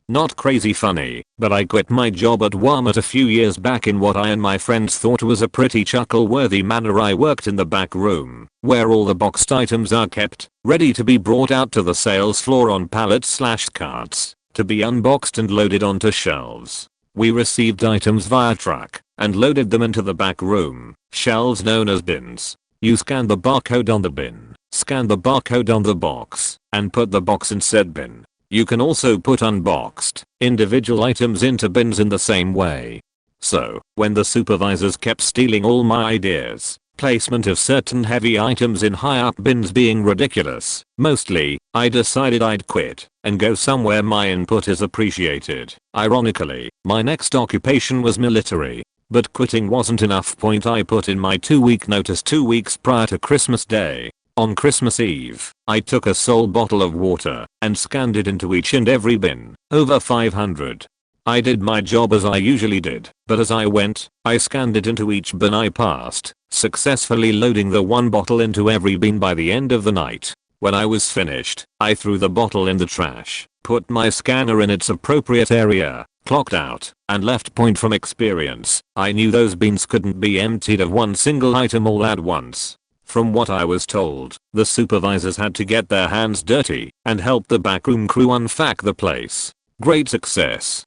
Not crazy funny, but I quit my job at Walmart a few years back in what I and my friends thought was a pretty chuckle-worthy manner. I worked in the back room, where all the boxed items are kept, ready to be brought out to the sales floor on pallets / carts, to be unboxed and loaded onto shelves. We received items via truck and loaded them into the back room, shelves known as bins. You scan the barcode on the bin, scan the barcode on the box, and put the box in said bin. You can also put unboxed, individual items into bins in the same way. So, when the supervisors kept stealing all my ideas, placement of certain heavy items in high up bins being ridiculous, mostly, I decided I'd quit and go somewhere my input is appreciated. Ironically, my next occupation was military. But quitting wasn't enough. I put in my 2-week notice 2 weeks prior to Christmas Day. On Christmas Eve, I took a sole bottle of water and scanned it into each and every bin, over 500. I did my job as I usually did, but as I went, I scanned it into each bin I passed, successfully loading the one bottle into every bin by the end of the night. When I was finished, I threw the bottle in the trash, put my scanner in its appropriate area, clocked out, and left. From experience, I knew those bins couldn't be emptied of one single item all at once. From what I was told, the supervisors had to get their hands dirty and help the backroom crew unpack the place. Great success.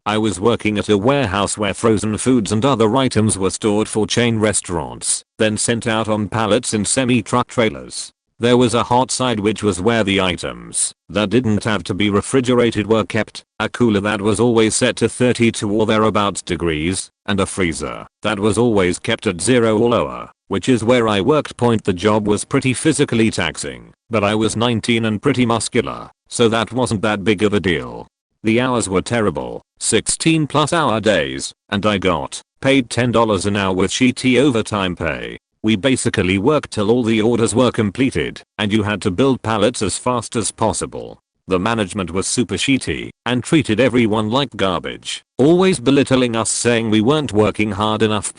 I was working at a warehouse where frozen foods and other items were stored for chain restaurants, then sent out on pallets in semi-truck trailers. There was a hot side, which was where the items that didn't have to be refrigerated were kept, a cooler that was always set to 32 or thereabouts degrees, and a freezer that was always kept at 0 or lower, which is where I worked. The job was pretty physically taxing, but I was 19 and pretty muscular, so that wasn't that big of a deal. The hours were terrible, 16+ hour days, and I got paid $10 an hour with shitty overtime pay. We basically worked till all the orders were completed, and you had to build pallets as fast as possible. The management was super shitty and treated everyone like garbage, always belittling us, saying we weren't working hard enough.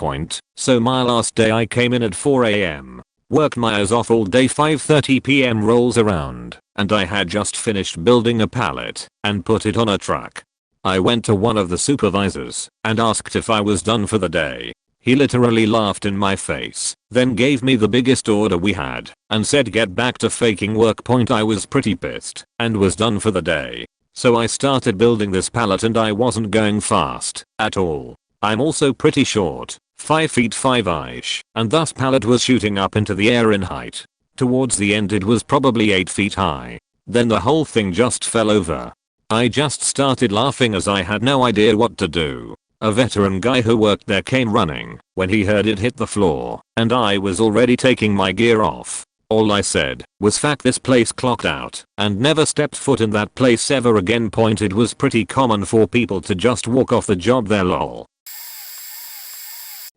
So my last day I came in at 4 AM, worked my ass off all day. 5:30 PM rolls around, and I had just finished building a pallet and put it on a truck. I went to one of the supervisors and asked if I was done for the day. He literally laughed in my face, then gave me the biggest order we had, and said get back to faking work. I was pretty pissed, and was done for the day. So I started building this pallet, and I wasn't going fast at all. I'm also pretty short, 5 feet 5-ish, and thus pallet was shooting up into the air in height. Towards the end it was probably 8 feet high. Then the whole thing just fell over. I just started laughing as I had no idea what to do. A veteran guy who worked there came running when he heard it hit the floor, and I was already taking my gear off. All I said was fuck this place, clocked out, and never stepped foot in that place ever again. It was pretty common for people to just walk off the job there. Lol.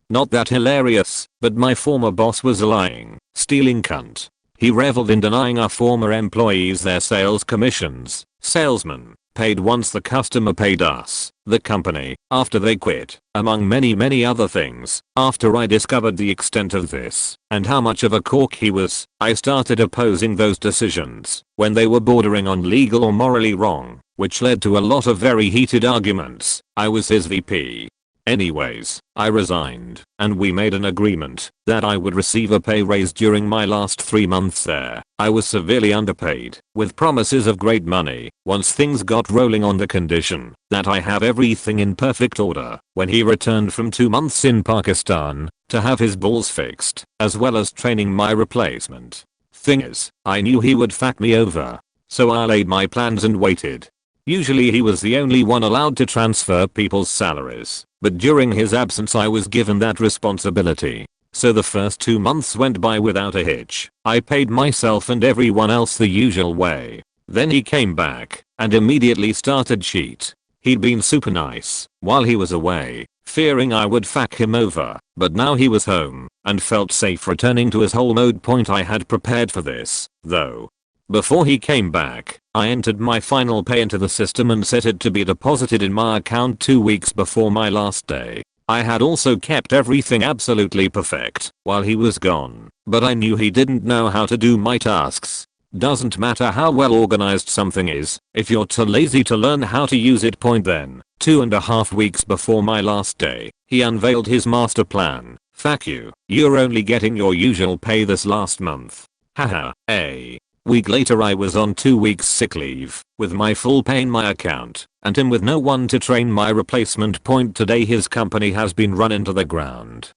Not that hilarious, but my former boss was a lying, stealing cunt. He reveled in denying our former employees their sales commissions. Salesmen paid once the customer paid us, the company, after they quit, among many other things. After I discovered the extent of this and how much of a cork he was, I started opposing those decisions when they were bordering on legal or morally wrong, which led to a lot of very heated arguments. I was his VP. Anyways, I resigned, and we made an agreement that I would receive a pay raise during my last 3 months there. I was severely underpaid, with promises of great money, once things got rolling on the condition that I have everything in perfect order when he returned from 2 months in Pakistan to have his balls fixed, as well as training my replacement. Thing is, I knew he would fuck me over, so I laid my plans and waited. Usually he was the only one allowed to transfer people's salaries, but during his absence I was given that responsibility. So the first 2 months went by without a hitch. I paid myself and everyone else the usual way. Then he came back and immediately started cheat. He'd been super nice while he was away, fearing I would fuck him over, but now he was home and felt safe returning to his whole mode. I had prepared for this, though. Before he came back, I entered my final pay into the system and set it to be deposited in my account 2 weeks before my last day. I had also kept everything absolutely perfect while he was gone, but I knew he didn't know how to do my tasks. Doesn't matter how well organized something is, if you're too lazy to learn how to use it. Then, 2.5 weeks before my last day, he unveiled his master plan. Fuck you, you're only getting your usual pay this last month. Haha, a week later I was on 2 weeks sick leave, with my full pay in my account, and him with no one to train my replacement. Today his company has been run into the ground.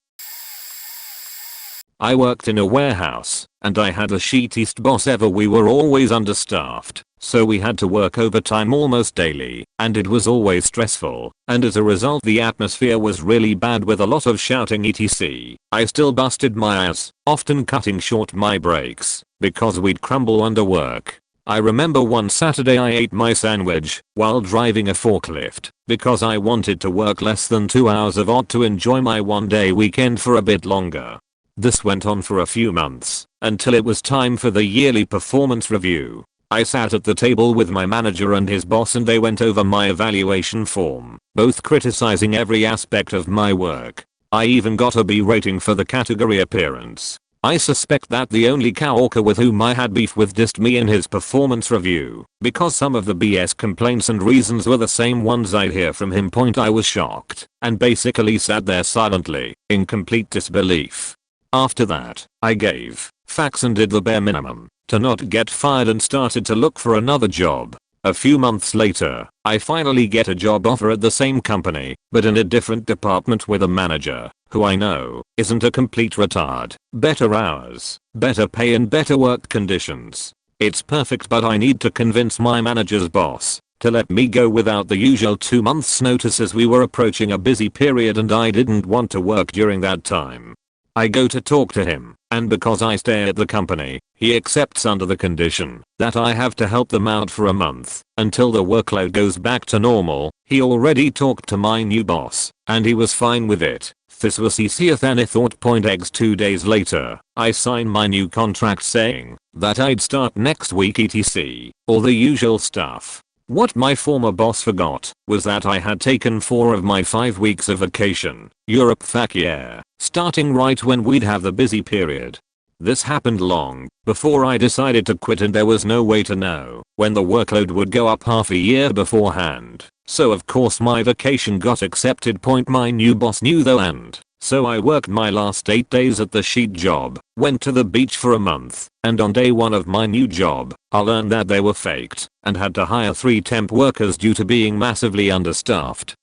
I worked in a warehouse, and I had the shittiest boss ever. We were always understaffed, so we had to work overtime almost daily, and it was always stressful, and as a result the atmosphere was really bad with a lot of shouting etc. I still busted my ass, often cutting short my breaks, because we'd crumble under work. I remember one Saturday I ate my sandwich while driving a forklift because I wanted to work less than 2 hours of odd to enjoy my 1-day weekend for a bit longer. This went on for a few months, until it was time for the yearly performance review. I sat at the table with my manager and his boss and they went over my evaluation form, both criticizing every aspect of my work. I even got a B rating for the category appearance. I suspect that the only coworker with whom I had beef with dissed me in his performance review, because some of the BS complaints and reasons were the same ones I'd hear from him. I was shocked, and basically sat there silently, in complete disbelief. After that, I gave facts and did the bare minimum to not get fired and started to look for another job. A few months later, I finally get a job offer at the same company, but in a different department with a manager who I know isn't a complete retard. Better hours, better pay and better work conditions. It's perfect, but I need to convince my manager's boss to let me go without the usual 2 months notice, as we were approaching a busy period and I didn't want to work during that time. I go to talk to him, and because I stay at the company, he accepts under the condition that I have to help them out for a month until the workload goes back to normal. He already talked to my new boss, and he was fine with it. This was easier than I thought. Eggs 2 days later, I signed my new contract saying that I'd start next week etc. All the usual stuff. What my former boss forgot was that I had taken 4 of my 5 weeks of vacation. Europe, fuck yeah, starting right when we'd have the busy period. This happened long before I decided to quit, and there was no way to know when the workload would go up half a year beforehand. So of course my vacation got accepted. My new boss knew though, and so I worked my last 8 days at the sheet job, went to the beach for a month, and on day 1 of my new job, I learned that they were faked and had to hire 3 temp workers due to being massively understaffed.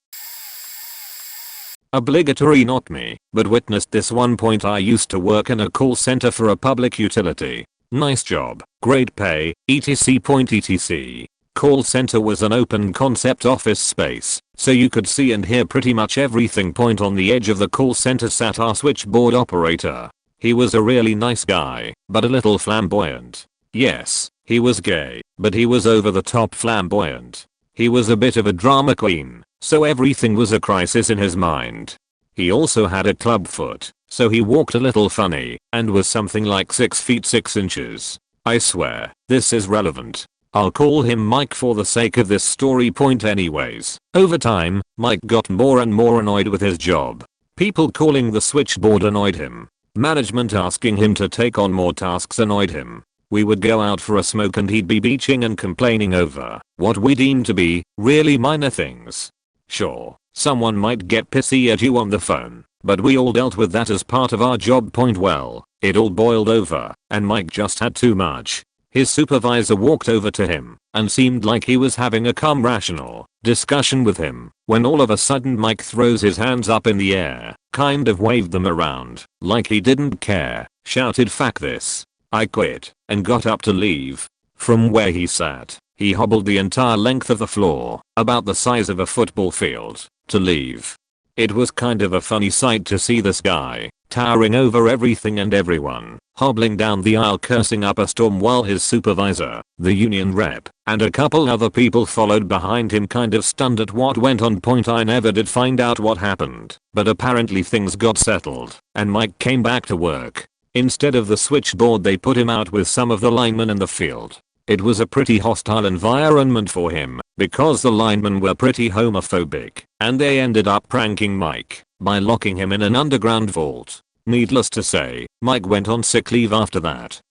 Obligatory, not me, but witnessed this one. I used to work in a call center for a public utility. Nice job, great pay, etc. etc. Call center was an open concept office space, so you could see and hear pretty much everything. On the edge of the call center sat our switchboard operator. He was a really nice guy, but a little flamboyant. Yes, he was gay, but he was over the top flamboyant. He was a bit of a drama queen, so everything was a crisis in his mind. He also had a club foot, so he walked a little funny, and was something like 6 feet 6 inches. I swear, this is relevant. I'll call him Mike for the sake of this story. Anyways, over time, Mike got more and more annoyed with his job. People calling the switchboard annoyed him. Management asking him to take on more tasks annoyed him. We would go out for a smoke and he'd be bitching and complaining over what we deemed to be really minor things. Sure, Someone might get pissy at you on the phone, but we all dealt with that as part of our job. Well, it all boiled over, and Mike just had too much. His supervisor walked over to him and seemed like he was having a calm, rational discussion with him, when all of a sudden Mike throws his hands up in the air, kind of waved them around like he didn't care, shouted "Fuck this." I quit and got up to leave. From where he sat, he hobbled the entire length of the floor, about the size of a football field, to leave. It was kind of a funny sight to see this guy, towering over everything and everyone, hobbling down the aisle cursing up a storm while his supervisor, the union rep, and a couple other people followed behind him, kind of stunned at what went on. I never did find out what happened, but apparently things got settled, and Mike came back to work. Instead of the switchboard, they put him out with some of the linemen in the field. It was a pretty hostile environment for him, because the linemen were pretty homophobic, and they ended up pranking Mike by locking him in an underground vault. Needless to say, Mike went on sick leave after that.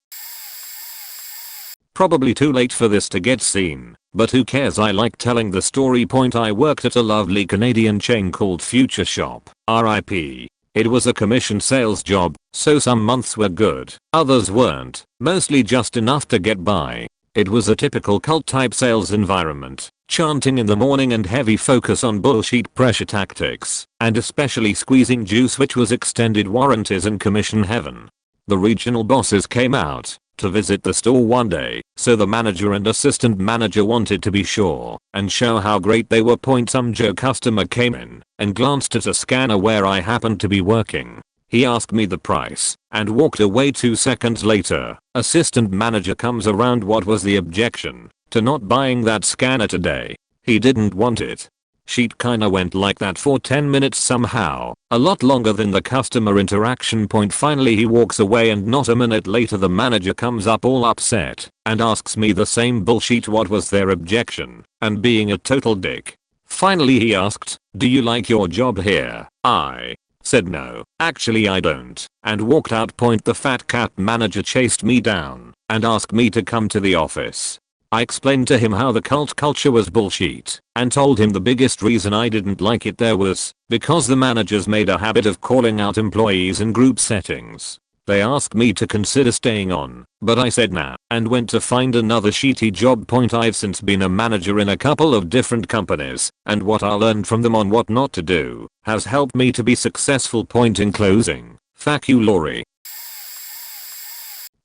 Probably too late for this to get seen, but who cares, I like telling the story. I worked at a lovely Canadian chain called Future Shop, RIP. It was a commission sales job, so some months were good, others weren't, mostly just enough to get by. It was a typical cult type sales environment, chanting in the morning and heavy focus on bullshit pressure tactics, and especially squeezing juice, which was extended warranties and commission heaven. The regional bosses came out to visit the store one day, so the manager and assistant manager wanted to be sure and show how great they were. Some Joe customer came in and glanced at a scanner where I happened to be working. He asked me the price and walked away. 2 seconds later, assistant manager comes around. What was the objection to not buying that scanner today? He didn't want it. Sheet kinda went like that for 10 minutes somehow, a lot longer than the customer interaction. Finally he walks away, and not a minute later the manager comes up all upset and asks me the same bullshit. What was their objection? And being a total dick, finally he asked, "Do you like your job here?" I said no, actually I don't, and walked out. The fat cat manager chased me down and asked me to come to the office. I explained to him how the cult culture was bullshit and told him the biggest reason I didn't like it there was because the managers made a habit of calling out employees in group settings. They asked me to consider staying on, but I said nah and went to find another shitty job. I've since been a manager in a couple of different companies, and what I learned from them on what not to do has helped me to be successful. In closing, fuck you Lori.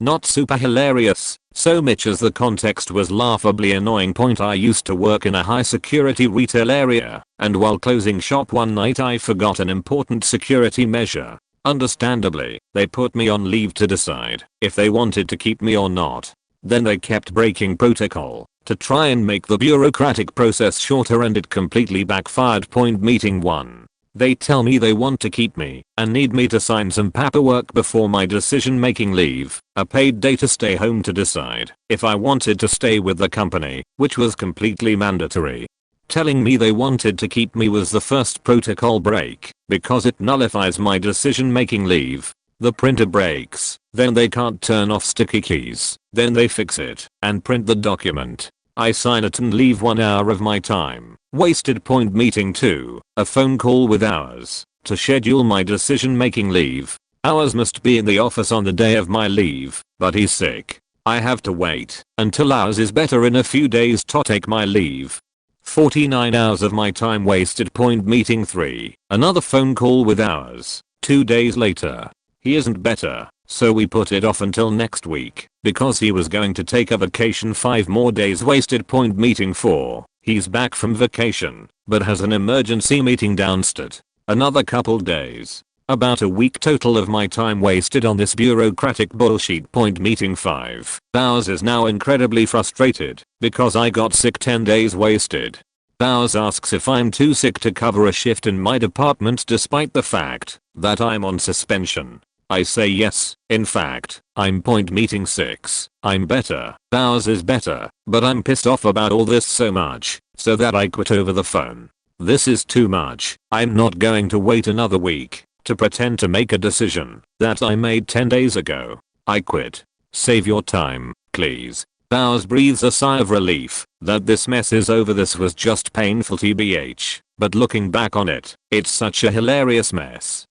Not super hilarious, so much as the context was laughably annoying. I used to work in a high security retail area, and while closing shop one night I forgot an important security measure. Understandably, they put me on leave to decide if they wanted to keep me or not. Then they kept breaking protocol to try and make the bureaucratic process shorter, and it completely backfired. Meeting 1. They tell me they want to keep me and need me to sign some paperwork before my decision-making leave, a paid day to stay home to decide if I wanted to stay with the company, which was completely mandatory. Telling me they wanted to keep me was the first protocol break, because it nullifies my decision-making leave. The printer breaks, then they can't turn off sticky keys, then they fix it and print the document. I sign it and leave 1 hour of my time wasted. Meeting 2. A phone call with hours to schedule my decision-making leave. Hours must be in the office on the day of my leave, but he's sick. I have to wait until Hours is better in a few days to take my leave. 49 hours of my time wasted. Meeting 3. Another phone call with Hours. 2 days later. He isn't better, so we put it off until next week because he was going to take a vacation. 5 more days wasted. Meeting 4. He's back from vacation, but has an emergency meeting downstairs. Another couple days. About a week total of my time wasted on this bureaucratic bullshit. Meeting 5. Hours is now incredibly frustrated because I got sick. 10 days wasted. Hours asks if I'm too sick to cover a shift in my department despite the fact that I'm on suspension. I say yes, in fact, I'm. Meeting 6. I'm better. Hours is better, but I'm pissed off about all this so much, so that I quit over the phone. This is too much. I'm not going to wait another week to pretend to make a decision that I made 10 days ago. I quit. Save your time, please. Hours breathes a sigh of relief that this mess is over. This was just painful tbh. but looking back on it, it's such a hilarious mess.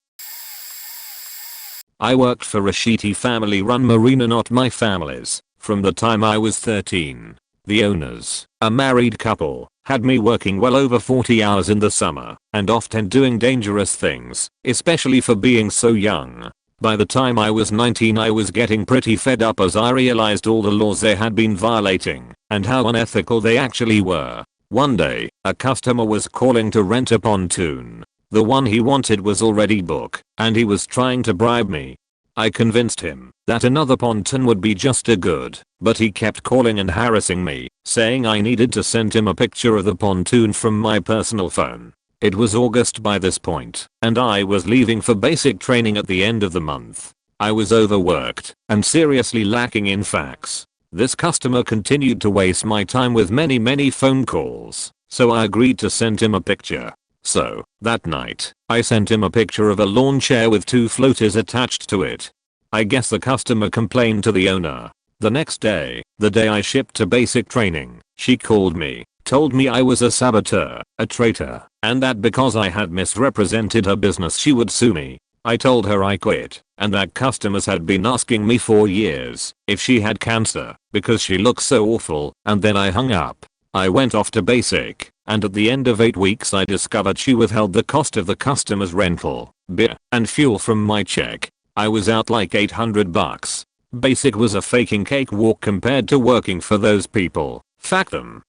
I worked for a shitty family-run marina, not my family's, from the time I was 13. The owners, a married couple, had me working well over 40 hours in the summer, and often doing dangerous things, especially for being so young. By the time I was 19, I was getting pretty fed up as I realized all the laws they had been violating, and how unethical they actually were. One day, a customer was calling to rent a pontoon. The one he wanted was already booked, and he was trying to bribe me. I convinced him that another pontoon would be just as good, but he kept calling and harassing me, saying I needed to send him a picture of the pontoon from my personal phone. It was August by this point, and I was leaving for basic training at the end of the month. I was overworked and seriously lacking in facts. This customer continued to waste my time with many phone calls, so I agreed to send him a picture. So, that night, I sent him a picture of a lawn chair with 2 floaters attached to it. I guess the customer complained to the owner. The next day, the day I shipped to basic training, she called me, told me I was a saboteur, a traitor, and that because I had misrepresented her business she would sue me. I told her I quit, and that customers had been asking me for years if she had cancer because she looked so awful, and then I hung up. I went off to basic, and at the end of 8 weeks I discovered she withheld the cost of the customer's rental, beer, and fuel from my check. I was out like $800. Basic was a faking cakewalk compared to working for those people. Fuck them.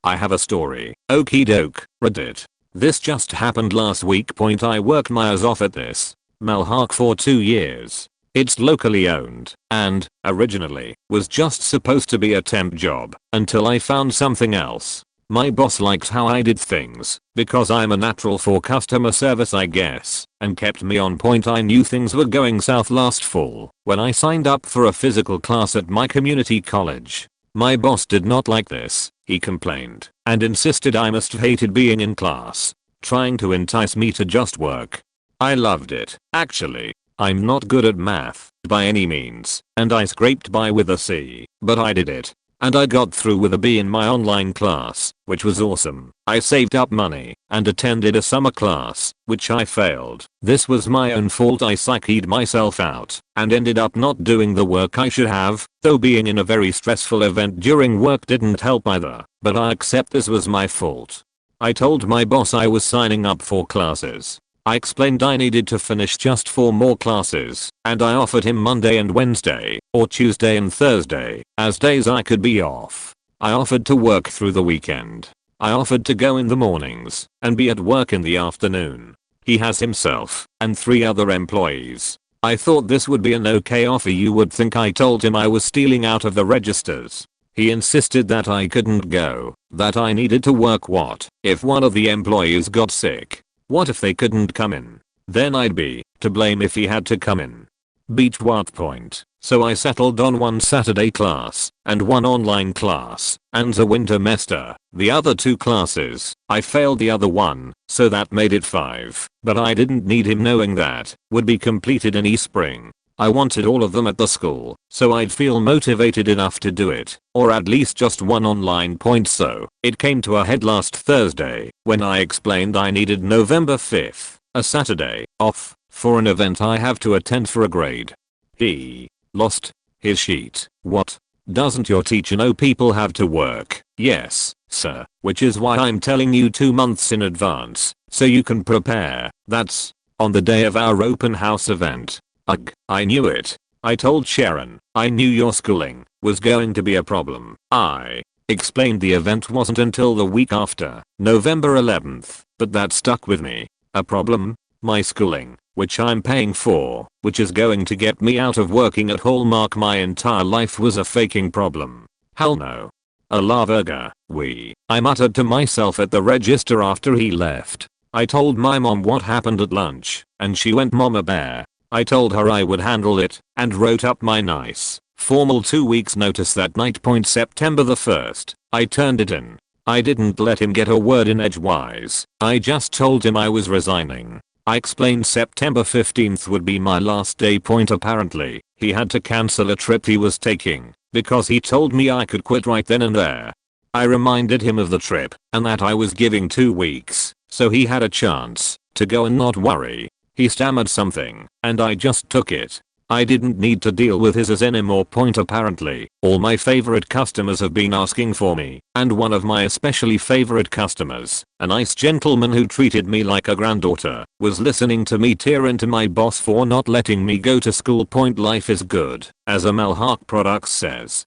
I have a story. Okie doke, Reddit. This just happened last week. I worked my ass off at this Malhawk for 2 years. It's locally owned, and, originally, was just supposed to be a temp job, until I found something else. My boss liked how I did things, because I'm a natural for customer service I guess, and kept me on point. I knew things were going south last fall, when I signed up for a physical class at my community college. My boss did not like this, he complained, and insisted I must have hated being in class, trying to entice me to just work. I loved it, actually. I'm not good at math, by any means, and I scraped by with a C, but I did it. And I got through with a B in my online class, which was awesome. I saved up money, and attended a summer class, which I failed. This was my own fault. I psyched myself out, and ended up not doing the work I should have, though being in a very stressful event during work didn't help either, but I accept this was my fault. I told my boss I was signing up for classes. I explained I needed to finish just 4 more classes, and I offered him Monday and Wednesday, or Tuesday and Thursday, as days I could be off. I offered to work through the weekend. I offered to go in the mornings, and be at work in the afternoon. He has himself, and 3 other employees. I thought this would be an okay offer. You would think I told him I was stealing out of the registers. He insisted that I couldn't go, that I needed to work. What if one of the employees got sick? What if they couldn't come in? Then I'd be to blame if he had to come in. Beach what point? So I settled on 1 Saturday class, and 1 online class, and the winter semester, the other 2 classes. I failed the other one, so that made it 5, but I didn't need him knowing that would be completed in spring. I wanted all of them at the school, so I'd feel motivated enough to do it, or at least just 1 online point. So, it came to a head last Thursday, when I explained I needed November 5th, a Saturday, off, for an event I have to attend for a grade. He lost his sheet. What? Doesn't your teacher know people have to work? Yes, sir, which is why I'm telling you 2 months in advance, so you can prepare. That's on the day of our open house event. Ugh, I knew it. I told Sharon, I knew your schooling was going to be a problem. I explained the event wasn't until the week after, November 11th, but that stuck with me. A problem? My schooling, which I'm paying for, which is going to get me out of working at Hallmark my entire life, was a faking problem. Hell no. A la verga, I muttered to myself at the register after he left. I told my mom what happened at lunch, and she went mama bear. I told her I would handle it, and wrote up my nice, formal 2 weeks notice that night. September the 1st, I turned it in. I didn't let him get a word in edgewise. I just told him I was resigning. I explained September 15th would be my last day. Apparently, he had to cancel a trip he was taking, because he told me I could quit right then and there. I reminded him of the trip and that I was giving 2 weeks, so he had a chance to go and not worry. He stammered something, and I just took it. I didn't need to deal with his anymore. Apparently, all my favorite customers have been asking for me, and one of my especially favorite customers, a nice gentleman who treated me like a granddaughter, was listening to me tear into my boss for not letting me go to school. Life is good, as Amel Hawk Products says.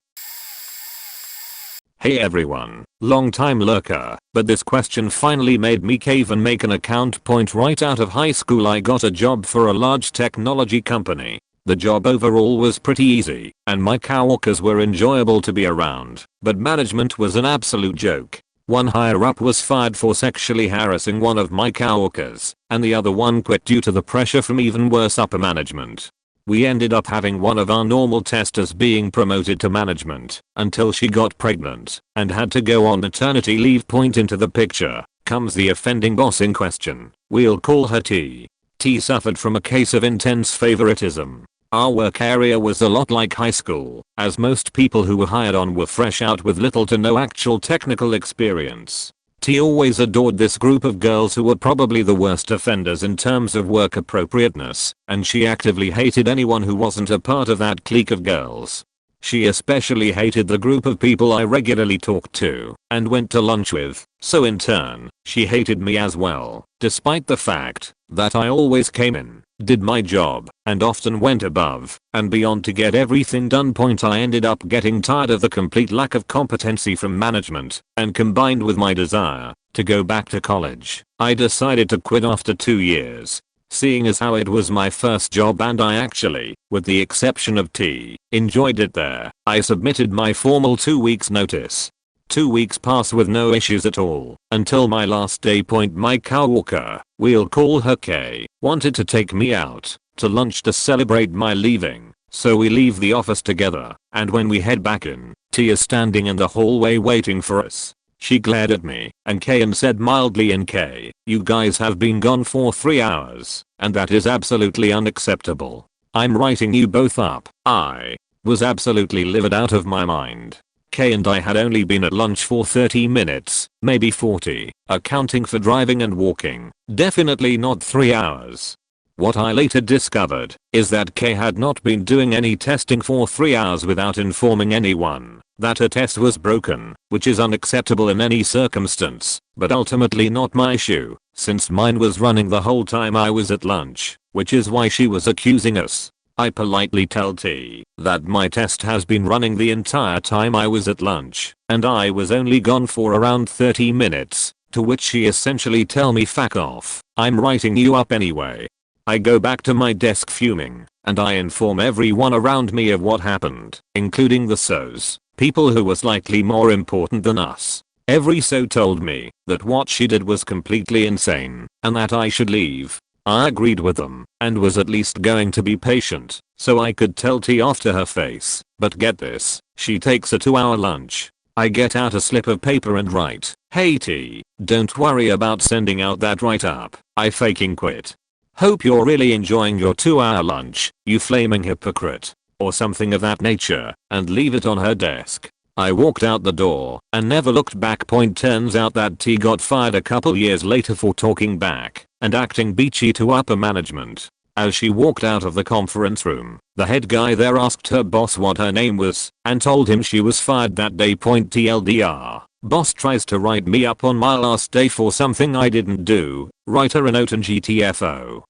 Hey everyone, long time lurker, but this question finally made me cave and make an account. Right out of high school I got a job for a large technology company. The job overall was pretty easy, and my coworkers were enjoyable to be around, but management was an absolute joke. One higher up was fired for sexually harassing one of my coworkers, and the other one quit due to the pressure from even worse upper management. We ended up having one of our normal testers being promoted to management until she got pregnant and had to go on maternity leave. Into the picture comes the offending boss in question. We'll call her T. T suffered from a case of intense favoritism. Our work area was a lot like high school, as most people who were hired on were fresh out with little to no actual technical experience. T always adored this group of girls who were probably the worst offenders in terms of work appropriateness, and she actively hated anyone who wasn't a part of that clique of girls. She especially hated the group of people I regularly talked to and went to lunch with, so in turn, she hated me as well, despite the fact that I always came in, did my job, and often went above and beyond to get everything done. I ended up getting tired of the complete lack of competency from management, and combined with my desire to go back to college, I decided to quit after 2 years. Seeing as how it was my first job and I actually, with the exception of T, enjoyed it there, I submitted my formal 2 weeks notice. 2 weeks passed with no issues at all, until my last day. My coworker, we'll call her K, wanted to take me out to lunch to celebrate my leaving, so we leave the office together, and when we head back in, T is standing in the hallway waiting for us. She glared at me and K and said mildly in K, "You guys have been gone for 3 hours, and that is absolutely unacceptable. I'm writing you both up." I was absolutely livid out of my mind. K and I had only been at lunch for 30 minutes, maybe 40, accounting for driving and walking, definitely not 3 hours. What I later discovered is that K had not been doing any testing for 3 hours without informing anyone that her test was broken, which is unacceptable in any circumstance, but ultimately not my issue, since mine was running the whole time I was at lunch, which is why she was accusing us. I politely tell T that my test has been running the entire time I was at lunch, and I was only gone for around 30 minutes, to which she essentially tell me "Fuck off, I'm writing you up anyway." I go back to my desk fuming, and I inform everyone around me of what happened, including the SOs, people who were slightly more important than us. Every SO told me that what she did was completely insane, and that I should leave. I agreed with them, and was at least going to be patient, so I could tell T off to her face. But get this, she takes a 2-hour lunch. I get out a slip of paper and write, "Hey T, don't worry about sending out that write-up, I faking quit. Hope you're really enjoying your 2-hour lunch, you flaming hypocrite," or something of that nature, and leave it on her desk. I walked out the door and never looked back. Turns out that T got fired a couple years later for talking back and acting beachy to upper management. As she walked out of the conference room, the head guy there asked her boss what her name was and told him she was fired that day. TLDR. Boss tries to write me up on my last day for something I didn't do. Write her a note and GTFO.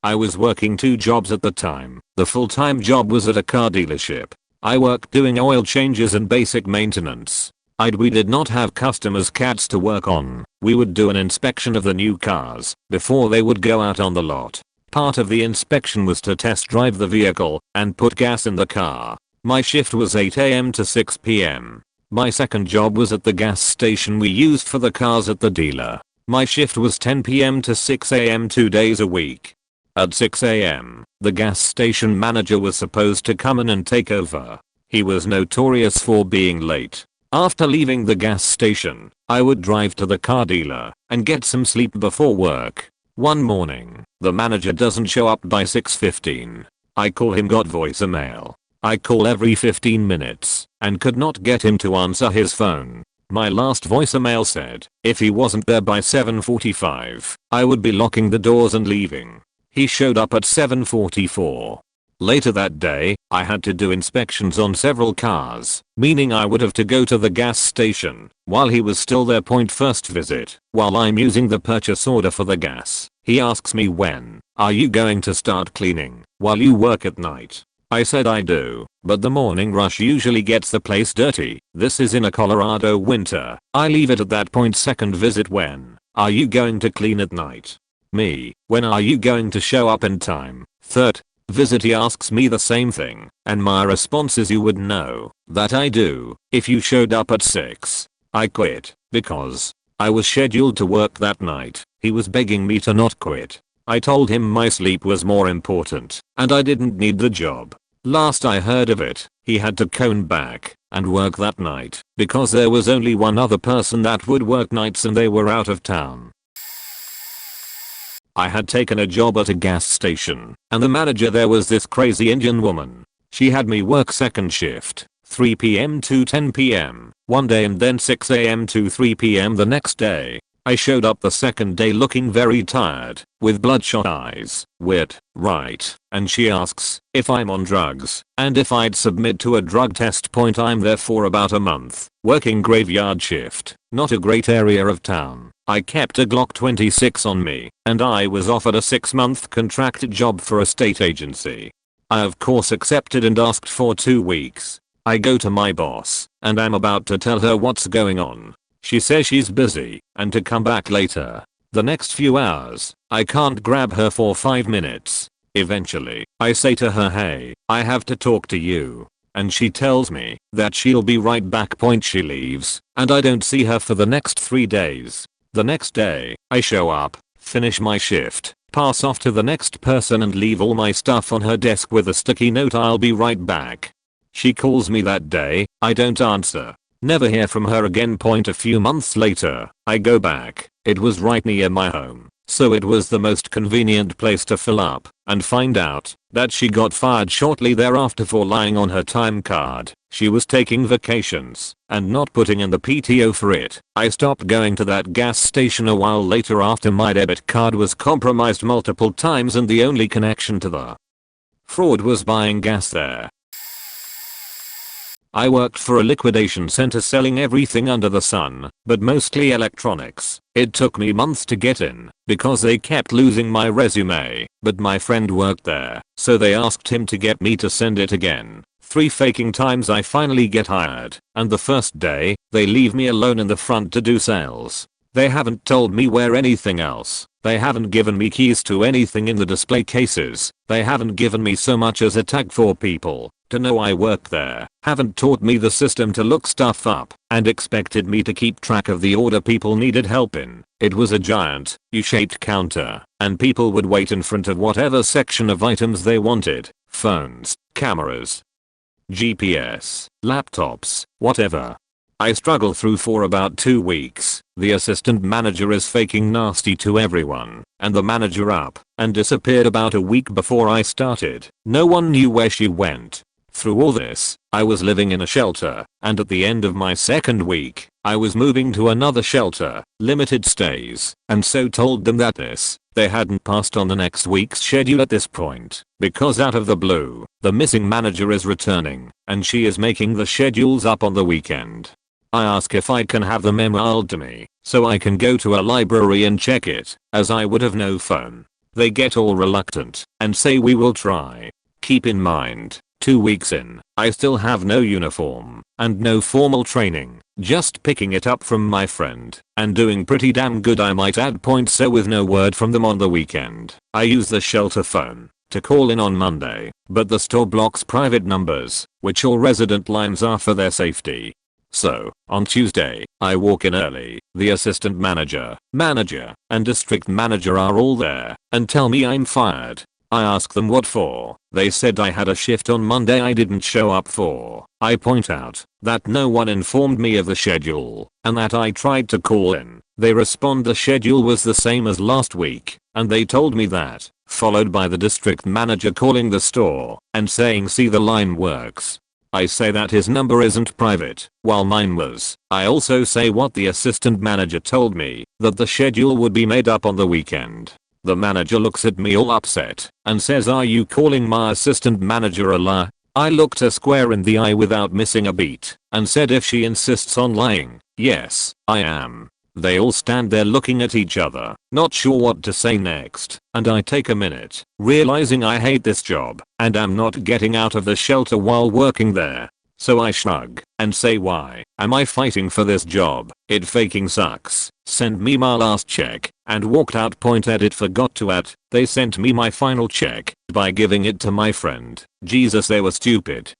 I was working 2 jobs at the time. The full-time job was at a car dealership. I worked doing oil changes and basic maintenance. We did not have customers' cats to work on. We would do an inspection of the new cars before they would go out on the lot. Part of the inspection was to test drive the vehicle and put gas in the car. My shift was 8 AM to 6 PM. My second job was at the gas station we used for the cars at the dealer. My shift was 10 PM to 6 AM 2 days a week. At 6 AM, the gas station manager was supposed to come in and take over. He was notorious for being late. After leaving the gas station, I would drive to the car dealer and get some sleep before work. One morning, the manager doesn't show up by 6:15. I call him, got voicemail. I call every 15 minutes and could not get him to answer his phone. My last voicemail said if he wasn't there by 7:45, I would be locking the doors and leaving. He showed up at 7:44. Later that day, I had to do inspections on several cars, meaning I would have to go to the gas station while he was still there. First visit, while I'm using the purchase order for the gas, he asks me, when are you going to start cleaning while you work at night? I said I do, but the morning rush usually gets the place dirty. This is in a Colorado winter. I leave it at that point. Second visit, when are you going to clean at night? Me, when are you going to show up in time? Third visit, he asks me the same thing, and my response is, you would know that I do if you showed up at 6. I quit because I was scheduled to work that night. He was begging me to not quit. I told him my sleep was more important and I didn't need the job. Last I heard of it, he had to come back and work that night because there was only one other person that would work nights and they were out of town. I had taken a job at a gas station, and the manager there was this crazy Indian woman. She had me work second shift, 3 PM to 10 PM, one day and then 6 AM to 3 PM the next day. I showed up the second day looking very tired, with bloodshot eyes. Weird, right? And she asks if I'm on drugs and if I'd submit to a drug test. I'm there for about a month, working graveyard shift, not a great area of town. I kept a Glock 26 on me, and I was offered a 6-month contracted job for a state agency. I of course accepted and asked for 2 weeks. I go to my boss, and I'm about to tell her what's going on. She says she's busy and to come back later. The next few hours, I can't grab her for 5 minutes. Eventually, I say to her, hey, I have to talk to you. And she tells me that she'll be right back. She leaves, and I don't see her for the next 3 days. The next day, I show up, finish my shift, pass off to the next person and leave all my stuff on her desk with a sticky note, I'll be right back. She calls me that day, I don't answer. Never hear from her again. A few months later, I go back. It was right near my home, so it was the most convenient place to fill up, and find out that she got fired shortly thereafter for lying on her time card. She was taking vacations and not putting in the PTO for it. I stopped going to that gas station a while later after my debit card was compromised multiple times and the only connection to the fraud was buying gas there. I worked for a liquidation center selling everything under the sun, but mostly electronics. It took me months to get in because they kept losing my resume, but my friend worked there, so they asked him to get me to send it again. 3 faking times I finally get hired, and the first day, they leave me alone in the front to do sales. They haven't told me where anything else. They haven't given me keys to anything in the display cases. They haven't given me so much as a tag for people to know I work there. Haven't taught me the system to look stuff up, and expected me to keep track of the order people needed help in. It was a giant, U-shaped counter, and people would wait in front of whatever section of items they wanted. Phones, cameras, GPS, laptops, whatever. I struggle through for about 2 weeks. The assistant manager is faking nasty to everyone, and the manager up and disappeared about a week before I started. No one knew where she went. Through all this, I was living in a shelter, and at the end of my second week, I was moving to another shelter, limited stays, and so told them that they hadn't passed on the next week's schedule at this point, because out of the blue, the missing manager is returning, and she is making the schedules up on the weekend. I ask if I can have them emailed to me, so I can go to a library and check it, as I would have no phone. They get all reluctant, and say we will try. Keep in mind, 2 weeks in, I still have no uniform, and no formal training, just picking it up from my friend, and doing pretty damn good I might add. So with no word from them on the weekend, I use the shelter phone to call in on Monday, but the store blocks private numbers, which all resident lines are for their safety. So, on Tuesday, I walk in early. The assistant manager, and district manager are all there, and tell me I'm fired. I asked them what for. They said I had a shift on Monday I didn't show up for. I point out that no one informed me of the schedule and that I tried to call in. They respond the schedule was the same as last week and they told me that, followed by the district manager calling the store and saying see the line works. I say that his number isn't private, while mine was. I also say what the assistant manager told me, that the schedule would be made up on the weekend. The manager looks at me all upset and says are you calling my assistant manager a liar? I looked her square in the eye without missing a beat and said if she insists on lying, yes, I am. They all stand there looking at each other, not sure what to say next, and I take a minute, realizing I hate this job and am not getting out of the shelter while working there. So I shrug and say why am I fighting for this job? It faking sucks. Send me my last check and walked out. Edit forgot to add, they sent me my final check by giving it to my friend. Jesus they were stupid.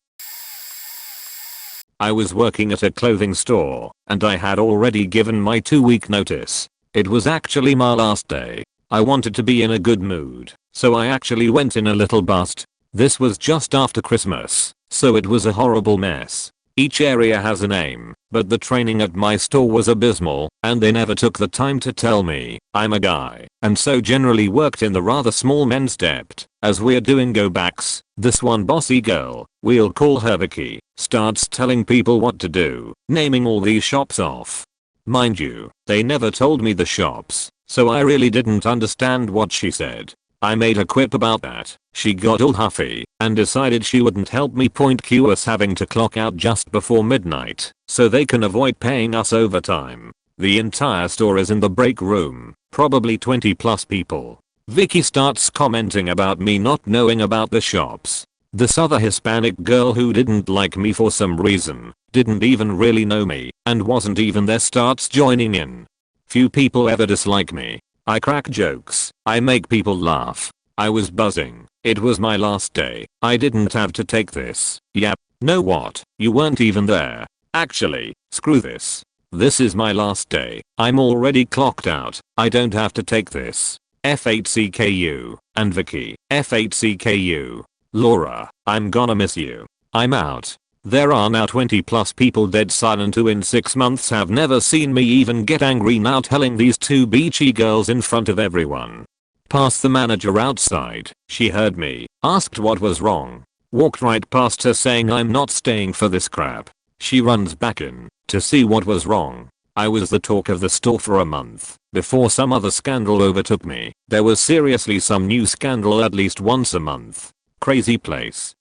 I was working at a clothing store and I had already given my 2-week notice. It was actually my last day. I wanted to be in a good mood, so I actually went in a little bust. This was just after Christmas, so it was a horrible mess. Each area has a name, but the training at my store was abysmal and they never took the time to tell me. I'm a guy and so generally worked in the rather small men's depth. As we're doing go backs, this one bossy girl, we'll call her Vicky, starts telling people what to do, naming all these shops off. Mind you, they never told me the shops, so I really didn't understand what she said. I made a quip about that. She got all huffy and decided she wouldn't help me. Cue us having to clock out just before midnight so they can avoid paying us overtime. The entire store is in the break room, probably 20 plus people. Vicky starts commenting about me not knowing about the shops. This other Hispanic girl who didn't like me for some reason, didn't even really know me, and wasn't even there starts joining in. Few people ever dislike me. I crack jokes, I make people laugh. I was buzzing. It was my last day. I didn't have to take this. Yep. Know what? You weren't even there. Actually, screw this. This is my last day. I'm already clocked out. I don't have to take this. F8CKU. And Vicky. F8CKU. Laura, I'm gonna miss you. I'm out. There are now 20 plus people dead silent who in 6 months have never seen me even get angry now telling these two beachy girls in front of everyone. Past the manager outside, she heard me, asked what was wrong. Walked right past her saying I'm not staying for this crap. She runs back in to see what was wrong. I was the talk of the store for a month before some other scandal overtook me. There was seriously some new scandal at least once a month. Crazy place.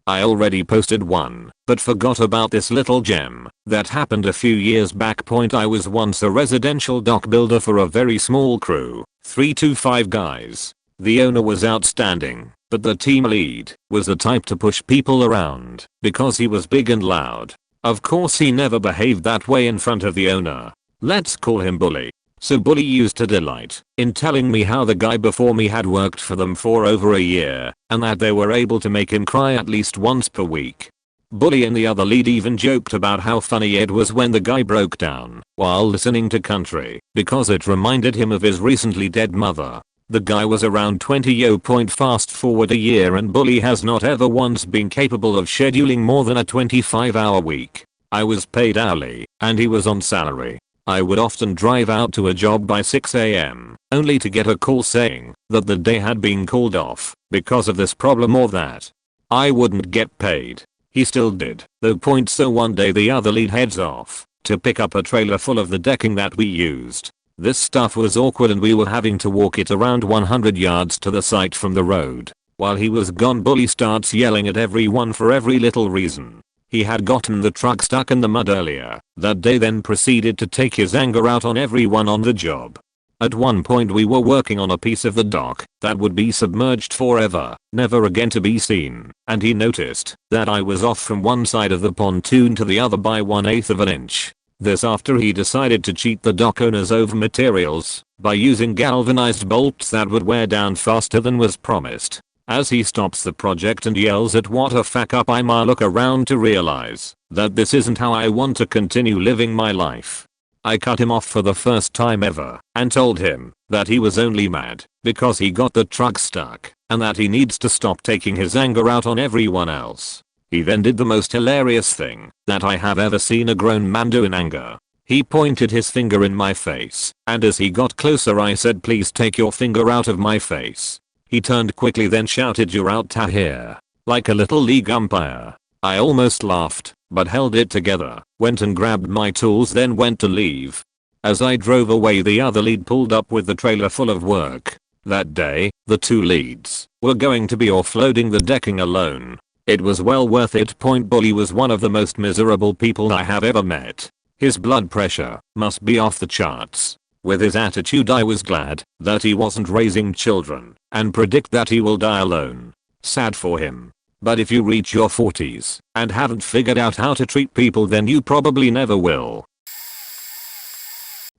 I already posted one, but forgot about this little gem that happened a few years back. I was once a residential dock builder for a very small crew, 3 to 5 guys. The owner was outstanding, but the team lead was the type to push people around because he was big and loud. Of course he never behaved that way in front of the owner. Let's call him Bully. So Bully used to delight in telling me how the guy before me had worked for them for over a year and that they were able to make him cry at least once per week. Bully and the other lead even joked about how funny it was when the guy broke down while listening to country because it reminded him of his recently dead mother. The guy was around 20. Fast forward a year and Bully has not ever once been capable of scheduling more than a 25-hour week. I was paid hourly and he was on salary. I would often drive out to a job by 6 AM, only to get a call saying that the day had been called off because of this problem or that. I wouldn't get paid. He still did, though. So one day the other lead heads off to pick up a trailer full of the decking that we used. This stuff was awkward and we were having to walk it around 100 yards to the site from the road. While he was gone, Bully starts yelling at everyone for every little reason. He had gotten the truck stuck in the mud earlier that day, then proceeded to take his anger out on everyone on the job. At one point we were working on a piece of the dock that would be submerged forever, never again to be seen, and he noticed that I was off from one side of the pontoon to the other by 1/8 of an inch. This after he decided to cheat the dock owners over materials by using galvanized bolts that would wear down faster than was promised. As he stops the project and yells at what a fuck up, I look around to realize that this isn't how I want to continue living my life. I cut him off for the first time ever and told him that he was only mad because he got the truck stuck and that he needs to stop taking his anger out on everyone else. He then did the most hilarious thing that I have ever seen a grown man do in anger. He pointed his finger in my face, and as he got closer I said, "Please take your finger out of my face." He turned quickly then shouted, "You're out here," like a little league umpire. I almost laughed, but held it together, went and grabbed my tools then went to leave. As I drove away the other lead pulled up with the trailer full of work. That day, the 2 leads were going to be offloading the decking alone. It was well worth it. Bully was one of the most miserable people I have ever met. His blood pressure must be off the charts. With his attitude I was glad that he wasn't raising children and predict that he will die alone. Sad for him. But if you reach your 40s and haven't figured out how to treat people, then you probably never will.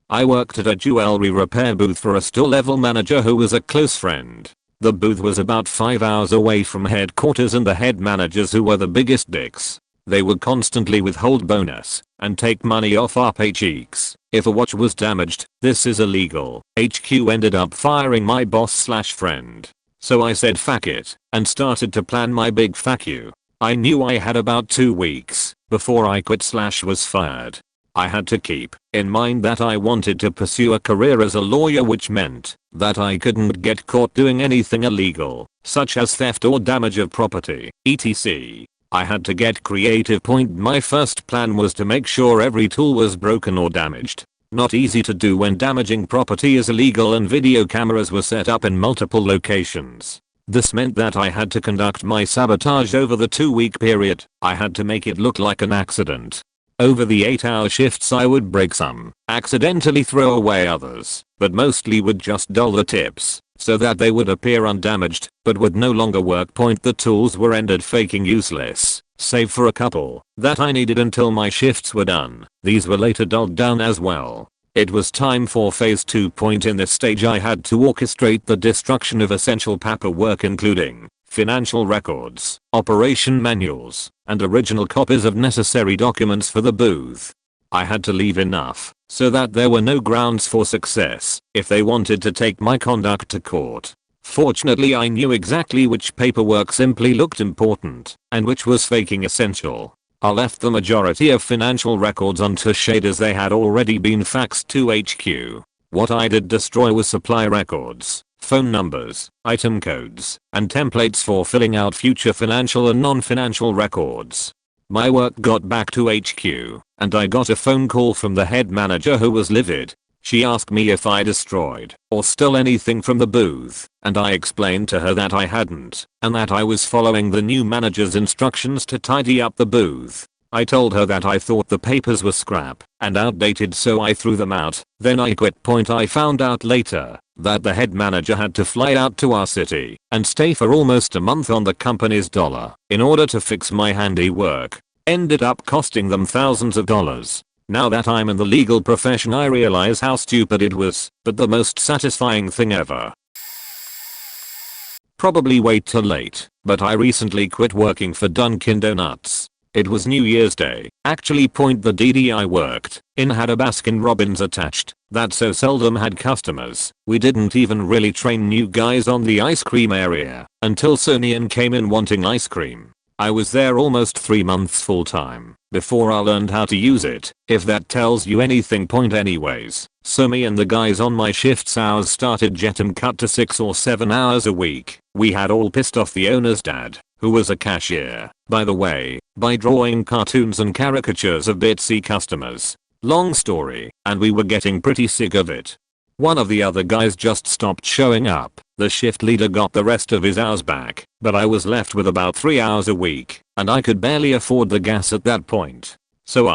I worked at a jewelry repair booth for a store level manager who was a close friend. The booth was about 5 hours away from headquarters and the head managers, who were the biggest dicks. They would constantly withhold bonus and take money off our paychecks if a watch was damaged. This is illegal. HQ ended up firing my boss/friend. So I said fuck it and started to plan my big fuck you. I knew I had about 2 weeks before I quit/was fired. I had to keep in mind that I wanted to pursue a career as a lawyer, which meant that I couldn't get caught doing anything illegal, such as theft or damage of property, etc. I had to get creative. My first plan was to make sure every tool was broken or damaged. Not easy to do when damaging property is illegal and video cameras were set up in multiple locations. This meant that I had to conduct my sabotage over the 2-week period. I had to make it look like an accident. Over the 8-hour shifts I would break some, accidentally throw away others, but mostly would just dull the tips so that they would appear undamaged but would no longer work. The tools were rendered faking useless, save for a couple that I needed until my shifts were done. These were later dulled down as well. It was time for phase 2. In this stage I had to orchestrate the destruction of essential paperwork, including financial records, operation manuals, and original copies of necessary documents for the booth. I had to leave enough so that there were no grounds for success if they wanted to take my conduct to court. Fortunately I knew exactly which paperwork simply looked important and which was faking essential. I left the majority of financial records untouched as they had already been faxed to HQ. What I did destroy was supply records, phone numbers, item codes, and templates for filling out future financial and non-financial records. My work got back to HQ, and I got a phone call from the head manager who was livid. She asked me if I destroyed or stole anything from the booth, and I explained to her that I hadn't, and that I was following the new manager's instructions to tidy up the booth. I told her that I thought the papers were scrap and outdated, so I threw them out. Then I quit. I found out later that the head manager had to fly out to our city and stay for almost a month on the company's dollar in order to fix my handiwork. Ended up costing them thousands of dollars. Now that I'm in the legal profession I realize how stupid it was, but the most satisfying thing ever. Probably way too late, but I recently quit working for Dunkin' Donuts. It was New Year's Day. Actually, the DD I worked in had a Baskin Robbins attached that so seldom had customers. We didn't even really train new guys on the ice cream area until Sonian came in wanting ice cream. I was there almost 3 months full time before I learned how to use it, if that tells you anything. Anyways, so me and the guys on my shifts hours started jetting cut to 6 or 7 hours a week. We had all pissed off the owner's dad, who was a cashier, by the way, by drawing cartoons and caricatures of bitsy customers. Long story, and we were getting pretty sick of it. One of the other guys just stopped showing up. The shift leader got the rest of his hours back, but I was left with about 3 hours a week, and I could barely afford the gas at that point. So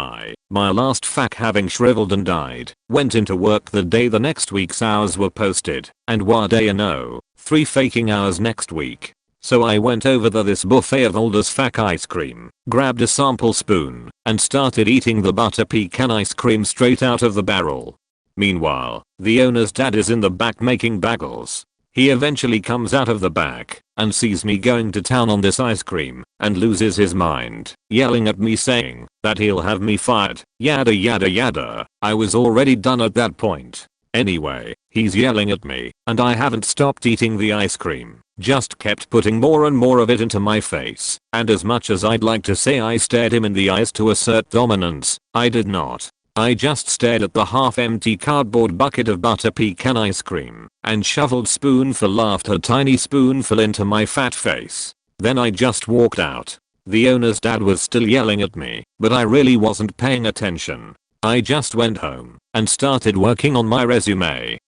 my last fuck having shriveled and died, went into work the day the next week's hours were posted, and what do you know, 3 faking hours next week. So I went over to this buffet of old as fuck ice cream, grabbed a sample spoon, and started eating the butter pecan ice cream straight out of the barrel. Meanwhile, the owner's dad is in the back making bagels. He eventually comes out of the back and sees me going to town on this ice cream and loses his mind, yelling at me saying that he'll have me fired, yada yada yada. I was already done at that point. Anyway, he's yelling at me, and I haven't stopped eating the ice cream, just kept putting more and more of it into my face, and as much as I'd like to say I stared him in the eyes to assert dominance, I did not. I just stared at the half-empty cardboard bucket of butter pecan ice cream, and shoveled spoonful after tiny spoonful into my fat face. Then I just walked out. The owner's dad was still yelling at me, but I really wasn't paying attention. I just went home and started working on my resume.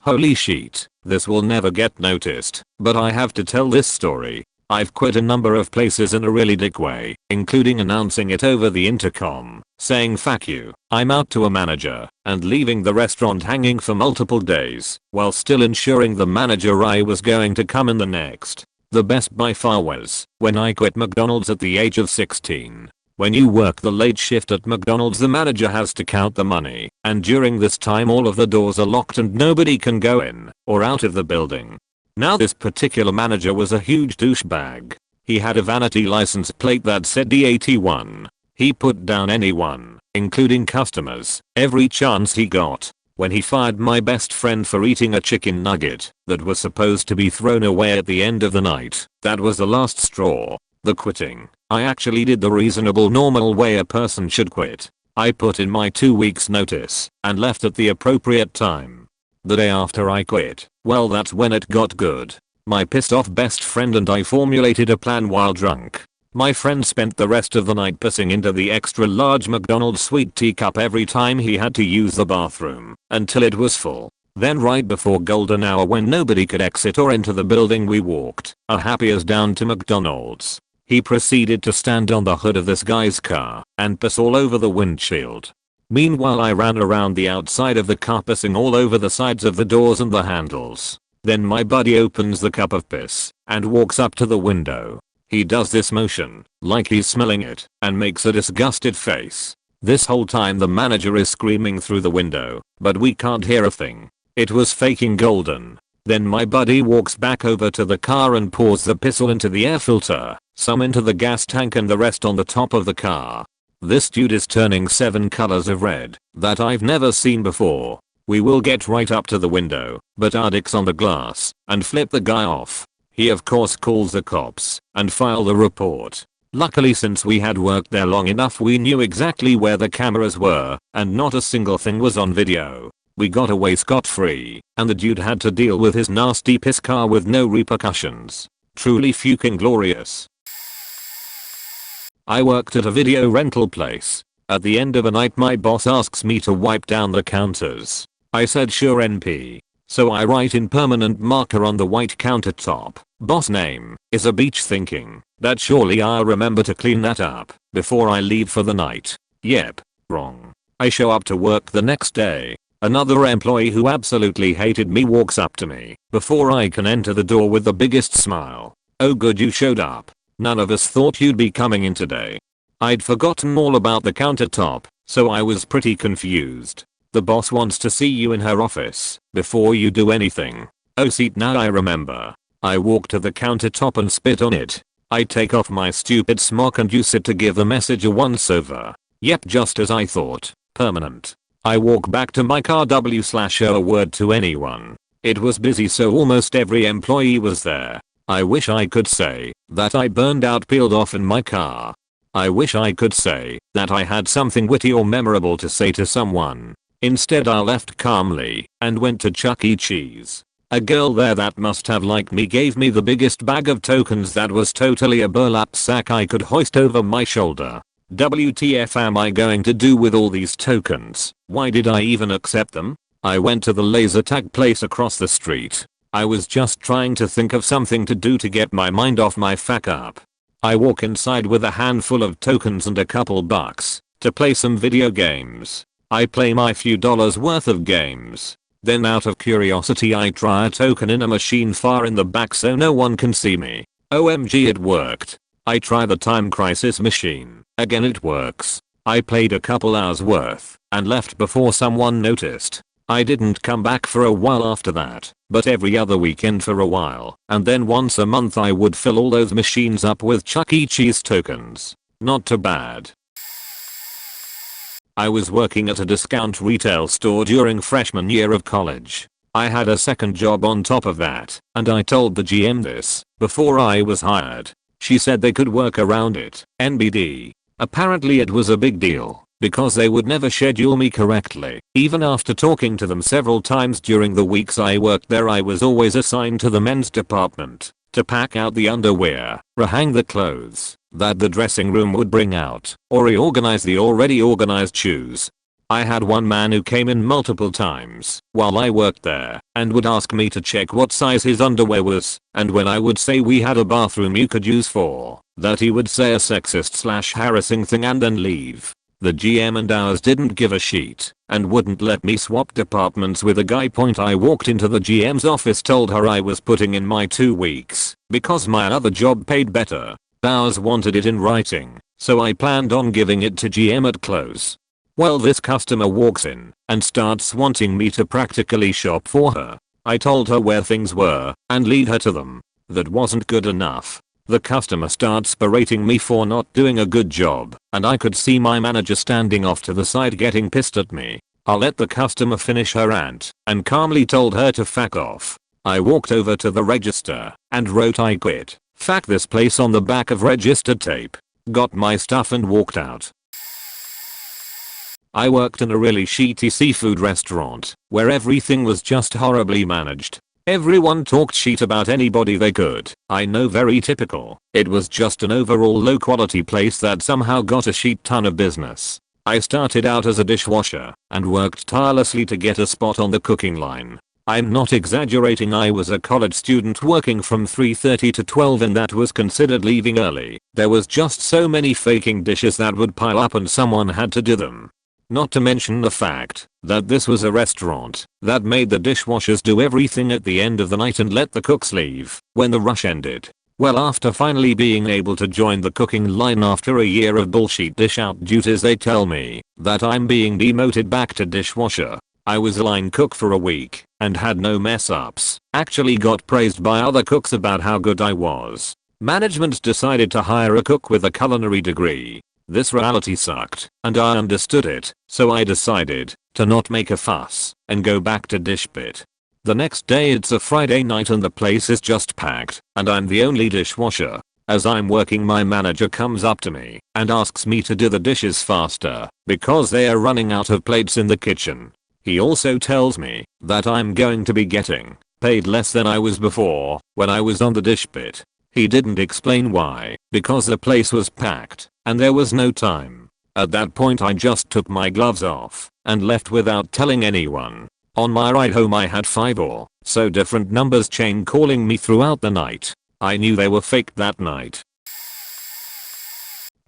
Holy shit, this will never get noticed, but I have to tell this story. I've quit a number of places in a really dick way, including announcing it over the intercom, saying fuck you, I'm out to a manager, and leaving the restaurant hanging for multiple days, while still ensuring the manager I was going to come in the next. The best by far was when I quit McDonald's at the age of 16. When you work the late shift at McDonald's, the manager has to count the money, and during this time all of the doors are locked and nobody can go in or out of the building. Now this particular manager was a huge douchebag. He had a vanity license plate that said D81. He put down anyone, including customers, every chance he got. When he fired my best friend for eating a chicken nugget that was supposed to be thrown away at the end of the night, that was the last straw. The quitting. I actually did the reasonable normal way a person should quit. I put in my 2 weeks notice and left at the appropriate time. The day after I quit, well, that's when it got good. My pissed off best friend and I formulated a plan while drunk. My friend spent the rest of the night pissing into the extra large McDonald's sweet tea cup every time he had to use the bathroom until it was full. Then right before golden hour, when nobody could exit or enter the building, we walked, happy as down to McDonald's. He proceeded to stand on the hood of this guy's car and piss all over the windshield. Meanwhile I ran around the outside of the car pissing all over the sides of the doors and the handles. Then my buddy opens the cup of piss and walks up to the window. He does this motion, like he's smelling it, and makes a disgusted face. This whole time the manager is screaming through the window, but we can't hear a thing. It was fucking golden. Then my buddy walks back over to the car and pours the piss all into the air filter, some into the gas tank and the rest on the top of the car. This dude is turning 7 colors of red that I've never seen before. We will get right up to the window, but our dicks on the glass, and flip the guy off. He of course calls the cops and file the report. Luckily, since we had worked there long enough, we knew exactly where the cameras were, and not a single thing was on video. We got away scot-free, and the dude had to deal with his nasty piss car with no repercussions. Truly fucking glorious. I worked at a video rental place. At the end of a night my boss asks me to wipe down the counters. I said sure NP. So I write in permanent marker on the white countertop, boss name, is a beach, thinking that surely I'll remember to clean that up before I leave for the night. Yep, wrong. I show up to work the next day. Another employee who absolutely hated me walks up to me before I can enter the door with the biggest smile. Oh good, you showed up. None of us thought you'd be coming in today. I'd forgotten all about the countertop, so I was pretty confused. The boss wants to see you in her office before you do anything. Oh seat, now I remember. I walk to the countertop and spit on it. I take off my stupid smock and use it to give the message a once over. Yep, just as I thought. Permanent. I walk back to my car w/a word to anyone. It was busy, so almost every employee was there. I wish I could say that I burned out, peeled off in my car. I wish I could say that I had something witty or memorable to say to someone. Instead I left calmly and went to Chuck E. Cheese. A girl there that must have liked me gave me the biggest bag of tokens that was totally a burlap sack I could hoist over my shoulder. WTF am I going to do with all these tokens? Why did I even accept them? I went to the laser tag place across the street. I was just trying to think of something to do to get my mind off my fuck up. I walk inside with a handful of tokens and a couple bucks to play some video games. I play my few dollars worth of games. Then out of curiosity I try a token in a machine far in the back so no one can see me. OMG, it worked. I try the time crisis machine. Again it works. I played a couple hours worth and left before someone noticed. I didn't come back for a while after that, but every other weekend for a while, and then once a month I would fill all those machines up with Chuck E. Cheese tokens. Not too bad. I was working at a discount retail store during freshman year of college. I had a second job on top of that, and I told the GM this before I was hired. She said they could work around it. NBD. Apparently it was a big deal, because they would never schedule me correctly. Even after talking to them several times during the weeks I worked there, I was always assigned to the men's department to pack out the underwear, rehang the clothes that the dressing room would bring out, or reorganize the already organized shoes. I had one man who came in multiple times while I worked there and would ask me to check what size his underwear was, and when I would say we had a bathroom you could use for that, he would say a sexist/harassing thing and then leave. The GM and ours didn't give a shit and wouldn't let me swap departments with a guy. I walked into the GM's office, told her I was putting in my 2 weeks because my other job paid better. Ours wanted it in writing, so I planned on giving it to GM at close. Well, this customer walks in and starts wanting me to practically shop for her. I told her where things were and lead her to them. That wasn't good enough. The customer starts berating me for not doing a good job, and I could see my manager standing off to the side getting pissed at me. I let the customer finish her rant and calmly told her to fuck off. I walked over to the register and wrote "I quit, fuck this place" on the back of register tape, got my stuff and walked out. I worked in a really shitty seafood restaurant where everything was just horribly managed. Everyone talked shit about anybody they could. I know, very typical. It was just an overall low quality place that somehow got a shit ton of business. I started out as a dishwasher and worked tirelessly to get a spot on the cooking line. I'm not exaggerating, I was a college student working from 3:30 to 12, and that was considered leaving early. There was just so many faking dishes that would pile up and someone had to do them. Not to mention the fact that this was a restaurant that made the dishwashers do everything at the end of the night and let the cooks leave when the rush ended. Well, after finally being able to join the cooking line after a year of bullshit dish out duties, they tell me that I'm being demoted back to dishwasher. I was a line cook for a week and had no mess ups. Actually got praised by other cooks about how good I was. Management decided to hire a cook with a culinary degree. This reality sucked, and I understood it, so I decided to not make a fuss and go back to dish pit. The next day it's a Friday night and the place is just packed, and I'm the only dishwasher. As I'm working, my manager comes up to me and asks me to do the dishes faster because they are running out of plates in the kitchen. He also tells me that I'm going to be getting paid less than I was before when I was on the dish pit. He didn't explain why, because the place was packed and there was no time. At that point I just took my gloves off and left without telling anyone. On my ride home I had 5 or so different numbers chain calling me throughout the night. I knew they were fake that night.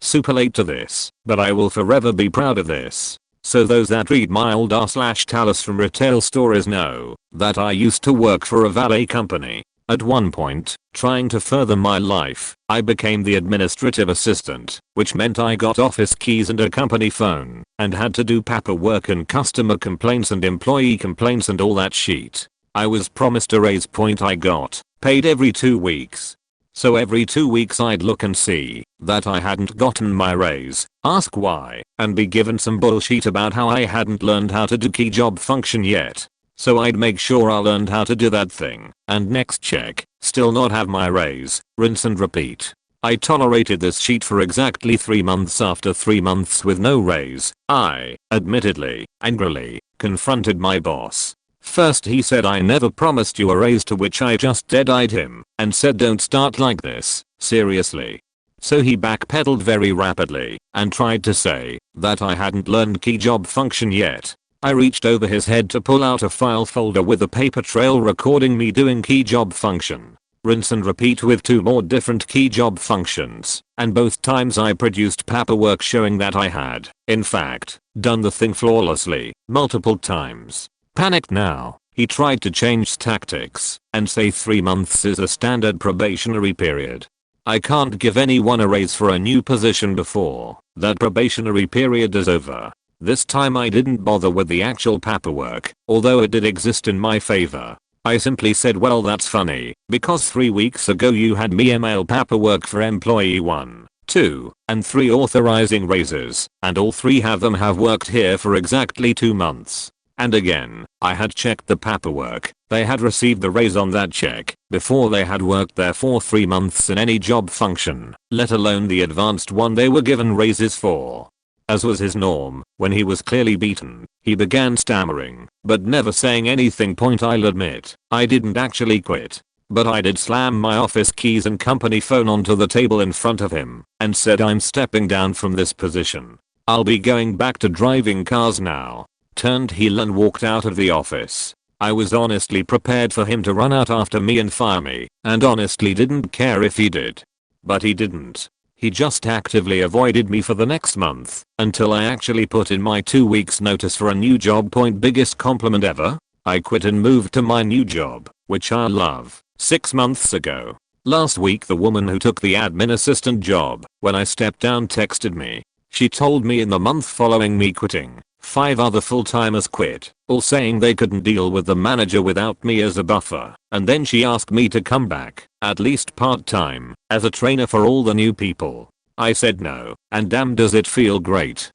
Super late to this, but I will forever be proud of this. So those that read my old r/talus from retail stories know that I used to work for a valet company. At one point, trying to further my life, I became the administrative assistant, which meant I got office keys and a company phone, and had to do paperwork and customer complaints and employee complaints and all that shit. I was promised a raise. I got paid every 2 weeks. So every 2 weeks I'd look and see that I hadn't gotten my raise, ask why, and be given some bullshit about how I hadn't learned how to do key job function yet. So I'd make sure I learned how to do that thing, and next check, still not have my raise, rinse and repeat. I tolerated this shit for exactly 3 months. After 3 months with no raise, I, admittedly, angrily, confronted my boss. First he said I never promised you a raise, to which I just dead-eyed him and said don't start like this, seriously. So he backpedaled very rapidly and tried to say that I hadn't learned key job function yet. I reached over his head to pull out a file folder with a paper trail recording me doing key job function, rinse and repeat with 2 more different key job functions, and both times I produced paperwork showing that I had, in fact, done the thing flawlessly, multiple times. Panicked now, he tried to change tactics and say 3 months is a standard probationary period. I can't give anyone a raise for a new position before that probationary period is over. This time I didn't bother with the actual paperwork, although it did exist in my favor. I simply said, well, that's funny, because 3 weeks ago you had me email paperwork for employee 1, 2, and 3 authorizing raises, and all 3 of them have worked here for exactly 2 months. And again, I had checked the paperwork, they had received the raise on that check before they had worked there for 3 months in any job function, let alone the advanced one they were given raises for. As was his norm, when he was clearly beaten, he began stammering, but never saying anything. I'll admit, I didn't actually quit. But I did slam my office keys and company phone onto the table in front of him and said, I'm stepping down from this position. I'll be going back to driving cars now. Turned heel and walked out of the office. I was honestly prepared for him to run out after me and fire me, and honestly didn't care if he did. But he didn't. He just actively avoided me for the next month until I actually put in my 2 weeks notice for a new job. Biggest compliment ever? I quit and moved to my new job, which I love, 6 months ago. Last week the woman who took the admin assistant job when I stepped down texted me. She told me in the month following me quitting, 5 other full-timers quit, all saying they couldn't deal with the manager without me as a buffer, and then she asked me to come back, at least part-time, as a trainer for all the new people. I said no, and damn does it feel great.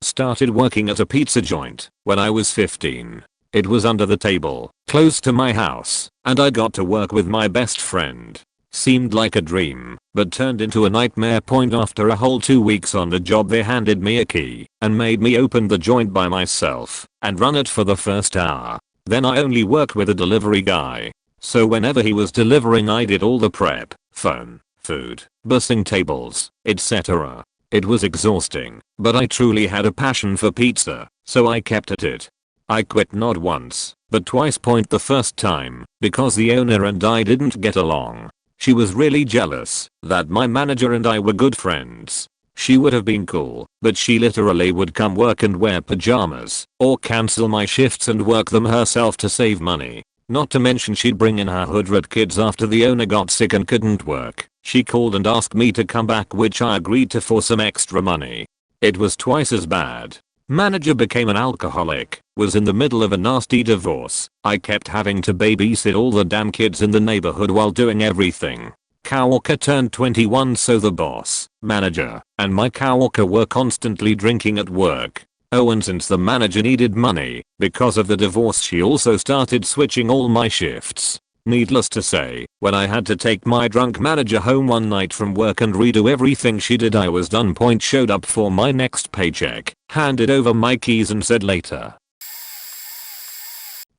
Started working at a pizza joint when I was 15. It was under the table, close to my house, and I got to work with my best friend. Seemed like a dream, but turned into a nightmare. After a whole 2 weeks on the job they handed me a key and made me open the joint by myself and run it for the first hour. Then I only worked with a delivery guy. So whenever he was delivering I did all the prep, phone, food, bussing tables, etc. It was exhausting, but I truly had a passion for pizza, so I kept at it. I quit not once, but twice. The first time, because the owner and I didn't get along. She was really jealous that my manager and I were good friends. She would have been cool, but she literally would come work and wear pajamas, or cancel my shifts and work them herself to save money. Not to mention she'd bring in her hoodrat kids after the owner got sick and couldn't work. She called and asked me to come back, which I agreed to for some extra money. It was twice as bad. Manager became an alcoholic, was in the middle of a nasty divorce. I kept having to babysit all the damn kids in the neighborhood while doing everything. Coworker turned 21, so the boss, manager, and my coworker were constantly drinking at work. Oh, and since the manager needed money because of the divorce, she also started switching all my shifts. Needless to say, when I had to take my drunk manager home one night from work and redo everything she did, I was done. Showed up for my next paycheck, handed over my keys and said later.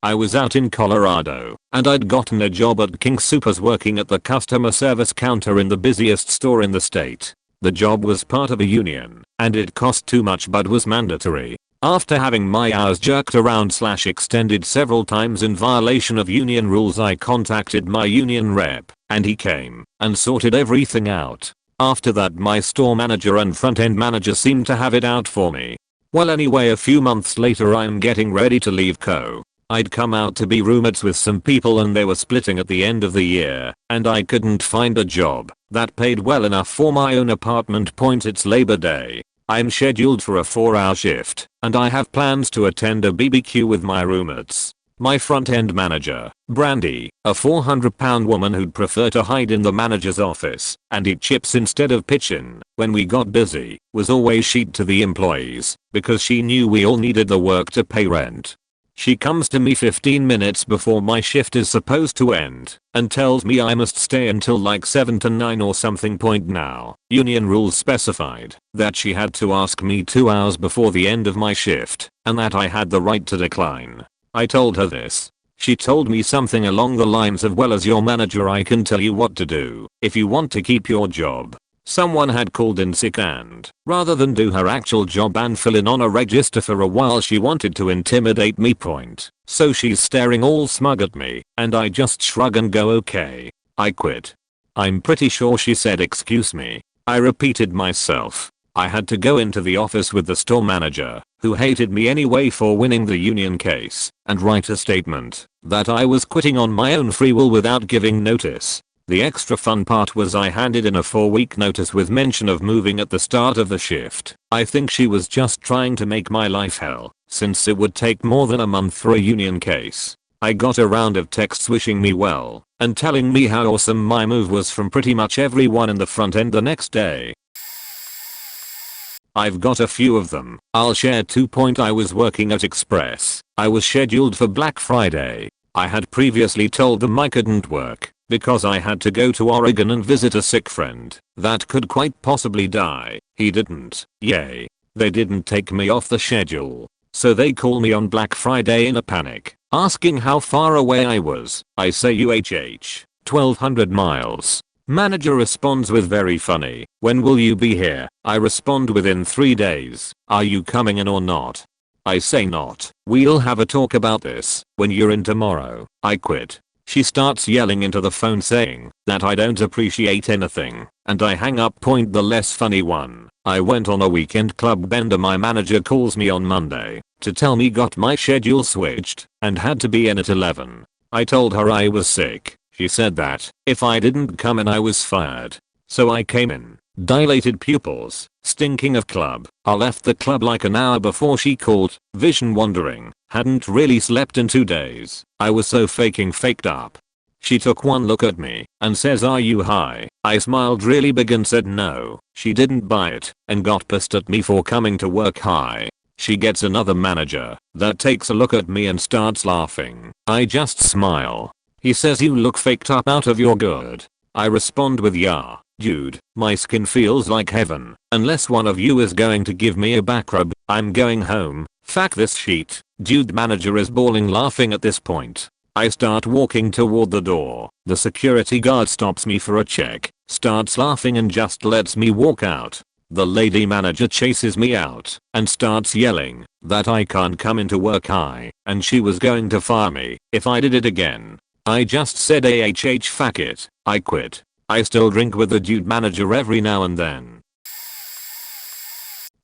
I was out in Colorado, and I'd gotten a job at King Soopers working at the customer service counter in the busiest store in the state. The job was part of a union, and it cost too much but was mandatory. After having my hours jerked around / extended several times in violation of union rules, I contacted my union rep, and he came and sorted everything out. After that my store manager and front-end manager seemed to have it out for me. Well, anyway, a few months later I'm getting ready to leave co. I'd come out to be roommates with some people and they were splitting at the end of the year, and I couldn't find a job that paid well enough for my own apartment. It's Labor Day. I'm scheduled for a 4-hour shift, and I have plans to attend a BBQ with my roommates. My front-end manager, Brandy, a 400-pound woman who'd prefer to hide in the manager's office and eat chips instead of pitch in when we got busy, was always sheet to the employees because she knew we all needed the work to pay rent. She comes to me 15 minutes before my shift is supposed to end and tells me I must stay until like 7 to 9 or something. Now, union rules specified that she had to ask me 2 hours before the end of my shift and that I had the right to decline. I told her this. She told me something along the lines of, well, as your manager I can tell you what to do if you want to keep your job. Someone had called in sick and, rather than do her actual job and fill in on a register for a while, she wanted to intimidate me. So she's staring all smug at me, and I just shrug and go, okay. I quit. I'm pretty sure she said excuse me. I repeated myself. I had to go into the office with the store manager, who hated me anyway for winning the union case, and write a statement that I was quitting on my own free will without giving notice. The extra fun part was I handed in a 4-week notice with mention of moving at the start of the shift. I think she was just trying to make my life hell, since it would take more than a month for a union case. I got a round of texts wishing me well and telling me how awesome my move was from pretty much everyone in the front end the next day. I've got a few of them. I'll share 2. I was working at Express. I was scheduled for Black Friday. I had previously told them I couldn't work because I had to go to Oregon and visit a sick friend that could quite possibly die. He didn't. Yay. They didn't take me off the schedule. So they call me on Black Friday in a panic, asking how far away I was. I say UHH, 1200 miles. Manager responds with very funny, when will you be here? I respond within 3 days. Are you coming in or not? I say not. We'll have a talk about this when you're in tomorrow. I quit. She starts yelling into the phone saying that I don't appreciate anything, and I hang up. The less funny one. I went on a weekend club bender. My manager calls me on Monday to tell me got my schedule switched and had to be in at 11. I told her I was sick. She said that if I didn't come in I was fired. So I came in, dilated pupils, stinking of club. I left the club like an hour before she called, vision wandering, hadn't really slept in 2 days. I was so faked up. She took one look at me and says, are you high? I smiled really big and said no. She didn't buy it and got pissed at me for coming to work high. She gets another manager that takes a look at me and starts laughing. I just smile. He says you look faked up out of your gourd. I respond with yeah, dude, my skin feels like heaven. Unless one of you is going to give me a back rub, I'm going home. Fuck this sheet. Dude, manager is bawling laughing at this point. I start walking toward the door. The security guard stops me for a check, starts laughing and just lets me walk out. The lady manager chases me out and starts yelling that I can't come into work high and she was going to fire me if I did it again. I just said AHH fuck it. I quit. I still drink with the dude manager every now and then.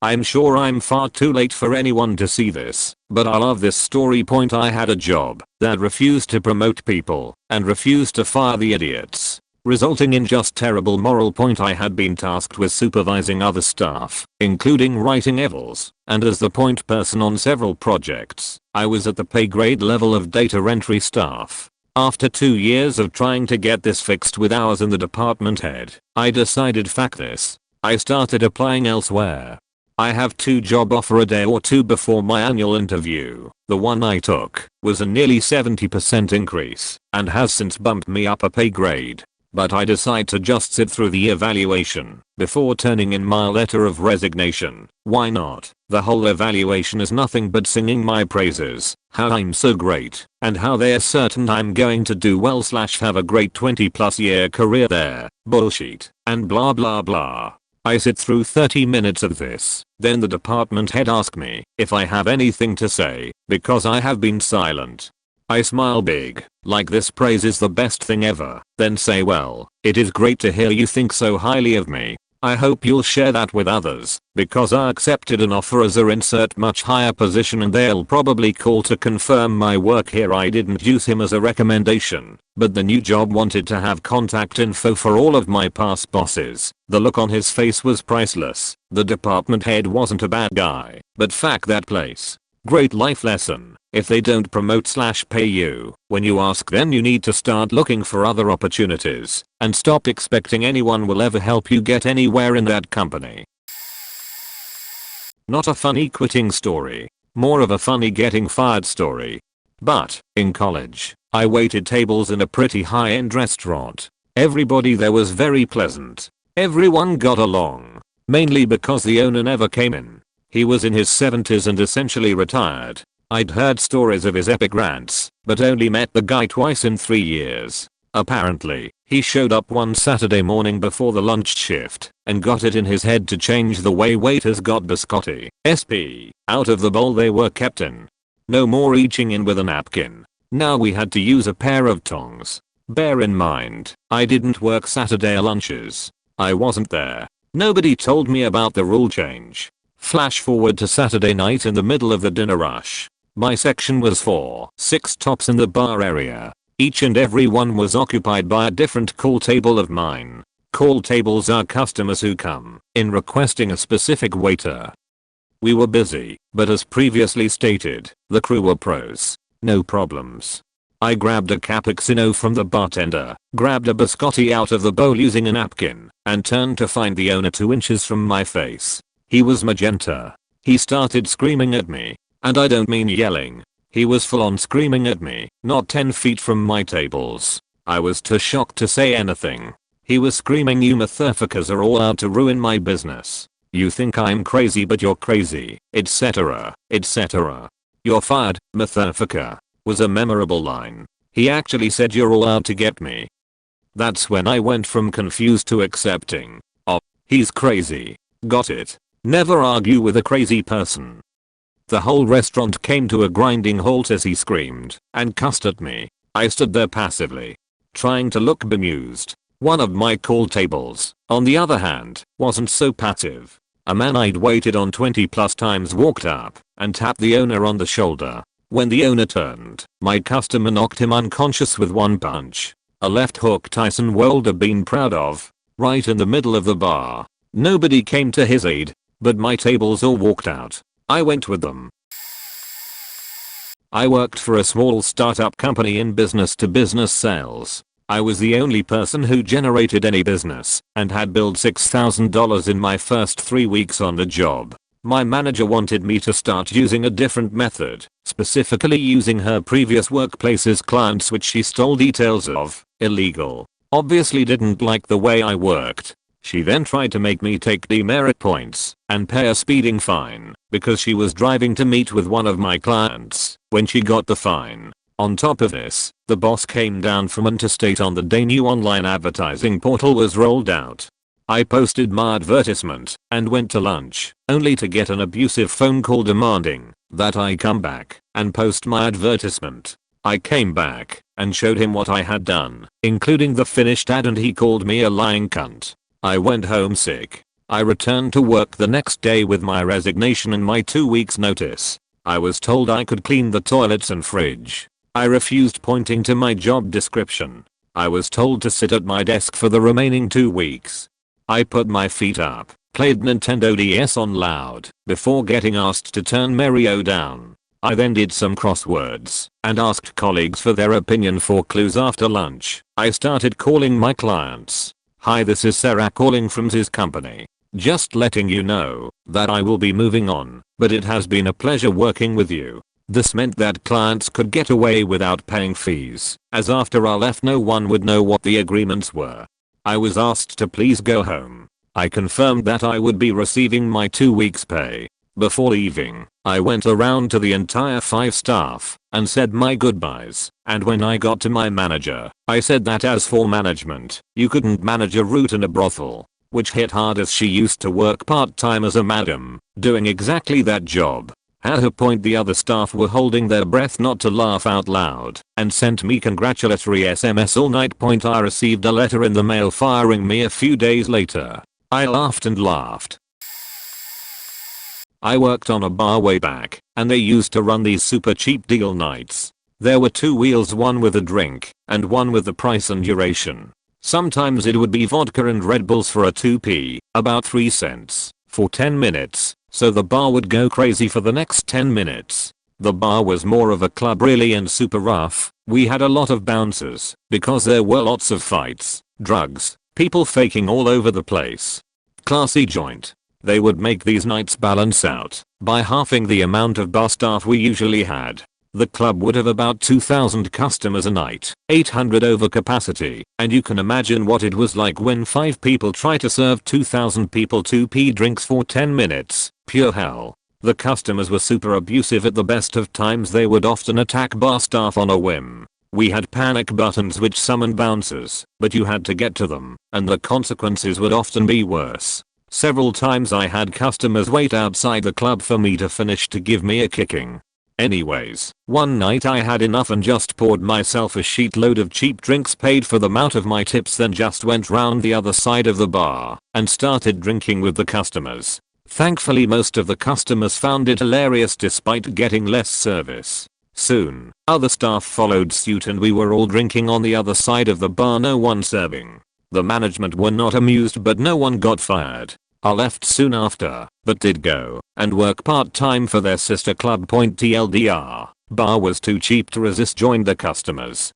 I'm sure I'm far too late for anyone to see this, but I love this story. I had a job that refused to promote people and refused to fire the idiots, resulting in just terrible moral. I had been tasked with supervising other staff, including writing evals, and as the point person on several projects, I was at the pay grade level of data entry staff. After 2 years of trying to get this fixed with hours in the department head, I decided fuck this. I started applying elsewhere. I have 2 job offer a day or 2 before my annual interview. The one I took was a nearly 70% increase and has since bumped me up a pay grade. But I decide to just sit through the evaluation before turning in my letter of resignation. Why not? The whole evaluation is nothing but singing my praises, how I'm so great, and how they're certain I'm going to do well / have a great 20+ year career there. Bullshit. And blah blah blah. I sit through 30 minutes of this. Then the department head asks me if I have anything to say because I have been silent. I smile big, like this praise is the best thing ever, then say, well, it is great to hear you think so highly of me. I hope you'll share that with others, because I accepted an offer as a insert much higher position and they'll probably call to confirm my work here. I didn't use him as a recommendation, but the new job wanted to have contact info for all of my past bosses. The look on his face was priceless. The department head wasn't a bad guy, but fuck that place. Great life lesson. If they don't promote / pay you, when you ask them you need to start looking for other opportunities and stop expecting anyone will ever help you get anywhere in that company. Not a funny quitting story, more of a funny getting fired story. But, in college, I waited tables in a pretty high-end restaurant. Everybody there was very pleasant. Everyone got along, mainly because the owner never came in. He was in his 70s and essentially retired. I'd heard stories of his epic rants, but only met the guy twice in 3 years. Apparently, he showed up one Saturday morning before the lunch shift and got it in his head to change the way waiters got biscotti, SP, out of the bowl they were kept in. No more reaching in with a napkin. Now we had to use a pair of tongs. Bear in mind, I didn't work Saturday lunches. I wasn't there. Nobody told me about the rule change. Flash forward to Saturday night in the middle of the dinner rush. My section was 6 tops in the bar area. Each and every one was occupied by a different call table of mine. Call tables are customers who come in requesting a specific waiter. We were busy, but as previously stated, the crew were pros. No problems. I grabbed a cappuccino from the bartender, grabbed a biscotti out of the bowl using a napkin, and turned to find the owner 2 inches from my face. He was magenta. He started screaming at me. And I don't mean yelling. He was full on screaming at me, not 10 feet from my tables. I was too shocked to say anything. He was screaming, "You motherfuckers are all out to ruin my business. You think I'm crazy but you're crazy, etc, etc. You're fired, motherfucker," was a memorable line. He actually said you're all out to get me. That's when I went from confused to accepting. Oh, he's crazy. Got it. Never argue with a crazy person. The whole restaurant came to a grinding halt as he screamed and cussed at me. I stood there passively, trying to look bemused. One of my call tables, on the other hand, wasn't so passive. A man I'd waited on 20 plus times walked up and tapped the owner on the shoulder. When the owner turned, my customer knocked him unconscious with one punch. A left hook Tyson would have been proud of. Right in the middle of the bar. Nobody came to his aid, but my tables all walked out. I went with them. I worked for a small startup company in business-to-business sales. I was the only person who generated any business and had billed $6,000 in my first 3 weeks on the job. My manager wanted me to start using a different method, specifically using her previous workplace's clients which she stole details of. Illegal. Obviously didn't like the way I worked. She then tried to make me take demerit points and pay a speeding fine because she was driving to meet with one of my clients when she got the fine. On top of this, the boss came down from interstate on the day new online advertising portal was rolled out. I posted my advertisement and went to lunch, only to get an abusive phone call demanding that I come back and post my advertisement. I came back and showed him what I had done, including the finished ad, and he called me a lying cunt. I went home sick. I returned to work the next day with my resignation and my 2 weeks notice. I was told I could clean the toilets and fridge. I refused, pointing to my job description. I was told to sit at my desk for the remaining 2 weeks. I put my feet up, played Nintendo DS on loud, before getting asked to turn Mario down. I then did some crosswords and asked colleagues for their opinion for clues. After lunch, I started calling my clients. "Hi, this is Sarah calling from this company. Just letting you know that I will be moving on, but it has been a pleasure working with you." This meant that clients could get away without paying fees, as after I left no one would know what the agreements were. I was asked to please go home. I confirmed that I would be receiving my 2 weeks pay. Before leaving, I went around to the entire 5 staff and said my goodbyes, and when I got to my manager, I said that as for management, you couldn't manage a root in a brothel, which hit hard as she used to work part-time as a madam, doing exactly that job. At her point the other staff were holding their breath not to laugh out loud and sent me congratulatory SMS all night. I received a letter in the mail firing me a few days later. I laughed and laughed. I worked on a bar way back, and they used to run these super cheap deal nights. There were 2 wheels, one with a drink and one with the price and duration. Sometimes it would be vodka and Red Bulls for a 2p, about 3 cents, for 10 minutes. So the bar would go crazy for the next 10 minutes. The bar was more of a club really and super rough. We had a lot of bouncers because there were lots of fights, drugs, people faking all over the place. Classy joint. They would make these nights balance out by halving the amount of bar staff we usually had. The club would have about 2,000 customers a night, 800 over capacity, and you can imagine what it was like when 5 people try to serve 2,000 people 2p drinks for 10 minutes. Pure hell. The customers were super abusive. At the best of times they would often attack bar staff on a whim. We had panic buttons which summoned bouncers, but you had to get to them, and the consequences would often be worse. Several times I had customers wait outside the club for me to finish to give me a kicking. Anyways, one night I had enough and just poured myself a sheet load of cheap drinks, paid for them out of my tips, then just went round the other side of the bar and started drinking with the customers. Thankfully most of the customers found it hilarious despite getting less service. Soon, other staff followed suit and we were all drinking on the other side of the bar, no one serving. The management were not amused but no one got fired. I left soon after, but did go and work part-time for their sister club. TLDR, Bar was too cheap to resist, joined the customers.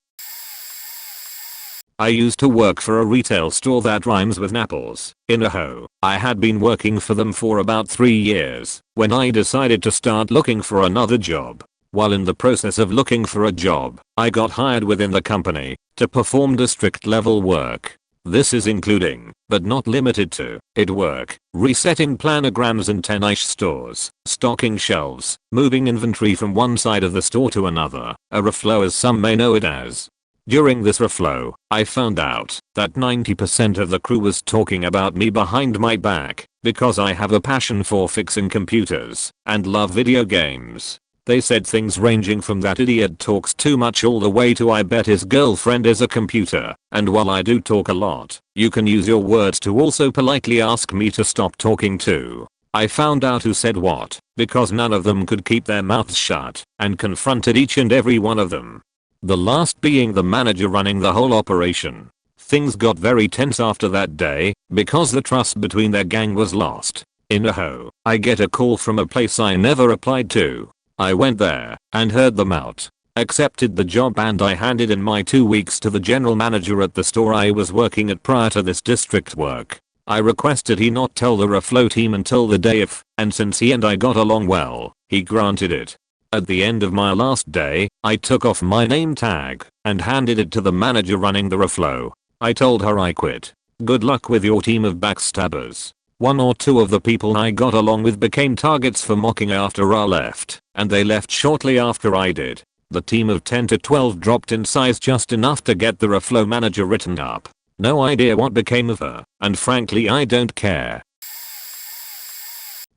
I used to work for a retail store that rhymes with Naples, in Idaho. I had been working for them for about 3 years when I decided to start looking for another job. While in the process of looking for a job, I got hired within the company to perform district level work. This is including, but not limited to, work, resetting planograms in 10-ish stores, stocking shelves, moving inventory from one side of the store to another, a reflow as some may know it as. During this reflow, I found out that 90% of the crew was talking about me behind my back because I have a passion for fixing computers and love video games. They said things ranging from "that idiot talks too much" all the way to "I bet his girlfriend is a computer." And while I do talk a lot, you can use your words to also politely ask me to stop talking too. I found out who said what because none of them could keep their mouths shut and confronted each and every one of them. The last being the manager running the whole operation. Things got very tense after that day because the trust between their gang was lost. In Idaho, I get a call from a place I never applied to. I went there and heard them out, accepted the job, and I handed in my 2 weeks to the general manager at the store I was working at prior to this district work. I requested he not tell the reflow team until the day of, and since he and I got along well, he granted it. At the end of my last day, I took off my name tag and handed it to the manager running the reflow. I told her I quit. Good luck with your team of backstabbers. 1 or 2 of the people I got along with became targets for mocking after I left, and they left shortly after I did. The team of 10 to 12 dropped in size just enough to get the reflow manager written up. No idea what became of her, and frankly I don't care.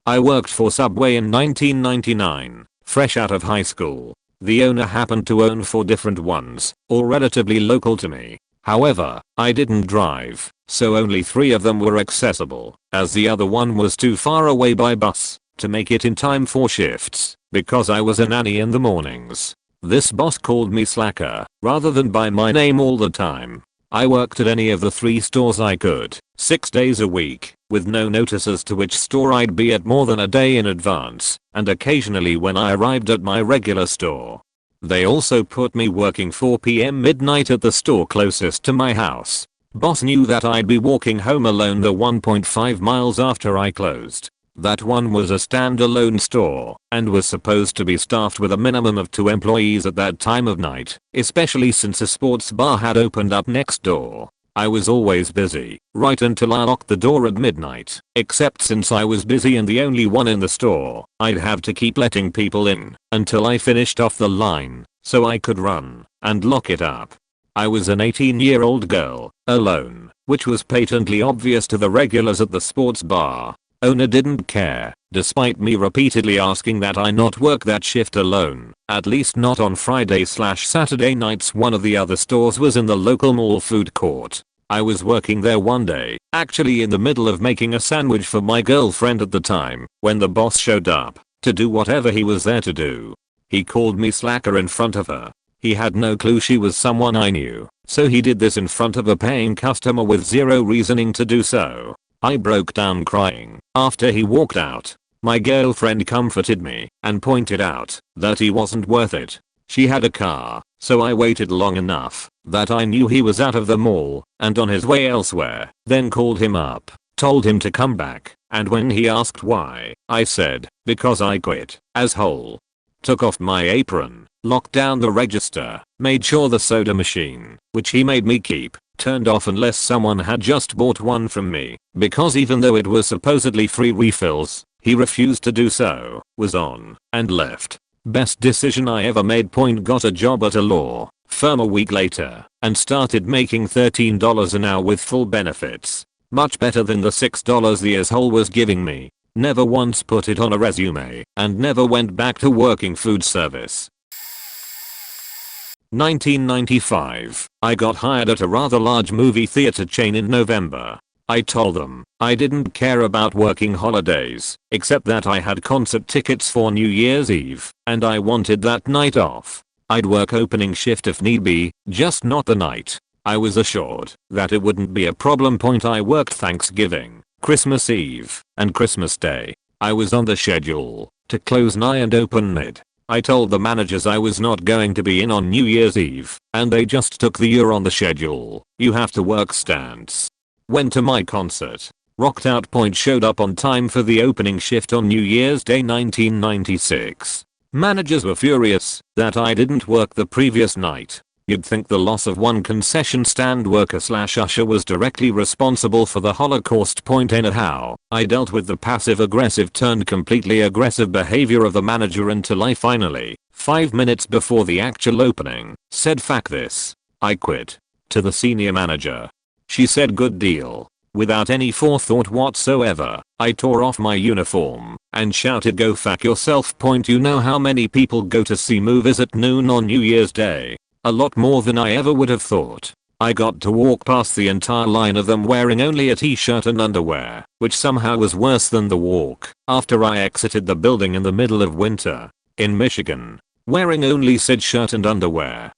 I worked for Subway in 1999. Fresh out of high school. The owner happened to own 4 different ones, all relatively local to me. However, I didn't drive, so only 3 of them were accessible, as the other one was too far away by bus to make it in time for shifts, because I was a nanny in the mornings. This boss called me slacker, rather than by my name all the time. I worked at any of the 3 stores I could, 6 days a week, with no notice as to which store I'd be at more than a day in advance, and occasionally when I arrived at my regular store. They also put me working 4 PM midnight at the store closest to my house. Boss knew that I'd be walking home alone the 1.5 miles after I closed. That one was a standalone store and was supposed to be staffed with a minimum of 2 employees at that time of night, especially since a sports bar had opened up next door. I was always busy, right until I locked the door at midnight, except since I was busy and the only one in the store, I'd have to keep letting people in until I finished off the line, so I could run and lock it up. I was an 18-year-old girl, alone, which was patently obvious to the regulars at the sports bar. Owner didn't care, despite me repeatedly asking that I not work that shift alone, at least not on Friday/Saturday nights. One of the other stores was in the local mall food court. I was working there one day, actually in the middle of making a sandwich for my girlfriend at the time, when the boss showed up to do whatever he was there to do. He called me slacker in front of her. He had no clue she was someone I knew, so he did this in front of a paying customer with zero reasoning to do so. I broke down crying after he walked out. My girlfriend comforted me and pointed out that he wasn't worth it. She had a car, so I waited long enough that I knew he was out of the mall and on his way elsewhere, then called him up, told him to come back, and when he asked why, I said, because I quit, asshole. Took off my apron, locked down the register, made sure the soda machine, which he made me keep, turned off unless someone had just bought one from me, because even though it was supposedly free refills, he refused to do so, was on, and left. Best decision I ever made. Got a job at a law firm a week later and started making $13 an hour with full benefits. Much better than the $6 the asshole was giving me. Never once put it on a resume and never went back to working food service. 1995, I got hired at a rather large movie theater chain in November. I told them I didn't care about working holidays, except that I had concert tickets for New Year's Eve, and I wanted that night off. I'd work opening shift if need be, just not the night. I was assured that it wouldn't be a problem. I worked Thanksgiving, Christmas Eve, and Christmas Day. I was on the schedule to close 9 and open mid. I told the managers I was not going to be in on New Year's Eve, and they just took the "you're on the schedule, you have to work" stance. Went to my concert. Rocked out. Showed up on time for the opening shift on New Year's Day 1996. Managers were furious that I didn't work the previous night. You'd think the loss of one concession stand worker / usher was directly responsible for the Holocaust. Anyhow, I dealt with the passive aggressive turned completely aggressive behavior of the manager until I finally, 5 minutes before the actual opening, said "fuck this, I quit" to the senior manager. She said "good deal." Without any forethought whatsoever, I tore off my uniform and shouted "go fuck yourself." You know how many people go to see movies at noon on New Year's Day? A lot more than I ever would have thought. I got to walk past the entire line of them wearing only a t-shirt and underwear, which somehow was worse than the walk after I exited the building in the middle of winter in Michigan, wearing only said shirt and underwear.